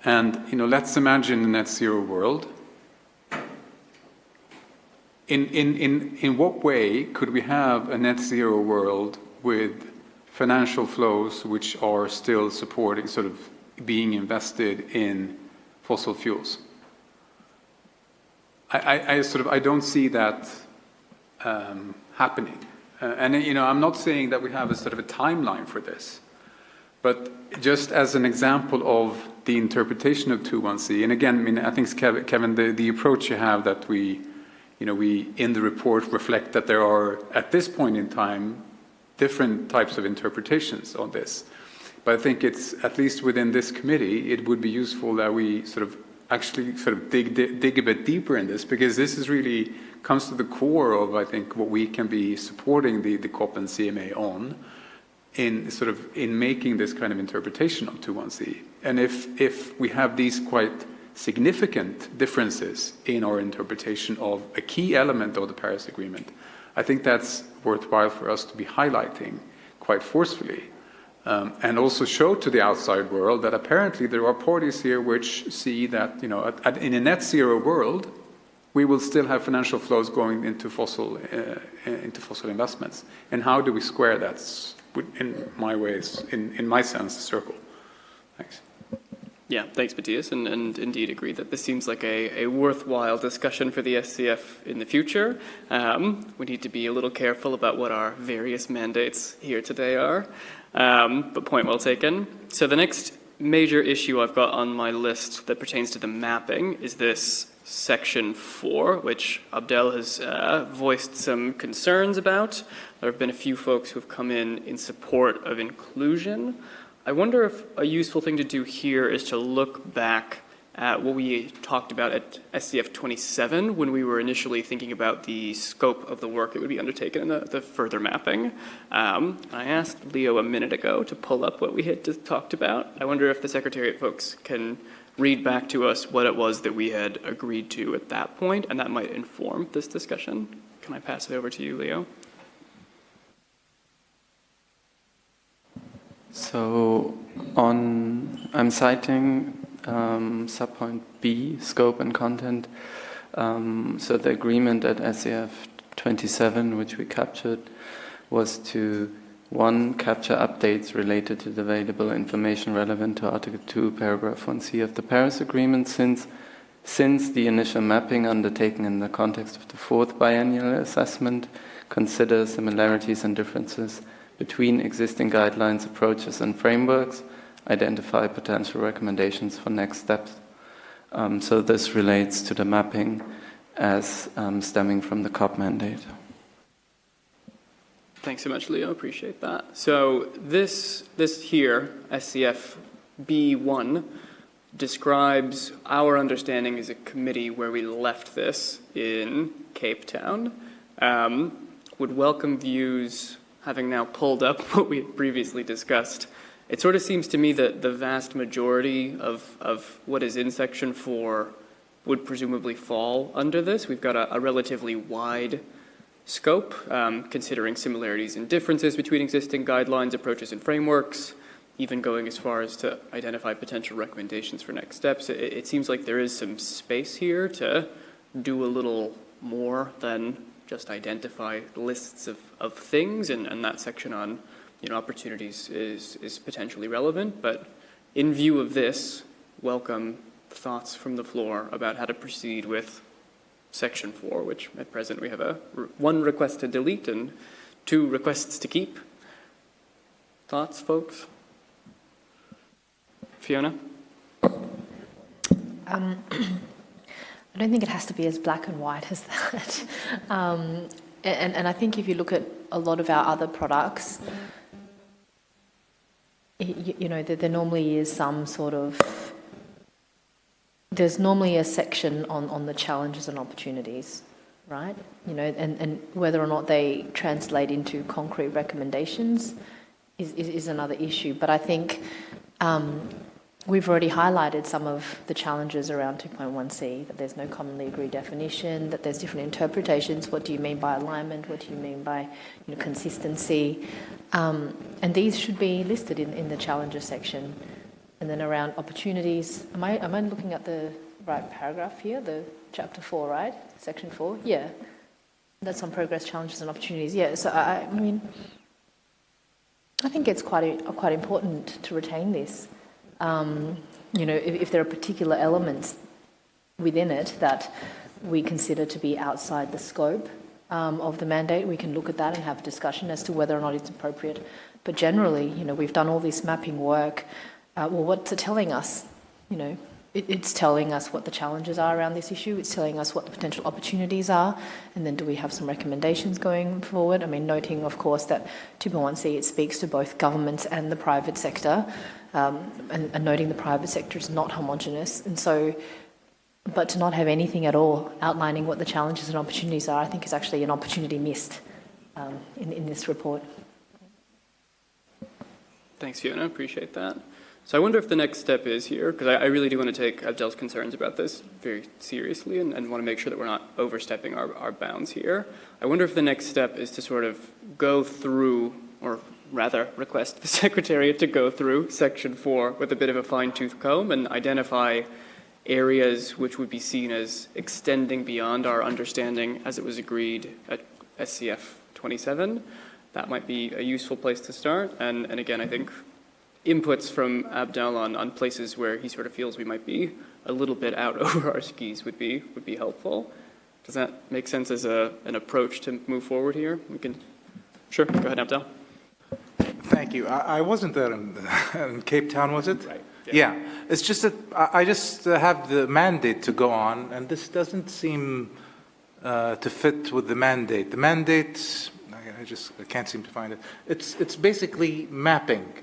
And, let's imagine a net zero world in what way could we have a net zero world with financial flows which are still supporting, sort of being invested in fossil fuels? I don't see that happening. And I'm not saying that we have a sort of a timeline for this, but just as an example of the interpretation of 2.1c, and again, I mean, I think, Kevin, the approach you have that we in the report reflect that there are, at this point in time, different types of interpretations on this. But I think it's, at least within this committee, it would be useful that we actually dig a bit deeper in this, because this is really comes to the core of, I think, what we can be supporting the COP and CMA on, in making this kind of interpretation of 2.1c. And if we have these quite significant differences in our interpretation of a key element of the Paris Agreement, I think that's worthwhile for us to be highlighting quite forcefully. And also show to the outside world that apparently there are parties here which see that, in a net zero world, we will still have financial flows going into fossil investments. And how do we square that? In my ways, in my sense, a circle. Thanks. Yeah, thanks, Matthias, and indeed agree that this seems like a worthwhile discussion for the SCF in the future. We need to be a little careful about what our various mandates here today are, but point well taken. So the next major issue I've got on my list that pertains to the mapping is this Section 4, which Abdel has voiced some concerns about. There have been a few folks who have come in support of inclusion. I wonder if a useful thing to do here is to look back at what we talked about at SCF 27 when we were initially thinking about the scope of the work that would be undertaken in the further mapping. I asked Leo a minute ago to pull up what we had just talked about. I wonder if the Secretariat folks can read back to us what it was that we had agreed to at that point, and that might inform this discussion. Can I pass it over to you, Leo? So I'm citing subpoint B, scope and content. So the agreement at SCF 27, which we captured, was to, 1, capture updates related to the available information relevant to Article 2, Paragraph 1c of the Paris Agreement since the initial mapping undertaken in the context of the 4th biennial assessment consider similarities and differences between existing guidelines, approaches and frameworks, identify potential recommendations for next steps. So this relates to the mapping as stemming from the COP mandate. Thanks so much, Leo. Appreciate that. So this here, SCF B1, describes our understanding as a committee where we left this in Cape Town. Would welcome views, having now pulled up what we had previously discussed. It sort of seems to me that the vast majority of what is in Section 4 would presumably fall under this. We've got a relatively wide scope, considering similarities and differences between existing guidelines, approaches, and frameworks, even going as far as to identify potential recommendations for next steps. It seems like there is some space here to do a little more than just identify lists of things, and that section on opportunities is potentially relevant. But in view of this, welcome thoughts from the floor about how to proceed with Section 4, which at present we have 1 request to delete and 2 requests to keep. Thoughts, folks? Fiona? I don't think it has to be as black and white as that. And I think if you look at a lot of our other products, there normally is some sort of... There's normally a section on the challenges and opportunities, right? And whether or not they translate into concrete recommendations is another issue. But I think we've already highlighted some of the challenges around 2.1c, that there's no commonly agreed definition, that there's different interpretations. What do you mean by alignment? What do you mean by consistency? And these should be listed in the challenges section. And then around opportunities, am I looking at the right paragraph here? The chapter 4, right? Section 4? Yeah. That's on progress, challenges and opportunities. Yeah, so I mean, I think it's quite important to retain this. You know, if there are particular elements within it that we consider to be outside the scope of the mandate, we can look at that and have a discussion as to whether or not it's appropriate. But generally, you know, we've done all this mapping work. Well, what's it telling us? You know, it's telling us what the challenges are around this issue. It's telling us what the potential opportunities are. And then do we have some recommendations going forward? I mean, noting, of course, that 2.1c, it speaks to both governments and the private sector, and noting the private sector is not homogenous. And so, but to not have anything at all outlining what the challenges and opportunities are, I think is actually an opportunity missed in this report. Thanks, Fiona. Appreciate that. So I wonder if the next step is here, because I really do want to take Abdel's concerns about this very seriously and want to make sure that we're not overstepping our bounds here. I wonder if the next step is to sort of go through, or rather request the Secretariat to go through Section 4 with a bit of a fine-tooth comb and identify areas which would be seen as extending beyond our understanding as it was agreed at SCF 27. That might be a useful place to start. And again, I think inputs from Abdel on places where he sort of feels we might be a little bit out over our skis would be helpful. Does that make sense as an approach to move forward here? We can, sure, go ahead, Abdel. Thank you. I wasn't there in Cape Town, was it? Right. Yeah. It's just that I just have the mandate to go on, and this doesn't seem to fit with the mandate. The mandate, I can't seem to find it. It's basically mapping,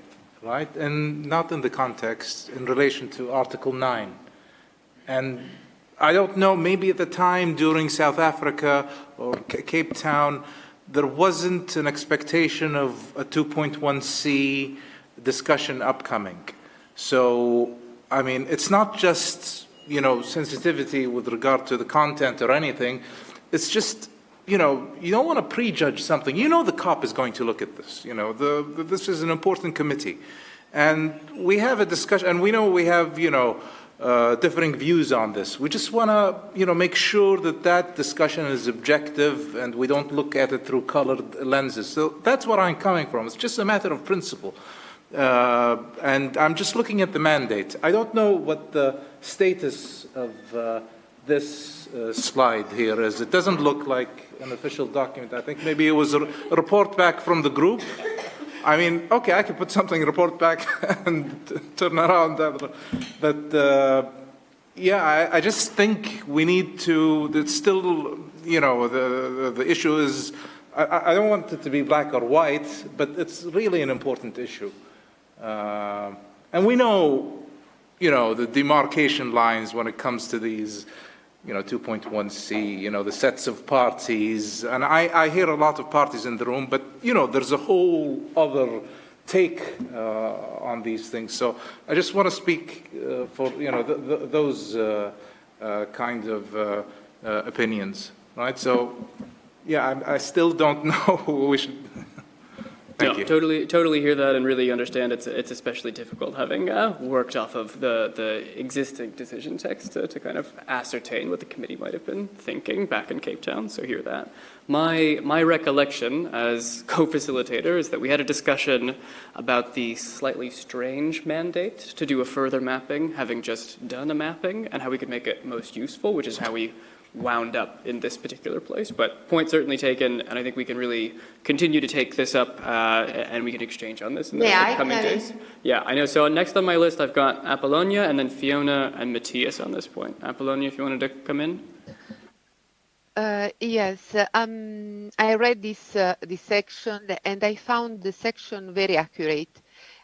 right? And not in the context in relation to Article 9. And I don't know, maybe at the time during South Africa or Cape Town, there wasn't an expectation of a 2.1c discussion upcoming. So, I mean, it's not just, you know, sensitivity with regard to the content or anything. It's just, you know, you don't want to prejudge something. You know the COP is going to look at this. You know, this is an important committee. And we have a discussion, and we know we have, you know, differing views on this. We just want to, you know, make sure that that discussion is objective and we don't look at it through colored lenses. So that's what I'm coming from. It's just a matter of principle. And I'm just looking at the mandate. I don't know what the status of this slide here is. It doesn't look like an official document. I think maybe it was a report back from the group. I mean, okay, I could put something, report back, and turn around. But yeah, I just think we need to. It's still, you know, the issue is. I don't want it to be black or white, but it's really an important issue. And we know, you know, the demarcation lines when it comes to these, you know, 2.1c, you know, the sets of parties. And I hear a lot of parties in the room, but, you know, there's a whole other take on these things. So I just want to speak for, you know, those kind of opinions, right? So, yeah, I still don't know who we should... Thank you. Totally hear that and really understand it's especially difficult having worked off of the existing decision text to kind of ascertain what the committee might have been thinking back in Cape Town, so hear that. My recollection as co-facilitator is that we had a discussion about the slightly strange mandate to do a further mapping, having just done a mapping, and how we could make it most useful, which is how we wound up in this particular place. But point certainly taken, and I think we can really continue to take this up and we can exchange on this in the coming days. Yeah, I know. So next on my list, I've got Apollonia and then Fiona and Matthias on this point. Apollonia, if you wanted to come in. Yes, I read this section and I found the section very accurate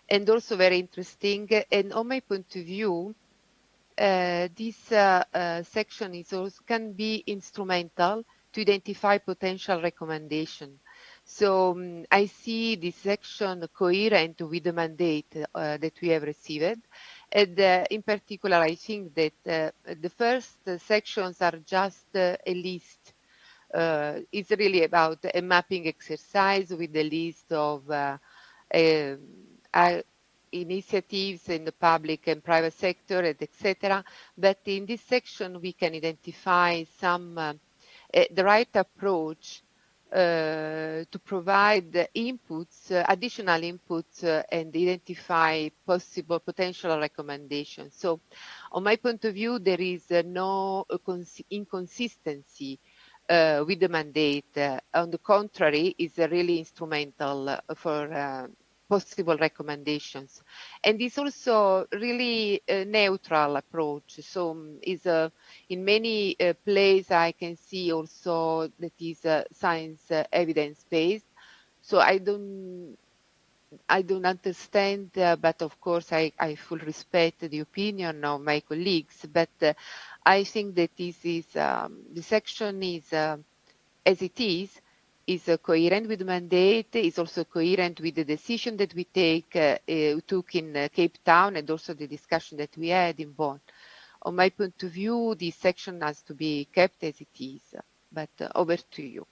and also very interesting. And on my point of view, this section is also, can be instrumental to identify potential recommendation. So I see this section coherent with the mandate that we have received. And in particular, I think that the first sections are just a list. It's really about a mapping exercise with a list of initiatives in the public and private sector, and etc. But in this section, we can identify some the right approach to provide inputs, additional inputs, and identify possible potential recommendations. So, on my point of view, there is no inconsistency with the mandate. On the contrary, it's really instrumental for possible recommendations, and it's also really a neutral approach. So is in many places I can see also that is science evidence based. So I don't understand, but of course I full respect the opinion of my colleagues. But I think that this is the section is as it is coherent with the mandate, is also coherent with the decision that we took in Cape Town, and also the discussion that we had in Bonn. On my point of view, this section has to be kept as it is, but over to you.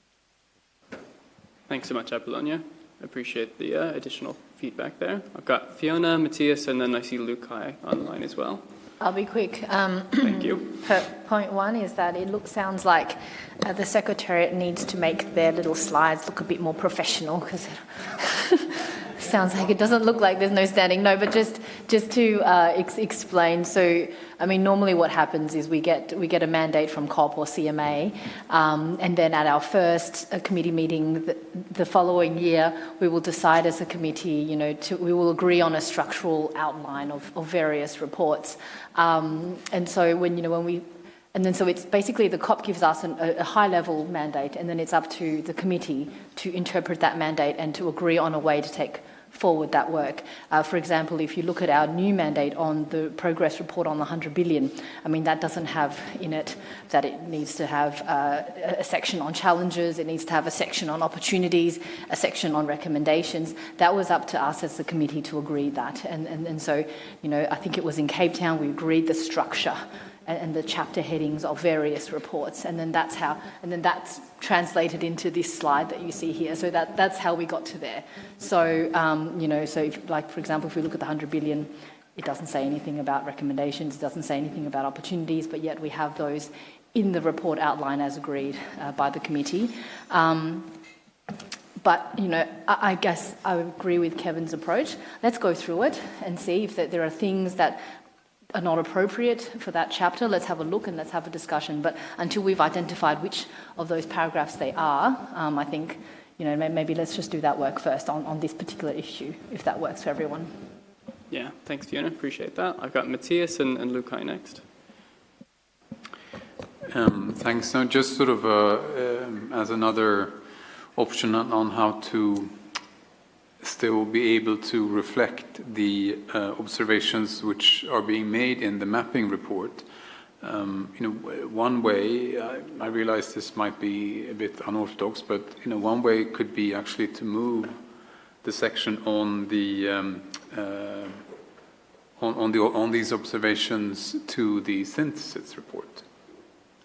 Thanks so much, Apollonia. I appreciate the additional feedback there. I've got Fiona, Matthias, and then I see Lukai online as well. I'll be quick. Thank you. Point one is that it sounds like the Secretariat needs to make their little slides look a bit more professional, because sounds like it doesn't look like there's no standing. No, but just to explain. So, I mean, normally what happens is we get a mandate from COP or CMA, and then at our first committee meeting the following year, we will decide as a committee, we will agree on a structural outline of various reports. And so so it's basically the COP gives us a high-level mandate, and then it's up to the committee to interpret that mandate and to agree on a way to take forward that work. For example, if you look at our new mandate on the progress report on the 100 billion, I mean, that doesn't have in it that it needs to have a section on challenges, it needs to have a section on opportunities, a section on recommendations. That was up to us as the committee to agree that. And so, I think it was in Cape Town, we agreed the structure and the chapter headings of various reports, and then that's translated into this slide that you see here. So that's how we got to there. So so for example, if we look at the 100 billion, it doesn't say anything about recommendations, it doesn't say anything about opportunities, but yet we have those in the report outline as agreed by the committee. But, I guess I would agree with Kevin's approach. Let's go through it and see if there are things that are not appropriate for that chapter. Let's have a look and let's have a discussion. But until we've identified which of those paragraphs they are, I think, maybe let's just do that work first on this particular issue, if that works for everyone. Yeah, thanks, Fiona. Appreciate that. I've got Matthias and Lukai next. Thanks. Now, just sort of as another option on how to still be able to reflect the observations which are being made in the mapping report. One way, I realize this might be a bit unorthodox, but one way could be actually to move the section on the on these observations to the synthesis report.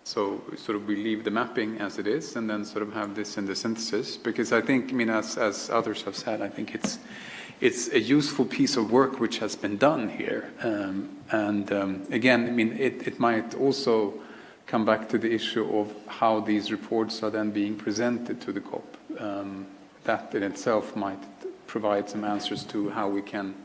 So sort of we leave the mapping as it is, and then sort of have this in the synthesis, because I think, as others have said, I think it's a useful piece of work which has been done here. Again, it might also come back to the issue of how these reports are then being presented to the COP. That in itself might provide some answers to how we can,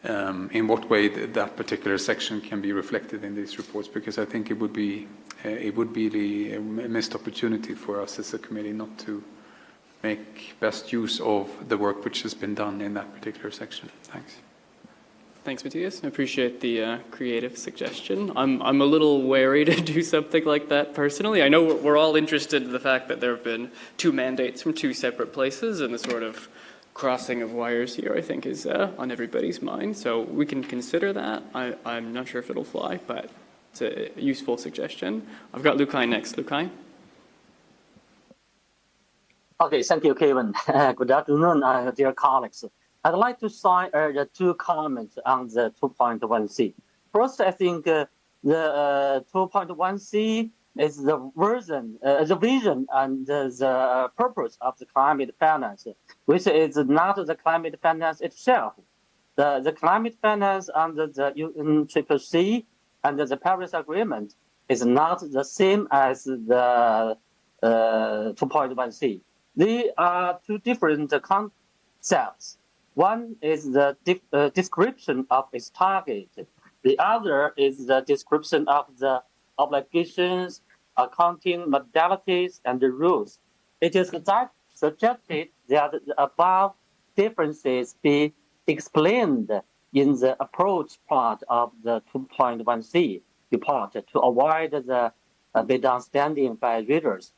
in what way that particular section can be reflected in these reports, because I think it would be a missed opportunity for us as a committee not to make best use of the work which has been done in that particular section. Thanks. Thanks, Matthias. I appreciate the creative suggestion. I'm a little wary to do something like that personally. I know we're all interested in the fact that there have been two mandates from two separate places, and the sort of crossing of wires here, I think, is on everybody's mind. So we can consider that. I'm not sure if it'll fly, but it's a useful suggestion. I've got Lukai next. Lukai? Okay, thank you, Kevin. Good afternoon, dear colleagues. I'd like to cite the two comments on the 2.1c. First, I think the 2.1c is the vision and the purpose of the climate finance, which is not the climate finance itself. The climate finance under the UNCCC and the Paris Agreement is not the same as the 2.1c. They are two different concepts. One is the description of its target. The other is the description of the obligations, accounting modalities, and the rules. It is suggested that the above differences be explained in the approach part of the 2.1c report to avoid the misunderstanding by readers.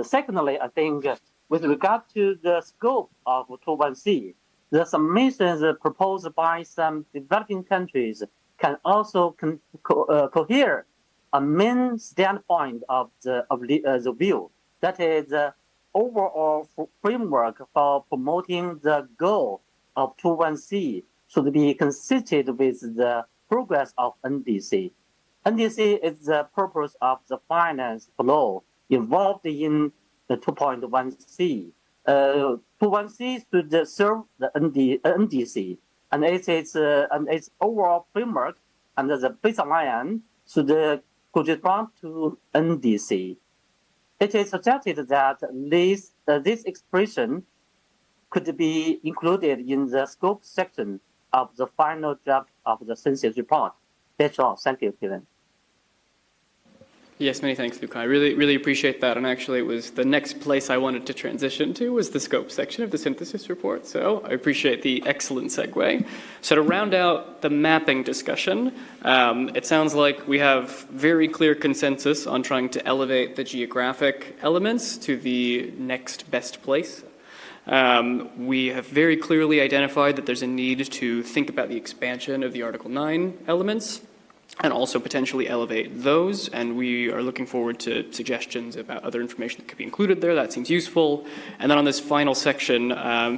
Secondly, I think with regard to the scope of 2.1c, the submissions proposed by some developing countries can also cohere a main standpoint of the view, that is the overall framework for promoting the goal of 2.1c should be consistent with the progress of NDC. NDC is the purpose of the finance flow involved in the 2.1c. 2.1c should serve the NDC, and its overall framework and the baseline should correspond to NDC. It is suggested that this expression could be included in the scope section of the final draft of the synthesis report. That's all. Thank you, Kevin. Yes, many thanks, Lukai. I really appreciate that. And actually, it was the next place I wanted to transition to was the scope section of the synthesis report. So I appreciate the excellent segue. So to round out the mapping discussion, it sounds like we have very clear consensus on trying to elevate the geographic elements to the next best place. We have very clearly identified that there's a need to think about the expansion of the Article 9 elements and also potentially elevate those. And we are looking forward to suggestions about other information that could be included there. That seems useful. And then on this final section,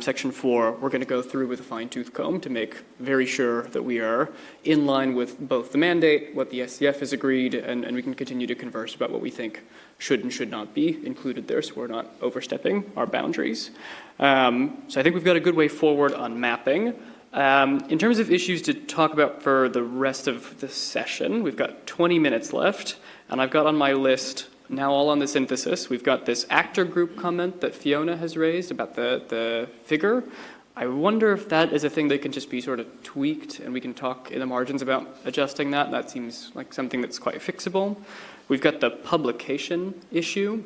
section 4, we're going to go through with a fine-tooth comb to make very sure that we are in line with both the mandate, what the SCF has agreed, and we can continue to converse about what we think should and should not be included there, so we're not overstepping our boundaries. So I think we've got a good way forward on mapping. In terms of issues to talk about for the rest of the session, we've got 20 minutes left, and I've got on my list, now all on the synthesis, we've got this actor group comment that Fiona has raised about the figure. I wonder if that is a thing that can just be sort of tweaked, and we can talk in the margins about adjusting that. That seems like something that's quite fixable. We've got the publication issue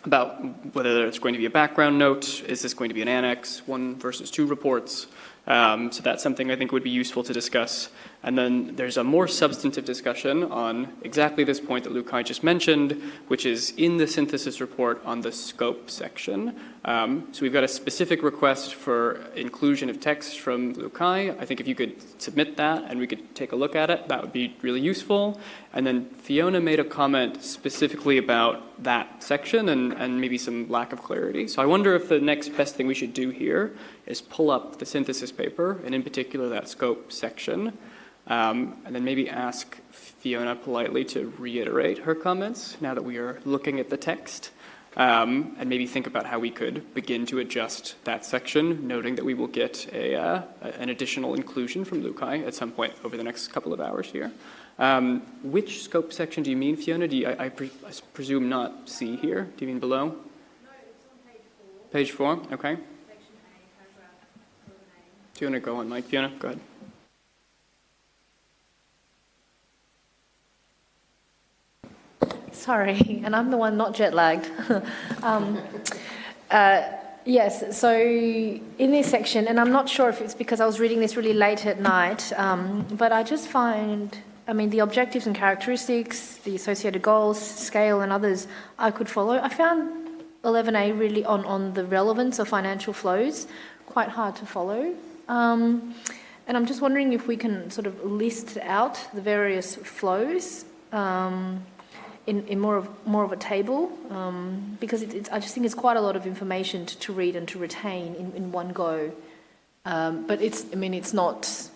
about whether there's going to be a background note. Is this going to be an annex, 1 versus 2 reports? So that's something I think would be useful to discuss. And then there's a more substantive discussion on exactly this point that Lukai just mentioned, which is in the synthesis report on the scope section. So we've got a specific request for inclusion of text from Lukai. I think if you could submit that and we could take a look at it, that would be really useful. And then Fiona made a comment specifically about that section and maybe some lack of clarity. So I wonder if the next best thing we should do here is pull up the synthesis paper, and in particular that scope section, and then maybe ask Fiona politely to reiterate her comments now that we are looking at the text, and maybe think about how we could begin to adjust that section, noting that we will get an additional inclusion from Lukai at some point over the next couple of hours here. Which scope section do you mean, Fiona? I presume not C here. Do you mean below? No, it's on page 4. Page 4, okay. Do you want to go on, Mike? Fiona, go ahead. Sorry, and I'm the one not jet lagged. Yes, so in this section, and I'm not sure if it's because I was reading this really late at night, but I just find, the objectives and characteristics, the associated goals, scale, and others I could follow. I found 11A really on the relevance of financial flows quite hard to follow. And I'm just wondering if we can sort of list out the various flows in more of a table, because I just think it's quite a lot of information to read and to retain in one go. But it's not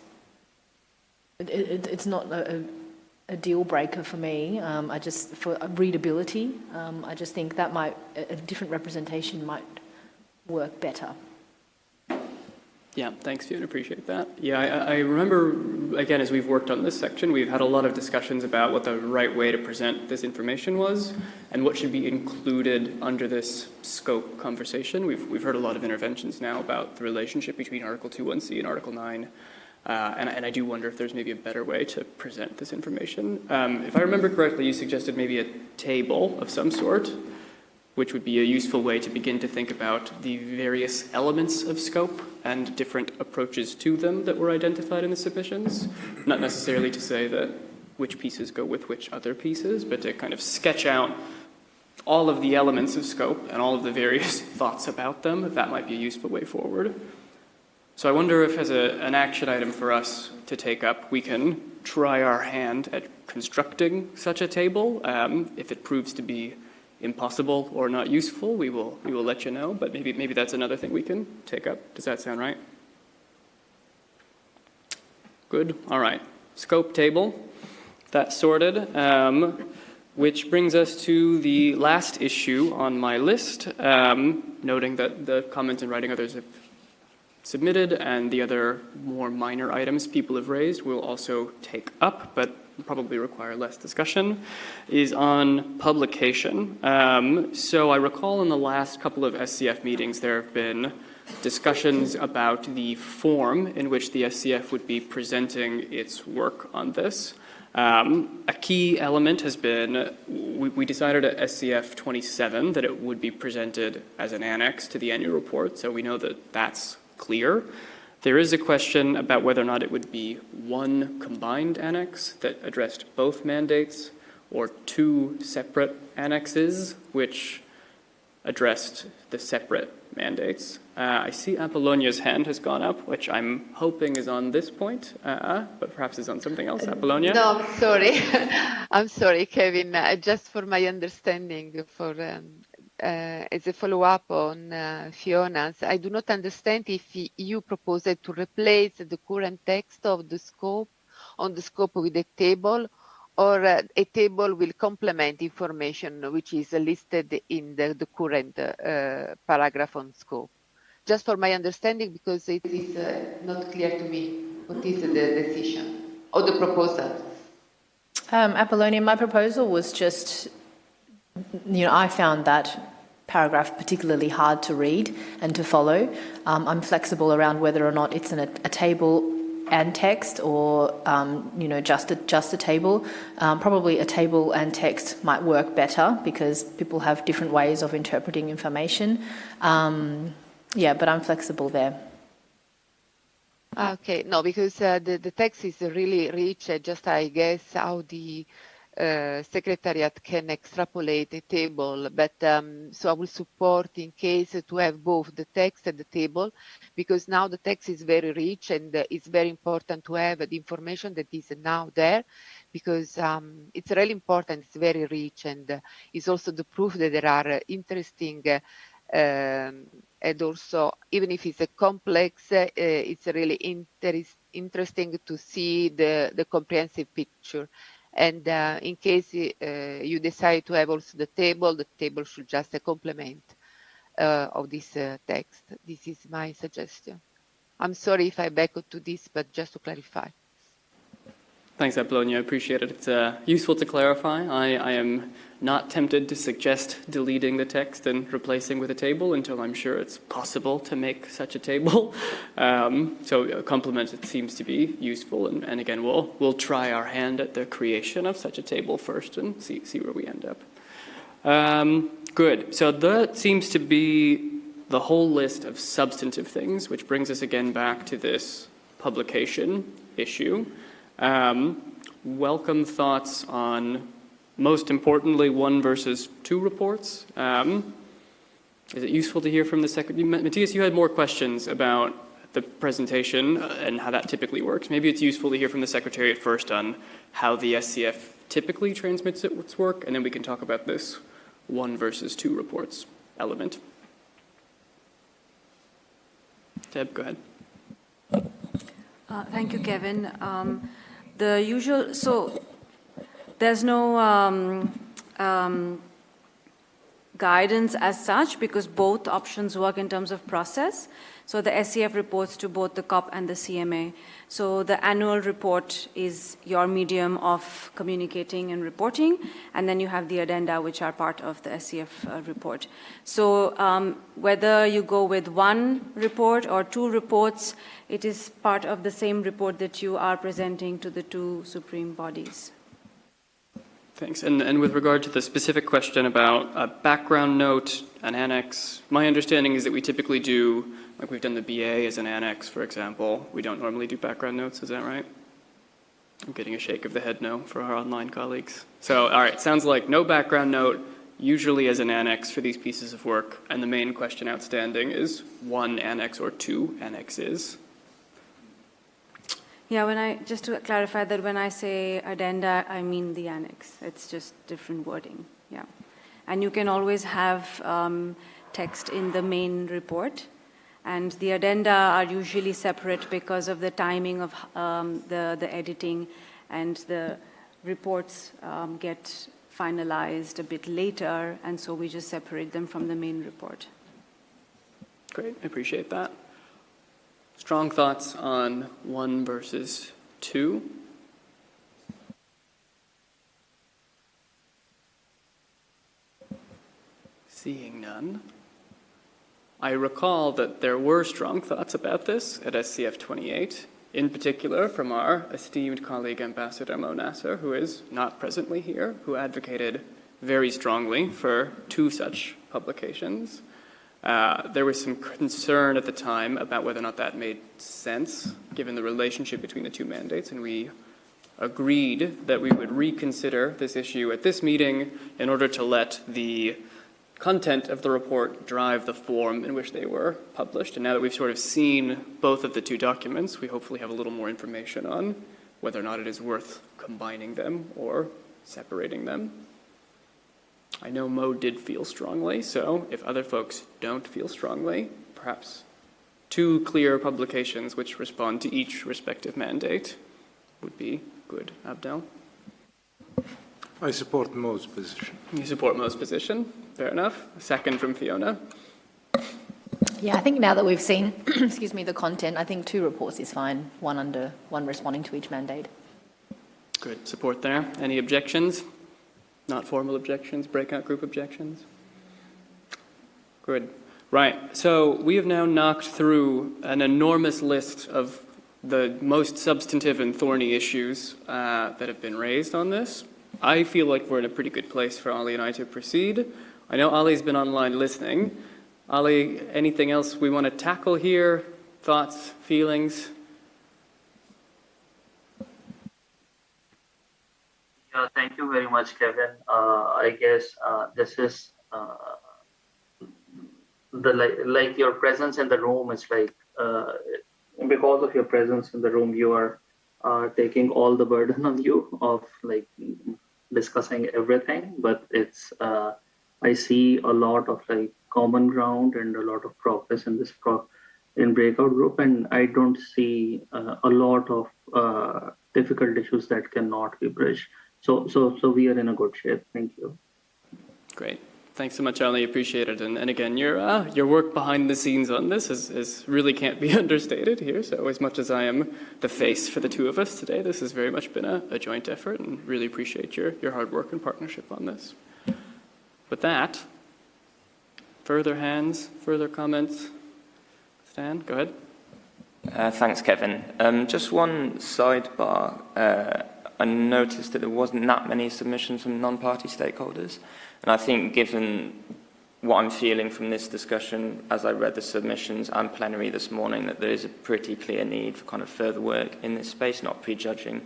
a deal breaker for me. For readability, I just think that a different representation might work better. Yeah, thanks, Fiona. Appreciate that. Yeah, I remember, again, as we've worked on this section, we've had a lot of discussions about what the right way to present this information was and what should be included under this scope conversation. We've heard a lot of interventions now about the relationship between Article 2.1c and Article 9. And I do wonder if there's maybe a better way to present this information. If I remember correctly, you suggested maybe a table of some sort, which would be a useful way to begin to think about the various elements of scope and different approaches to them that were identified in the submissions. Not necessarily to say that which pieces go with which other pieces, but to kind of sketch out all of the elements of scope and all of the various thoughts about them. That might be a useful way forward. So I wonder if, as an action item for us to take up, we can try our hand at constructing such a table. If it proves to be impossible or not useful, we will let you know. But maybe that's another thing we can take up. Does that sound right? Good. All right. Scope table. That's sorted. Which brings us to the last issue on my list, noting that the comments in writing others have submitted and the other more minor items people have raised will also take up, but probably require less discussion, is on publication. So I recall in the last couple of SCF meetings there have been discussions about the form in which the SCF would be presenting its work on this. A key element has been, we decided at SCF 27 that it would be presented as an annex to the annual report, so we know that that's clear. There is a question about whether or not it would be one combined annex that addressed both mandates or two separate annexes which addressed the separate mandates. I see Apollonia's hand has gone up, which I'm hoping is on this point, but perhaps is on something else. Apollonia? No, I'm sorry. I'm sorry, Kevin. Just for my understanding, as a follow-up on Fiona's, I do not understand if you propose to replace the current text of the scope on the scope with a table, or a table will complement information which is listed in the current paragraph on scope. Just for my understanding, because it is not clear to me what is the decision or the proposal. Apollonia, my proposal was just, I found that paragraph particularly hard to read and to follow. I'm flexible around whether or not it's a table and text or, just a table. Probably a table and text might work better because people have different ways of interpreting information. But I'm flexible there. Okay, no, because the text is really rich, just I guess how the Secretariat can extrapolate a table, but so I will support in case to have both the text and the table, because now the text is very rich and it's very important to have the information that is now there, because it's really important, it's very rich, and it's also the proof that there are interesting and also, even if it's a complex, it's really interesting to see the comprehensive picture. And in case you decide to have also the table should just complement of this text. This is my suggestion. I'm sorry if I back to this, but just to clarify. Thanks, Apollonia. I appreciate it. It's useful to clarify. I am not tempted to suggest deleting the text and replacing with a table until I'm sure it's possible to make such a table. So a compliment, it seems to be useful. And again, we'll try our hand at the creation of such a table first and see where we end up. Good. So that seems to be the whole list of substantive things, which brings us again back to this publication issue. Welcome thoughts on, most importantly, 1 versus 2 reports. Is it useful to hear from the Secretary? Matthias, you had more questions about the presentation and how that typically works. Maybe it's useful to hear from the Secretariat first on how the SCF typically transmits its work, and then we can talk about this 1 versus 2 reports element. Deb, go ahead. Thank you, Kevin. The usual, so there's no guidance as such because both options work in terms of process. So the SCF reports to both the COP and the CMA. So the annual report is your medium of communicating and reporting, and then you have the addenda, which are part of the SCF report. So whether you go with one report or two reports, it is part of the same report that you are presenting to the two supreme bodies. Thanks. And with regard to the specific question about a background note, an annex, my understanding is that we typically do, like we've done the BA as an annex, for example. We don't normally do background notes, is that right? I'm getting a shake of the head no for our online colleagues. So, all right, sounds like no background note, usually as an annex for these pieces of work. And the main question outstanding is one annex or two annexes. Yeah, just to clarify that when I say addenda, I mean the annex. It's just different wording, yeah. And you can always have text in the main report. And the addenda are usually separate because of the timing of the editing, and the reports get finalized a bit later, and so we just separate them from the main report. Great, I appreciate that. Strong thoughts on 1 versus 2? Seeing none. I recall that there were strong thoughts about this at SCF 28, in particular from our esteemed colleague Ambassador Mo Nasser, who is not presently here, who advocated very strongly for 2 such publications. There was some concern at the time about whether or not that made sense, given the relationship between the 2 mandates, and we agreed that we would reconsider this issue at this meeting in order to let the content of the report drive the form in which they were published. And now that we've sort of seen both of the 2 documents, we hopefully have a little more information on whether or not it is worth combining them or separating them. I know Mo did feel strongly, so if other folks don't feel strongly, perhaps 2 clear publications which respond to each respective mandate would be good. Abdel? I support Mo's position. You support Mo's position? Fair enough. A second from Fiona. Yeah, I think now that we've seen, excuse me, the content, I think 2 reports is fine, one responding to each mandate. Good. Support there. Any objections? Not formal objections, breakout group objections? Good. Right. So we have now knocked through an enormous list of the most substantive and thorny issues that have been raised on this. I feel like we're in a pretty good place for Ali and I to proceed. I know Ali's been online listening. Ali, anything else we want to tackle here? Thoughts, feelings? Thank you very much, Kevin. I guess this is like your presence in the room is like because of your presence in the room, you are taking all the burden on you of like discussing everything. But it's I see a lot of like common ground and a lot of progress in this in breakout group, and I don't see a lot of difficult issues that cannot be bridged. So we are in a good shape. Thank you. Great. Thanks so much, Ali. Appreciate it. And again, your work behind the scenes on this is really can't be understated here. So as much as I am the face for the 2 of us today, this has very much been a joint effort, and really appreciate your hard work and partnership on this. With that, further hands, further comments? Stan, go ahead. Thanks, Kevin. Just one sidebar. I noticed that there wasn't that many submissions from non-party stakeholders. And I think given what I'm feeling from this discussion, as I read the submissions and plenary this morning, that there is a pretty clear need for kind of further work in this space, not prejudging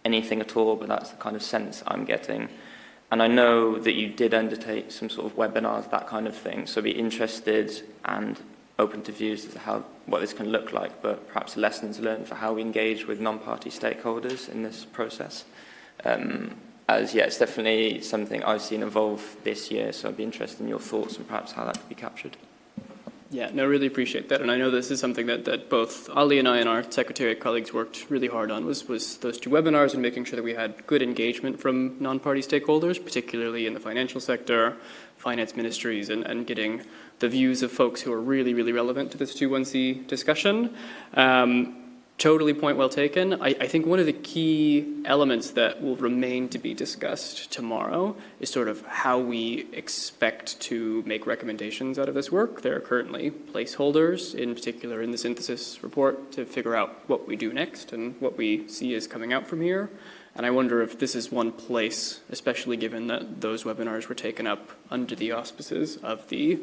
anything at all, but that's the kind of sense I'm getting. And I know that you did undertake some sort of webinars, that kind of thing, so I'd be interested and open to views as to what this can look like, but perhaps lessons learned for how we engage with non-party stakeholders in this process. It's definitely something I've seen evolve this year, so I'd be interested in your thoughts and perhaps how that could be captured. Yeah, no, really appreciate that. And I know this is something that both Ali and I and our Secretariat colleagues worked really hard on, was those 2 webinars and making sure that we had good engagement from non-party stakeholders, particularly in the financial sector, finance ministries, and getting the views of folks who are really, really relevant to this 2.1c discussion. Totally point well taken. I think one of the key elements that will remain to be discussed tomorrow is sort of how we expect to make recommendations out of this work. There are currently placeholders, in particular in the synthesis report, to figure out what we do next and what we see is coming out from here. And I wonder if this is one place, especially given that those webinars were taken up under the auspices of the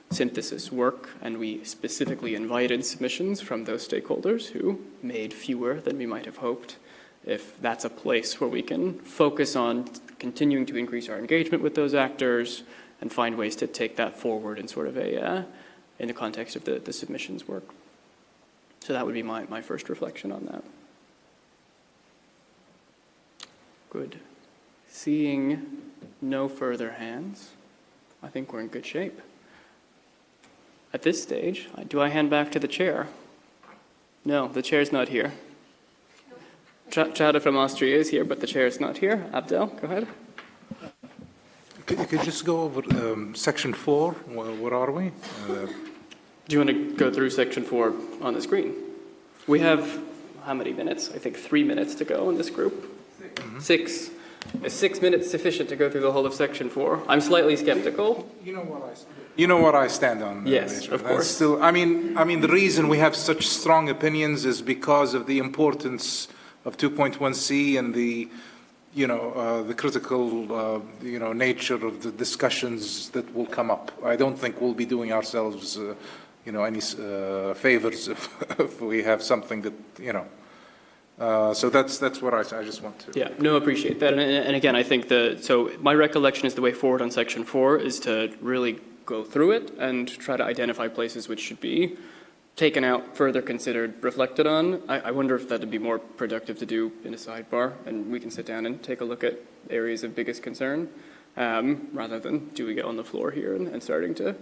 synthesis work, and we specifically invited submissions from those stakeholders who made fewer than we might have hoped. If that's a place where we can focus on continuing to increase our engagement with those actors and find ways to take that forward in sort of in the context of the submissions work. So that would be my first reflection on that. Good. Seeing no further hands, I think we're in good shape. At this stage, do I hand back to the chair? No, the chair's not here. Chada from Austria is here, but the chair is not here. Abdel, go ahead. You could just go over section 4. Where are we? Do you want to go through section 4 on the screen? We have how many minutes? I think 3 minutes to go in this group. 6. Is 6 minutes sufficient to go through the whole of section 4? I'm slightly skeptical. You know what I stand on. Yes, of course. Still, I mean, the reason we have such strong opinions is because of the importance of 2.1c and the, the critical, nature of the discussions that will come up. I don't think we'll be doing ourselves, any favors if we have something that, so that's what I just want to. Yeah, no, appreciate that. And again, I think so my recollection is the way forward on section 4 is to really go through it and try to identify places which should be taken out, further considered, reflected on. I wonder if that would be more productive to do in a sidebar, and we can sit down and take a look at areas of biggest concern, rather than doing it on the floor here and starting to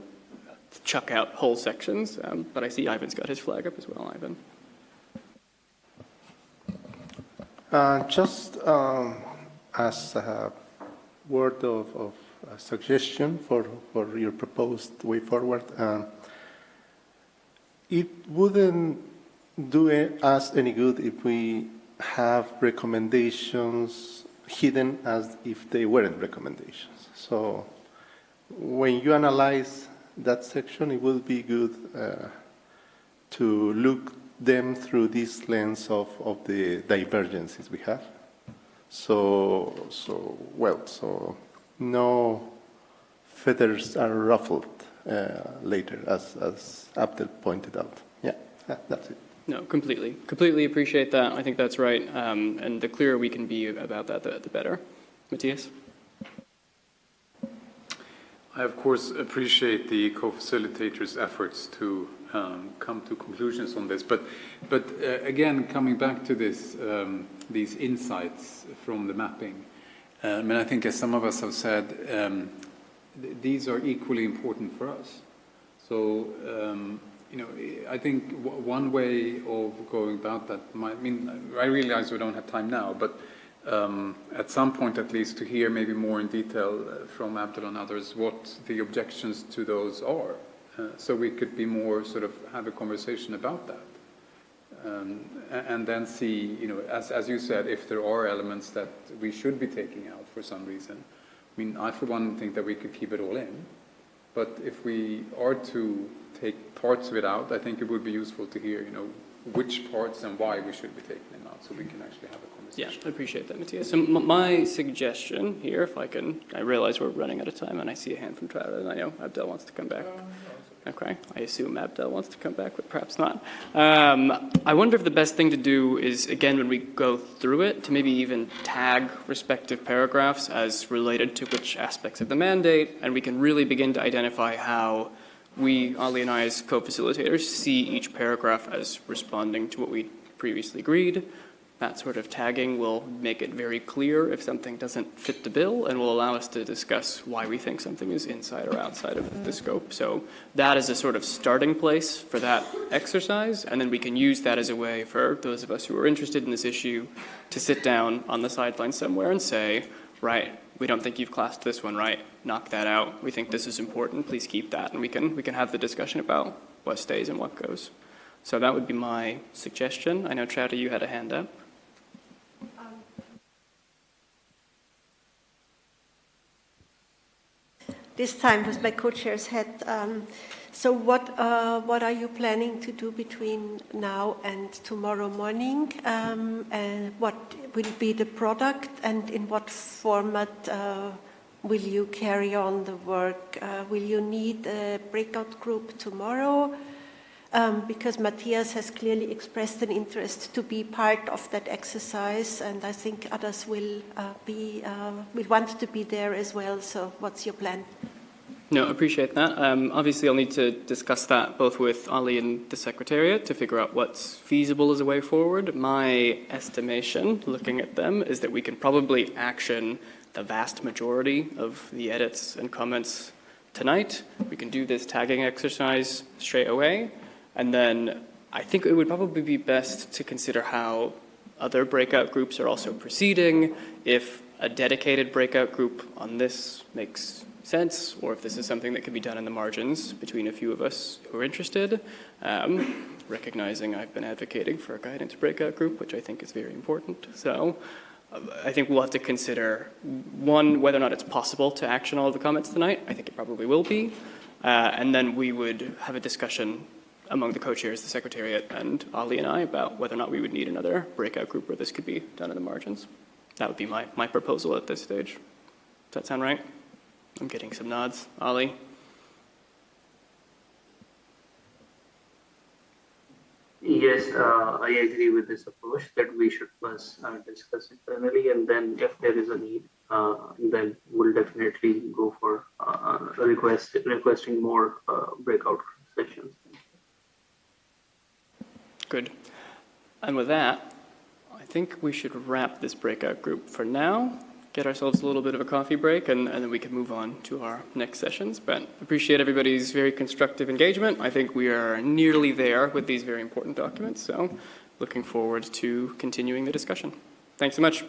chuck out whole sections. But I see Ivan's got his flag up as well, Ivan. Just as a word of suggestion for your proposed way forward, it wouldn't do us any good if we have recommendations hidden as if they weren't recommendations. So when you analyze that section, it will be good to look them through this lens of the divergences we have. So no feathers are ruffled later, as Abdel pointed out. Yeah, that's it. No, completely appreciate that. I think that's right. And the clearer we can be about that, the better. Matthias? I, of course, appreciate the co-facilitators' efforts to come to conclusions on this. But again, coming back to this, these insights from the mapping, I think as some of us have said, these are equally important for us. So, I think one way of going about that I realize we don't have time now, but at some point at least to hear maybe more in detail from Abdel and others what the objections to those are. So we could be more sort of have a conversation about that. And then see, as you said, if there are elements that we should be taking out for some reason. I for one think that we could keep it all in. But if we are to take parts of it out, I think it would be useful to hear, which parts and why we should be taking them out so we can actually have a conversation. Yeah, I appreciate that, Matthias. So my suggestion here, if I can, I realize we're running out of time and I see a hand from Trevor and I know Abdel wants to come back. Okay, I assume Abdel wants to come back, but perhaps not. I wonder if the best thing to do is, again, when we go through it, to maybe even tag respective paragraphs as related to which aspects of the mandate, and we can really begin to identify how we, Ali and I as co-facilitators, see each paragraph as responding to what we previously agreed, That sort of tagging will make it very clear if something doesn't fit the bill and will allow us to discuss why we think something is inside or outside of the scope. So that is a sort of starting place for that exercise, and then we can use that as a way for those of us who are interested in this issue to sit down on the sidelines somewhere and say, right, we don't think you've classed this one right, knock that out. We think this is important, please keep that. And we can have the discussion about what stays and what goes. So that would be my suggestion. I know, Chowder, you had a hand up. This time was my co-chair's head. So what are you planning to do between now and tomorrow morning? And what will be the product, and in what format will you carry on the work? Will you need a breakout group tomorrow? Because Matthias has clearly expressed an interest to be part of that exercise, and I think others will want to be there as well. So what's your plan? No, appreciate that. Obviously, I'll need to discuss that both with Ali and the Secretariat to figure out what's feasible as a way forward. My estimation, looking at them, is that we can probably action the vast majority of the edits and comments tonight. We can do this tagging exercise straight away. And then I think it would probably be best to consider how other breakout groups are also proceeding, if a dedicated breakout group on this makes sense, or if this is something that can be done in the margins between a few of us who are interested. Recognizing I've been advocating for a guidance breakout group, which I think is very important. So I think we'll have to consider, one, whether or not it's possible to action all of the comments tonight. I think it probably will be. And then we would have a discussion among the co-chairs, the Secretariat, and Ali and I about whether or not we would need another breakout group where this could be done in the margins. That would be my proposal at this stage. Does that sound right? I'm getting some nods. Ali? Yes, I agree with this approach that we should first discuss internally, and then if there is a need, then we'll definitely go for requesting more breakout sessions. Good. And with that, I think we should wrap this breakout group for now, get ourselves a little bit of a coffee break, and then we can move on to our next sessions. But appreciate everybody's very constructive engagement. I think we are nearly there with these very important documents, so looking forward to continuing the discussion. Thanks so much.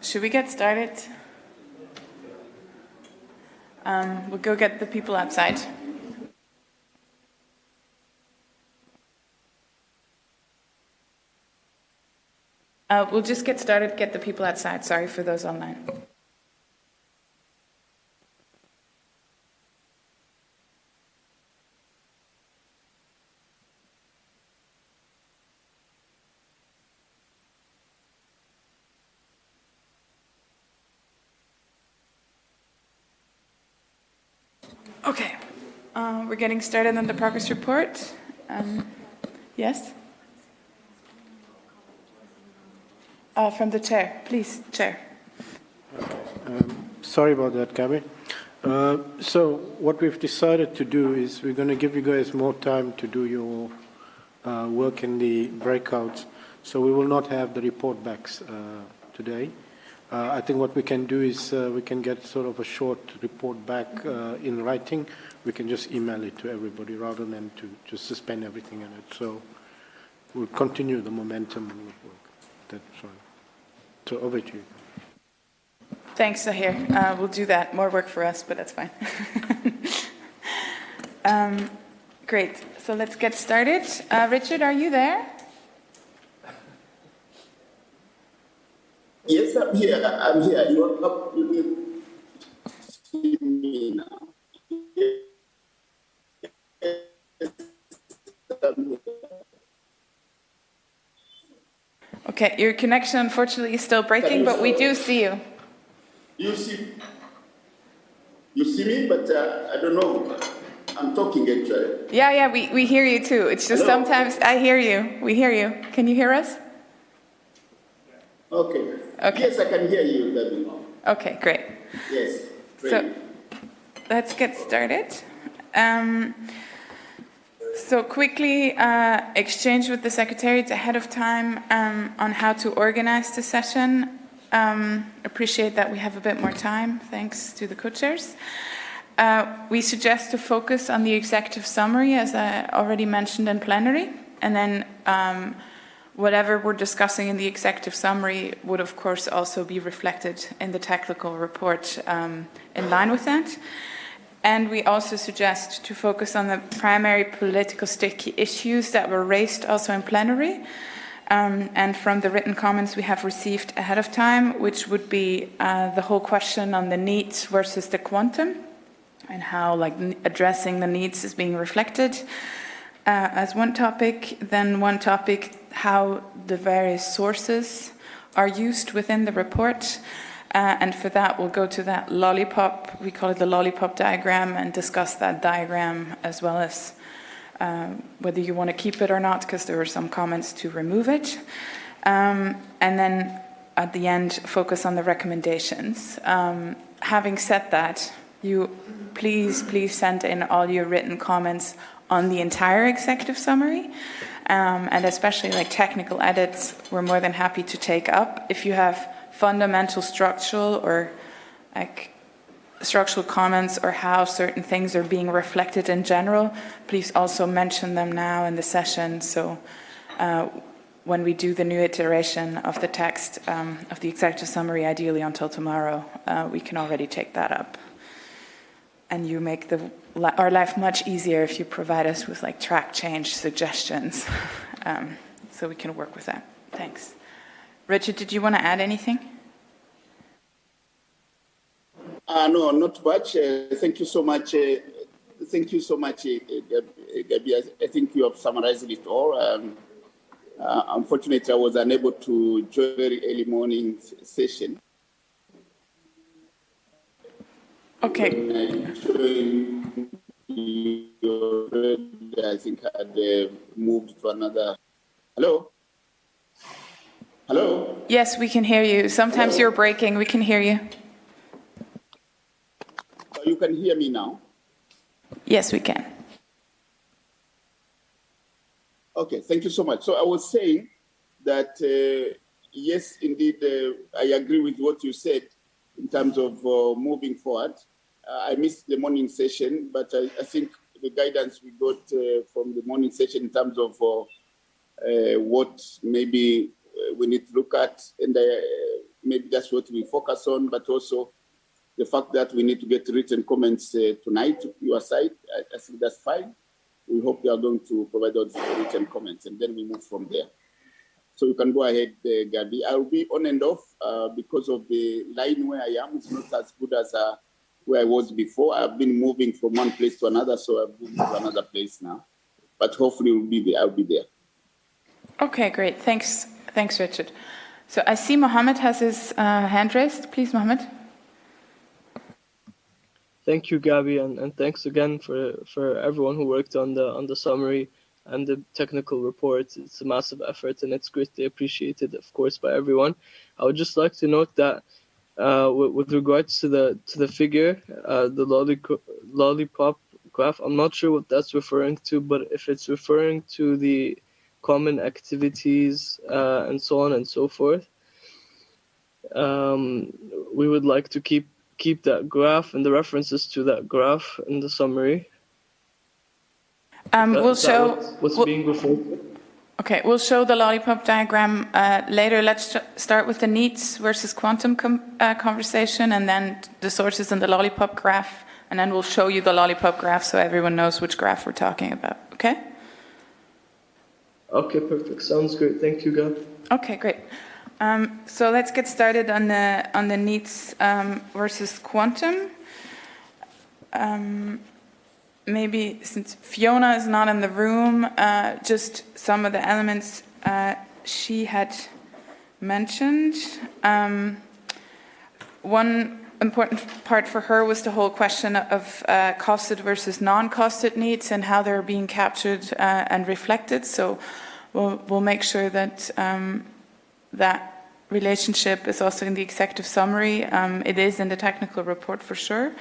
Should we get started? We'll go get the people outside. We'll just get started, get the people outside. Sorry for those online. Okay, we're getting started on the progress report. Yes? From the chair, please, chair. Sorry about that, Gabby. So what we've decided to do is we're going to give you guys more time to do your work in the breakouts. So we will not have the report backs today. I think what we can do is we can get sort of a short report back in writing. We can just email it to everybody rather than to just suspend everything in it. So we'll continue the momentum of work. That's fine. So over to you. Thanks, Zahir. We'll do that. More work for us, but that's fine. Great. So let's get started. Richard, are you there? Yes, I'm here. I'm here. You are up with me now. Okay, your connection unfortunately is still breaking, but we do see you. You see me, but I don't know. I'm talking actually. Yeah, we hear you too. It's just Hello? sometimes I hear you. We hear you. Can you hear us? Okay. Yes, I can hear you, David. Okay, great. Yes. Great. So let's get started. So quickly exchange with the Secretariat ahead of time on how to organize the session. Appreciate that we have a bit more time, thanks to the co-chairs. We suggest to focus on the executive summary, as I already mentioned in plenary, and then whatever we're discussing in the executive summary would, of course, also be reflected in the technical report in line with that. And we also suggest to focus on the primary political sticky issues that were raised also in plenary. And from the written comments we have received ahead of time, which would be the whole question on the needs versus the quantum, and how addressing the needs is being reflected as one topic. Then one topic, how the various sources are used within the report. And for that, we'll go to that lollipop, we call it the lollipop diagram, and discuss that diagram as well as whether you want to keep it or not, because there were some comments to remove it. And then at the end, focus on the recommendations. Having said that, you please send in all your written comments on the entire executive summary. And especially technical edits, we're more than happy to take up. If you have fundamental structural or structural comments or how certain things are being reflected in general, please also mention them now in the session. So when we do the new iteration of the text of the executive summary, ideally until tomorrow, we can already take that up. And you make our life much easier if you provide us with track change suggestions, so we can work with that. Thanks. Richard, did you want to add anything? No, not much. Thank you so much. Thank you so much, Gabi. I think you have summarized it all. Unfortunately, I was unable to join very early morning session. Okay. I think I had moved to another. Hello? Hello? Yes, we can hear you. Sometimes you're breaking. We can hear you. You can hear me now? Yes, we can. Okay, thank you so much. So I was saying that, yes, indeed, I agree with what you said in terms of moving forward. I missed the morning session, but I think the guidance we got from the morning session in terms of what maybe we need to look at, and maybe that's what we focus on, but also the fact that we need to get written comments tonight to your side. I think that's fine. We hope you are going to provide those written comments, and then we move from there. So you can go ahead, Gabi. I'll be on and off because of the line where I am. It's not as good as where I was before. I've been moving from one place to another, so I've moved to another place now. But hopefully I'll be there. Okay, great. Thanks, Richard. So I see Mohammed has his hand raised. Please, Mohammed. Thank you, Gabi, and thanks again for everyone who worked on the summary and the technical report. It's a massive effort, and it's greatly appreciated, of course, by everyone. I would just like to note that with regards to the figure, the lollipop graph, I'm not sure what that's referring to, but if it's referring to the common activities and so on and so forth, we would like to keep that graph and the references to that graph in the summary. We'll show what's being referred to. Okay, we'll show the lollipop diagram later. Let's start with the needs versus quantum conversation, and then the sources in the lollipop graph, and then we'll show you the lollipop graph so everyone knows which graph we're talking about. Okay? Okay, perfect. Sounds great. Thank you, Gab. Okay, great. So let's get started on the needs versus quantum. Maybe since Fiona is not in the room, just some of the elements she had mentioned. One important part for her was the whole question of costed versus non-costed needs and how they're being captured and reflected. So we'll make sure that that relationship is also in the executive summary. It is in the technical report for sure.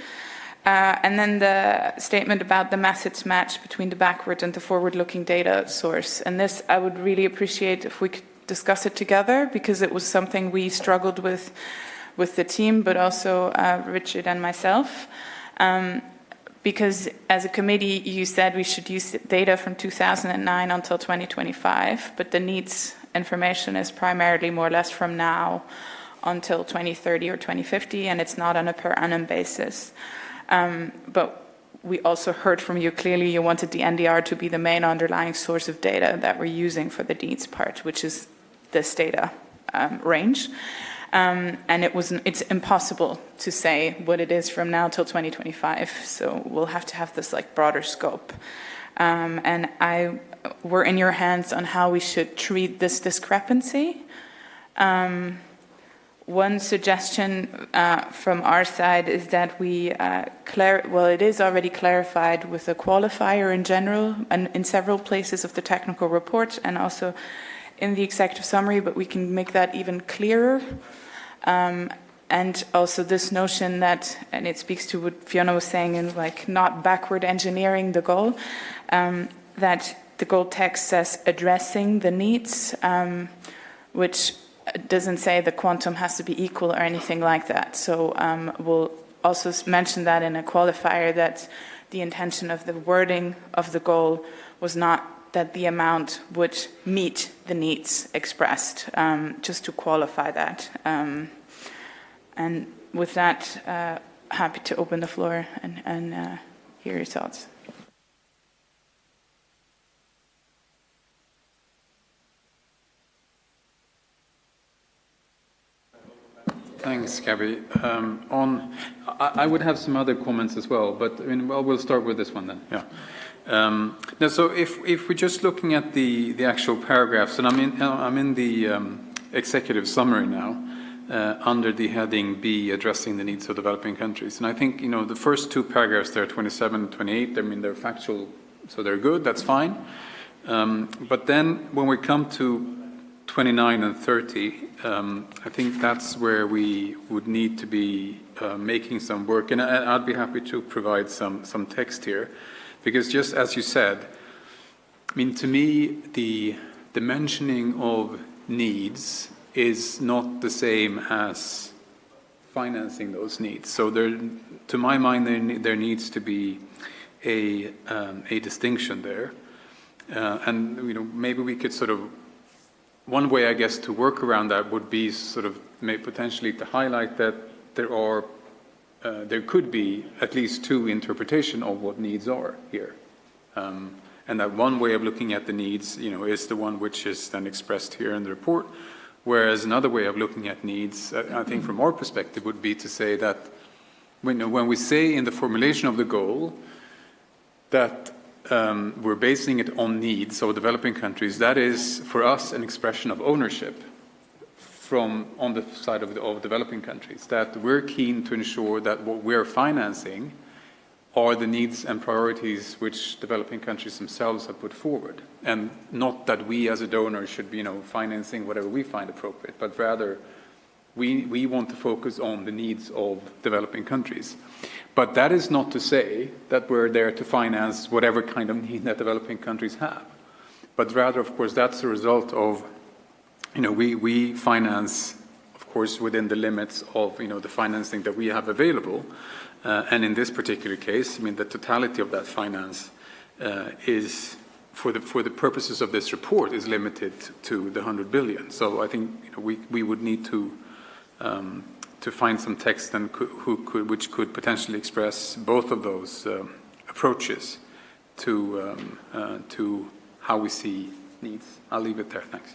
And then the statement about the methods match between the backward and the forward-looking data source. And this, I would really appreciate if we could discuss it together, because it was something we struggled with the team, but also Richard and myself. Because as a committee, you said we should use data from 2009 until 2025, but the needs information is primarily more or less from now until 2030 or 2050, and it's not on a per annum basis. But we also heard from you clearly you wanted the NDR to be the main underlying source of data that we're using for the needs part, which is this data range. And it's impossible to say what it is from now till 2025. So we'll have to have this broader scope. And we're in your hands on how we should treat this discrepancy. One suggestion from our side is that we it is already clarified with a qualifier in general and in several places of the technical report and also in the executive summary, but we can make that even clearer. And also this notion that, and it speaks to what Fiona was saying in not backward engineering the goal, that the goal text says addressing the needs, which doesn't say the quantum has to be equal or anything like that. So we'll also mention that in a qualifier that the intention of the wording of the goal was not that the amount would meet the needs expressed, just to qualify that. And with that, happy to open the floor and hear your thoughts. Thanks, Gabby. I would have some other comments as well, but we'll start with this one then. Yeah. Now, so if we're just looking at the actual paragraphs, and I'm in the executive summary now, under the heading B, addressing the needs of developing countries, and I think the first two paragraphs there, 27 and 28. They're factual, so they're good. That's fine. But then when we come to 29 and 30, I think that's where we would need to be making some work, and I'd be happy to provide some text here, because just as you said, to me the mentioning of needs is not the same as financing those needs. So to my mind, there needs to be a distinction there, and maybe we could sort of one way, I guess, to work around that would be sort of potentially to highlight that there could be at least two interpretations of what needs are here. And that one way of looking at the needs, is the one which is then expressed here in the report, whereas another way of looking at needs, I think from our perspective, would be to say that when we say in the formulation of the goal that we're basing it on needs of developing countries, that is for us an expression of ownership on the side of developing countries, that we're keen to ensure that what we're financing are the needs and priorities which developing countries themselves have put forward, and not that we as a donor should be financing whatever we find appropriate, but rather we want to focus on the needs of developing countries. But that is not to say that we're there to finance whatever kind of need that developing countries have, but rather, of course, that's a result of we finance, of course, within the limits of the financing that we have available. And in this particular case, the totality of that finance is, for the purposes of this report, is limited to the 100 billion. So I think we would need to find some text which could potentially express both of those approaches to how we see needs. I'll leave it there. Thanks.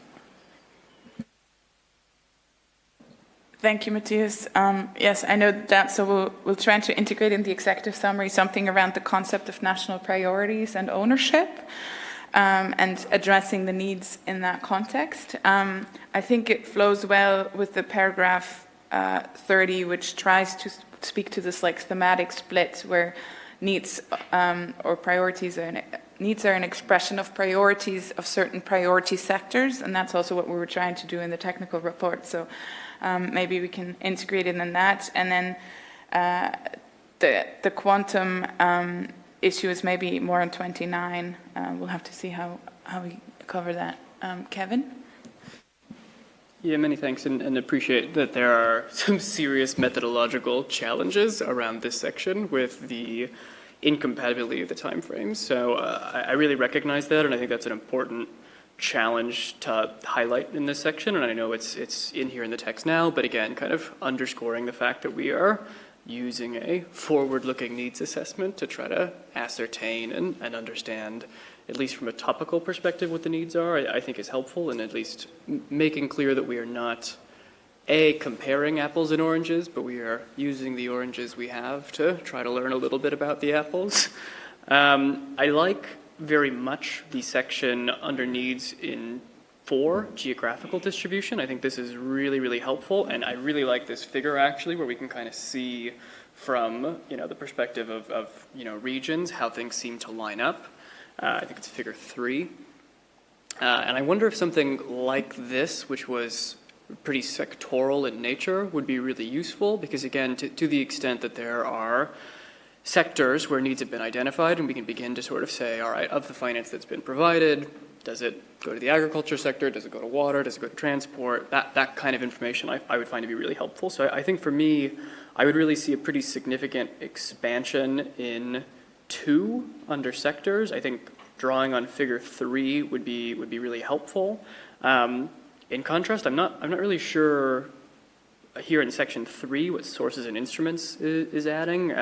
Thank you, Matthias. Yes, I know that, so we'll try to integrate in the executive summary something around the concept of national priorities and ownership, and addressing the needs in that context. I think it flows well with the paragraph 30, which tries to speak to this thematic split where needs or priorities needs are an expression of priorities of certain priority sectors, and that's also what we were trying to do in the technical report. So maybe we can integrate it in that. And then the quantum issue is maybe more on 29. We'll have to see how we cover that. Kevin? Yeah, many thanks, and appreciate that there are some serious methodological challenges around this section with the incompatibility of the timeframes. So I really recognize that, and I think that's an important challenge to highlight in this section, and I know it's in here in the text now, but again, kind of underscoring the fact that we are using a forward-looking needs assessment to try to ascertain and understand, at least from a topical perspective, what the needs are, I think is helpful, and at least making clear that we are not comparing apples and oranges, but we are using the oranges we have to try to learn a little bit about the apples. I like very much the section under needs in 4, geographical distribution. I think this is really, really helpful, and I really like this figure actually, where we can kind of see from the perspective of regions how things seem to line up. I think it's figure 3, and I wonder if something like this, which was pretty sectoral in nature, would be really useful, because again, to the extent that there are sectors where needs have been identified, and we can begin to sort of say, all right, of the finance that's been provided, does it go to the agriculture sector, does it go to water, does it go to transport, that kind of information I would find to be really helpful. So I think for me, I would really see a pretty significant expansion in 2 under sectors. I think drawing on figure 3 would be really helpful. In contrast, I'm not really sure here in section 3 what sources and instruments is adding.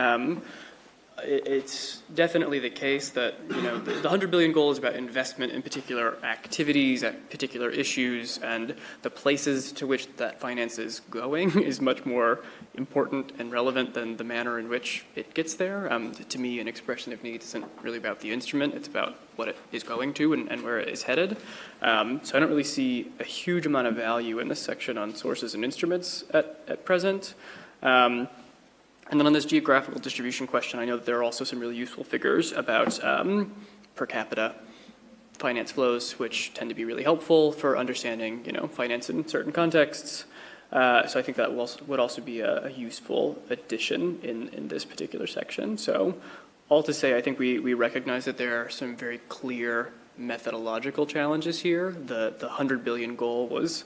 It's definitely the case that the 100 billion goal is about investment in particular activities, at particular issues, and the places to which that finance is going is much more important and relevant than the manner in which it gets there. To me, an expression of needs isn't really about the instrument, it's about what it is going to and where it is headed. So I don't really see a huge amount of value in this section on sources and instruments at present. And then on this geographical distribution question, I know that there are also some really useful figures about per capita finance flows, which tend to be really helpful for understanding, finance in certain contexts. So I think that would also be a useful addition in this particular section. So all to say, I think we recognize that there are some very clear methodological challenges here. The 100 billion goal was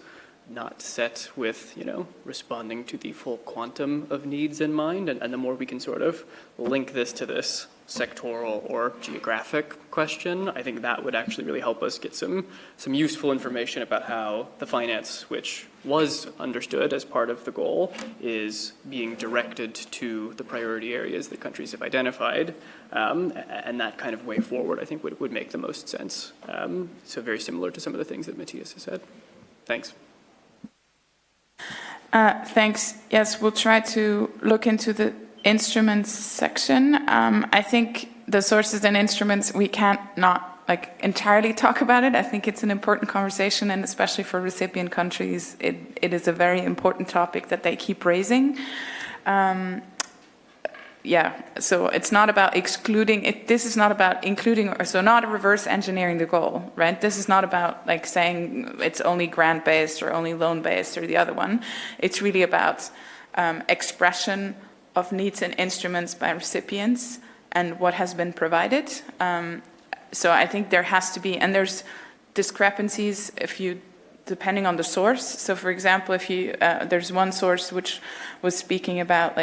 not set with, responding to the full quantum of needs in mind. And the more we can sort of link this to this sectoral or geographic question, I think that would actually really help us get some useful information about how the finance, which was understood as part of the goal, is being directed to the priority areas that countries have identified. And that kind of way forward, I think, would make the most sense. So very similar to some of the things that Matthias has said. Thanks. Thanks. Yes, we'll try to look into the instruments section. I think the sources and instruments, we can't not entirely talk about it. I think it's an important conversation, and especially for recipient countries, it is a very important topic that they keep raising. So it's not about excluding it. This is not about including, or so not reverse engineering the goal, right? This is not about saying it's only grant based or only loan based or the other one. It's really about expression of needs and instruments by recipients and what has been provided. So I think there has to be, and there's discrepancies depending on the source. So for example, if there's one source which was speaking about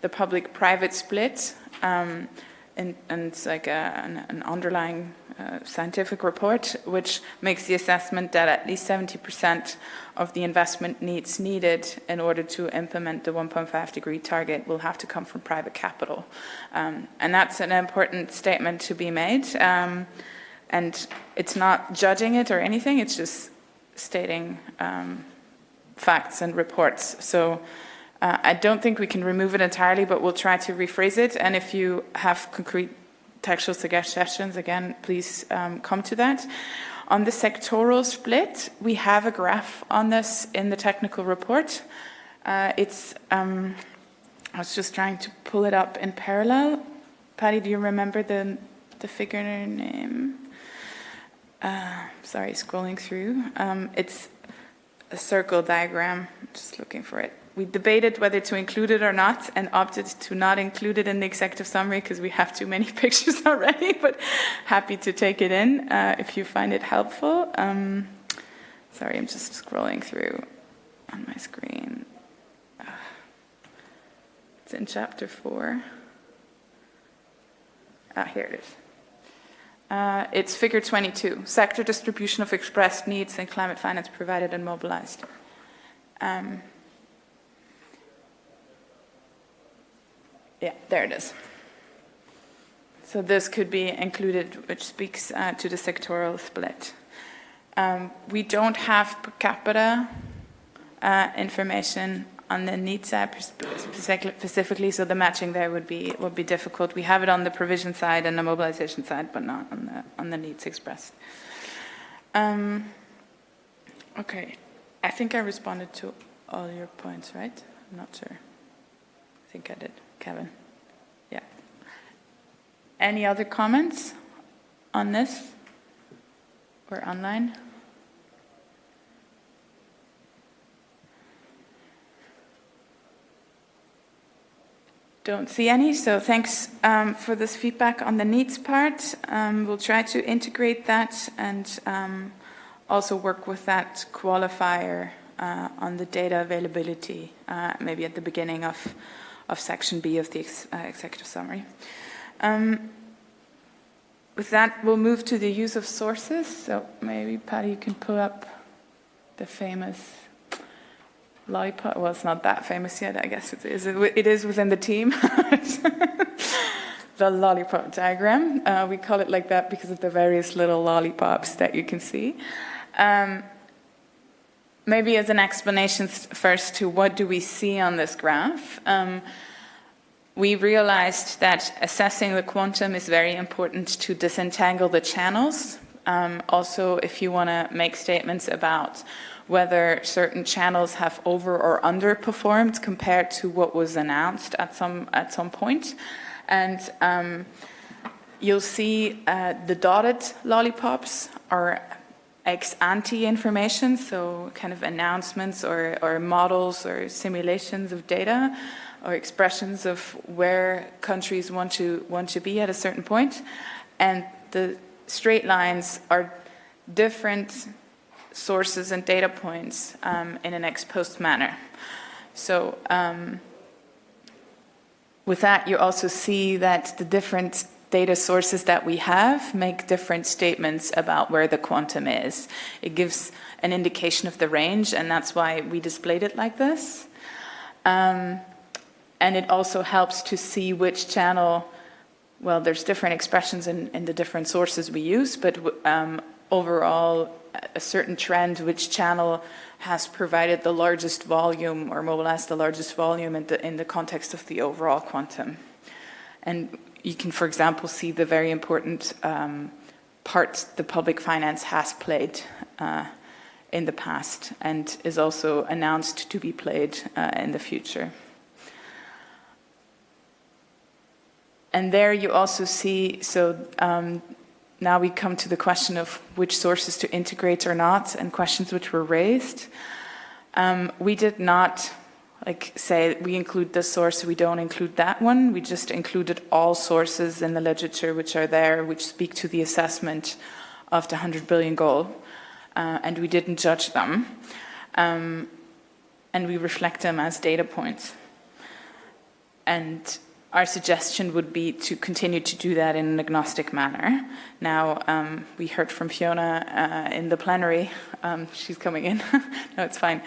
the public-private split, and it's an underlying scientific report which makes the assessment that at least 70% of the investment needed in order to implement the 1.5 degree target will have to come from private capital. And that's an important statement to be made. And it's not judging it or anything, it's just stating facts and reports. So I don't think we can remove it entirely, but we'll try to rephrase it. And if you have concrete textual suggestions, again, please come to that. On the sectoral split, we have a graph on this in the technical report. I was just trying to pull it up in parallel. Patty, do you remember the figure name? Sorry, scrolling through. It's a circle diagram. Just looking for it. We debated whether to include it or not and opted to not include it in the executive summary because we have too many pictures already, but happy to take it in if you find it helpful. Sorry, I'm just scrolling through on my screen. It's in chapter 4. Here it is. It's figure 22, sector distribution of expressed needs and climate finance provided and mobilized. Yeah, there it is. So this could be included, which speaks to the sectoral split. We don't have per capita information on the need side specifically, so the matching there would be difficult. We have it on the provision side and the mobilization side, but not on the needs expressed. Okay, I think I responded to all your points, right? I'm not sure. I think I did. Kevin? Yeah. Any other comments on this or online? Don't see any, so thanks for this feedback on the needs part. We'll try to integrate that and also work with that qualifier on the data availability, maybe at the beginning of section B of the executive summary. With that, we'll move to the use of sources. So maybe, Patty, you can pull up the famous lollipop. Well, it's not that famous yet, I guess it is within the team. The lollipop diagram. We call it like that because of the various little lollipops that you can see. Maybe as an explanation first to what do we see on this graph. We realized that assessing the quantum is very important to disentangle the channels. Also, if you want to make statements about whether certain channels have over or underperformed compared to what was announced at some point. And you'll see the dotted lollipops are ex-ante information, so kind of announcements or models or simulations of data or expressions of where countries want to be at a certain point. And the straight lines are different sources and data points in an ex post manner. So with that, you also see that the different data sources that we have make different statements about where the quantum is. It gives an indication of the range, and that's why we displayed it like this. And it also helps to see which channel, well, there's different expressions in the different sources we use, but overall, a certain trend, which channel has provided the largest volume or mobilized the largest volume in the context of the overall quantum. And you can, for example, see the very important part the public finance has played in the past and is also announced to be played in the future. And there you also see, now we come to the question of which sources to integrate or not, and questions which were raised. We did not say we include this source, we don't include that one. We just included all sources in the literature which are there, which speak to the assessment of the 100 billion goal. And we didn't judge them. And we reflect them as data points. And our suggestion would be to continue to do that in an agnostic manner. Now, we heard from Fiona in the plenary, she's coming in, no, it's fine,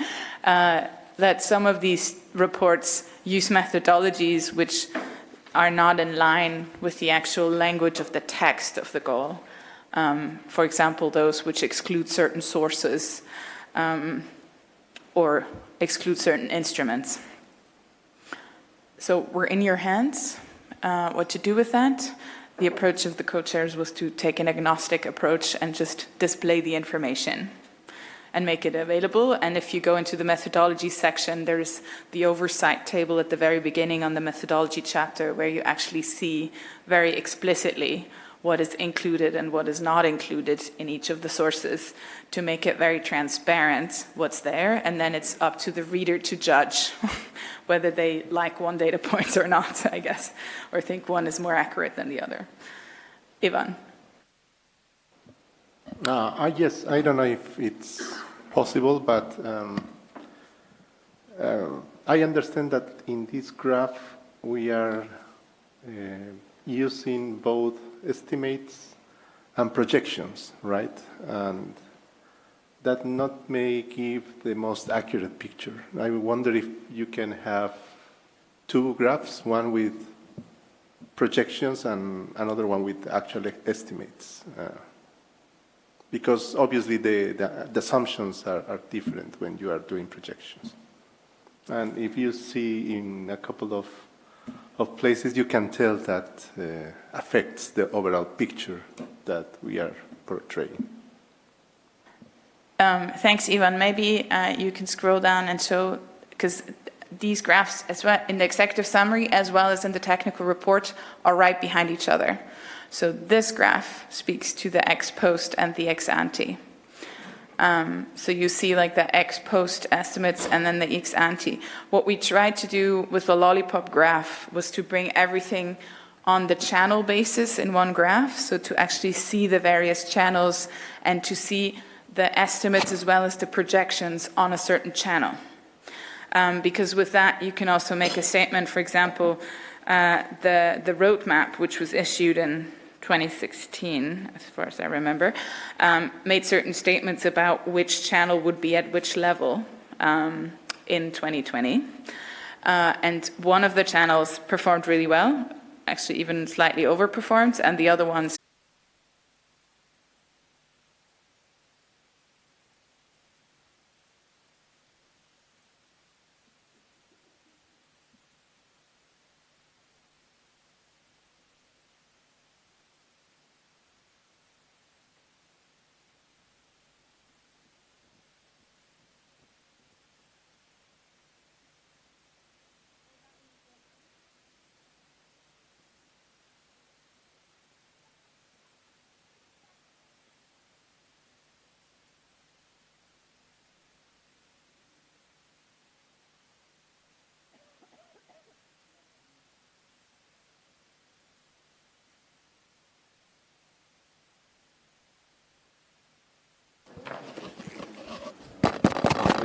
that some of these reports use methodologies which are not in line with the actual language of the text of the goal. For example, those which exclude certain sources or exclude certain instruments. So we're in your hands, what to do with that. The approach of the co-chairs was to take an agnostic approach and just display the information and make it available. And if you go into the methodology section, there's the oversight table at the very beginning on the methodology chapter where you actually see very explicitly what is included and what is not included in each of the sources to make it very transparent what's there. And then it's up to the reader to judge whether they like one data point or not, I guess, or think one is more accurate than the other. Ivan. Yes, I don't know if it's possible, but I understand that in this graph we are using both estimates and projections, right? And that not may give the most accurate picture. I wonder if you can have two graphs, one with projections and another one with actual estimates. Because obviously the assumptions are different when you are doing projections. And if you see in a couple of places, you can tell that affects the overall picture that we are portraying. Thanks, Ivan. Maybe you can scroll down and show, because these graphs, as well in the executive summary as well as in the technical report, are right behind each other. So this graph speaks to the ex post and the ex ante. So you see like the ex post estimates and then the ex ante. What we tried to do with the lollipop graph was to bring everything on the channel basis in one graph, so to actually see the various channels and to see the estimates as well as the projections on a certain channel. Because with that you can also make a statement, for example, the roadmap, which was issued in 2016, as far as I remember, made certain statements about which channel would be at which level in 2020. And one of the channels performed really well, actually even slightly overperformed, and the other ones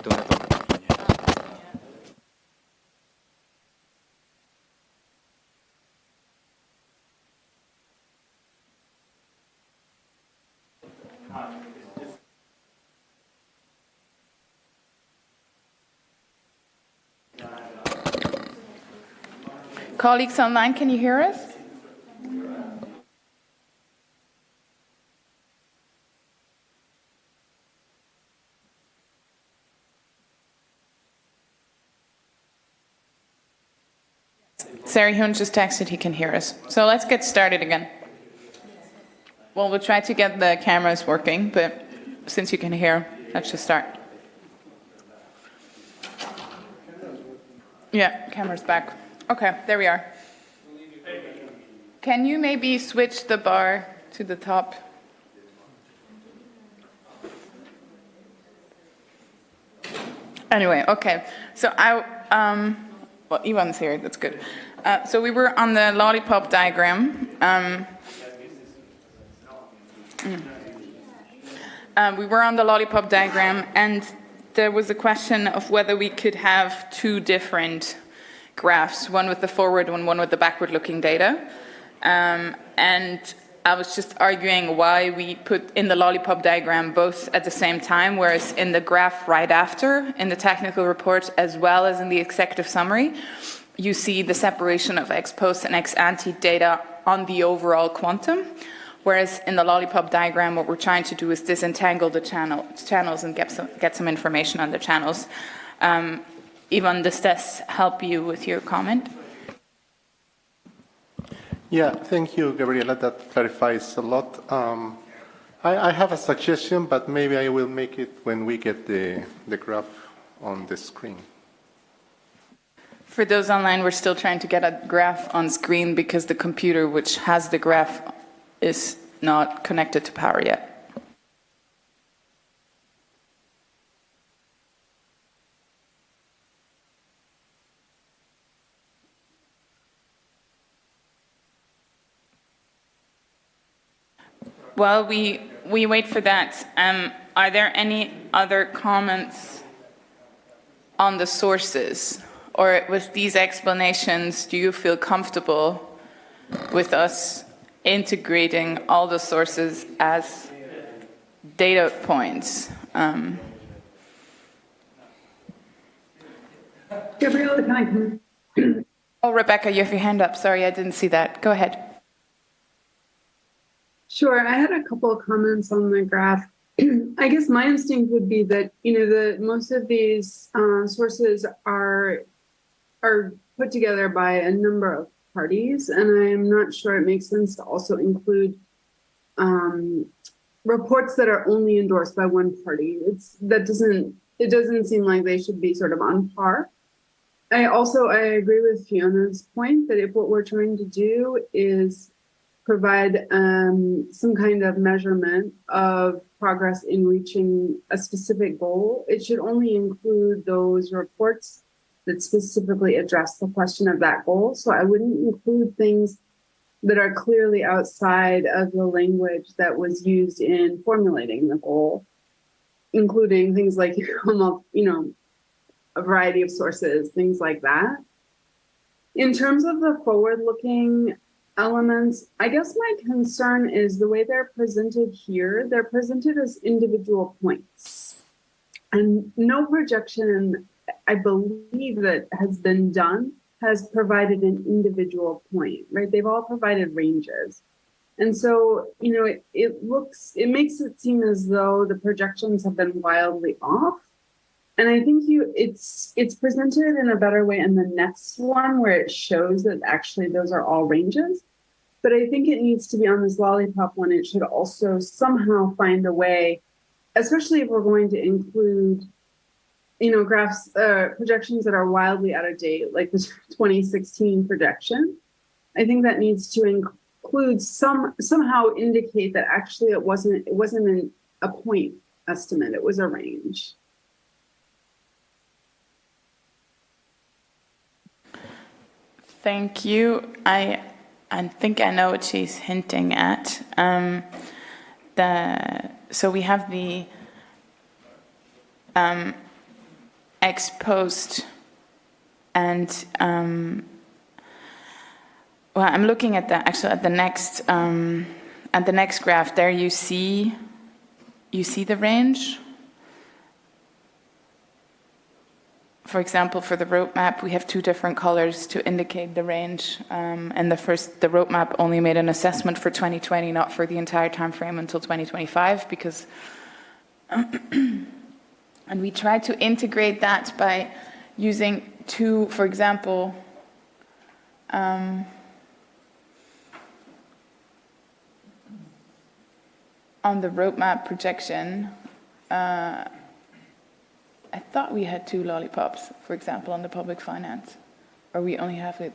don't have a microphone yet. Colleagues online, can you hear us? Sarah Hoon just texted he can hear us. So let's get started again. Well, we'll try to get the cameras working, but since you can hear, let's just start. Yeah, camera's back. Okay, there we are. Can you maybe switch the bar to the top? Anyway, okay. So well, Ivan's here, that's good. So we were on the lollipop diagram. We were on the lollipop diagram, and there was a question of whether we could have two different graphs, one with the forward and one with the backward-looking data. And I was just arguing why we put in the lollipop diagram both at the same time, whereas in the graph right after, in the technical report as well as in the executive summary, you see the separation of ex post and ex ante data on the overall quantum. Whereas in the lollipop diagram, what we're trying to do is disentangle the channels and get some information on the channels. Ivan, does this help you with your comment? Yeah, thank you, Gabriela. That clarifies a lot. I have a suggestion, but maybe I will make it when we get the graph on the screen. For those online, we're still trying to get a graph on screen because the computer which has the graph is not connected to power yet. While we wait for that, are there any other comments on the sources? Or with these explanations, do you feel comfortable with us integrating all the sources as data points? Gabriela, can I come? Oh, Rebecca, you have your hand up. Sorry, I didn't see that. Go ahead. Sure, I had a couple of comments on the graph. I guess my instinct would be that, most of these sources are put together by a number of parties, and I'm not sure it makes sense to also include reports that are only endorsed by one party. It doesn't seem like they should be sort of on par. I agree with Fiona's point that if what we're trying to do is provide some kind of measurement of progress in reaching a specific goal, it should only include those reports that specifically address the question of that goal. So I wouldn't include things that are clearly outside of the language that was used in formulating the goal, including things like, a variety of sources, things like that. In terms of the forward-looking elements, I guess my concern is the way they're presented here. They're presented as individual points. And no projection, I believe, that has been done has provided an individual point, right? They've all provided ranges. And so, it makes it seem as though the projections have been wildly off. And I think it's presented in a better way in the next one where it shows that actually those are all ranges. But I think it needs to be on this lollipop one. It should also somehow find a way, especially if we're going to include, graphs, projections that are wildly out of date, like the 2016 projection. I think that needs to include somehow indicate that actually it wasn't a point estimate, it was a range. Thank you. I think I know what she's hinting at. So we have the ex post, and well, I'm looking at the next graph. There you see the range. For example, for the roadmap, we have two different colors to indicate the range. And the roadmap only made an assessment for 2020, not for the entire time frame until 2025, because and we tried to integrate that by using two, for example, on the roadmap projection, I thought we had two lollipops, for example, on the public finance, or we only have it.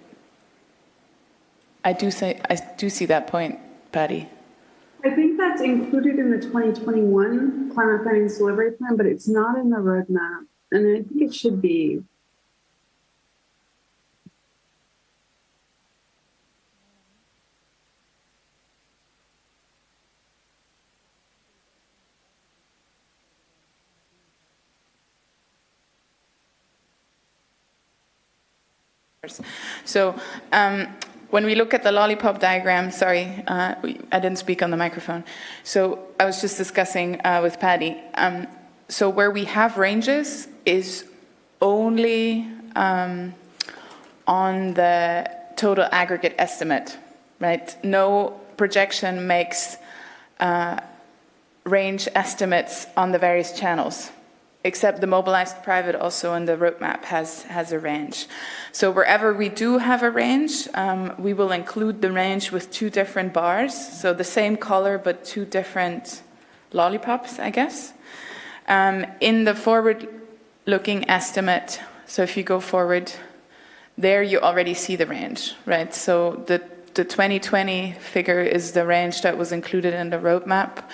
I do see that point, Patty. I think that's included in the 2021 Climate Finance Delivery Plan, but it's not in the roadmap, and I think it should be. So when we look at the lollipop diagram, sorry, I didn't speak on the microphone. So I was just discussing with Patty. So where we have ranges is only on the total aggregate estimate, right? No projection makes range estimates on the various channels, except the mobilized private also in the roadmap has a range. So wherever we do have a range, we will include the range with two different bars, so the same color but two different lollipops, I guess. In the forward-looking estimate, so if you go forward, there you already see the range, right? So the 2020 figure is the range that was included in the roadmap,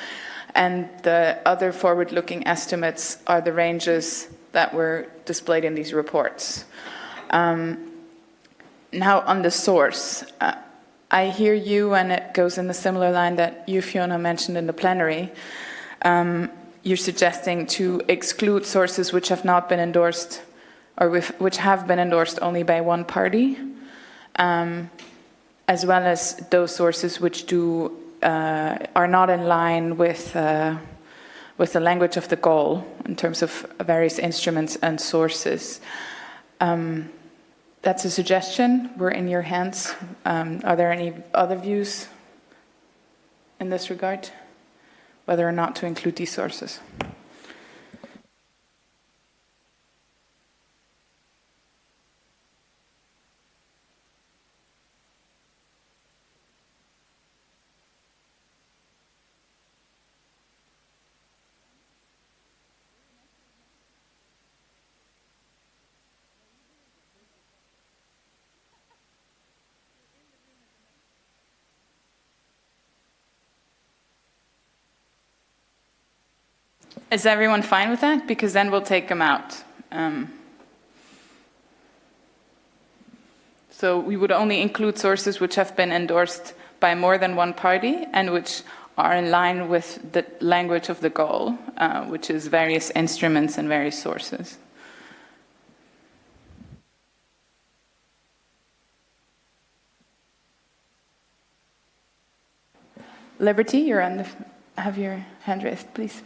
and the other forward-looking estimates are the ranges that were displayed in these reports. Now on the source, I hear you, and it goes in the similar line that you, Fiona, mentioned in the plenary. You're suggesting to exclude sources which have not been endorsed, or which have been endorsed only by one party, as well as those sources which are not in line with the language of the goal in terms of various instruments and sources. That's a suggestion. We're in your hands. Are there any other views in this regard, whether or not to include these sources? Is everyone fine with that? Because then we'll take them out. So we would only include sources which have been endorsed by more than one party and which are in line with the language of the goal, which is various instruments and various sources. Liberty, you're on the. Have your hand raised, please.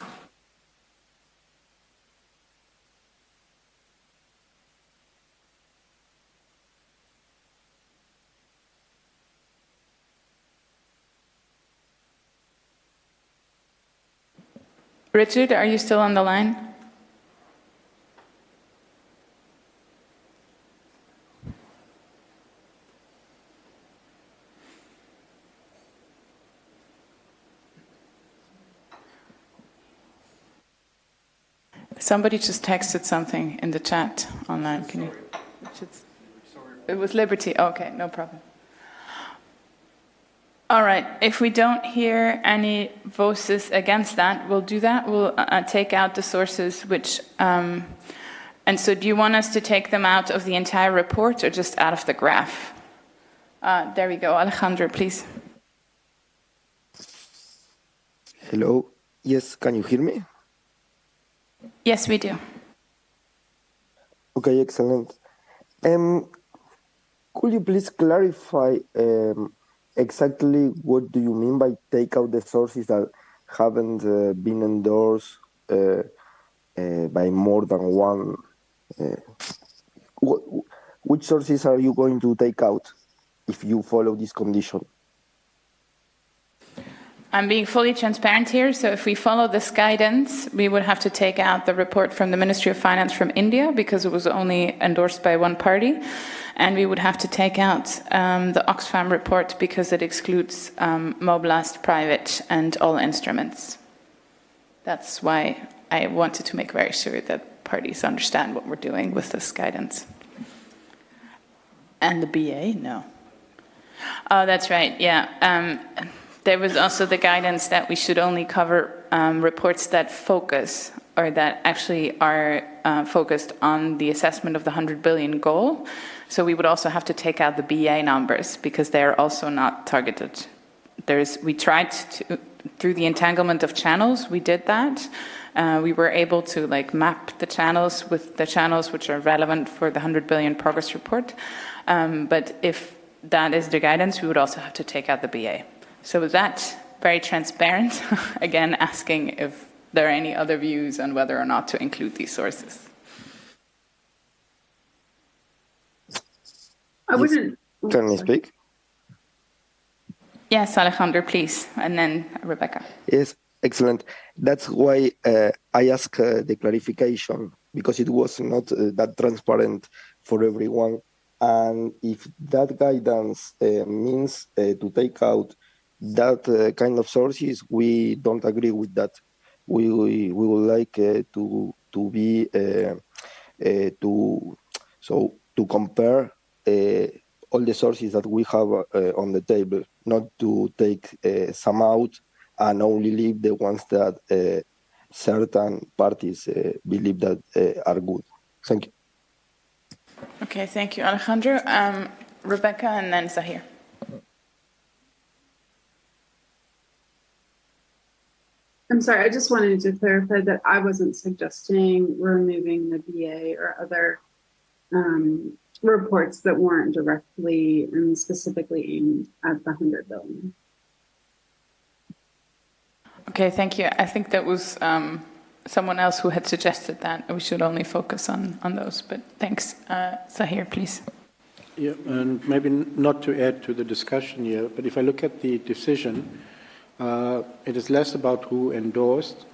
Richard, are you still on the line? Somebody just texted something in the chat online. Can you? It was Liberty. Okay, no problem. All right. If we don't hear any voices against that, we'll do that. We'll take out the sources which. And so, do you want us to take them out of the entire report or just out of the graph? There we go. Alejandro, please. Hello. Yes, can you hear me? Yes, we do. Okay, excellent. Could you please clarify exactly what do you mean by take out the sources that haven't been endorsed by more than one? Which sources are you going to take out if you follow this condition? I'm being fully transparent here. So if we follow this guidance, we would have to take out the report from the Ministry of Finance from India because it was only endorsed by one party. And we would have to take out the Oxfam report because it excludes mobilized private and all instruments. That's why I wanted to make very sure that parties understand what we're doing with this guidance. And the BA? No. Oh, that's right. Yeah. There was also the guidance that we should only cover reports that focus or that actually are focused on the assessment of the 100 billion goal. So we would also have to take out the BA numbers because they are also not targeted. We tried to, through the entanglement of channels, we did that. We were able to map the channels with the channels which are relevant for the 100 billion progress report. But if that is the guidance, we would also have to take out the BA. So with that, very transparent, again, asking if there are any other views on whether or not to include these sources. I wouldn't. Can I speak? Yes, Alejandro, please, and then Rebecca. Yes, excellent. That's why I asked the clarification, because it was not that transparent for everyone. And if that guidance means to take out that kind of sources, we don't agree with that. We would like to be to compare all the sources that we have on the table, not to take some out and only leave the ones that certain parties believe that are good. Thank you. Okay, thank you, Alejandro. Rebecca and then Zahir. I'm sorry, I just wanted to clarify that I wasn't suggesting removing the BA or other reports that weren't directly and specifically aimed at the 100 billion. Okay, thank you. I think that was someone else who had suggested that we should only focus on those, but thanks. Zahir, please. Yeah, and maybe not to add to the discussion here, but if I look at the decision, it is less about who endorsed.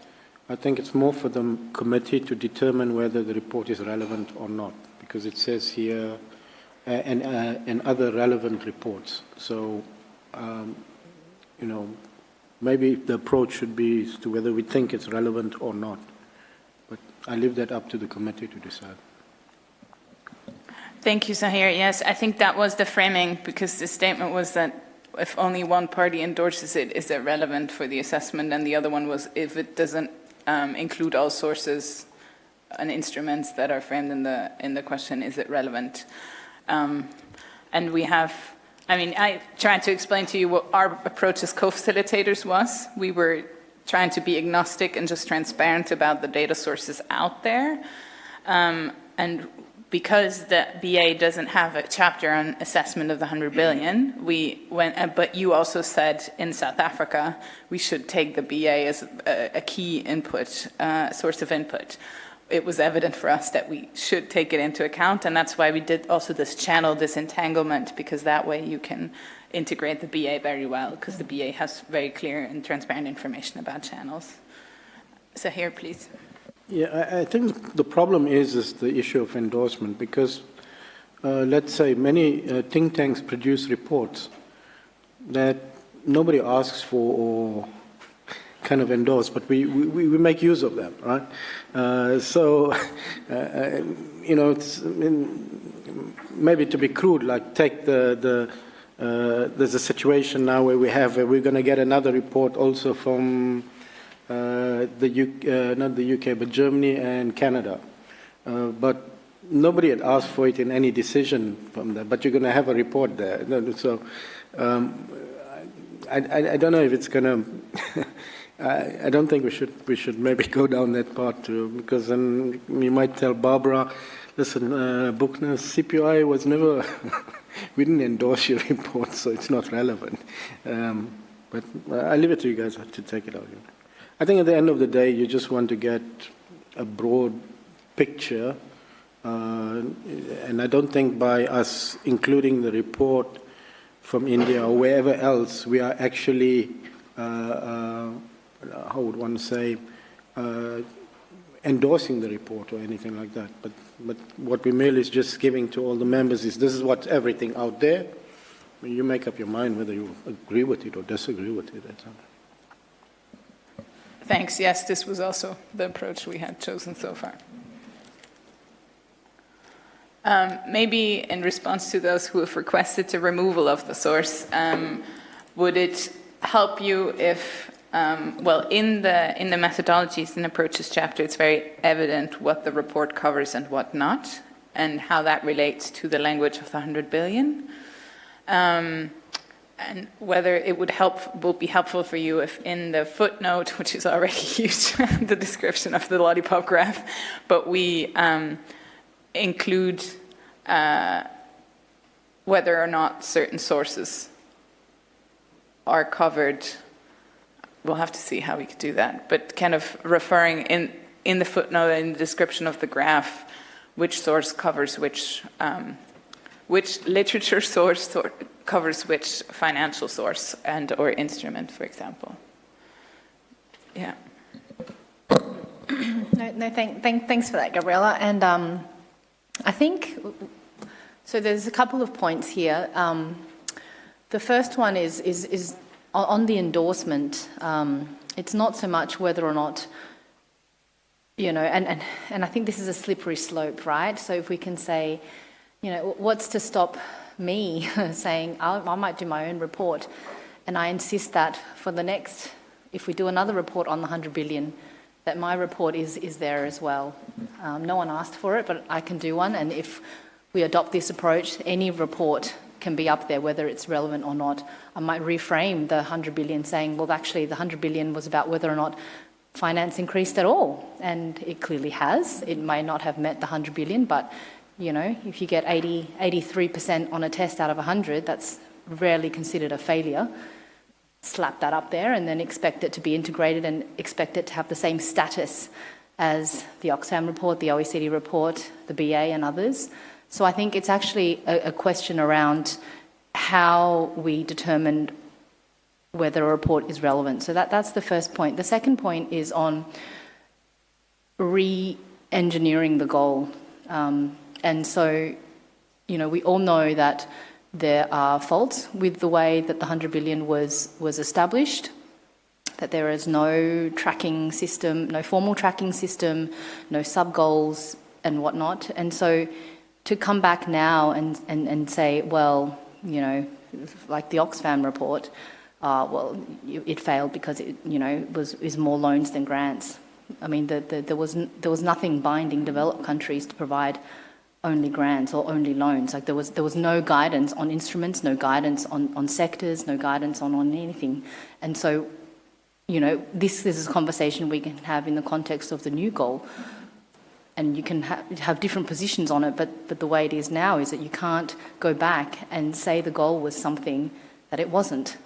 I think it's more for the committee to determine whether the report is relevant or not, because it says here, and other relevant reports. So, maybe the approach should be as to whether we think it's relevant or not. But I leave that up to the committee to decide. Thank you, Zahir. Yes, I think that was the framing, because the statement was that if only one party endorses it, is it relevant for the assessment? And the other one was if it doesn't include all sources and instruments that are framed in the question, is it relevant? And we have, I tried to explain to you what our approach as co-facilitators was. We were trying to be agnostic and just transparent about the data sources out there. And because the BA doesn't have a chapter on assessment of the 100 billion, we went, but you also said in South Africa, we should take the BA as a key input, source of input. It was evident for us that we should take it into account, and that's why we did also this channel disentanglement, because that way you can integrate the BA very well, because the BA has very clear and transparent information about channels. Zahir, please. Yeah, I think the problem is the issue of endorsement, because let's say many think tanks produce reports that nobody asks for or kind of endorse, but we make use of them, right? It's maybe to be crude, like take there's a situation now where we're going to get another report also from not the UK, but Germany and Canada. But nobody had asked for it in any decision from that, but you're going to have a report there. So I don't know if it's going to... I don't think we should maybe go down that path too, because then we might tell Barbara, Listen, Buchner, CPI was never, we didn't endorse your report, so it's not relevant. But I leave it to you guys to take it out. I think at the end of the day, you just want to get a broad picture, and I don't think by us including the report from India or wherever else, we are actually, how would one say, endorsing the report or anything like that. But what we merely is just giving to all the members is this is what's everything out there. I mean, you make up your mind whether you agree with it or disagree with it. Thanks. Yes, this was also the approach we had chosen so far. Maybe in response to those who have requested the removal of the source, would it help you if, well, in the methodologies and approaches chapter, it's very evident what the report covers and what not, and how that relates to the language of the 100 billion. And whether it will be helpful for you if in the footnote, which is already huge, the description of the lollipop graph, but we include whether or not certain sources are covered. We'll have to see how we could do that, but kind of referring in the footnote in the description of the graph, which source covers which literature source covers which financial source and or instrument, for example. Yeah. Thanks for that, Gabriela. And I think, so there's a couple of points here. The first one is on the endorsement. It's not so much whether or not, and I think this is a slippery slope, right? So if we can say, what's to stop me saying I might do my own report, and I insist that for the next, if we do another report on the 100 billion, that my report is there as well. No one asked for it, but I can do one, and if we adopt this approach, any report can be up there, whether it's relevant or not. I might reframe the 100 billion saying, well, actually the 100 billion was about whether or not finance increased at all, and it clearly has. It may not have met the 100 billion, but if you get 83% on a test out of 100, that's rarely considered a failure. Slap that up there and then expect it to be integrated and expect it to have the same status as the Oxfam report, the OECD report, the BA and others. So I think it's actually a question around how we determine whether a report is relevant. So that's the first point. The second point is on re-engineering the goal. And so, we all know that there are faults with the way that the 100 billion was established, that there is no tracking system, no formal tracking system, no sub-goals and whatnot. And so to come back now and say, well, like the Oxfam report, it failed because it, is more loans than grants. I mean, there was nothing binding developed countries to provide only grants or only loans. Like there was no guidance on instruments, no guidance on sectors, no guidance on anything. And so, this is a conversation we can have in the context of the new goal. And you can have different positions on it, but the way it is now is that you can't go back and say the goal was something that it wasn't.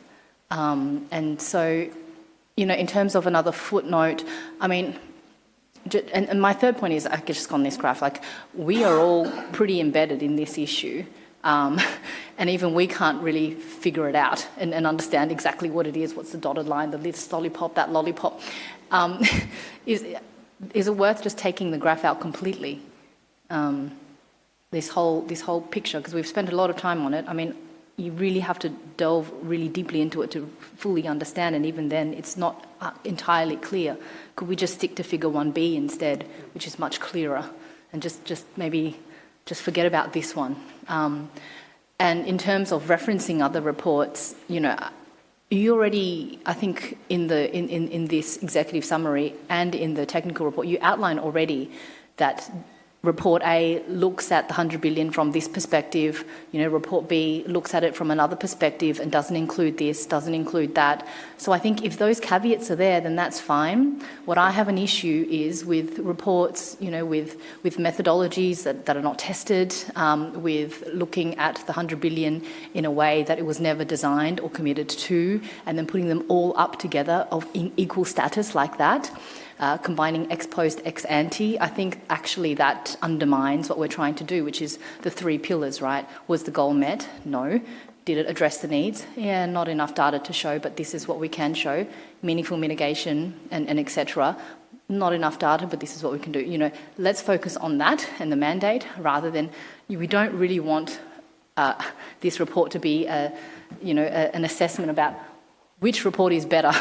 And so, in terms of another footnote, I mean, and my third point is, I could just on this graph, like we are all pretty embedded in this issue, and even we can't really figure it out and understand exactly what it is, what's the dotted line, this lollipop, that lollipop. Is it worth just taking the graph out completely? This whole picture, because we've spent a lot of time on it. I mean, you really have to delve really deeply into it to fully understand, and even then it's not entirely clear. Could we just stick to figure 1B instead, which is much clearer, and just maybe just forget about this one? And in terms of referencing other reports, you already, I think, in this executive summary and in the technical report, you outline already that Report A looks at the 100 billion from this perspective, Report B looks at it from another perspective and doesn't include this, doesn't include that. So I think if those caveats are there, then that's fine. What I have an issue is with reports, with methodologies that are not tested, with looking at the 100 billion in a way that it was never designed or committed to, and then putting them all up together in equal status like that. Combining ex post, ex ante, I think actually that undermines what we're trying to do, which is the 3 pillars, right? Was the goal met? No. Did it address the needs? Yeah, not enough data to show, but this is what we can show. Meaningful mitigation and etc. Not enough data, but this is what we can do. Let's focus on that and the mandate rather than, we don't really want this report to be an assessment about which report is better,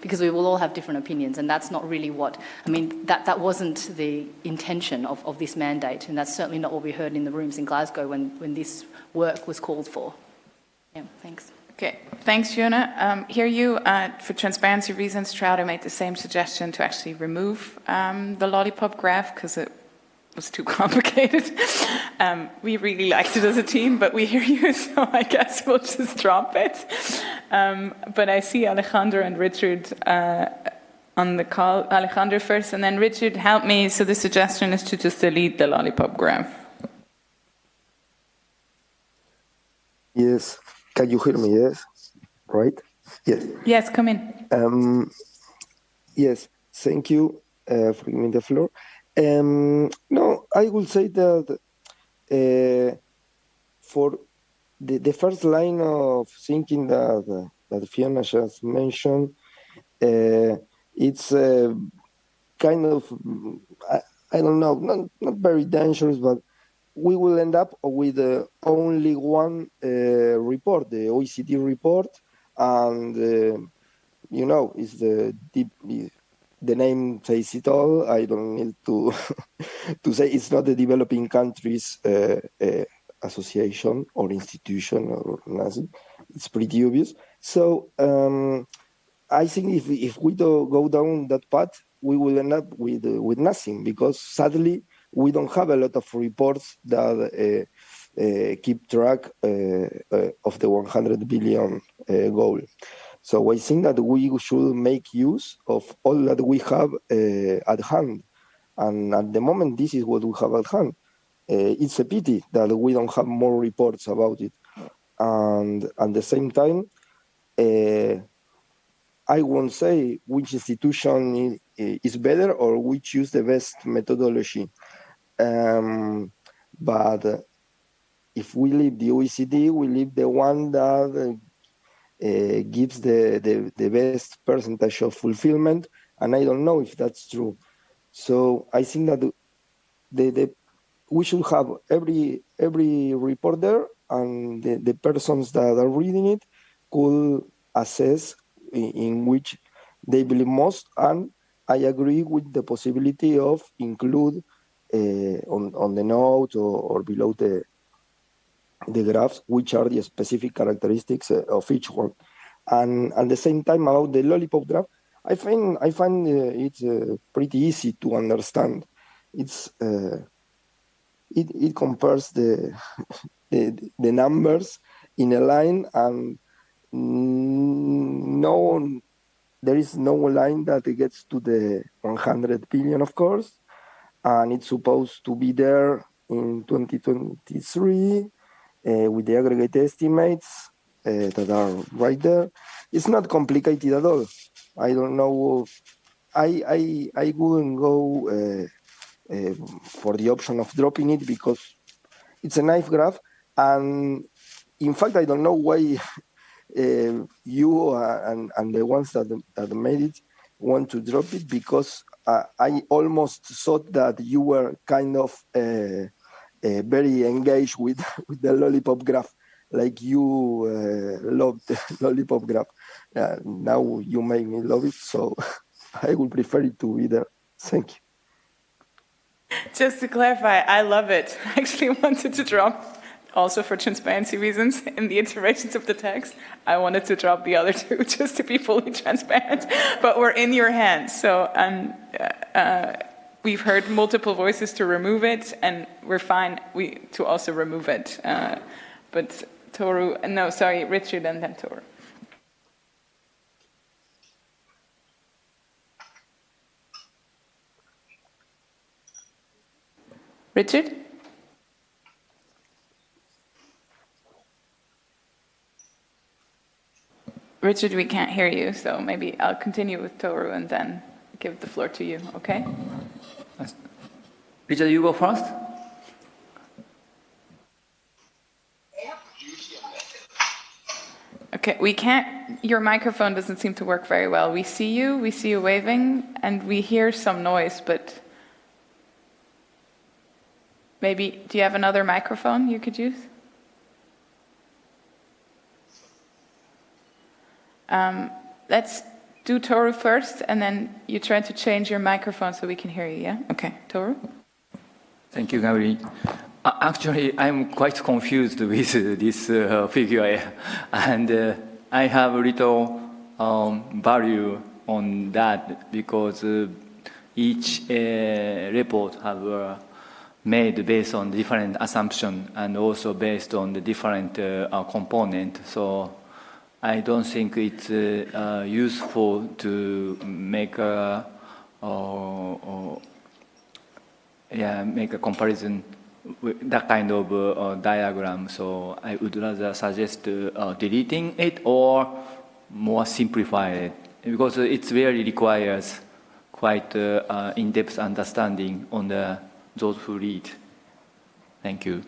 because we will all have different opinions, and that's not really that wasn't the intention of this mandate, and that's certainly not what we heard in the rooms in Glasgow when this work was called for. Yeah, thanks. Okay, thanks, Fiona. For transparency reasons, Trouder made the same suggestion to actually remove the lollipop graph because it was too complicated. We really liked it as a team, but we hear you, so I guess we'll just drop it. But I see Alejandro and Richard on the call. Alejandro first, and then Richard, help me. So the suggestion is to just delete the lollipop graph. Yes. Can you hear me? Yes. Right? Yes. Yes, come in. Yes. Thank you for giving me the floor. No, I will say that for the first line of thinking that Fiona just mentioned, it's kind of, I don't know, not very dangerous, but we will end up with only one report, the OECD report, and it's the name says it all. I don't need to to say it's not the developing countries association or institution or nothing. It's pretty obvious. So I think if we do go down that path, we will end up with nothing, because sadly we don't have a lot of reports that keep track of the 100 billion goal. So I think that we should make use of all that we have at hand. And at the moment, this is what we have at hand. It's a pity that we don't have more reports about it. And at the same time, I won't say which institution is better or which use the best methodology. But if we leave the OECD, we leave the one that gives the best percentage of fulfillment, and I don't know if that's true. So I think that we should have every report there, and the persons that are reading it could assess in which they believe most, and I agree with the possibility of include on the note or below the graphs, which are the specific characteristics of each one. And at the same time, about the lollipop graph, I find it's pretty easy to understand. It's it compares the numbers in a line, and there is no line that gets to the 100 billion, of course, and it's supposed to be there in 2023. With the aggregate estimates that are right there. It's not complicated at all. I don't know. I wouldn't go for the option of dropping it, because it's a nice graph. And in fact, I don't know why you and the ones that made it want to drop it, because I almost thought that you were kind of very engaged with the lollipop graph, like you loved the lollipop graph. Now you make me love it, so I would prefer it to be there. Thank you. Just to clarify, I love it. I actually wanted to drop, also for transparency reasons, in the iterations of the text, I wanted to drop the other two just to be fully transparent, but we're in your hands. So we've heard multiple voices to remove it, and we're fine to also remove it. But Toru, no, sorry, Richard and then Toru. Richard? Richard, we can't hear you, so maybe I'll continue with Toru and then give the floor to you, okay? Richard, you go first. Okay, we can't, your microphone doesn't seem to work very well. We see you waving, and we hear some noise, but maybe, do you have another microphone you could use? Let's do Toru first, and then you try to change your microphone so we can hear you, yeah? Okay, Toru? Thank you, Gabby. Actually, I'm quite confused with this figure, and I have little value on that because each report have made based on different assumption and also based on the different component. So I don't think it's useful to make a comparison with that kind of diagram. So I would rather suggest deleting it or more simplify it, because it really requires quite in-depth understanding on those who read. Thank you.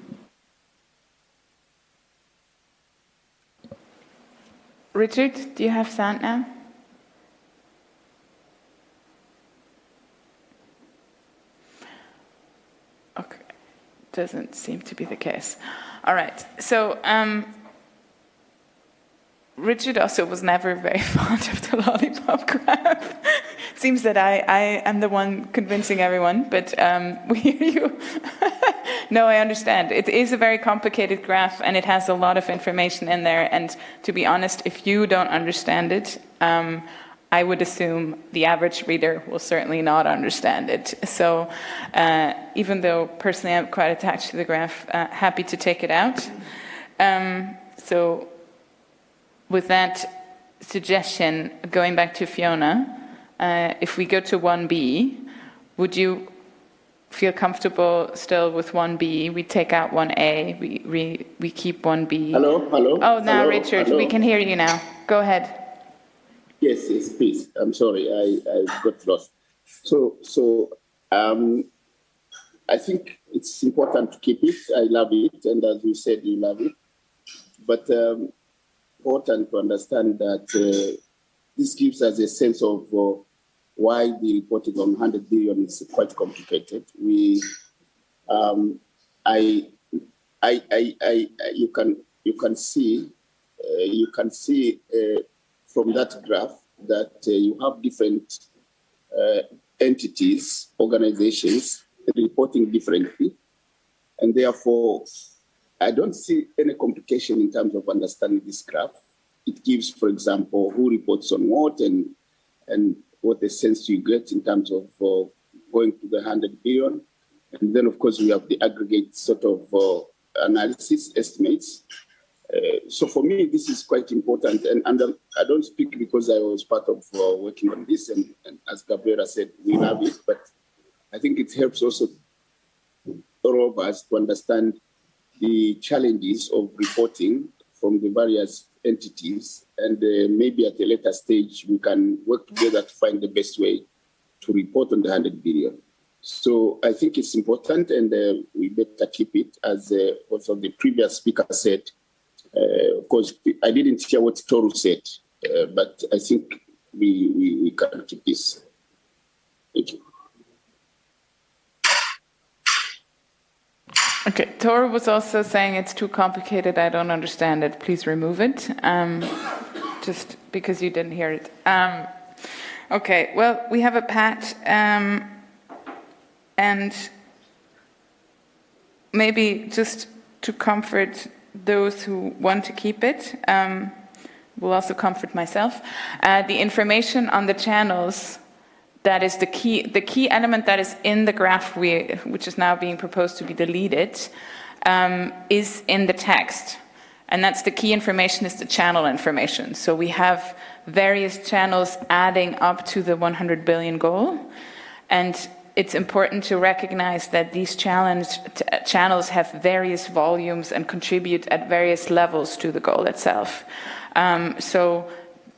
Richard, do you have sound now? Okay, doesn't seem to be the case. All right, so Richard also was never very fond of the lollipop graph. Seems that I am the one convincing everyone, but we hear you. No, I understand. It is a very complicated graph, and it has a lot of information in there. And to be honest, if you don't understand it, I would assume the average reader will certainly not understand it. So even though personally I'm quite attached to the graph, happy to take it out. So with that suggestion, going back to Fiona, if we go to 1B, would you feel comfortable still with 1B? We take out 1A, we keep 1B. Hello. Oh, now hello, Richard, hello. we can hear you now. Go ahead. Yes, please. I'm sorry, I got lost. So I think it's important to keep it. I love it, and as you said, you love it. But important to understand that this gives us a sense of why the reporting on 100 billion is quite complicated. You can see from that graph that you have different entities, organizations reporting differently, and therefore I don't see any complication in terms of understanding this graph. It gives, for example, who reports on what and what the sense you get in terms of going to the 100 billion. And then, of course, we have the aggregate sort of analysis estimates. So for me, this is quite important. And I don't speak because I was part of working on this. And as Gabriela said, we love it. But I think it helps also all of us to understand the challenges of reporting from the various entities, and maybe at a later stage we can work together to find the best way to report on the 100 billion. So I think it's important, and we better keep it, as also the previous speaker said. Of course, I didn't hear what Toru said, but I think we can keep this. Thank you. Okay, Toru was also saying it's too complicated, I don't understand it, please remove it, just because you didn't hear it. Okay, well, we have a Pat, and maybe just to comfort those who want to keep it, will also comfort myself. The information on the channels that is the key element that is in the graph which is now being proposed to be deleted, is in the text. And that's the key information, is the channel information. So we have various channels adding up to the 100 billion goal. And it's important to recognize that these channels have various volumes and contribute at various levels to the goal itself.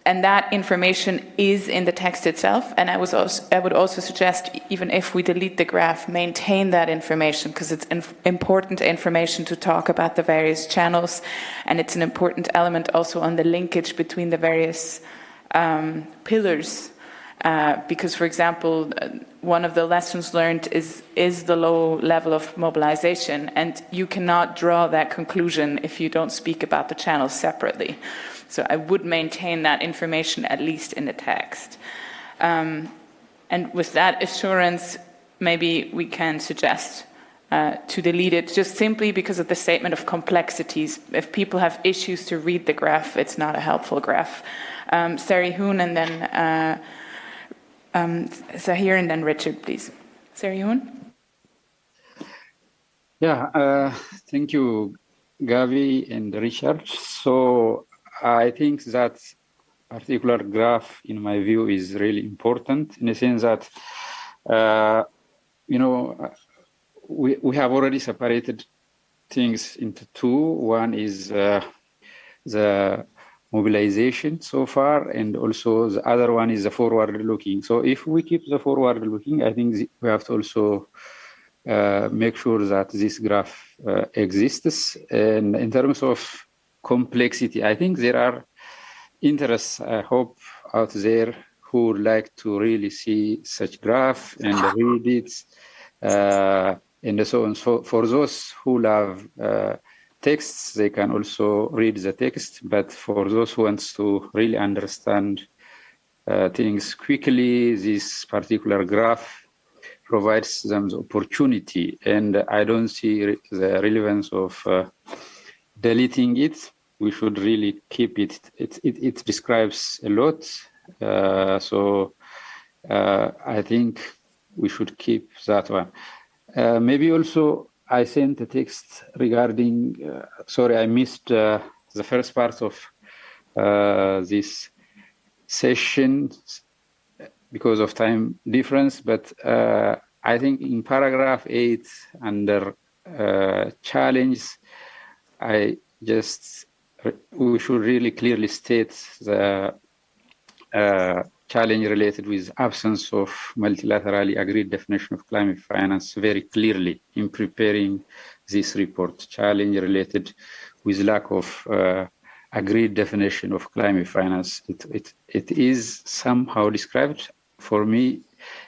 And that information is in the text itself. And I would also suggest, even if we delete the graph, maintain that information, because it's important information to talk about the various channels. And it's an important element also on the linkage between the various pillars. Because, for example, one of the lessons learned is the low level of mobilization. And you cannot draw that conclusion if you don't speak about the channels separately. So I would maintain that information at least in the text. And with that assurance, maybe we can suggest to delete it just simply because of the statement of complexities. If people have issues to read the graph, it's not a helpful graph. Sarihoon and then Zahir and then Richard, please. Sarihoon? Yeah, thank you, Gavi and Richard. So I think that particular graph, in my view, is really important in the sense that, we have already separated things into two. One is the mobilization so far, and also the other one is the forward-looking. So if we keep the forward-looking, I think we have to also make sure that this graph exists. And in terms of complexity, I think there are interests, I hope, out there who would like to really see such graph and read it, and so on. So for those who love texts, they can also read the text, but for those who want to really understand things quickly, this particular graph provides them the opportunity, and I don't see the relevance of deleting it. We should really keep it. It describes a lot, so I think we should keep that one. Maybe also I sent a text regarding, sorry, I missed the first part of this session because of time difference, but I think in paragraph 8 under challenge, we should really clearly state the challenge related with absence of multilaterally agreed definition of climate finance very clearly in preparing this report. Challenge related with lack of agreed definition of climate finance. It is somehow described. For me,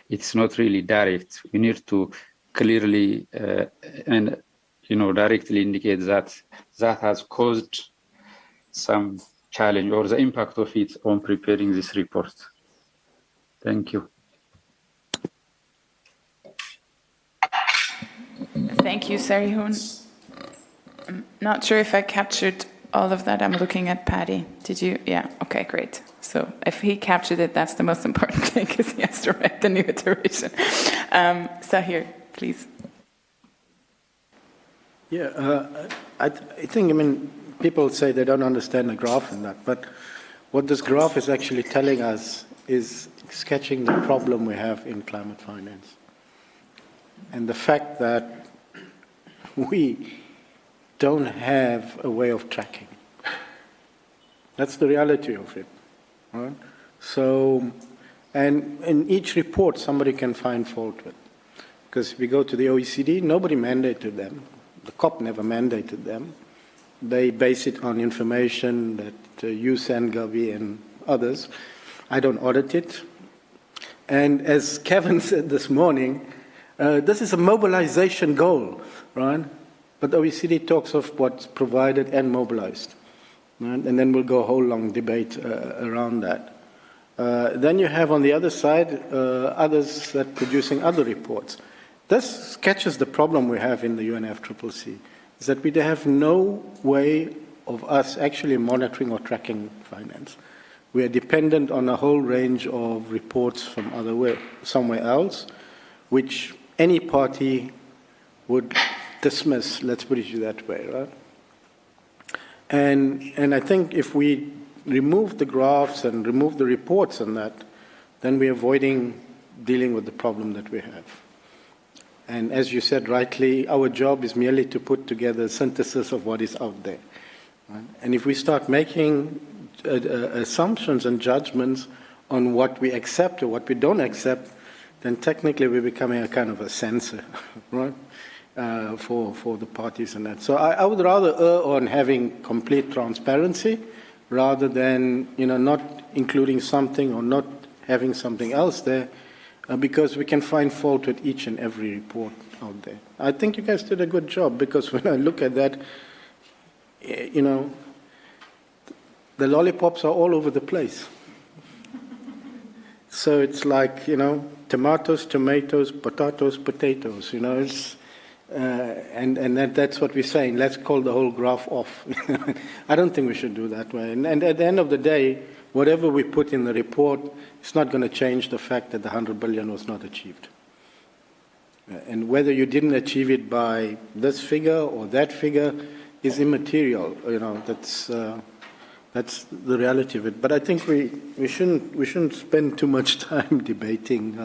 it's not really direct. We need to clearly directly indicate that has caused some challenge or the impact of it on preparing this report. Thank you. Thank you, Sarihoon. I'm not sure if I captured all of that. I'm looking at Paddy. Did you? Yeah. Okay, great. So if he captured it, that's the most important thing, because he has to write the new iteration. Zahir, please. Yeah, I think, people say they don't understand the graph and that, but what this graph is actually telling us is sketching the problem we have in climate finance. And the fact that we don't have a way of tracking. That's the reality of it. Right? So, and in each report, somebody can find fault with. Because if we go to the OECD, nobody mandated them. The COP never mandated them. They base it on information that you send, Gavi, and others. I don't audit it. And as Kevin said this morning, this is a mobilization goal, right? But OECD talks of what's provided and mobilized. Right? And then we'll go a whole long debate around that. Then you have on the other side others that are producing other reports. This sketches the problem we have in the UNFCCC, is that we have no way of us actually monitoring or tracking finance. We are dependent on a whole range of reports from somewhere else, which any party would dismiss, let's put it that way, right? And I think if we remove the graphs and remove the reports on that, then we're avoiding dealing with the problem that we have. And as you said rightly, our job is merely to put together a synthesis of what is out there. Right? And if we start making assumptions and judgments on what we accept or what we don't accept, then technically we're becoming a kind of a censor, right, for the parties and that. So I would rather err on having complete transparency rather than, not including something or not having something else there, because we can find fault with each and every report out there. I think you guys did a good job, because when I look at that, the lollipops are all over the place. So it's like, tomatoes, potatoes, potatoes. It's, and that's what we're saying. Let's call the whole graph off. I don't think we should do that way. And at the end of the day, whatever we put in the report, it's not going to change the fact that the 100 billion was not achieved. And whether you didn't achieve it by this figure or that figure is immaterial. That's the reality of it. But I think we shouldn't spend too much time debating.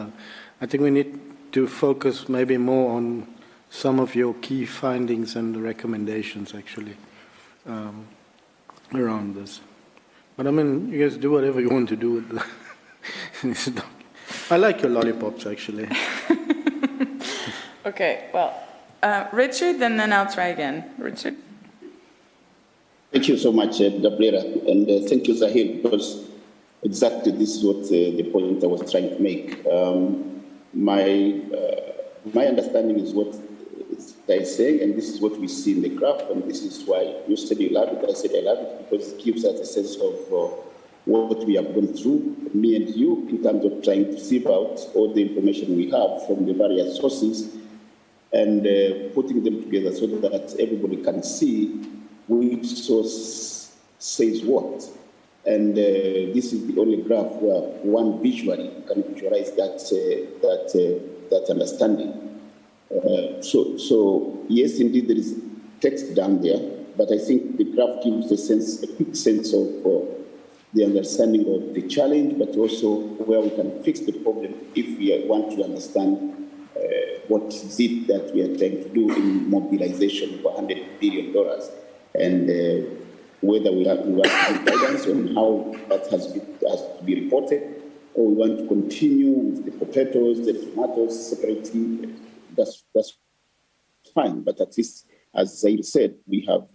I think we need to focus maybe more on some of your key findings and recommendations, actually, around this. But I mean, you guys do whatever you want to do with this document. I like your lollipops, actually. Okay, well, Richard, and then I'll try again. Richard? Thank you so much, Gabriela, and thank you, Zahir, because exactly this is what the point I was trying to make. My understanding is what they're saying, and this is what we see in the graph, and this is why you said you love it, I said I love it, because it gives us a sense of what we have gone through, me and you, in terms of trying to sieve out all the information we have from the various sources and putting them together so that everybody can see which source says what. And this is the only graph where one visually can visualize that understanding. So yes, indeed, there is text down there, but I think the graph gives a quick sense of the understanding of the challenge, but also where we can fix the problem if we want to understand what is it that we are trying to do in mobilization for $100 billion, and whether we want to give guidance on how that has to be reported, or we want to continue with the potatoes, the tomatoes separately. That's fine, but at least, as Zaire said, we have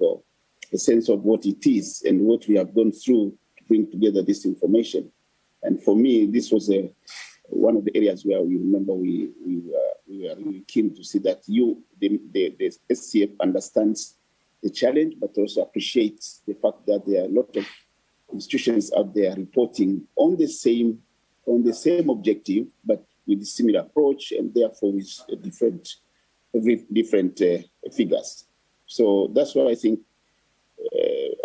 a sense of what it is and what we have gone through to bring together this information. And for me, this was one of the areas where we remember we were really keen to see that the SCF understands the challenge, but also appreciates the fact that there are a lot of institutions out there reporting on the same objective, but with a similar approach, and therefore with different figures. So that's why I think,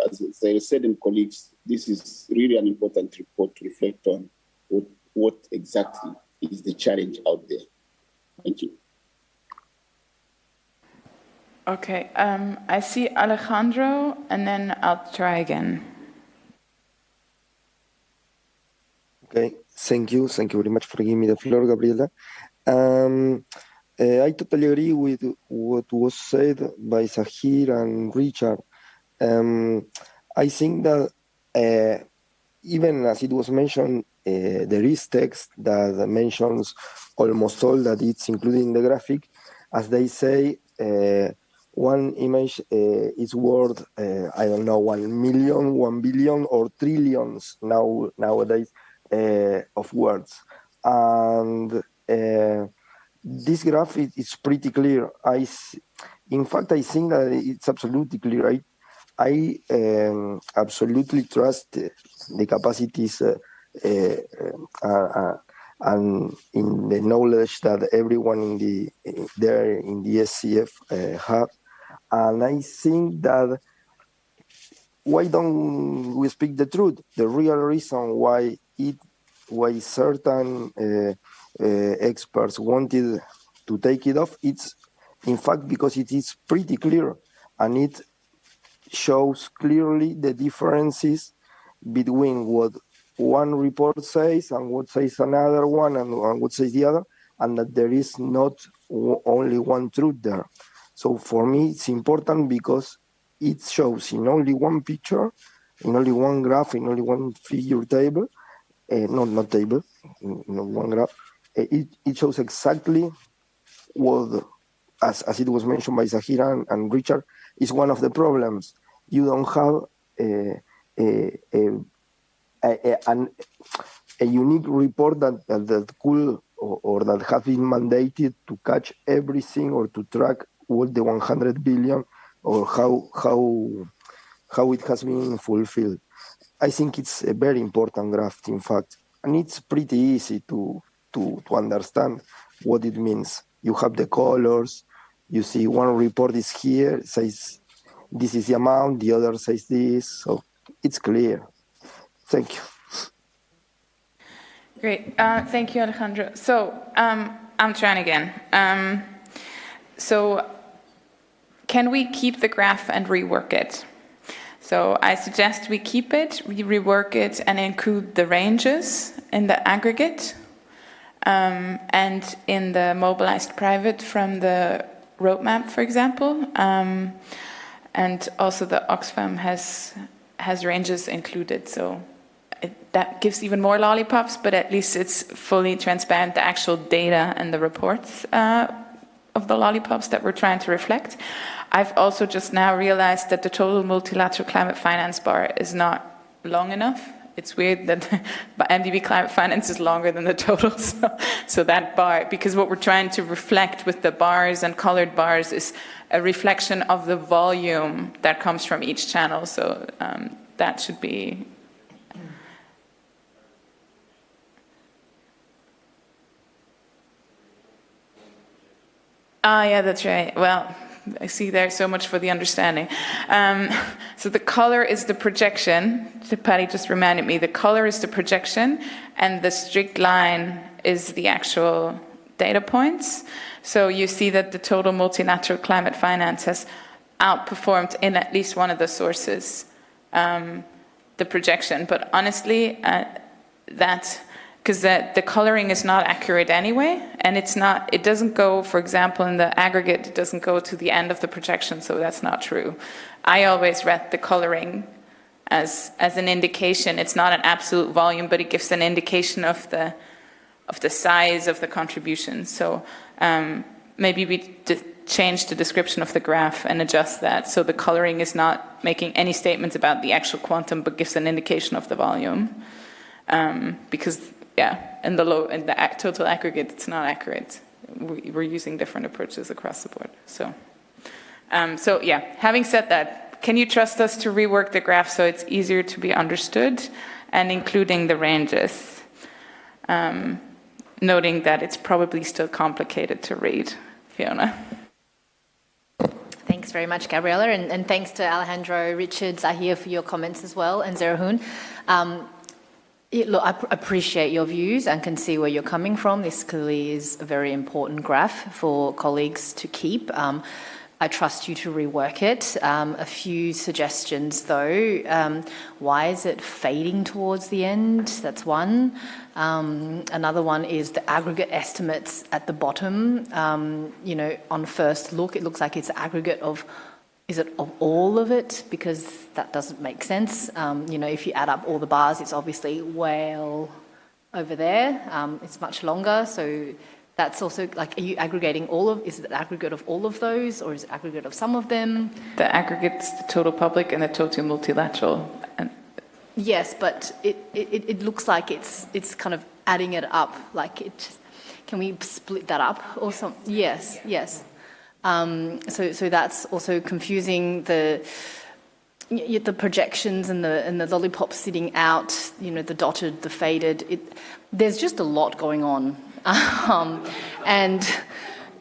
as I said, and colleagues, this is really an important report to reflect on what exactly is the challenge out there. Thank you. Okay, I see Alejandro, and then I'll try again. Okay, thank you very much for giving me the floor, Gabriela. I totally agree with what was said by Zahir and Richard. I think that even as it was mentioned, there is text that mentions almost all that it's included in the graphic. As they say, one image is worth, I don't know, 1 million, 1 billion, or trillions nowadays of words. And this graph is pretty clear. In fact, I think that it's absolutely clear. I absolutely trust the capacities and in the knowledge that everyone in the SCF have. And I think that why don't we speak the truth? The real reason why certain experts wanted to take it off, it's in fact because it is pretty clear, and it shows clearly the differences between what one report says and what says another one and what says the other, and that there is not only one truth there. So for me, it's important because it shows in only one picture, in only one graph, in only one figure table, not table, in one graph, it shows exactly what, as it was mentioned by Zahira and Richard, is one of the problems. You don't have a unique report that could or that has been mandated to catch everything or to track all the 100 billion or how it has been fulfilled. I think it's a very important graph, in fact, and it's pretty easy to understand what it means. You have the colors. You see one report is here, says this is the amount, the other says this, so it's clear. Thank you. Great. Thank you, Alejandro. So I'm trying again. So can we keep the graph and rework it? So I suggest we keep it, we rework it, and include the ranges in the aggregate and in the mobilized private from the roadmap, for example. And also the Oxfam has ranges included, so that gives even more lollipops, but at least it's fully transparent, the actual data and the reports of the lollipops that we're trying to reflect. I've also just now realized that the total multilateral climate finance bar is not long enough. It's weird that MDB climate finance is longer than the total. So that bar, because what we're trying to reflect with the bars and colored bars is a reflection of the volume that comes from each channel. So that should be. Yeah, that's right. Well, I see there's so much for the understanding. So the color is the projection. Patty just reminded me, the color is the projection, and the strict line is the actual data points. So you see that the total multilateral climate finance has outperformed in at least one of the sources, the projection. But honestly, because the coloring is not accurate anyway, and it doesn't go, for example, in the aggregate, it doesn't go to the end of the projection, so that's not true. I always read the coloring as an indication. It's not an absolute volume, but it gives an indication of the size of the contribution. So maybe we change the description of the graph and adjust that, so the coloring is not making any statements about the actual quantum, but gives an indication of the volume. Because in the total aggregate, it's not accurate. We're using different approaches across the board. So having said that, can you trust us to rework the graph so it's easier to be understood and including the ranges? Noting that it's probably still complicated to read. Fiona. Thanks very much, Gabriella, and thanks to Alejandro, Richard, Zahir for your comments as well, and Zerahun. Look, I appreciate your views and can see where you're coming from. This clearly is a very important graph for colleagues to keep. I trust you to rework it. A few suggestions, though. Why is it fading towards the end? That's one. Another one is the aggregate estimates at the bottom. On first look, it looks like it's aggregate of. Is it of all of it? Because that doesn't make sense. If you add up all the bars, it's obviously well over there. It's much longer. So that's also like, are you aggregating is it the aggregate of all of those, or is it aggregate of some of them? The aggregate is the total public and the total multilateral. Yes, but it looks like it's kind of adding it up. Can we split that up or something? Yes. So that's also confusing, the projections and the lollipops sitting out, the dotted, the faded. There's just a lot going on, and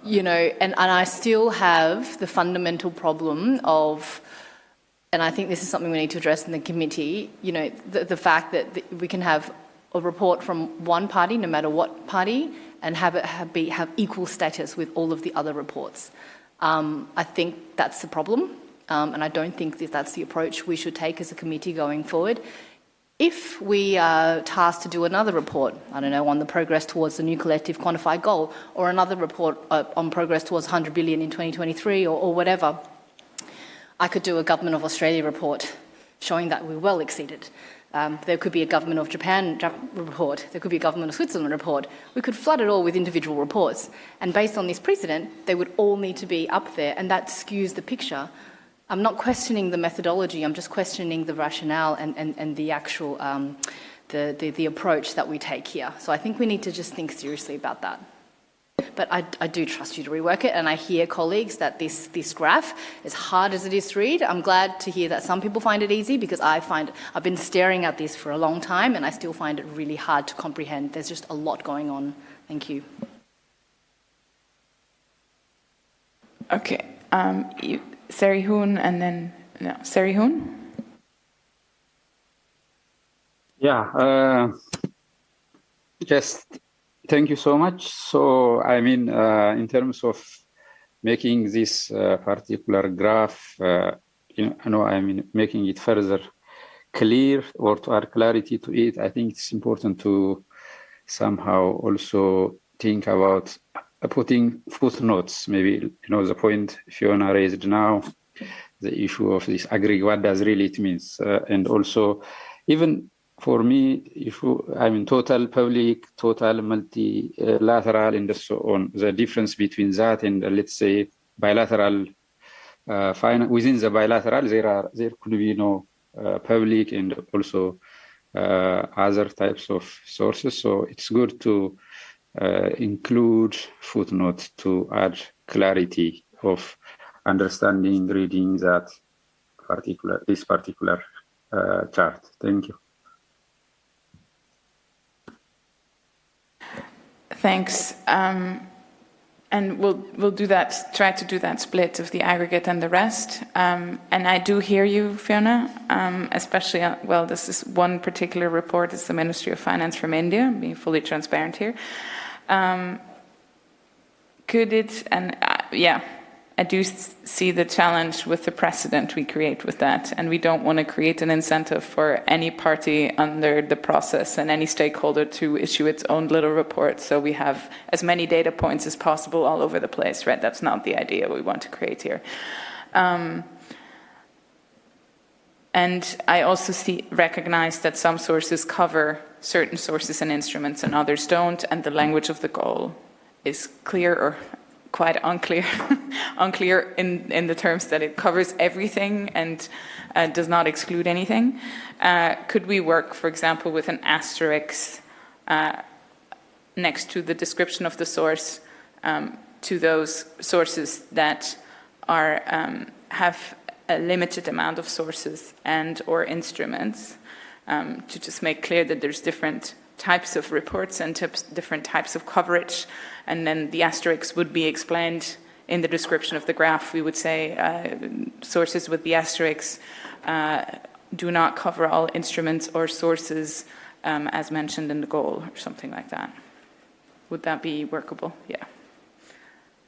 I still have the fundamental problem of and I think this is something we need to address in the committee, you know, the fact that we can have a report from one party, no matter what party, and have it have equal status with all of the other reports. I think that's the problem, and I don't think that that's the approach we should take as a committee going forward. If we are tasked to do another report, I don't know, on the progress towards the new collective quantified goal, or another report on progress towards 100 billion in 2023, or whatever, I could do a Government of Australia report showing that we well exceeded. There could be a Government of Japan report. There could be a Government of Switzerland report. We could flood it all with individual reports. And based on this precedent, they would all need to be up there, and that skews the picture. I'm not questioning the methodology, I'm just questioning the rationale and the actual, the approach that we take here. So I think we need to just think seriously about that. But I do trust you to rework it, and I hear, colleagues, that this graph, as hard as it is to read, I'm glad to hear that some people find it easy, because I've been staring at this for a long time and I still find it really hard to comprehend. There's just a lot going on. Thank you. Okay, Serihun and then, no, Serihun? Yeah, just thank you so much. So, I mean, in terms of making this particular graph, making it further clear or to add clarity to it, I think it's important to somehow also think about putting footnotes, maybe, the point Fiona raised now, the issue of this aggregate, what does really it means? And also, even for me, total public, total multilateral, and so on, the difference between that and, let's say, bilateral, within the bilateral, there could be no public and also other types of sources. So it's good to include footnotes to add clarity of understanding, reading this particular chart. Thank you. Thanks. And we'll do that. Try to do that split of the aggregate and the rest. And I do hear you, Fiona. Especially, this is one particular report. It's the Ministry of Finance from India. Being fully transparent here. I do see the challenge with the precedent we create with that, and we don't want to create an incentive for any party under the process and any stakeholder to issue its own little report, so we have as many data points as possible all over the place, right? That's not the idea we want to create here. And I also recognize that some sources cover certain sources and instruments and others don't, and the language of the goal is clear or quite unclear, unclear in the terms that it covers everything and does not exclude anything. Could we work, for example, with an asterisk next to the description of the source to those sources that have a limited amount of sources and or instruments, to just make clear that there's different types of reports and different types of coverage, and then the asterisks would be explained in the description of the graph. We would say sources with the asterisks do not cover all instruments or sources as mentioned in the goal, or something like that. Would that be workable? Yeah.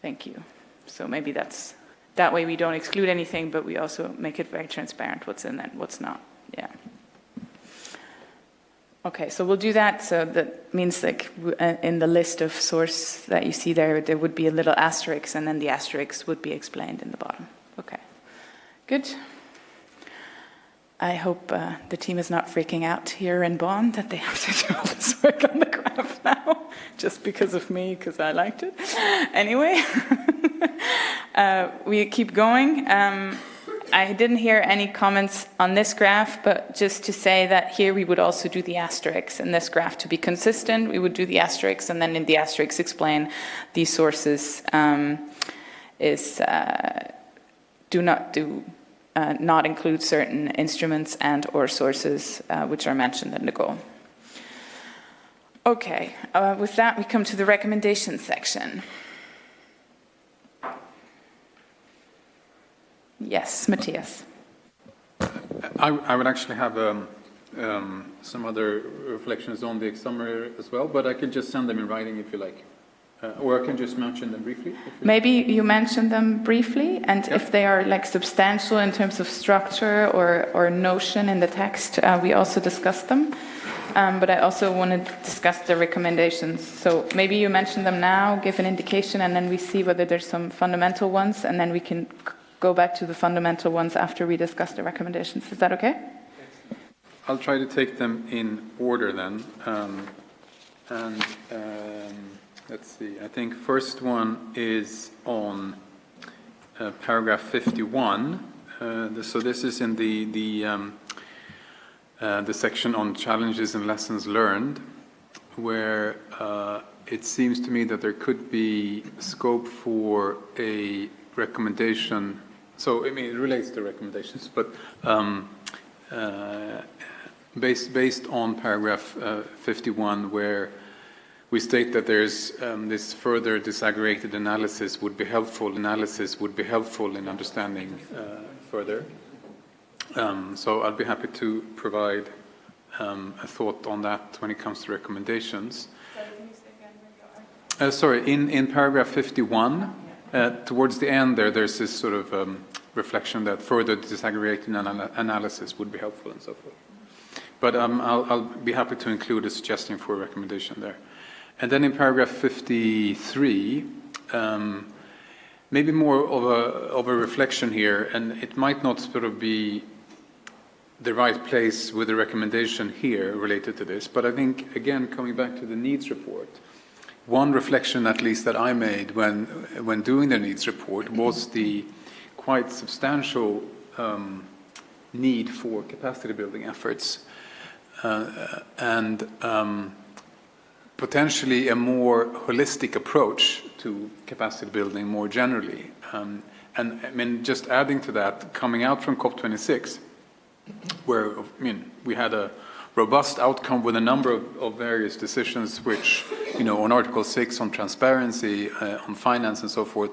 Thank you. So maybe that way we don't exclude anything, but we also make it very transparent what's in it, what's not. Yeah. Okay, so we'll do that. So that means, like, in the list of source that you see there would be a little asterisk, and then the asterisk would be explained in the bottom. Okay, good. I hope the team is not freaking out here in Bonn that they have to do all this work on the graph now, just because of me, because I liked it. Anyway, we keep going. I didn't hear any comments on this graph, but just to say that here we would also do the asterisks in this graph to be consistent. We would do the asterisks, and then in the asterisks explain these sources not include certain instruments and or sources which are mentioned in the goal. Okay, with that we come to the recommendation section. Yes, Matthias. I would actually have some other reflections on the summary as well, but I could just send them in writing if you like. Or I can just mention them briefly. Maybe you mention them briefly, and if they are like substantial in terms of structure or notion in the text, we also discuss them. But I also want to discuss the recommendations. So maybe you mention them now, give an indication, and then we see whether there's some fundamental ones, and then we can go back to the fundamental ones after we discuss the recommendations. Is that okay? I'll try to take them in order then. Let's see. I think first one is on paragraph 51. So this is in the section on challenges and lessons learned, where it seems to me that there could be scope for a recommendation. So I mean, it relates to recommendations, but based on paragraph 51, where we state that there's this further disaggregated analysis would be helpful in understanding further. So I'll be happy to provide a thought on that when it comes to recommendations. Sorry, in paragraph 51, towards the end there's this sort of reflection that further disaggregated analysis would be helpful and so forth. But I'll be happy to include a suggestion for a recommendation there. And then in paragraph 53, maybe more of a reflection here, and it might not sort of be the right place with the recommendation here related to this, but I think, again, coming back to the needs report, one reflection at least that I made when doing the needs report was the quite substantial need for capacity building efforts and potentially a more holistic approach to capacity building more generally. And I mean, just adding to that, coming out from COP26, where, I mean, we had a robust outcome with a number of various decisions which, you know, on Article 6, on transparency, on finance and so forth,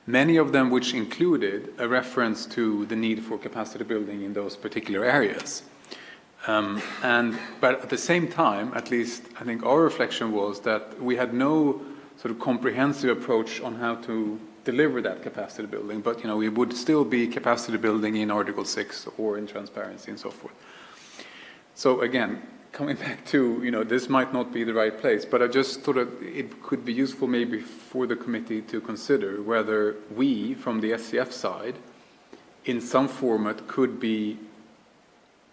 many of them which included a reference to the need for capacity building in those particular areas. But at the same time, at least I think our reflection was that we had no sort of comprehensive approach on how to deliver that capacity building, but you know, it would still be capacity building in Article 6 or in transparency and so forth. So again, coming back to, you know, this might not be the right place, but I just thought it could be useful maybe for the committee to consider whether we, from the SCF side, in some format could be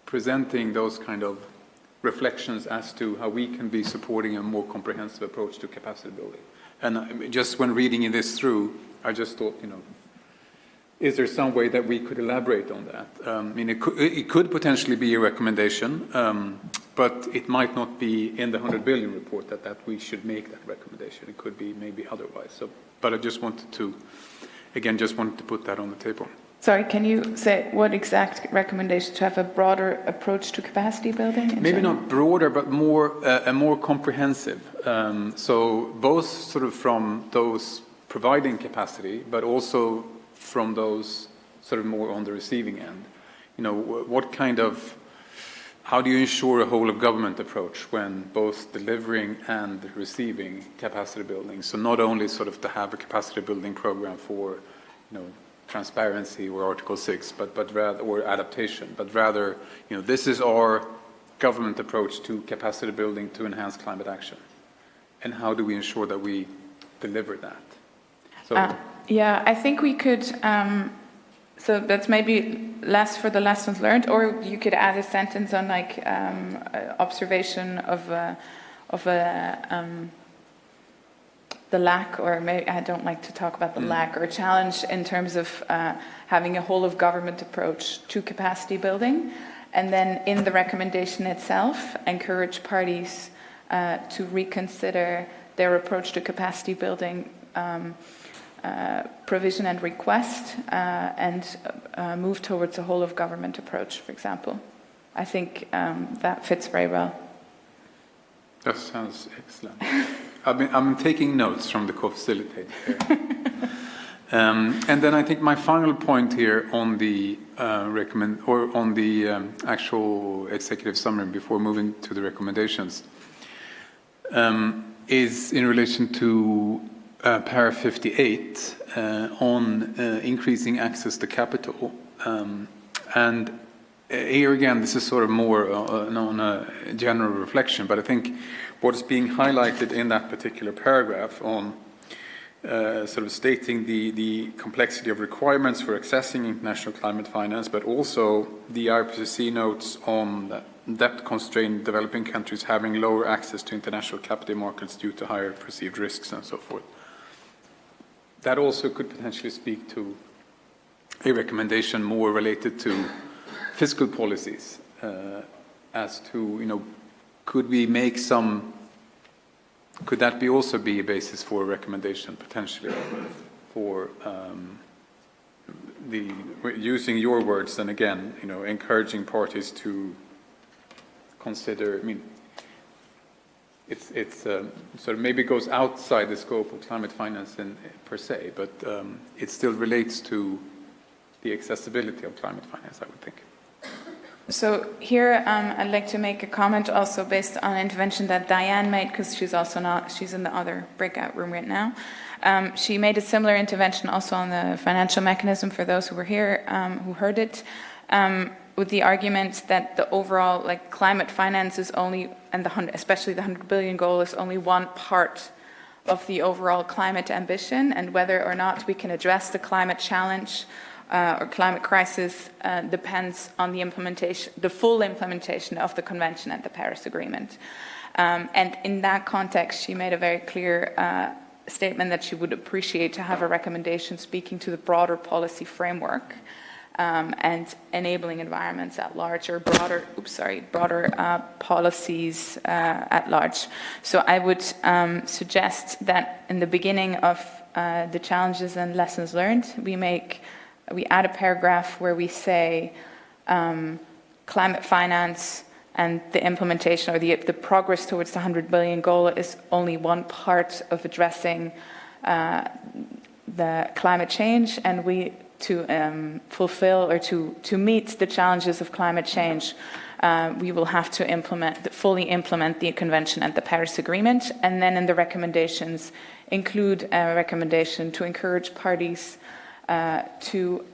presenting those kind of reflections as to how we can be supporting a more comprehensive approach to capacity building. And just when reading this through, I just thought, you know, is there some way that we could elaborate on that? I mean, it could potentially be a recommendation, but it might not be in the 100 billion report that we should make that recommendation. It could be maybe otherwise. So, but I just wanted to, again, put that on the table. Sorry, can you say what exact recommendations to have a broader approach to capacity building? Maybe not broader, but a more comprehensive. So both sort of from those providing capacity, but also from those sort of more on the receiving end. You know, what kind of, how do you ensure a whole of government approach when both delivering and receiving capacity building? So not only sort of to have a capacity building program for, you know, transparency or Article 6, but rather, or adaptation, but rather, you know, this is our government approach to capacity building to enhance climate action. And how do we ensure that we deliver that? So, yeah, I think we could, so that's maybe less for the lessons learned, or you could add a sentence on like observation of the lack, or maybe I don't like to talk about the lack or challenge in terms of having a whole of government approach to capacity building, and then in the recommendation itself encourage parties to reconsider their approach to capacity building provision and request and move towards a whole of government approach, for example. I think that fits very well. That sounds excellent. I'm taking notes from the co-facilitator here. And then I think my final point here on the actual executive summary before moving to the recommendations is in relation to para 58 on increasing access to capital. And here again, this is sort of more on a general reflection, but I think what is being highlighted in that particular paragraph on sort of stating the complexity of requirements for accessing international climate finance, but also the IPCC notes on debt-constrained developing countries having lower access to international capital markets due to higher perceived risks and so forth. That also could potentially speak to a recommendation more related to fiscal policies as to, could we make some. Could that also be a basis for a recommendation potentially for using your words then again, encouraging parties to consider. I mean, it's sort of maybe goes outside the scope of climate finance per se, but it still relates to the accessibility of climate finance, I would think. So here, I'd like to make a comment also based on an intervention that Diane made, because she's in the other breakout room right now. She made a similar intervention also on the financial mechanism for those who were here, who heard it, with the argument that the overall, climate finance is only, and especially the 100 billion goal is only one part of the overall climate ambition, and whether or not we can address the climate challenge or climate crisis depends on the full implementation of the Convention and the Paris Agreement. And in that context, she made a very clear statement that she would appreciate to have a recommendation speaking to the broader policy framework and enabling environments at large, or broader policies at large. So I would suggest that in the beginning of the challenges and lessons learned, we add a paragraph where we say climate finance and the implementation or the progress towards the 100 billion goal is only one part of addressing the climate change, and to fulfill or to meet the challenges of climate change, we will have to fully implement the Convention and the Paris Agreement, and then in the recommendations include a recommendation to encourage parties to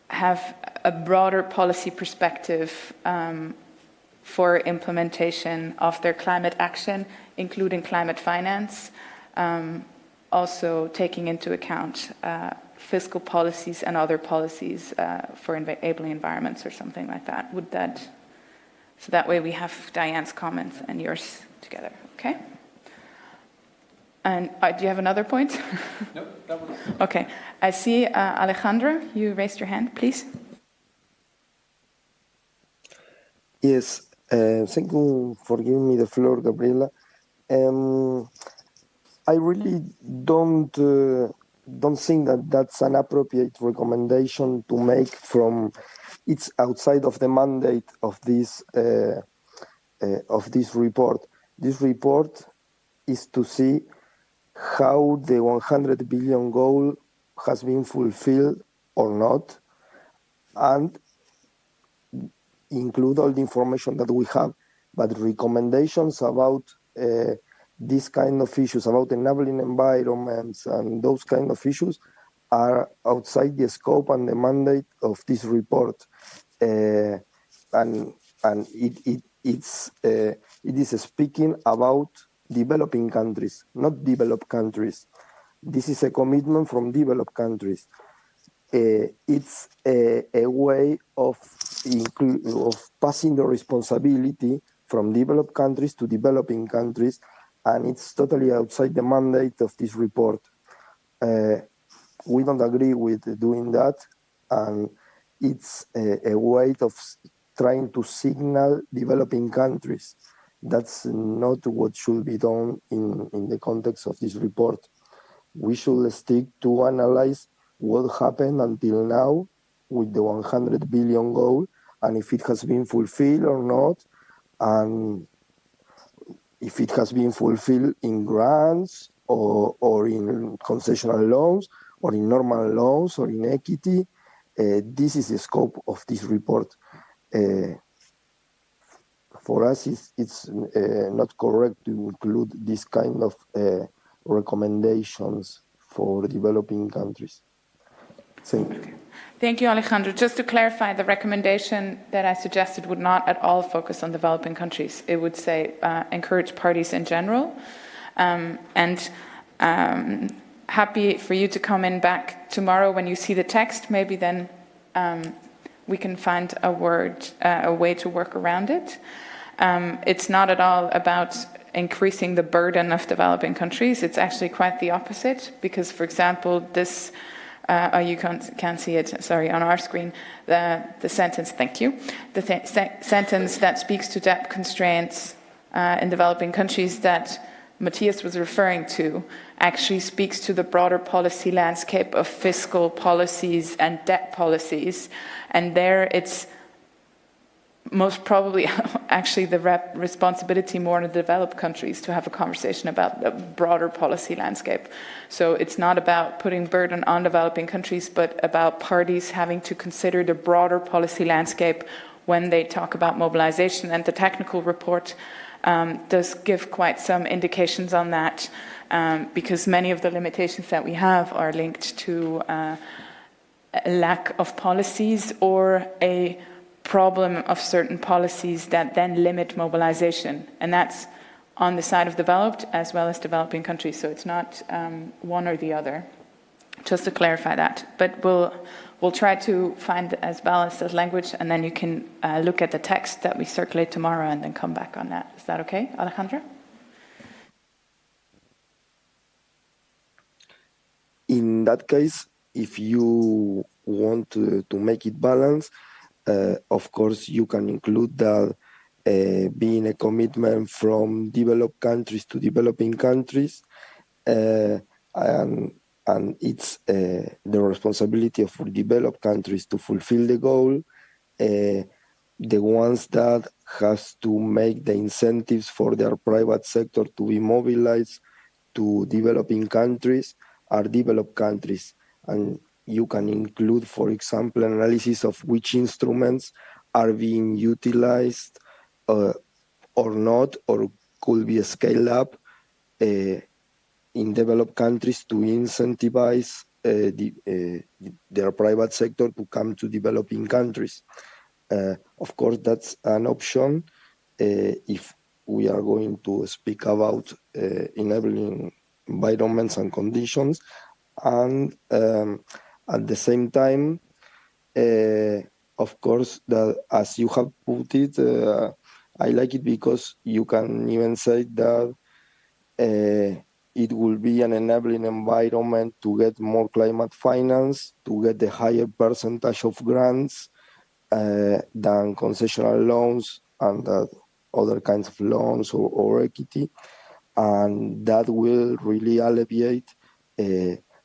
have a broader policy perspective for implementation of their climate action, including climate finance, also taking into account fiscal policies and other policies for enabling environments or something like that. So that way we have Diane's comments and yours together, okay? And do you have another point? No, that was... Okay. I see Alejandra, you raised your hand, please. Yes, thank you for giving me the floor, Gabriela. I really don't think that that's an appropriate recommendation to make it's outside of the mandate of this report. This report is to see how the 100 billion goal has been fulfilled or not, and include all the information that we have. But recommendations about these kind of issues, about enabling environments and those kind of issues, are outside the scope and the mandate of this report. And it is speaking about developing countries, not developed countries. This is a commitment from developed countries. It's a way of passing the responsibility from developed countries to developing countries, and it's totally outside the mandate of this report. We don't agree with doing that, and it's a way of trying to signal developing countries. That's not what should be done in the context of this report. We should stick to analyze what happened until now with the 100 billion goal, and if it has been fulfilled or not, and if it has been fulfilled in grants or in concessional loans, or in normal loans or in equity. This is the scope of this report. For us, it's not correct to include this kind of recommendations for developing countries. Thank you. Thank you, Alejandro. Just to clarify, the recommendation that I suggested would not at all focus on developing countries. It would say encourage parties in general. Happy for you to come in back tomorrow when you see the text. Maybe then we can find a way to work around it. It's not at all about increasing the burden of developing countries. It's actually quite the opposite, because, for example, this, you can't see it, sorry, on our screen, the sentence, thank you, the sentence that speaks to debt constraints in developing countries that Matthias was referring to actually speaks to the broader policy landscape of fiscal policies and debt policies. And there it's most probably actually the responsibility more in the developed countries to have a conversation about the broader policy landscape. So it's not about putting burden on developing countries, but about parties having to consider the broader policy landscape when they talk about mobilization. And the technical report does give quite some indications on that, because many of the limitations that we have are linked to a lack of policies or a problem of certain policies that then limit mobilization. And that's on the side of developed as well as developing countries. So it's not one or the other, just to clarify that. But we'll try to find as balanced as language, and then you can look at the text that we circulate tomorrow and then come back on that. Is that okay, Alejandra? In that case, if you want to make it balanced, of course, you can include that being a commitment from developed countries to developing countries, and it's the responsibility of developed countries to fulfill the goal. The ones that has to make the incentives for their private sector to be mobilized to developing countries are developed countries. And you can include, for example, analysis of which instruments are being utilized or not, or could be scaled up in developed countries to incentivize their private sector to come to developing countries. Of course, that's an option if we are going to speak about enabling environments and conditions. And at the same time, of course, that as you have put it, I like it because you can even say that it will be an enabling environment to get more climate finance, to get a higher percentage of grants than concessional loans and other kinds of loans or equity. And that will really alleviate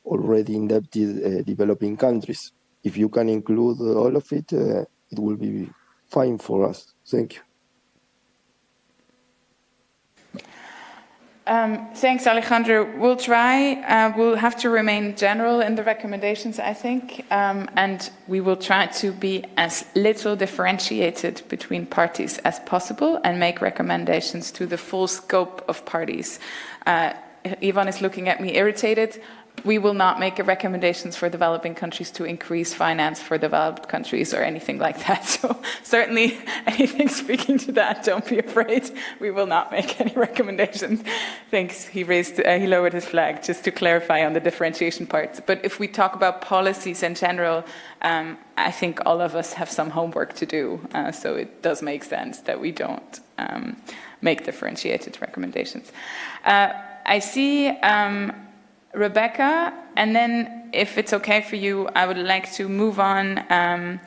already indebted developing countries. If you can include all of it, it will be fine for us. Thank you. Thanks, Alejandro. We'll try. We'll have to remain general in the recommendations, I think, and we will try to be as little differentiated between parties as possible and make recommendations to the full scope of parties. Ivan is looking at me irritated. We will not make recommendations for developing countries to increase finance for developed countries or anything like that. So certainly anything speaking to that, don't be afraid. We will not make any recommendations. Thanks. He lowered his flag just to clarify on the differentiation part. But if we talk about policies in general, I think all of us have some homework to do. So it does make sense that we don't make differentiated recommendations. I see Rebecca, and then if it's okay for you, I would like to move on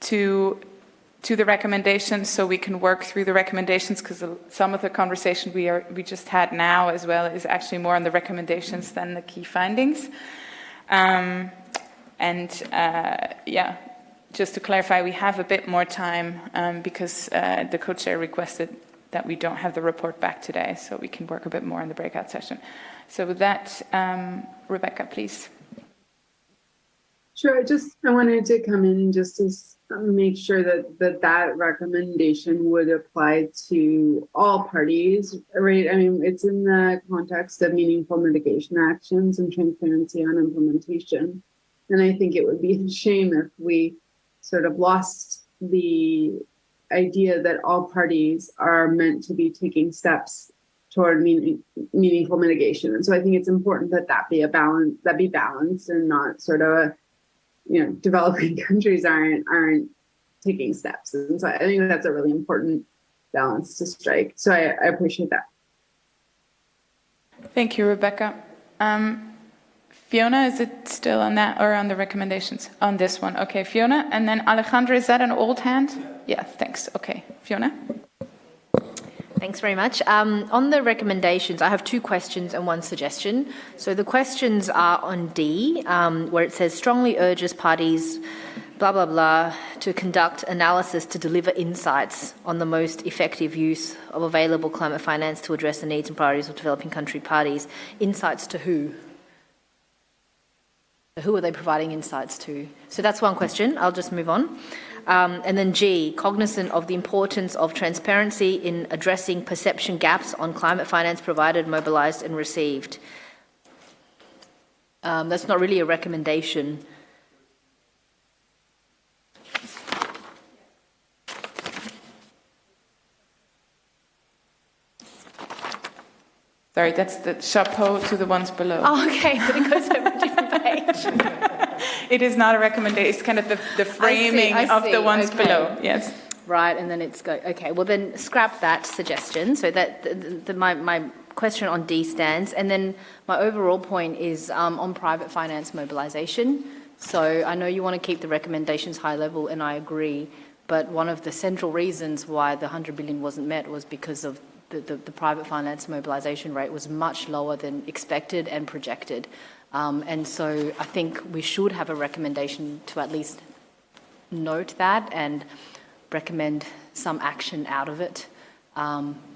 to the recommendations so we can work through the recommendations, because some of the conversation we just had now as well is actually more on the recommendations than the key findings. Yeah, just to clarify, we have a bit more time because the co-chair requested that we don't have the report back today, so we can work a bit more in the breakout session. So with that, Rebecca, please. Sure. I wanted to come in just to make sure that recommendation would apply to all parties, right? I mean, it's in the context of meaningful mitigation actions and transparency on implementation. And I think it would be a shame if we sort of lost the idea that all parties are meant to be taking steps toward meaningful mitigation. And so I think it's important that be balanced and not sort of developing countries aren't taking steps. And so I think that's a really important balance to strike. So I appreciate that. Thank you, Rebecca. Fiona, is it still on that or on the recommendations? On this one. Okay, Fiona. And then Alejandra, is that an old hand? Yeah, thanks. Okay, Fiona. Thanks very much. On the recommendations, I have 2 questions and 1 suggestion. So the questions are on D, where it says strongly urges parties, blah, blah, blah, to conduct analysis to deliver insights on the most effective use of available climate finance to address the needs and priorities of developing country parties. Insights to who? Who are they providing insights to? So that's 1 question. I'll just move on. And then G, cognizant of the importance of transparency in addressing perception gaps on climate finance provided, mobilised and received. That's not really a recommendation. Sorry, that's the chapeau to the ones below. Oh, okay, but it goes over a different page. It is not a recommendation. It's kind of the framing of the ones below. Yes. Right, and then it's okay. Well, then scrap that suggestion. So that my question on D stands, and then my overall point is on private finance mobilisation. So I know you want to keep the recommendations high level, and I agree. But one of the central reasons why the 100 billion wasn't met was because of the private finance mobilisation rate was much lower than expected and projected. And so I think we should have a recommendation to at least note that and recommend some action out of it.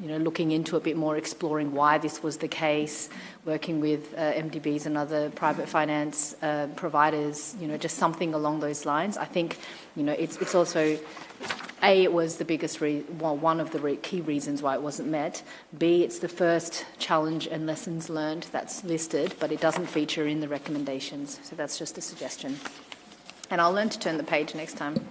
Looking into a bit more, exploring why this was the case, working with MDBs and other private finance providers, just something along those lines. I think, it's also, A, it was the biggest, one of the key reasons why it wasn't met. B, it's the first challenge and lessons learned that's listed, but it doesn't feature in the recommendations. So that's just a suggestion. And I'll learn to turn the page next time.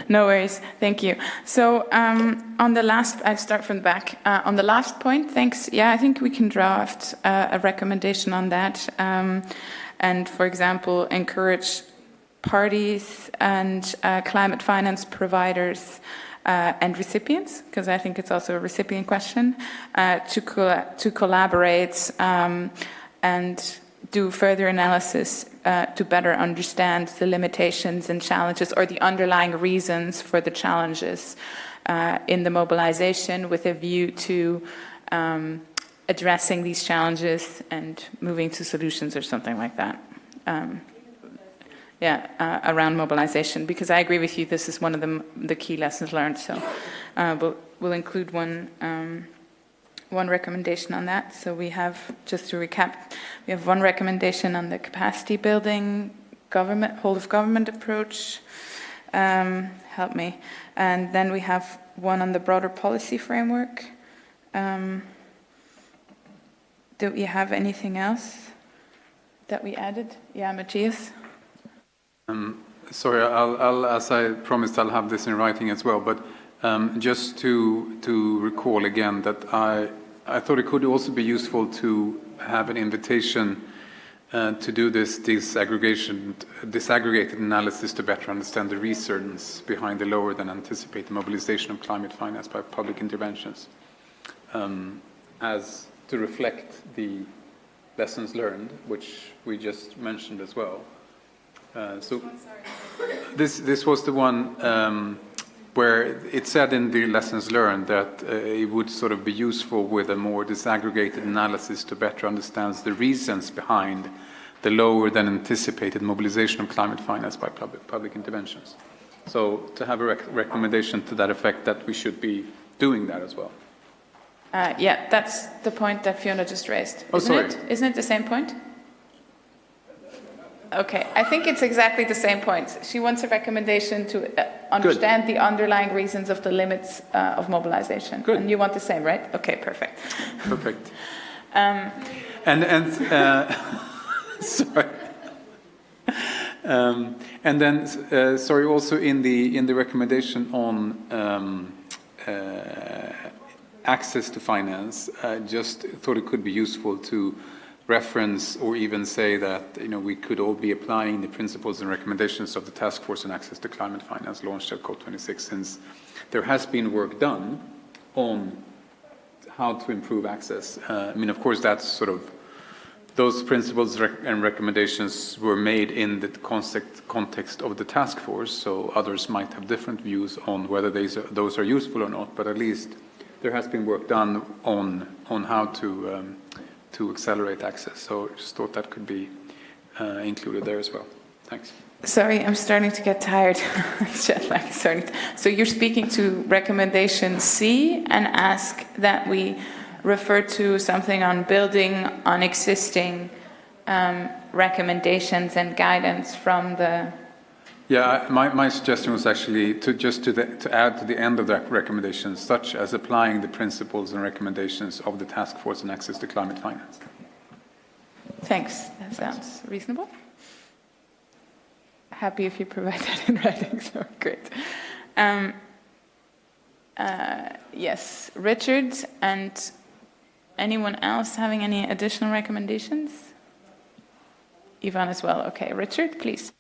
No worries. Thank you. So on the last, I'll start from the back. On the last point, thanks. Yeah, I think we can draft a recommendation on that. And, for example, encourage parties and climate finance providers and recipients, because I think it's also a recipient question, to collaborate and do further analysis to better understand the limitations and challenges or the underlying reasons for the challenges in the mobilization, with a view to addressing these challenges and moving to solutions or something like that. Around mobilization, because I agree with you, this is one of the key lessons learned. So we'll include one recommendation on that. So we have, just to recap, we have one recommendation on the capacity building, whole of government approach, help me. And then we have one on the broader policy framework. Do we have anything else that we added? Yeah, Matthias? Sorry, I'll, as I promised, I'll have this in writing as well, but just to recall again that I thought it could also be useful to have an invitation to do this disaggregated analysis to better understand the reasons behind the lower than anticipated mobilization of climate finance by public interventions, as to reflect the lessons learned, which we just mentioned as well. So this was the one where it said in the lessons learned that it would sort of be useful with a more disaggregated analysis to better understand the reasons behind the lower than anticipated mobilization of climate finance by public interventions. So to have a recommendation to that effect, that we should be doing that as well. Yeah, that's the point that Fiona just raised. Oh, sorry. Isn't it the same point? Okay, I think it's exactly the same point. She wants a recommendation to understand the underlying reasons of the limits of mobilization. Good. And you want the same, right? Okay, perfect. Perfect. Sorry. And then, sorry, also in the recommendation on access to finance, just thought it could be useful to reference or even say that we could all be applying the principles and recommendations of the Task Force on Access to Climate Finance launched at COP26, since there has been work done on how to improve access. I mean, of course, that's sort of those principles and recommendations were made in the context of the task force, so others might have different views on whether those are useful or not, but at least there has been work done on how to accelerate access. So just thought that could be included there as well. Thanks. Sorry, I'm starting to get tired. Jet lag is starting to... So you're speaking to recommendation C and ask that we refer to something on building on existing recommendations and guidance from the... Yeah, my suggestion was actually to add to the end of that recommendation, such as applying the principles and recommendations of the Task Force on Access to Climate Finance. Thanks. That sounds reasonable. Happy if you provide that in writing, so great. Yes, Richard, and anyone else having any additional recommendations? Ivan as well. Okay, Richard, please.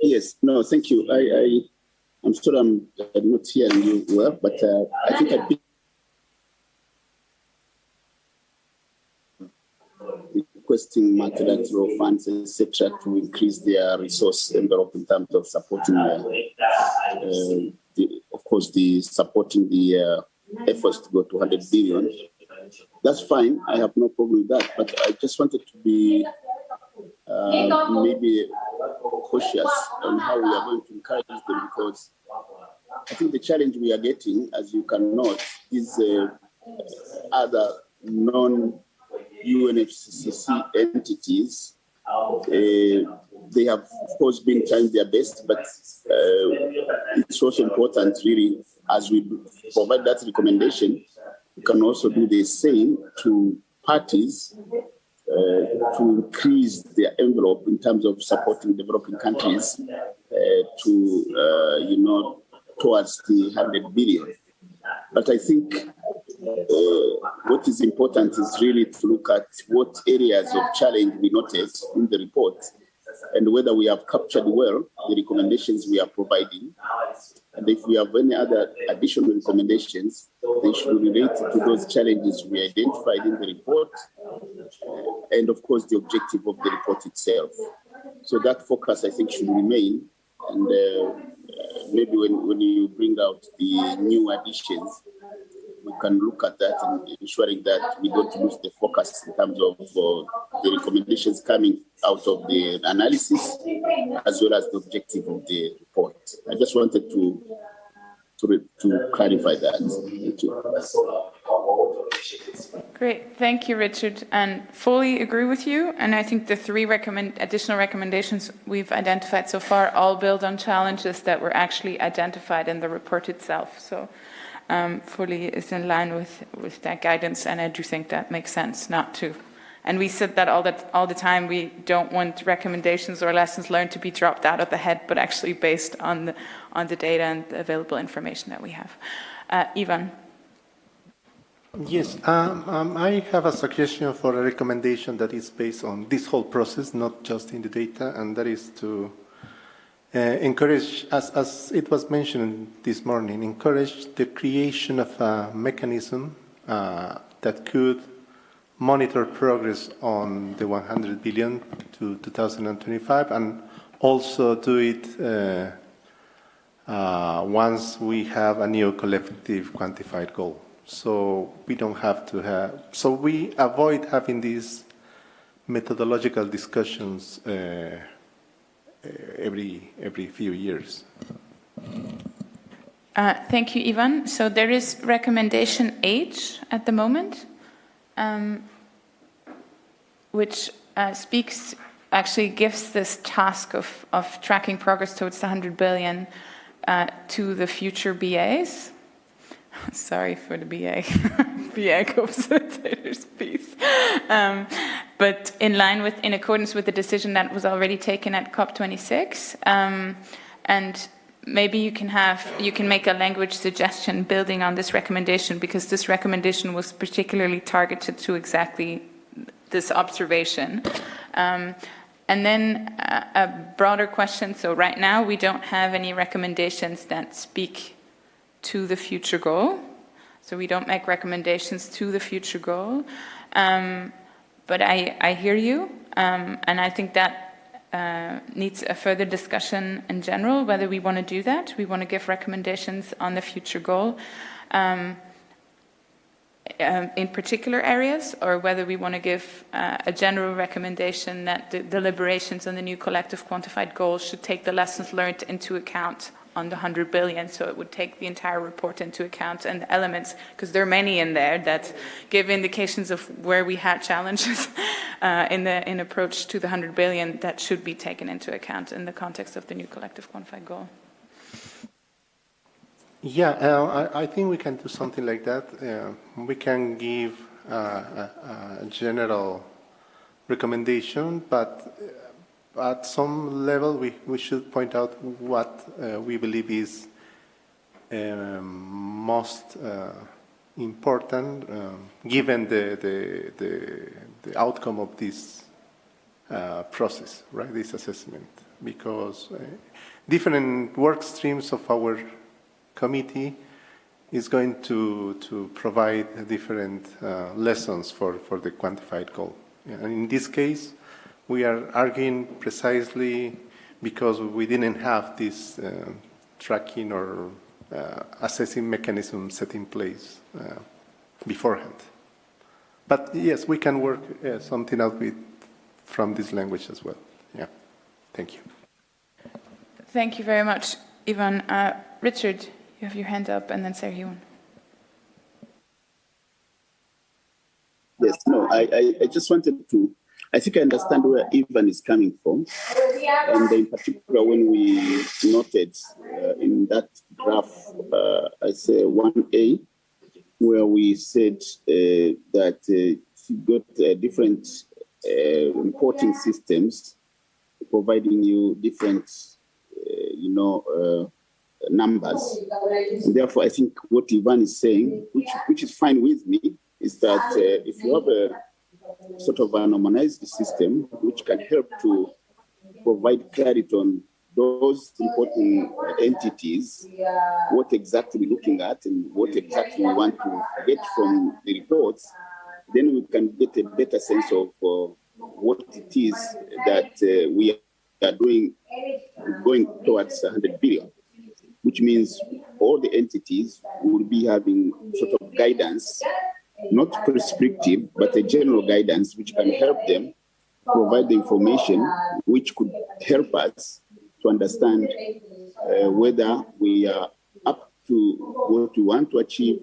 Yes, no, thank you. I'm sorry I'm not hearing you well, but I think I've been requesting multilateral funds, etc., to increase their resource envelope in terms of supporting, supporting the efforts to go to 100 billion. That's fine. I have no problem with that, but I just wanted to be maybe cautious on how we are going to encourage them, because I think the challenge we are getting, as you can note, is other non-UNFCCC entities. They have, of course, been trying their best, but it's also important, really, as we provide that recommendation, we can also do the same to parties to increase their envelope in terms of supporting developing countries towards the 100 billion. But I think what is important is really to look at what areas of challenge we noticed in the report and whether we have captured well the recommendations we are providing. And if we have any other additional recommendations, they should relate to those challenges we identified in the report and, of course, the objective of the report itself. So that focus, I think, should remain. And maybe when you bring out the new additions, we can look at that and ensuring that we don't lose the focus in terms of the recommendations coming out of the analysis as well as the objective of the report. I just wanted to clarify that. Thank you. Great, thank you, Richard, and fully agree with you. And I think the three additional recommendations we've identified so far all build on challenges that were actually identified in the report itself. So fully is in line with that guidance, and I do think that makes sense not to. And we said that all the time. We don't want recommendations or lessons learned to be dropped out of the head, but actually based on the data and the available information that we have. Ivan. Yes, I have a suggestion for a recommendation that is based on this whole process, not just in the data, and that is to encourage, as it was mentioned this morning, encourage the creation of a mechanism that could monitor progress on the 100 billion to 2025, and also do it once we have a new collective quantified goal. So we don't have to have, so we avoid having these methodological discussions every few years. Thank you, Ivan. So there is recommendation H at the moment. which actually gives this task of tracking progress towards the 100 billion to the future BAs. Sorry for the BA Co-Facilitators piece. But in accordance with the decision that was already taken at COP26, and maybe you can make a language suggestion building on this recommendation, because this recommendation was particularly targeted to exactly this observation. And then a broader question. So right now we don't have any recommendations that speak to the future goal. So we don't make recommendations to the future goal. But I hear you, and I think that needs a further discussion in general, whether we want to do that. We want to give recommendations on the future goal in particular areas, or whether we want to give a general recommendation that the deliberations on the new collective quantified goals should take the lessons learned into account on the 100 billion, so it would take the entire report into account and the elements, because there are many in there that give indications of where we had challenges in approach to the 100 billion that should be taken into account in the context of the new collective quantified goal. Yeah, I think we can do something like that. We can give a general recommendation, but at some level we should point out what we believe is most important given the outcome of this process, right? This assessment, because different work streams of our committee is going to provide different lessons for the quantified goal. And in this case, we are arguing precisely because we didn't have this tracking or assessing mechanism set in place beforehand. But yes, we can work something out from this language as well. Yeah, thank you. Thank you very much, Ivan. Richard, you have your hand up, and then Serhiun. Yes, no, I just wanted to, I think I understand where Ivan is coming from. And in particular, when we noted in that graph, I say 1A, where we said that you got different reporting systems providing you different, numbers. And therefore, I think what Ivan is saying, which is fine with me, is that if you have a sort of a normalized system which can help to provide clarity on those reporting entities, what exactly we're looking at and what exactly we want to get from the reports, then we can get a better sense of what it is that we are doing, going towards 100 billion, which means all the entities will be having sort of guidance, not prescriptive, but a general guidance which can help them provide the information which could help us to understand whether we are up to what we want to achieve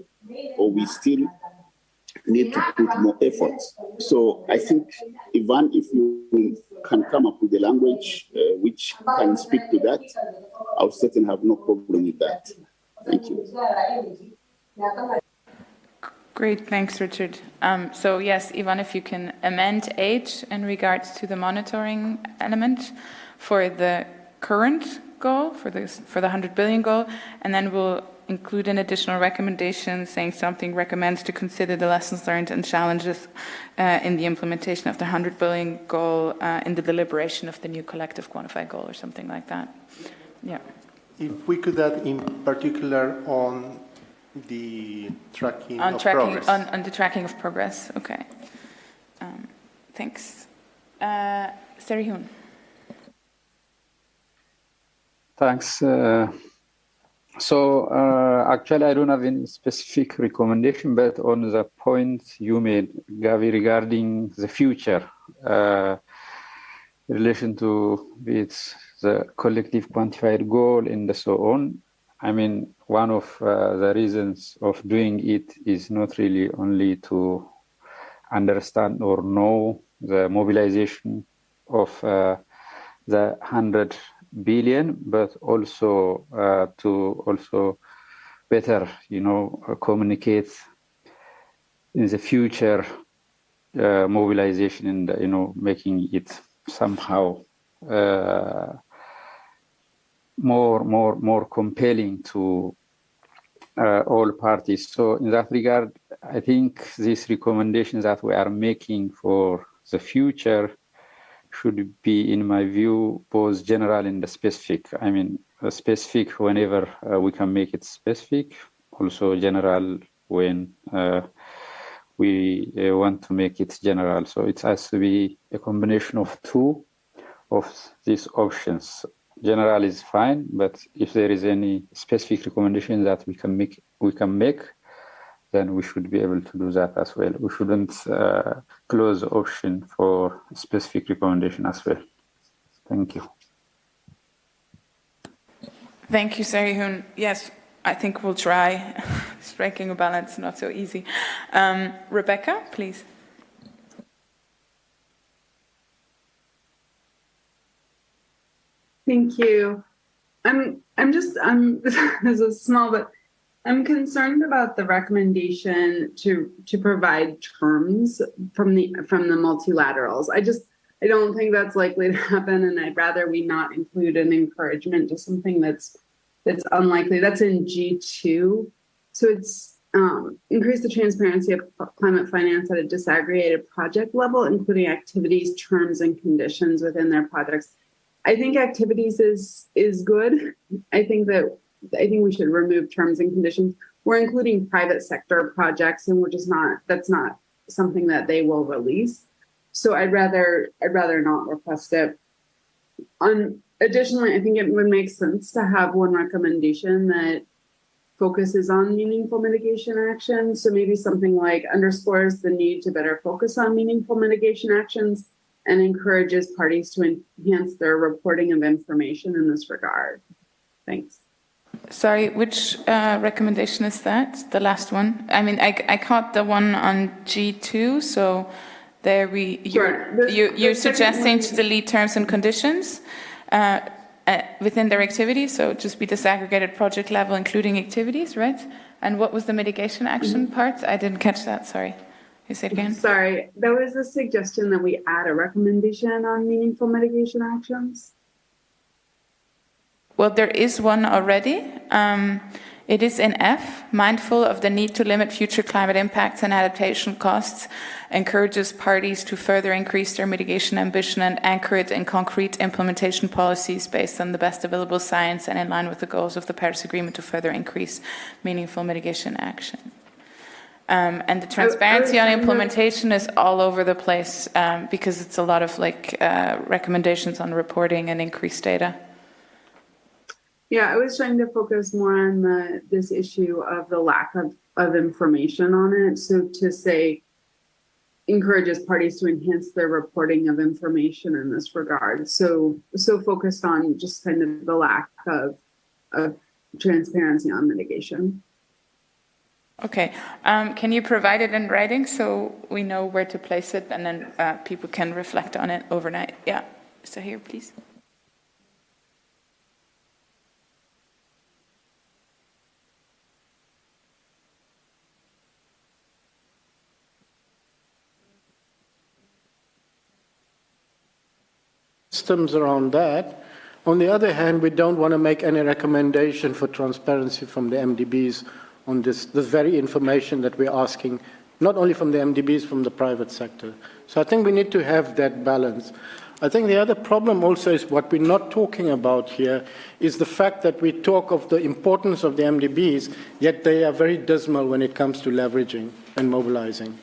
or we still need to put more effort. So I think, Ivan, if you can come up with a language which can speak to that, I'll certainly have no problem with that. Thank you. Great, thanks, Richard. So yes, Ivan, if you can amend H in regards to the monitoring element for the current goal, for the 100 billion goal, and then we'll include an additional recommendation saying something recommends to consider the lessons learned and challenges in the implementation of the 100 billion goal in the deliberation of the new collective quantified goal or something like that. Yeah. If we could add in particular on the tracking of progress. On the tracking of progress, okay. Thanks. Serhiun. Thanks. Actually, I don't have any specific recommendation, but on the point you made, Gavi, regarding the future, in relation to the collective quantified goal and so on, I mean, one of the reasons of doing it is not really only to understand or know the mobilization of the 100 billion, but also to also better, communicate in the future mobilization and making it somehow more compelling to all parties. So in that regard, I think these recommendations that we are making for the future should be, in my view, both general and specific. I mean, specific whenever we can make it specific, also general when we want to make it general. So it has to be a combination of two of these options. General is fine, but if there is any specific recommendation that we can make, then we should be able to do that as well. We shouldn't close the option for specific recommendation as well. Thank you. Thank you, Sarihun. Yes, I think we'll try. Striking a balance, not so easy. Rebecca, please. Thank you. This is small, but I'm concerned about the recommendation to provide terms from the multilaterals. I don't think that's likely to happen, and I'd rather we not include an encouragement to something that's unlikely. That's in G2. So it's increase the transparency of climate finance at a disaggregated project level, including activities, terms, and conditions within their projects. I think activities is good. I think we should remove terms and conditions. We're including private sector projects, and that's not something that they will release. So I'd rather not request it. Additionally, I think it would make sense to have one recommendation that focuses on meaningful mitigation actions. So maybe something like underscores the need to better focus on meaningful mitigation actions and encourages parties to enhance their reporting of information in this regard. Thanks. Sorry, which recommendation is that? The last one? I mean, I caught the one on G2, so there you're suggesting to delete terms and conditions within their activities, so just be disaggregated project level, including activities, right? And what was the mitigation action part? I didn't catch that, sorry. You say it again? Sorry, there was a suggestion that we add a recommendation on meaningful mitigation actions. Well, there is one already. It is in F, mindful of the need to limit future climate impacts and adaptation costs, encourages parties to further increase their mitigation ambition and anchor it in concrete implementation policies based on the best available science and in line with the goals of the Paris Agreement to further increase meaningful mitigation action. And the transparency on implementation is all over the place because it's a lot of recommendations on reporting and increased data. Yeah, I was trying to focus more on this issue of the lack of information on it. So to say, encourages parties to enhance their reporting of information in this regard. So focused on just kind of the lack of transparency on mitigation. Okay, can you provide it in writing so we know where to place it and then people can reflect on it overnight? Yeah, so here, please. Systems around that. On the other hand, we don't want to make any recommendation for transparency from the MDBs on this very information that we're asking, not only from the MDBs, from the private sector. So I think we need to have that balance. I think the other problem also is what we're not talking about here is the fact that we talk of the importance of the MDBs, yet they are very dismal when it comes to leveraging and mobilizing.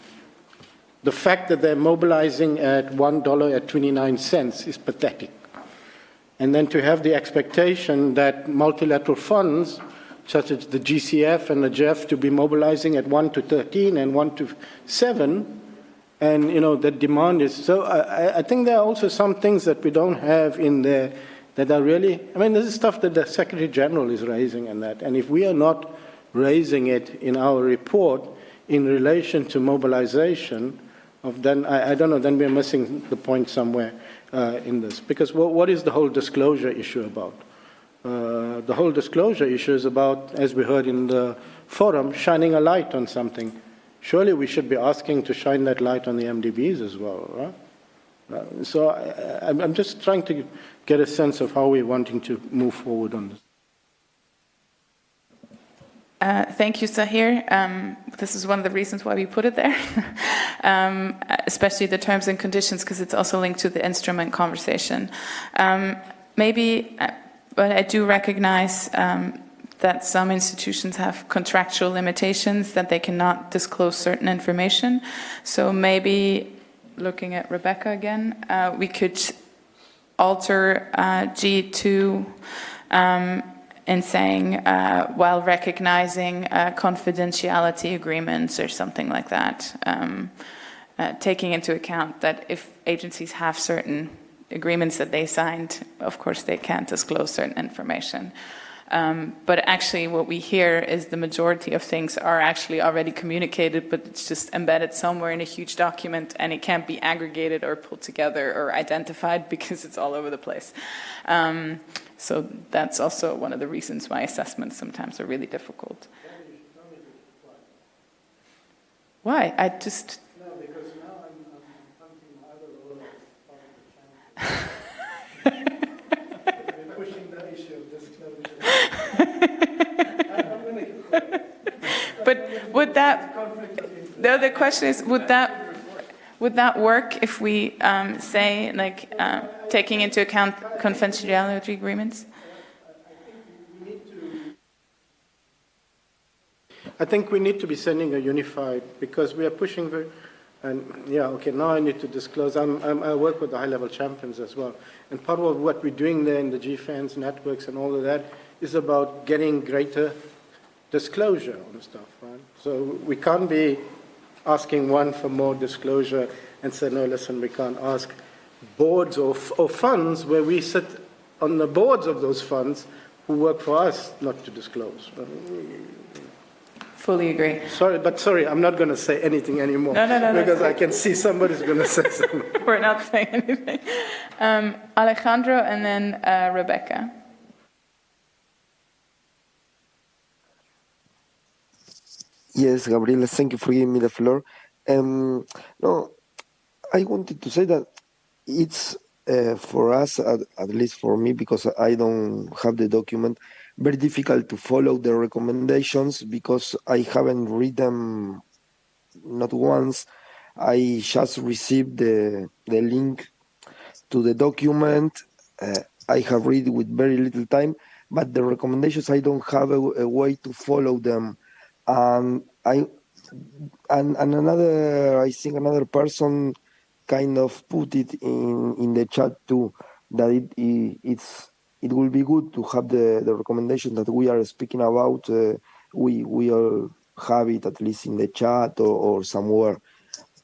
The fact that they're mobilizing at $1 at 29 cents is pathetic. And then to have the expectation that multilateral funds, such as the GCF and the GEF, to be mobilizing at 1 to 13 and 1 to 7, and the demand is so. I think there are also some things that we don't have in there that are really. I mean, this is stuff that the Secretary General is raising, and if we are not raising it in our report in relation to mobilization, then I don't know, then we're missing the point somewhere in this. Because what is the whole disclosure issue about? The whole disclosure issue is about, as we heard in the forum, shining a light on something. Surely we should be asking to shine that light on the MDBs as well, right? So I'm just trying to get a sense of how we're wanting to move forward on this. Thank you, Sahir. This is one of the reasons why we put it there, especially the terms and conditions, because it's also linked to the instrument conversation. But I do recognize that some institutions have contractual limitations that they cannot disclose certain information. So maybe, looking at Rebecca again, we could alter G2 in saying, while recognizing confidentiality agreements or something like that, taking into account that if agencies have certain agreements that they signed, of course they can't disclose certain information. But actually what we hear is the majority of things are actually already communicated, but it's just embedded somewhere in a huge document and it can't be aggregated or pulled together or identified because it's all over the place. So that's also one of the reasons why assessments sometimes are really difficult. Why? No, because now I'm hunting other roles of the pushing the issue of disclosure. But would that, the other question is, would that work if we say, like, taking into account confidentiality agreements? I think we need to be sending a unified, because we are pushing very, and yeah, okay, now I need to disclose. I work with the high-level champions as well. And part of what we're doing there in the GFANS networks and all of that is about getting greater disclosure on stuff, right? So we can't be asking one for more disclosure and say, no, listen, we can't ask boards or funds where we sit on the boards of those funds who work for us not to disclose. Fully agree. Sorry, I'm not going to say anything anymore. No, because I can see somebody's going to say something. We're not saying anything. Alejandro and then Rebecca. Yes, Gabriela, thank you for giving me the floor. No, I wanted to say that it's for us, at least for me, because I don't have the document, very difficult to follow the recommendations because I haven't read them not once. I just received the link to the document. I have read with very little time, but the recommendations, I don't have a way to follow them. And another, I think another person kind of put it in the chat too, that it will be good to have the recommendation that we are speaking about. We all have it at least in the chat or somewhere.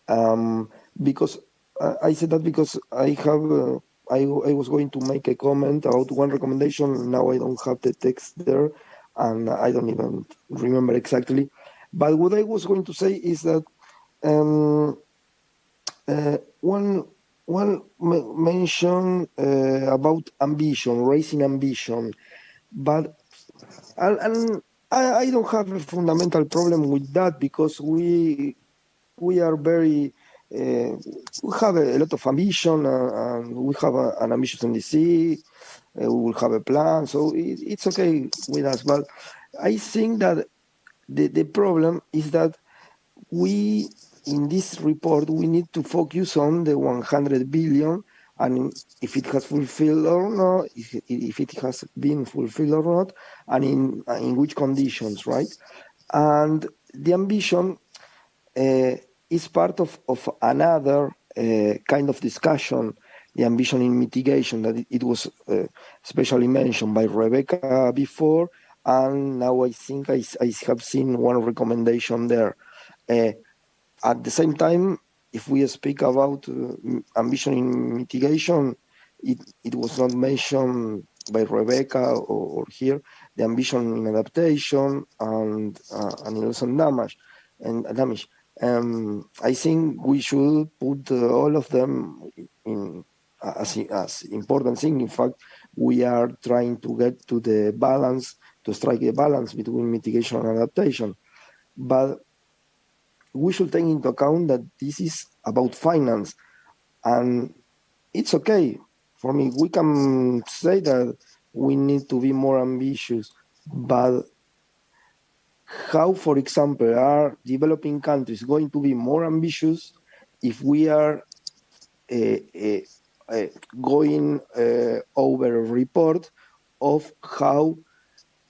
Because I said that because I have I was going to make a comment about one recommendation. Now I don't have the text there, and I don't even remember exactly. But what I was going to say is that one mention about ambition, raising ambition, but and I don't have a fundamental problem with that because we are very we have a lot of ambition and we have an ambitious NDC. We will have a plan, so it's okay with us. But I think that the problem is that we, in this report, we need to focus on the 100 billion and if it has fulfilled or not, if it has been fulfilled or not, and in which conditions, right? And the ambition is part of another kind of discussion, the ambition in mitigation, that it was especially mentioned by Rebecca before, and now I think I have seen one recommendation there. At the same time, if we speak about ambition in mitigation, it was not mentioned by Rebecca or here, the ambition in adaptation and loss and damage. I think we should put all of them in as important thing. In fact, we are trying to get to the balance, to strike a balance between mitigation and adaptation. But we should take into account that this is about finance, and it's okay for me. We can say that we need to be more ambitious, but how, for example, are developing countries going to be more ambitious if we are going over a report of how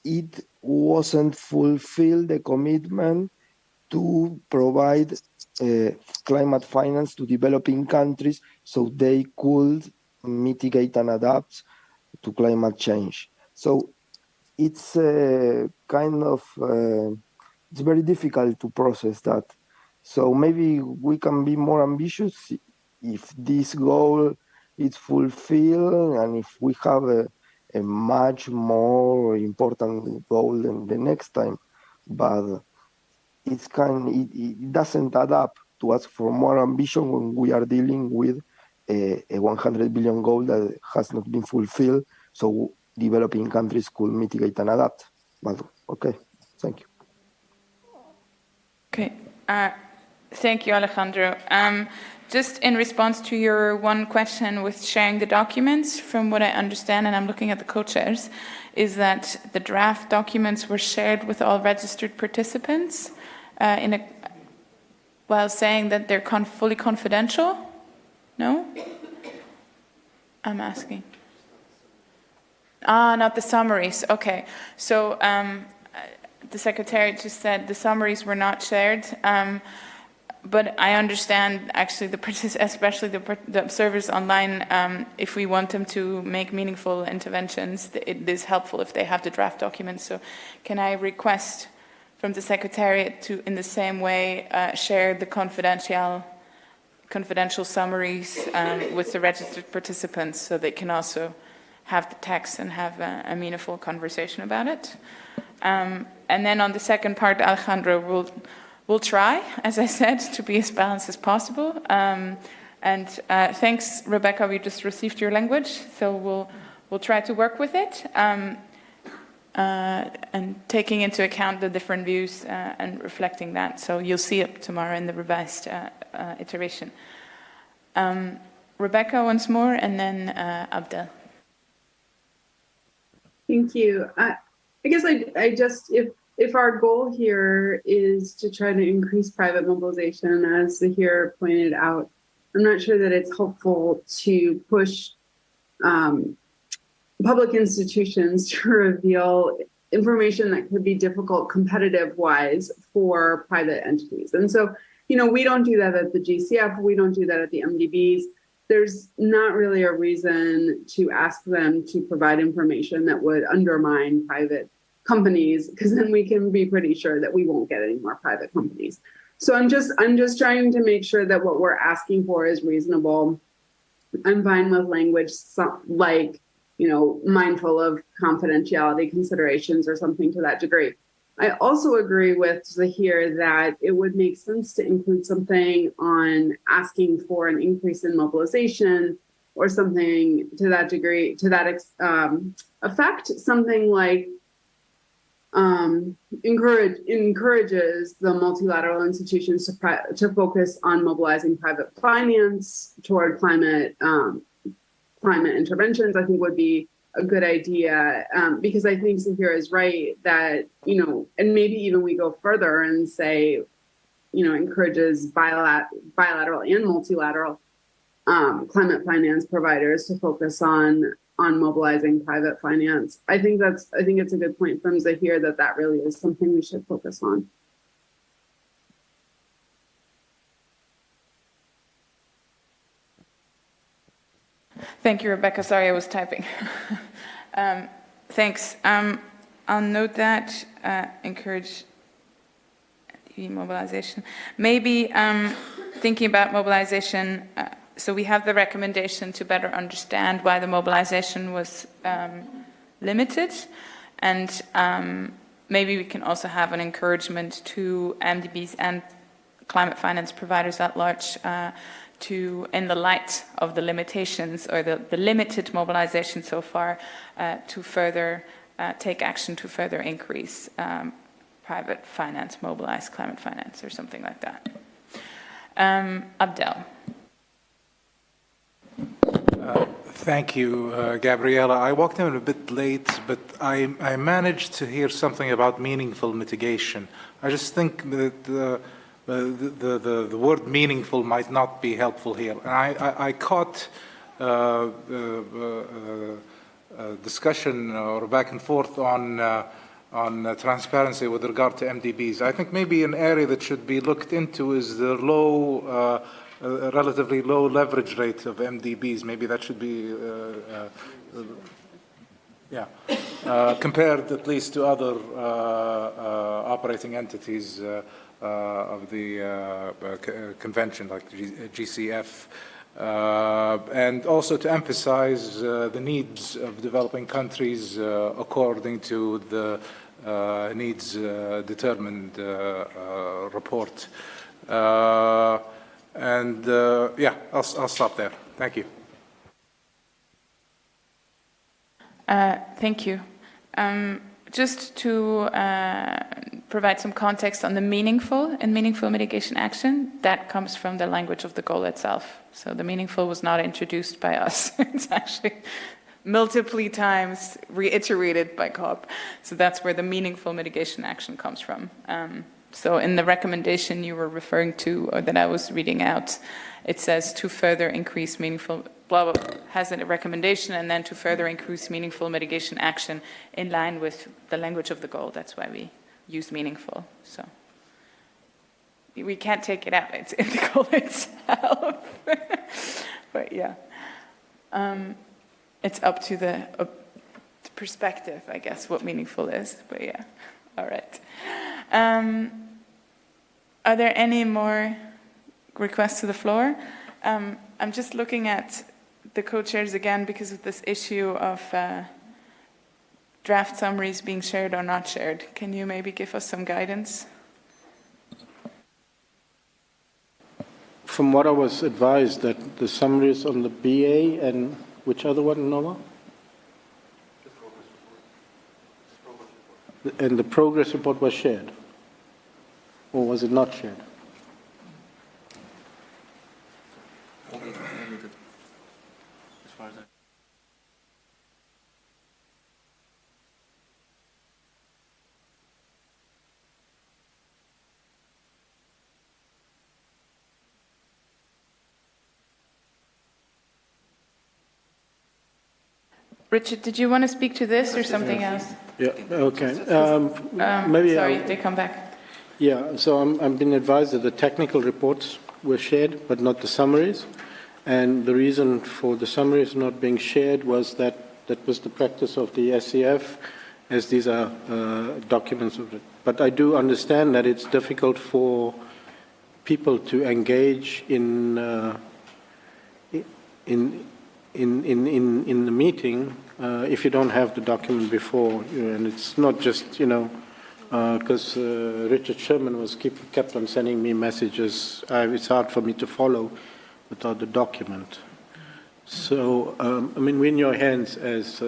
it wasn't fulfilled the commitment to provide climate finance to developing countries so they could mitigate and adapt to climate change. So it's kind of, it's very difficult to process that. So maybe we can be more ambitious if this goal is fulfilled and if we have a much more important goal than the next time. But it doesn't add up to ask for more ambition when we are dealing with a 100 billion goal that has not been fulfilled. So developing countries could mitigate and adapt. But okay, thank you. Okay, thank you, Alejandro. Just in response to your one question with sharing the documents, from what I understand, and I'm looking at the co-chairs, is that the draft documents were shared with all registered participants while saying that they're fully confidential? No? I'm asking. Not the summaries. Okay. So the Secretariat just said the summaries were not shared. But I understand, actually, especially the observers online, if we want them to make meaningful interventions, it is helpful if they have the draft documents. So can I request from the Secretariat to, in the same way, share the confidential summaries with the registered participants so they can also have the text and have a meaningful conversation about it? And then on the second part, Alejandro We'll try, as I said, to be as balanced as possible. And thanks, Rebecca. We just received your language, so we'll try to work with it, and taking into account the different views and reflecting that. So you'll see it tomorrow in the revised iteration. Rebecca once more, and then Abdel. Thank you. I guess I just if our goal here is to try to increase private mobilization, as Zahir pointed out, I'm not sure that it's helpful to push public institutions to reveal information that could be difficult competitive-wise for private entities. And so, we don't do that at the GCF, we don't do that at the MDBs. There's not really a reason to ask them to provide information that would undermine private companies, because then we can be pretty sure that we won't get any more private companies. So I'm just trying to make sure that what we're asking for is reasonable. I'm fine with language like, mindful of confidentiality considerations or something to that degree. I also agree with Zahir that it would make sense to include something on asking for an increase in mobilization or something to that degree, to that effect, something like encourages the multilateral institutions to focus on mobilizing private finance toward climate interventions. I think would be a good idea, because I think Zahir is right that, and maybe even we go further and say, encourages bilateral and multilateral climate finance providers to focus on mobilizing private finance. I think it's a good point from Zahir that really is something we should focus on. Thank you, Rebecca. Sorry, I was typing. Thanks. I'll note that, encourage mobilization. Maybe thinking about mobilization, so we have the recommendation to better understand why the mobilization was limited, and maybe we can also have an encouragement to MDBs and climate finance providers at large to, in the light of the limitations or the limited mobilization so far, to further take action to further increase private finance, mobilized climate finance, or something like that. Abdel. Thank you, Gabriela. I walked in a bit late, but I managed to hear something about meaningful mitigation. I just think that the word meaningful might not be helpful here. And I caught discussion or back and forth on transparency with regard to MDBs. I think maybe an area that should be looked into is the relatively low leverage rate of MDBs. Maybe that should be, compared at least to other operating entities of the convention, like GCF. And also to emphasize the needs of developing countries according to the needs determined report. I'll stop there. Thank you. Thank you. Just to provide some context on the meaningful and meaningful mitigation action, that comes from the language of the goal itself. So the meaningful was not introduced by us. It's actually multiple times reiterated by COP. So that's where the meaningful mitigation action comes from. So in the recommendation you were referring to, or that I was reading out, it says to further increase meaningful, blah, blah, has a recommendation, and then to further increase meaningful mitigation action in line with the language of the goal. That's why we use meaningful. So we can't take it out. It's in the goal itself. But yeah, it's up to the perspective, I guess, what meaningful is. But yeah, all right. Are there any more requests to the floor? I'm just looking at the co-chairs again because of this issue of draft summaries being shared or not shared. Can you maybe give us some guidance? From what I was advised, that the summaries on the BA and which other one, Nova? And the progress report was shared? Or was it not shared? Richard, did you want to speak to this or something else? Yeah, okay. Maybe sorry, they come back. Yeah, so I'm being advised that the technical reports were shared, but not the summaries. And the reason for the summaries not being shared was that was the practice of the SCF, as these are documents of it. But I do understand that it's difficult for people to engage in the meeting if you don't have the document before. And it's not just, because Richard Sherman kept on sending me messages. It's hard for me to follow without the document. So, we're in your hands as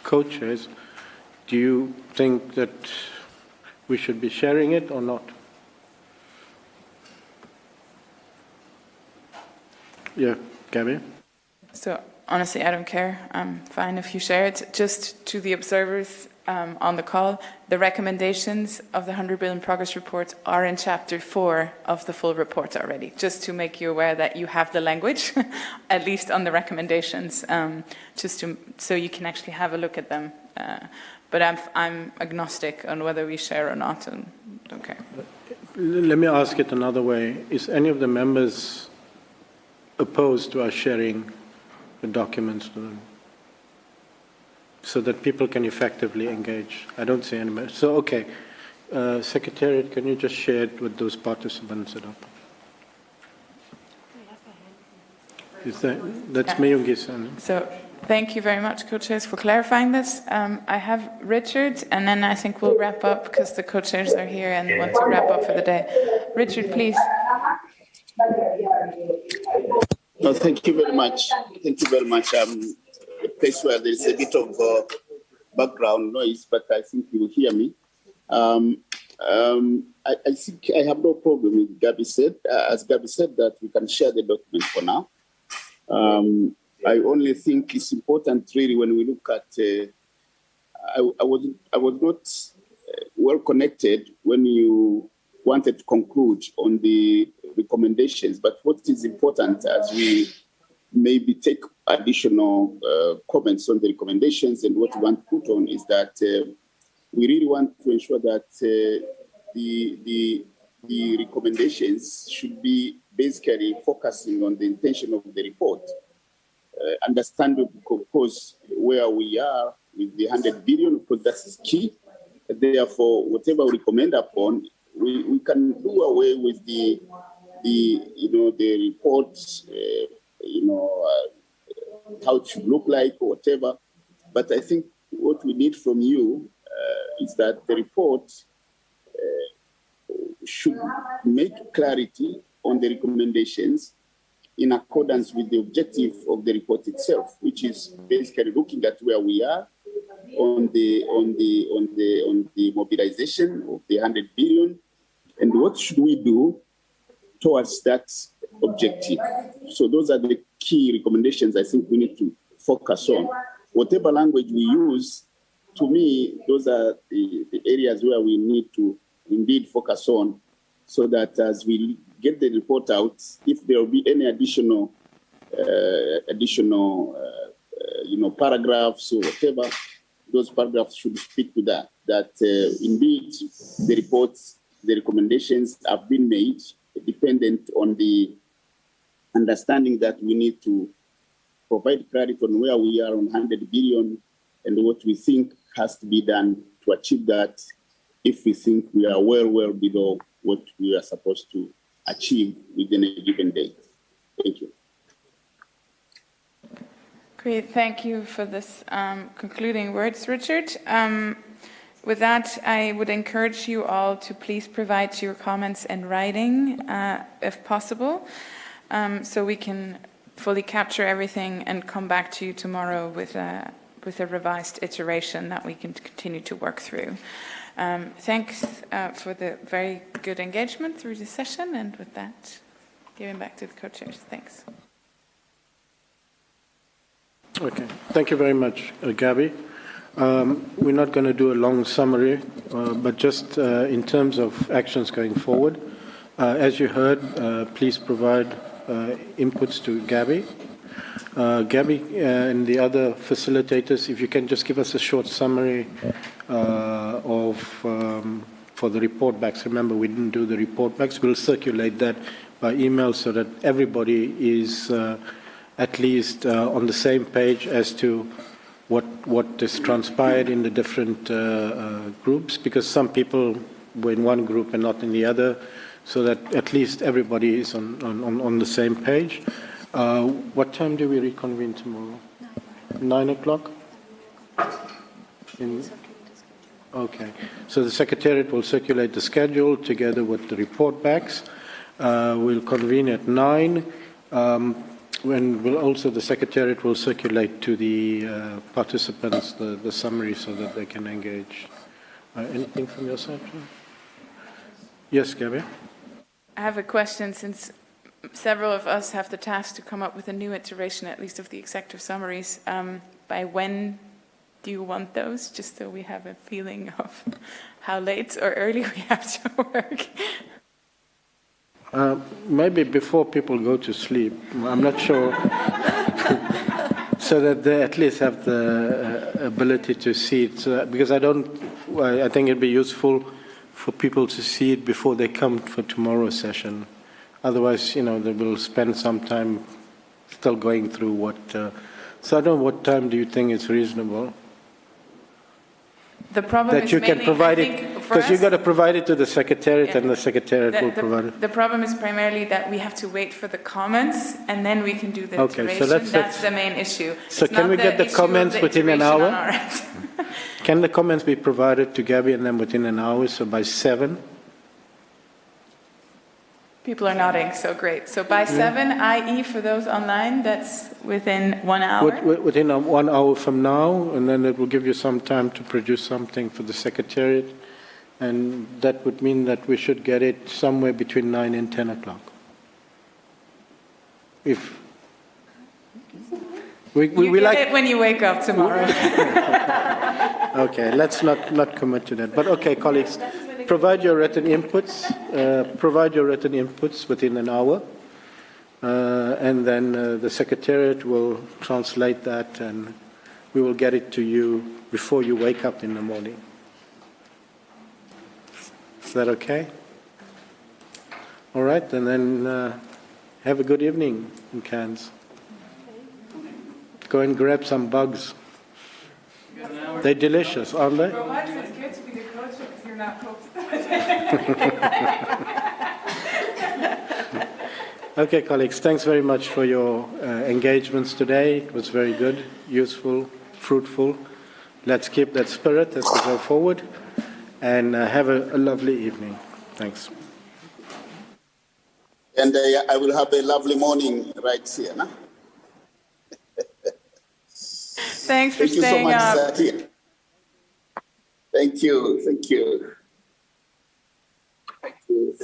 co-chairs. Do you think that we should be sharing it or not? Yeah, Gabby? So, honestly, I don't care. I'm fine if you share it. Just to the observers on the call, the recommendations of the 100 Billion Progress Report are in Chapter 4 of the full report already, just to make you aware that you have the language, at least on the recommendations, so you can actually have a look at them. But I'm agnostic on whether we share or not, and don't care. Let me ask it another way. Is any of the members opposed to us sharing the documents to them, so that people can effectively engage? I don't see any. So, okay. Secretariat, can you just share it with those participants that are? That's Mayungi-san. So, thank you very much, co-chairs, for clarifying this. I have Richard, and then I think we'll wrap up because the co-chairs are here and want to wrap up for the day. Richard, please. No, thank you very much. Thank you very much. A place where there's a bit of background noise, but I think you will hear me. I think I have no problem with Gabby said, as Gabby said, that we can share the document for now. I only think it's important really when we look at, I was not well connected when you wanted to conclude on the recommendations, but what is important as we maybe take additional comments on the recommendations and what we want to put on is that we really want to ensure that the recommendations should be basically focusing on the intention of the report. Understanding, of course, where we are with the 100 billion, of course, that's key. Therefore, whatever we recommend upon, we can do away with the reports, how it should look like or whatever. But I think what we need from you is that the report should make clarity on the recommendations in accordance with the objective of the report itself, which is basically looking at where we are on the mobilization of the 100 billion and what should we do towards that objective. So those are the key recommendations I think we need to focus on. Whatever language we use, to me, those are the areas where we need to indeed focus on so that as we get the report out, if there will be any additional paragraphs or whatever, those paragraphs should speak to that indeed the reports, the recommendations have been made dependent on the understanding that we need to provide clarity on where we are on 100 billion and what we think has to be done to achieve that if we think we are well below what we are supposed to achieve within a given date. Thank you. Great, thank you for this concluding words, Richard. With that, I would encourage you all to please provide your comments in writing, if possible, so we can fully capture everything and come back to you tomorrow with a revised iteration that we can continue to work through. Thanks for the very good engagement through the session, and with that, giving back to the co-chairs. Thanks. Okay, thank you very much, Gabby. We're not going to do a long summary, but just in terms of actions going forward, as you heard, please provide inputs to Gabby. Gabby and the other facilitators, if you can just give us a short summary for the report backs. Remember, we didn't do the report backs. We'll circulate that by email so that everybody is at least on the same page as to what is transpired in the different groups, because some people were in one group and not in the other, so that at least everybody is on the same page. What time do we reconvene tomorrow? 9 o'clock? Okay. So the Secretariat will circulate the schedule together with the report backs. We'll convene at 9. When the Secretariat will circulate to the participants the summary so that they can engage. Anything from your side? Yes, Gabby? I have a question, since several of us have the task to come up with a new iteration, at least of the executive summaries. By when do you want those, just so we have a feeling of how late or early we have to work? Maybe before people go to sleep. I'm not sure. So that they at least have the ability to see it. Because I think it'd be useful for people to see it before they come for tomorrow's session. Otherwise, they will spend some time still going through what. So I don't know, what time do you think is reasonable? The problem that is you can provide it, because you've got to provide it to the Secretariat, and the Secretariat will provide it. The problem is primarily that we have to wait for the comments, and then we can do the iteration. So that's the main issue. So can we get the comments within an hour? Can the comments be provided to Gabby and then within an hour, so by 7? People are nodding, so great. So by 7, i.e. for those online, that's within 1 hour? Within 1 hour from now, and then it will give you some time to produce something for the Secretariat. And that would mean that we should get it somewhere between 9 and 10 o'clock. If we You like get it when you wake up tomorrow. Okay, let's not commit to that. But okay, colleagues, provide your written inputs. Within an hour, and then the Secretariat will translate that, and we will get it to you before you wake up in the morning. Is that okay? All right, and then have a good evening in Cairns. Go and grab some bugs. They're delicious, aren't they? For once, it's good to be the coach because you're not coach. Okay, colleagues, thanks very much for your engagements today. It was very good, useful, fruitful. Let's keep that spirit as we go forward, and have a lovely evening. Thanks. And I will have a lovely morning right here. Nah? Thanks for staying up. Thank you so much, Satya. Thank you. Thank you. Thank you.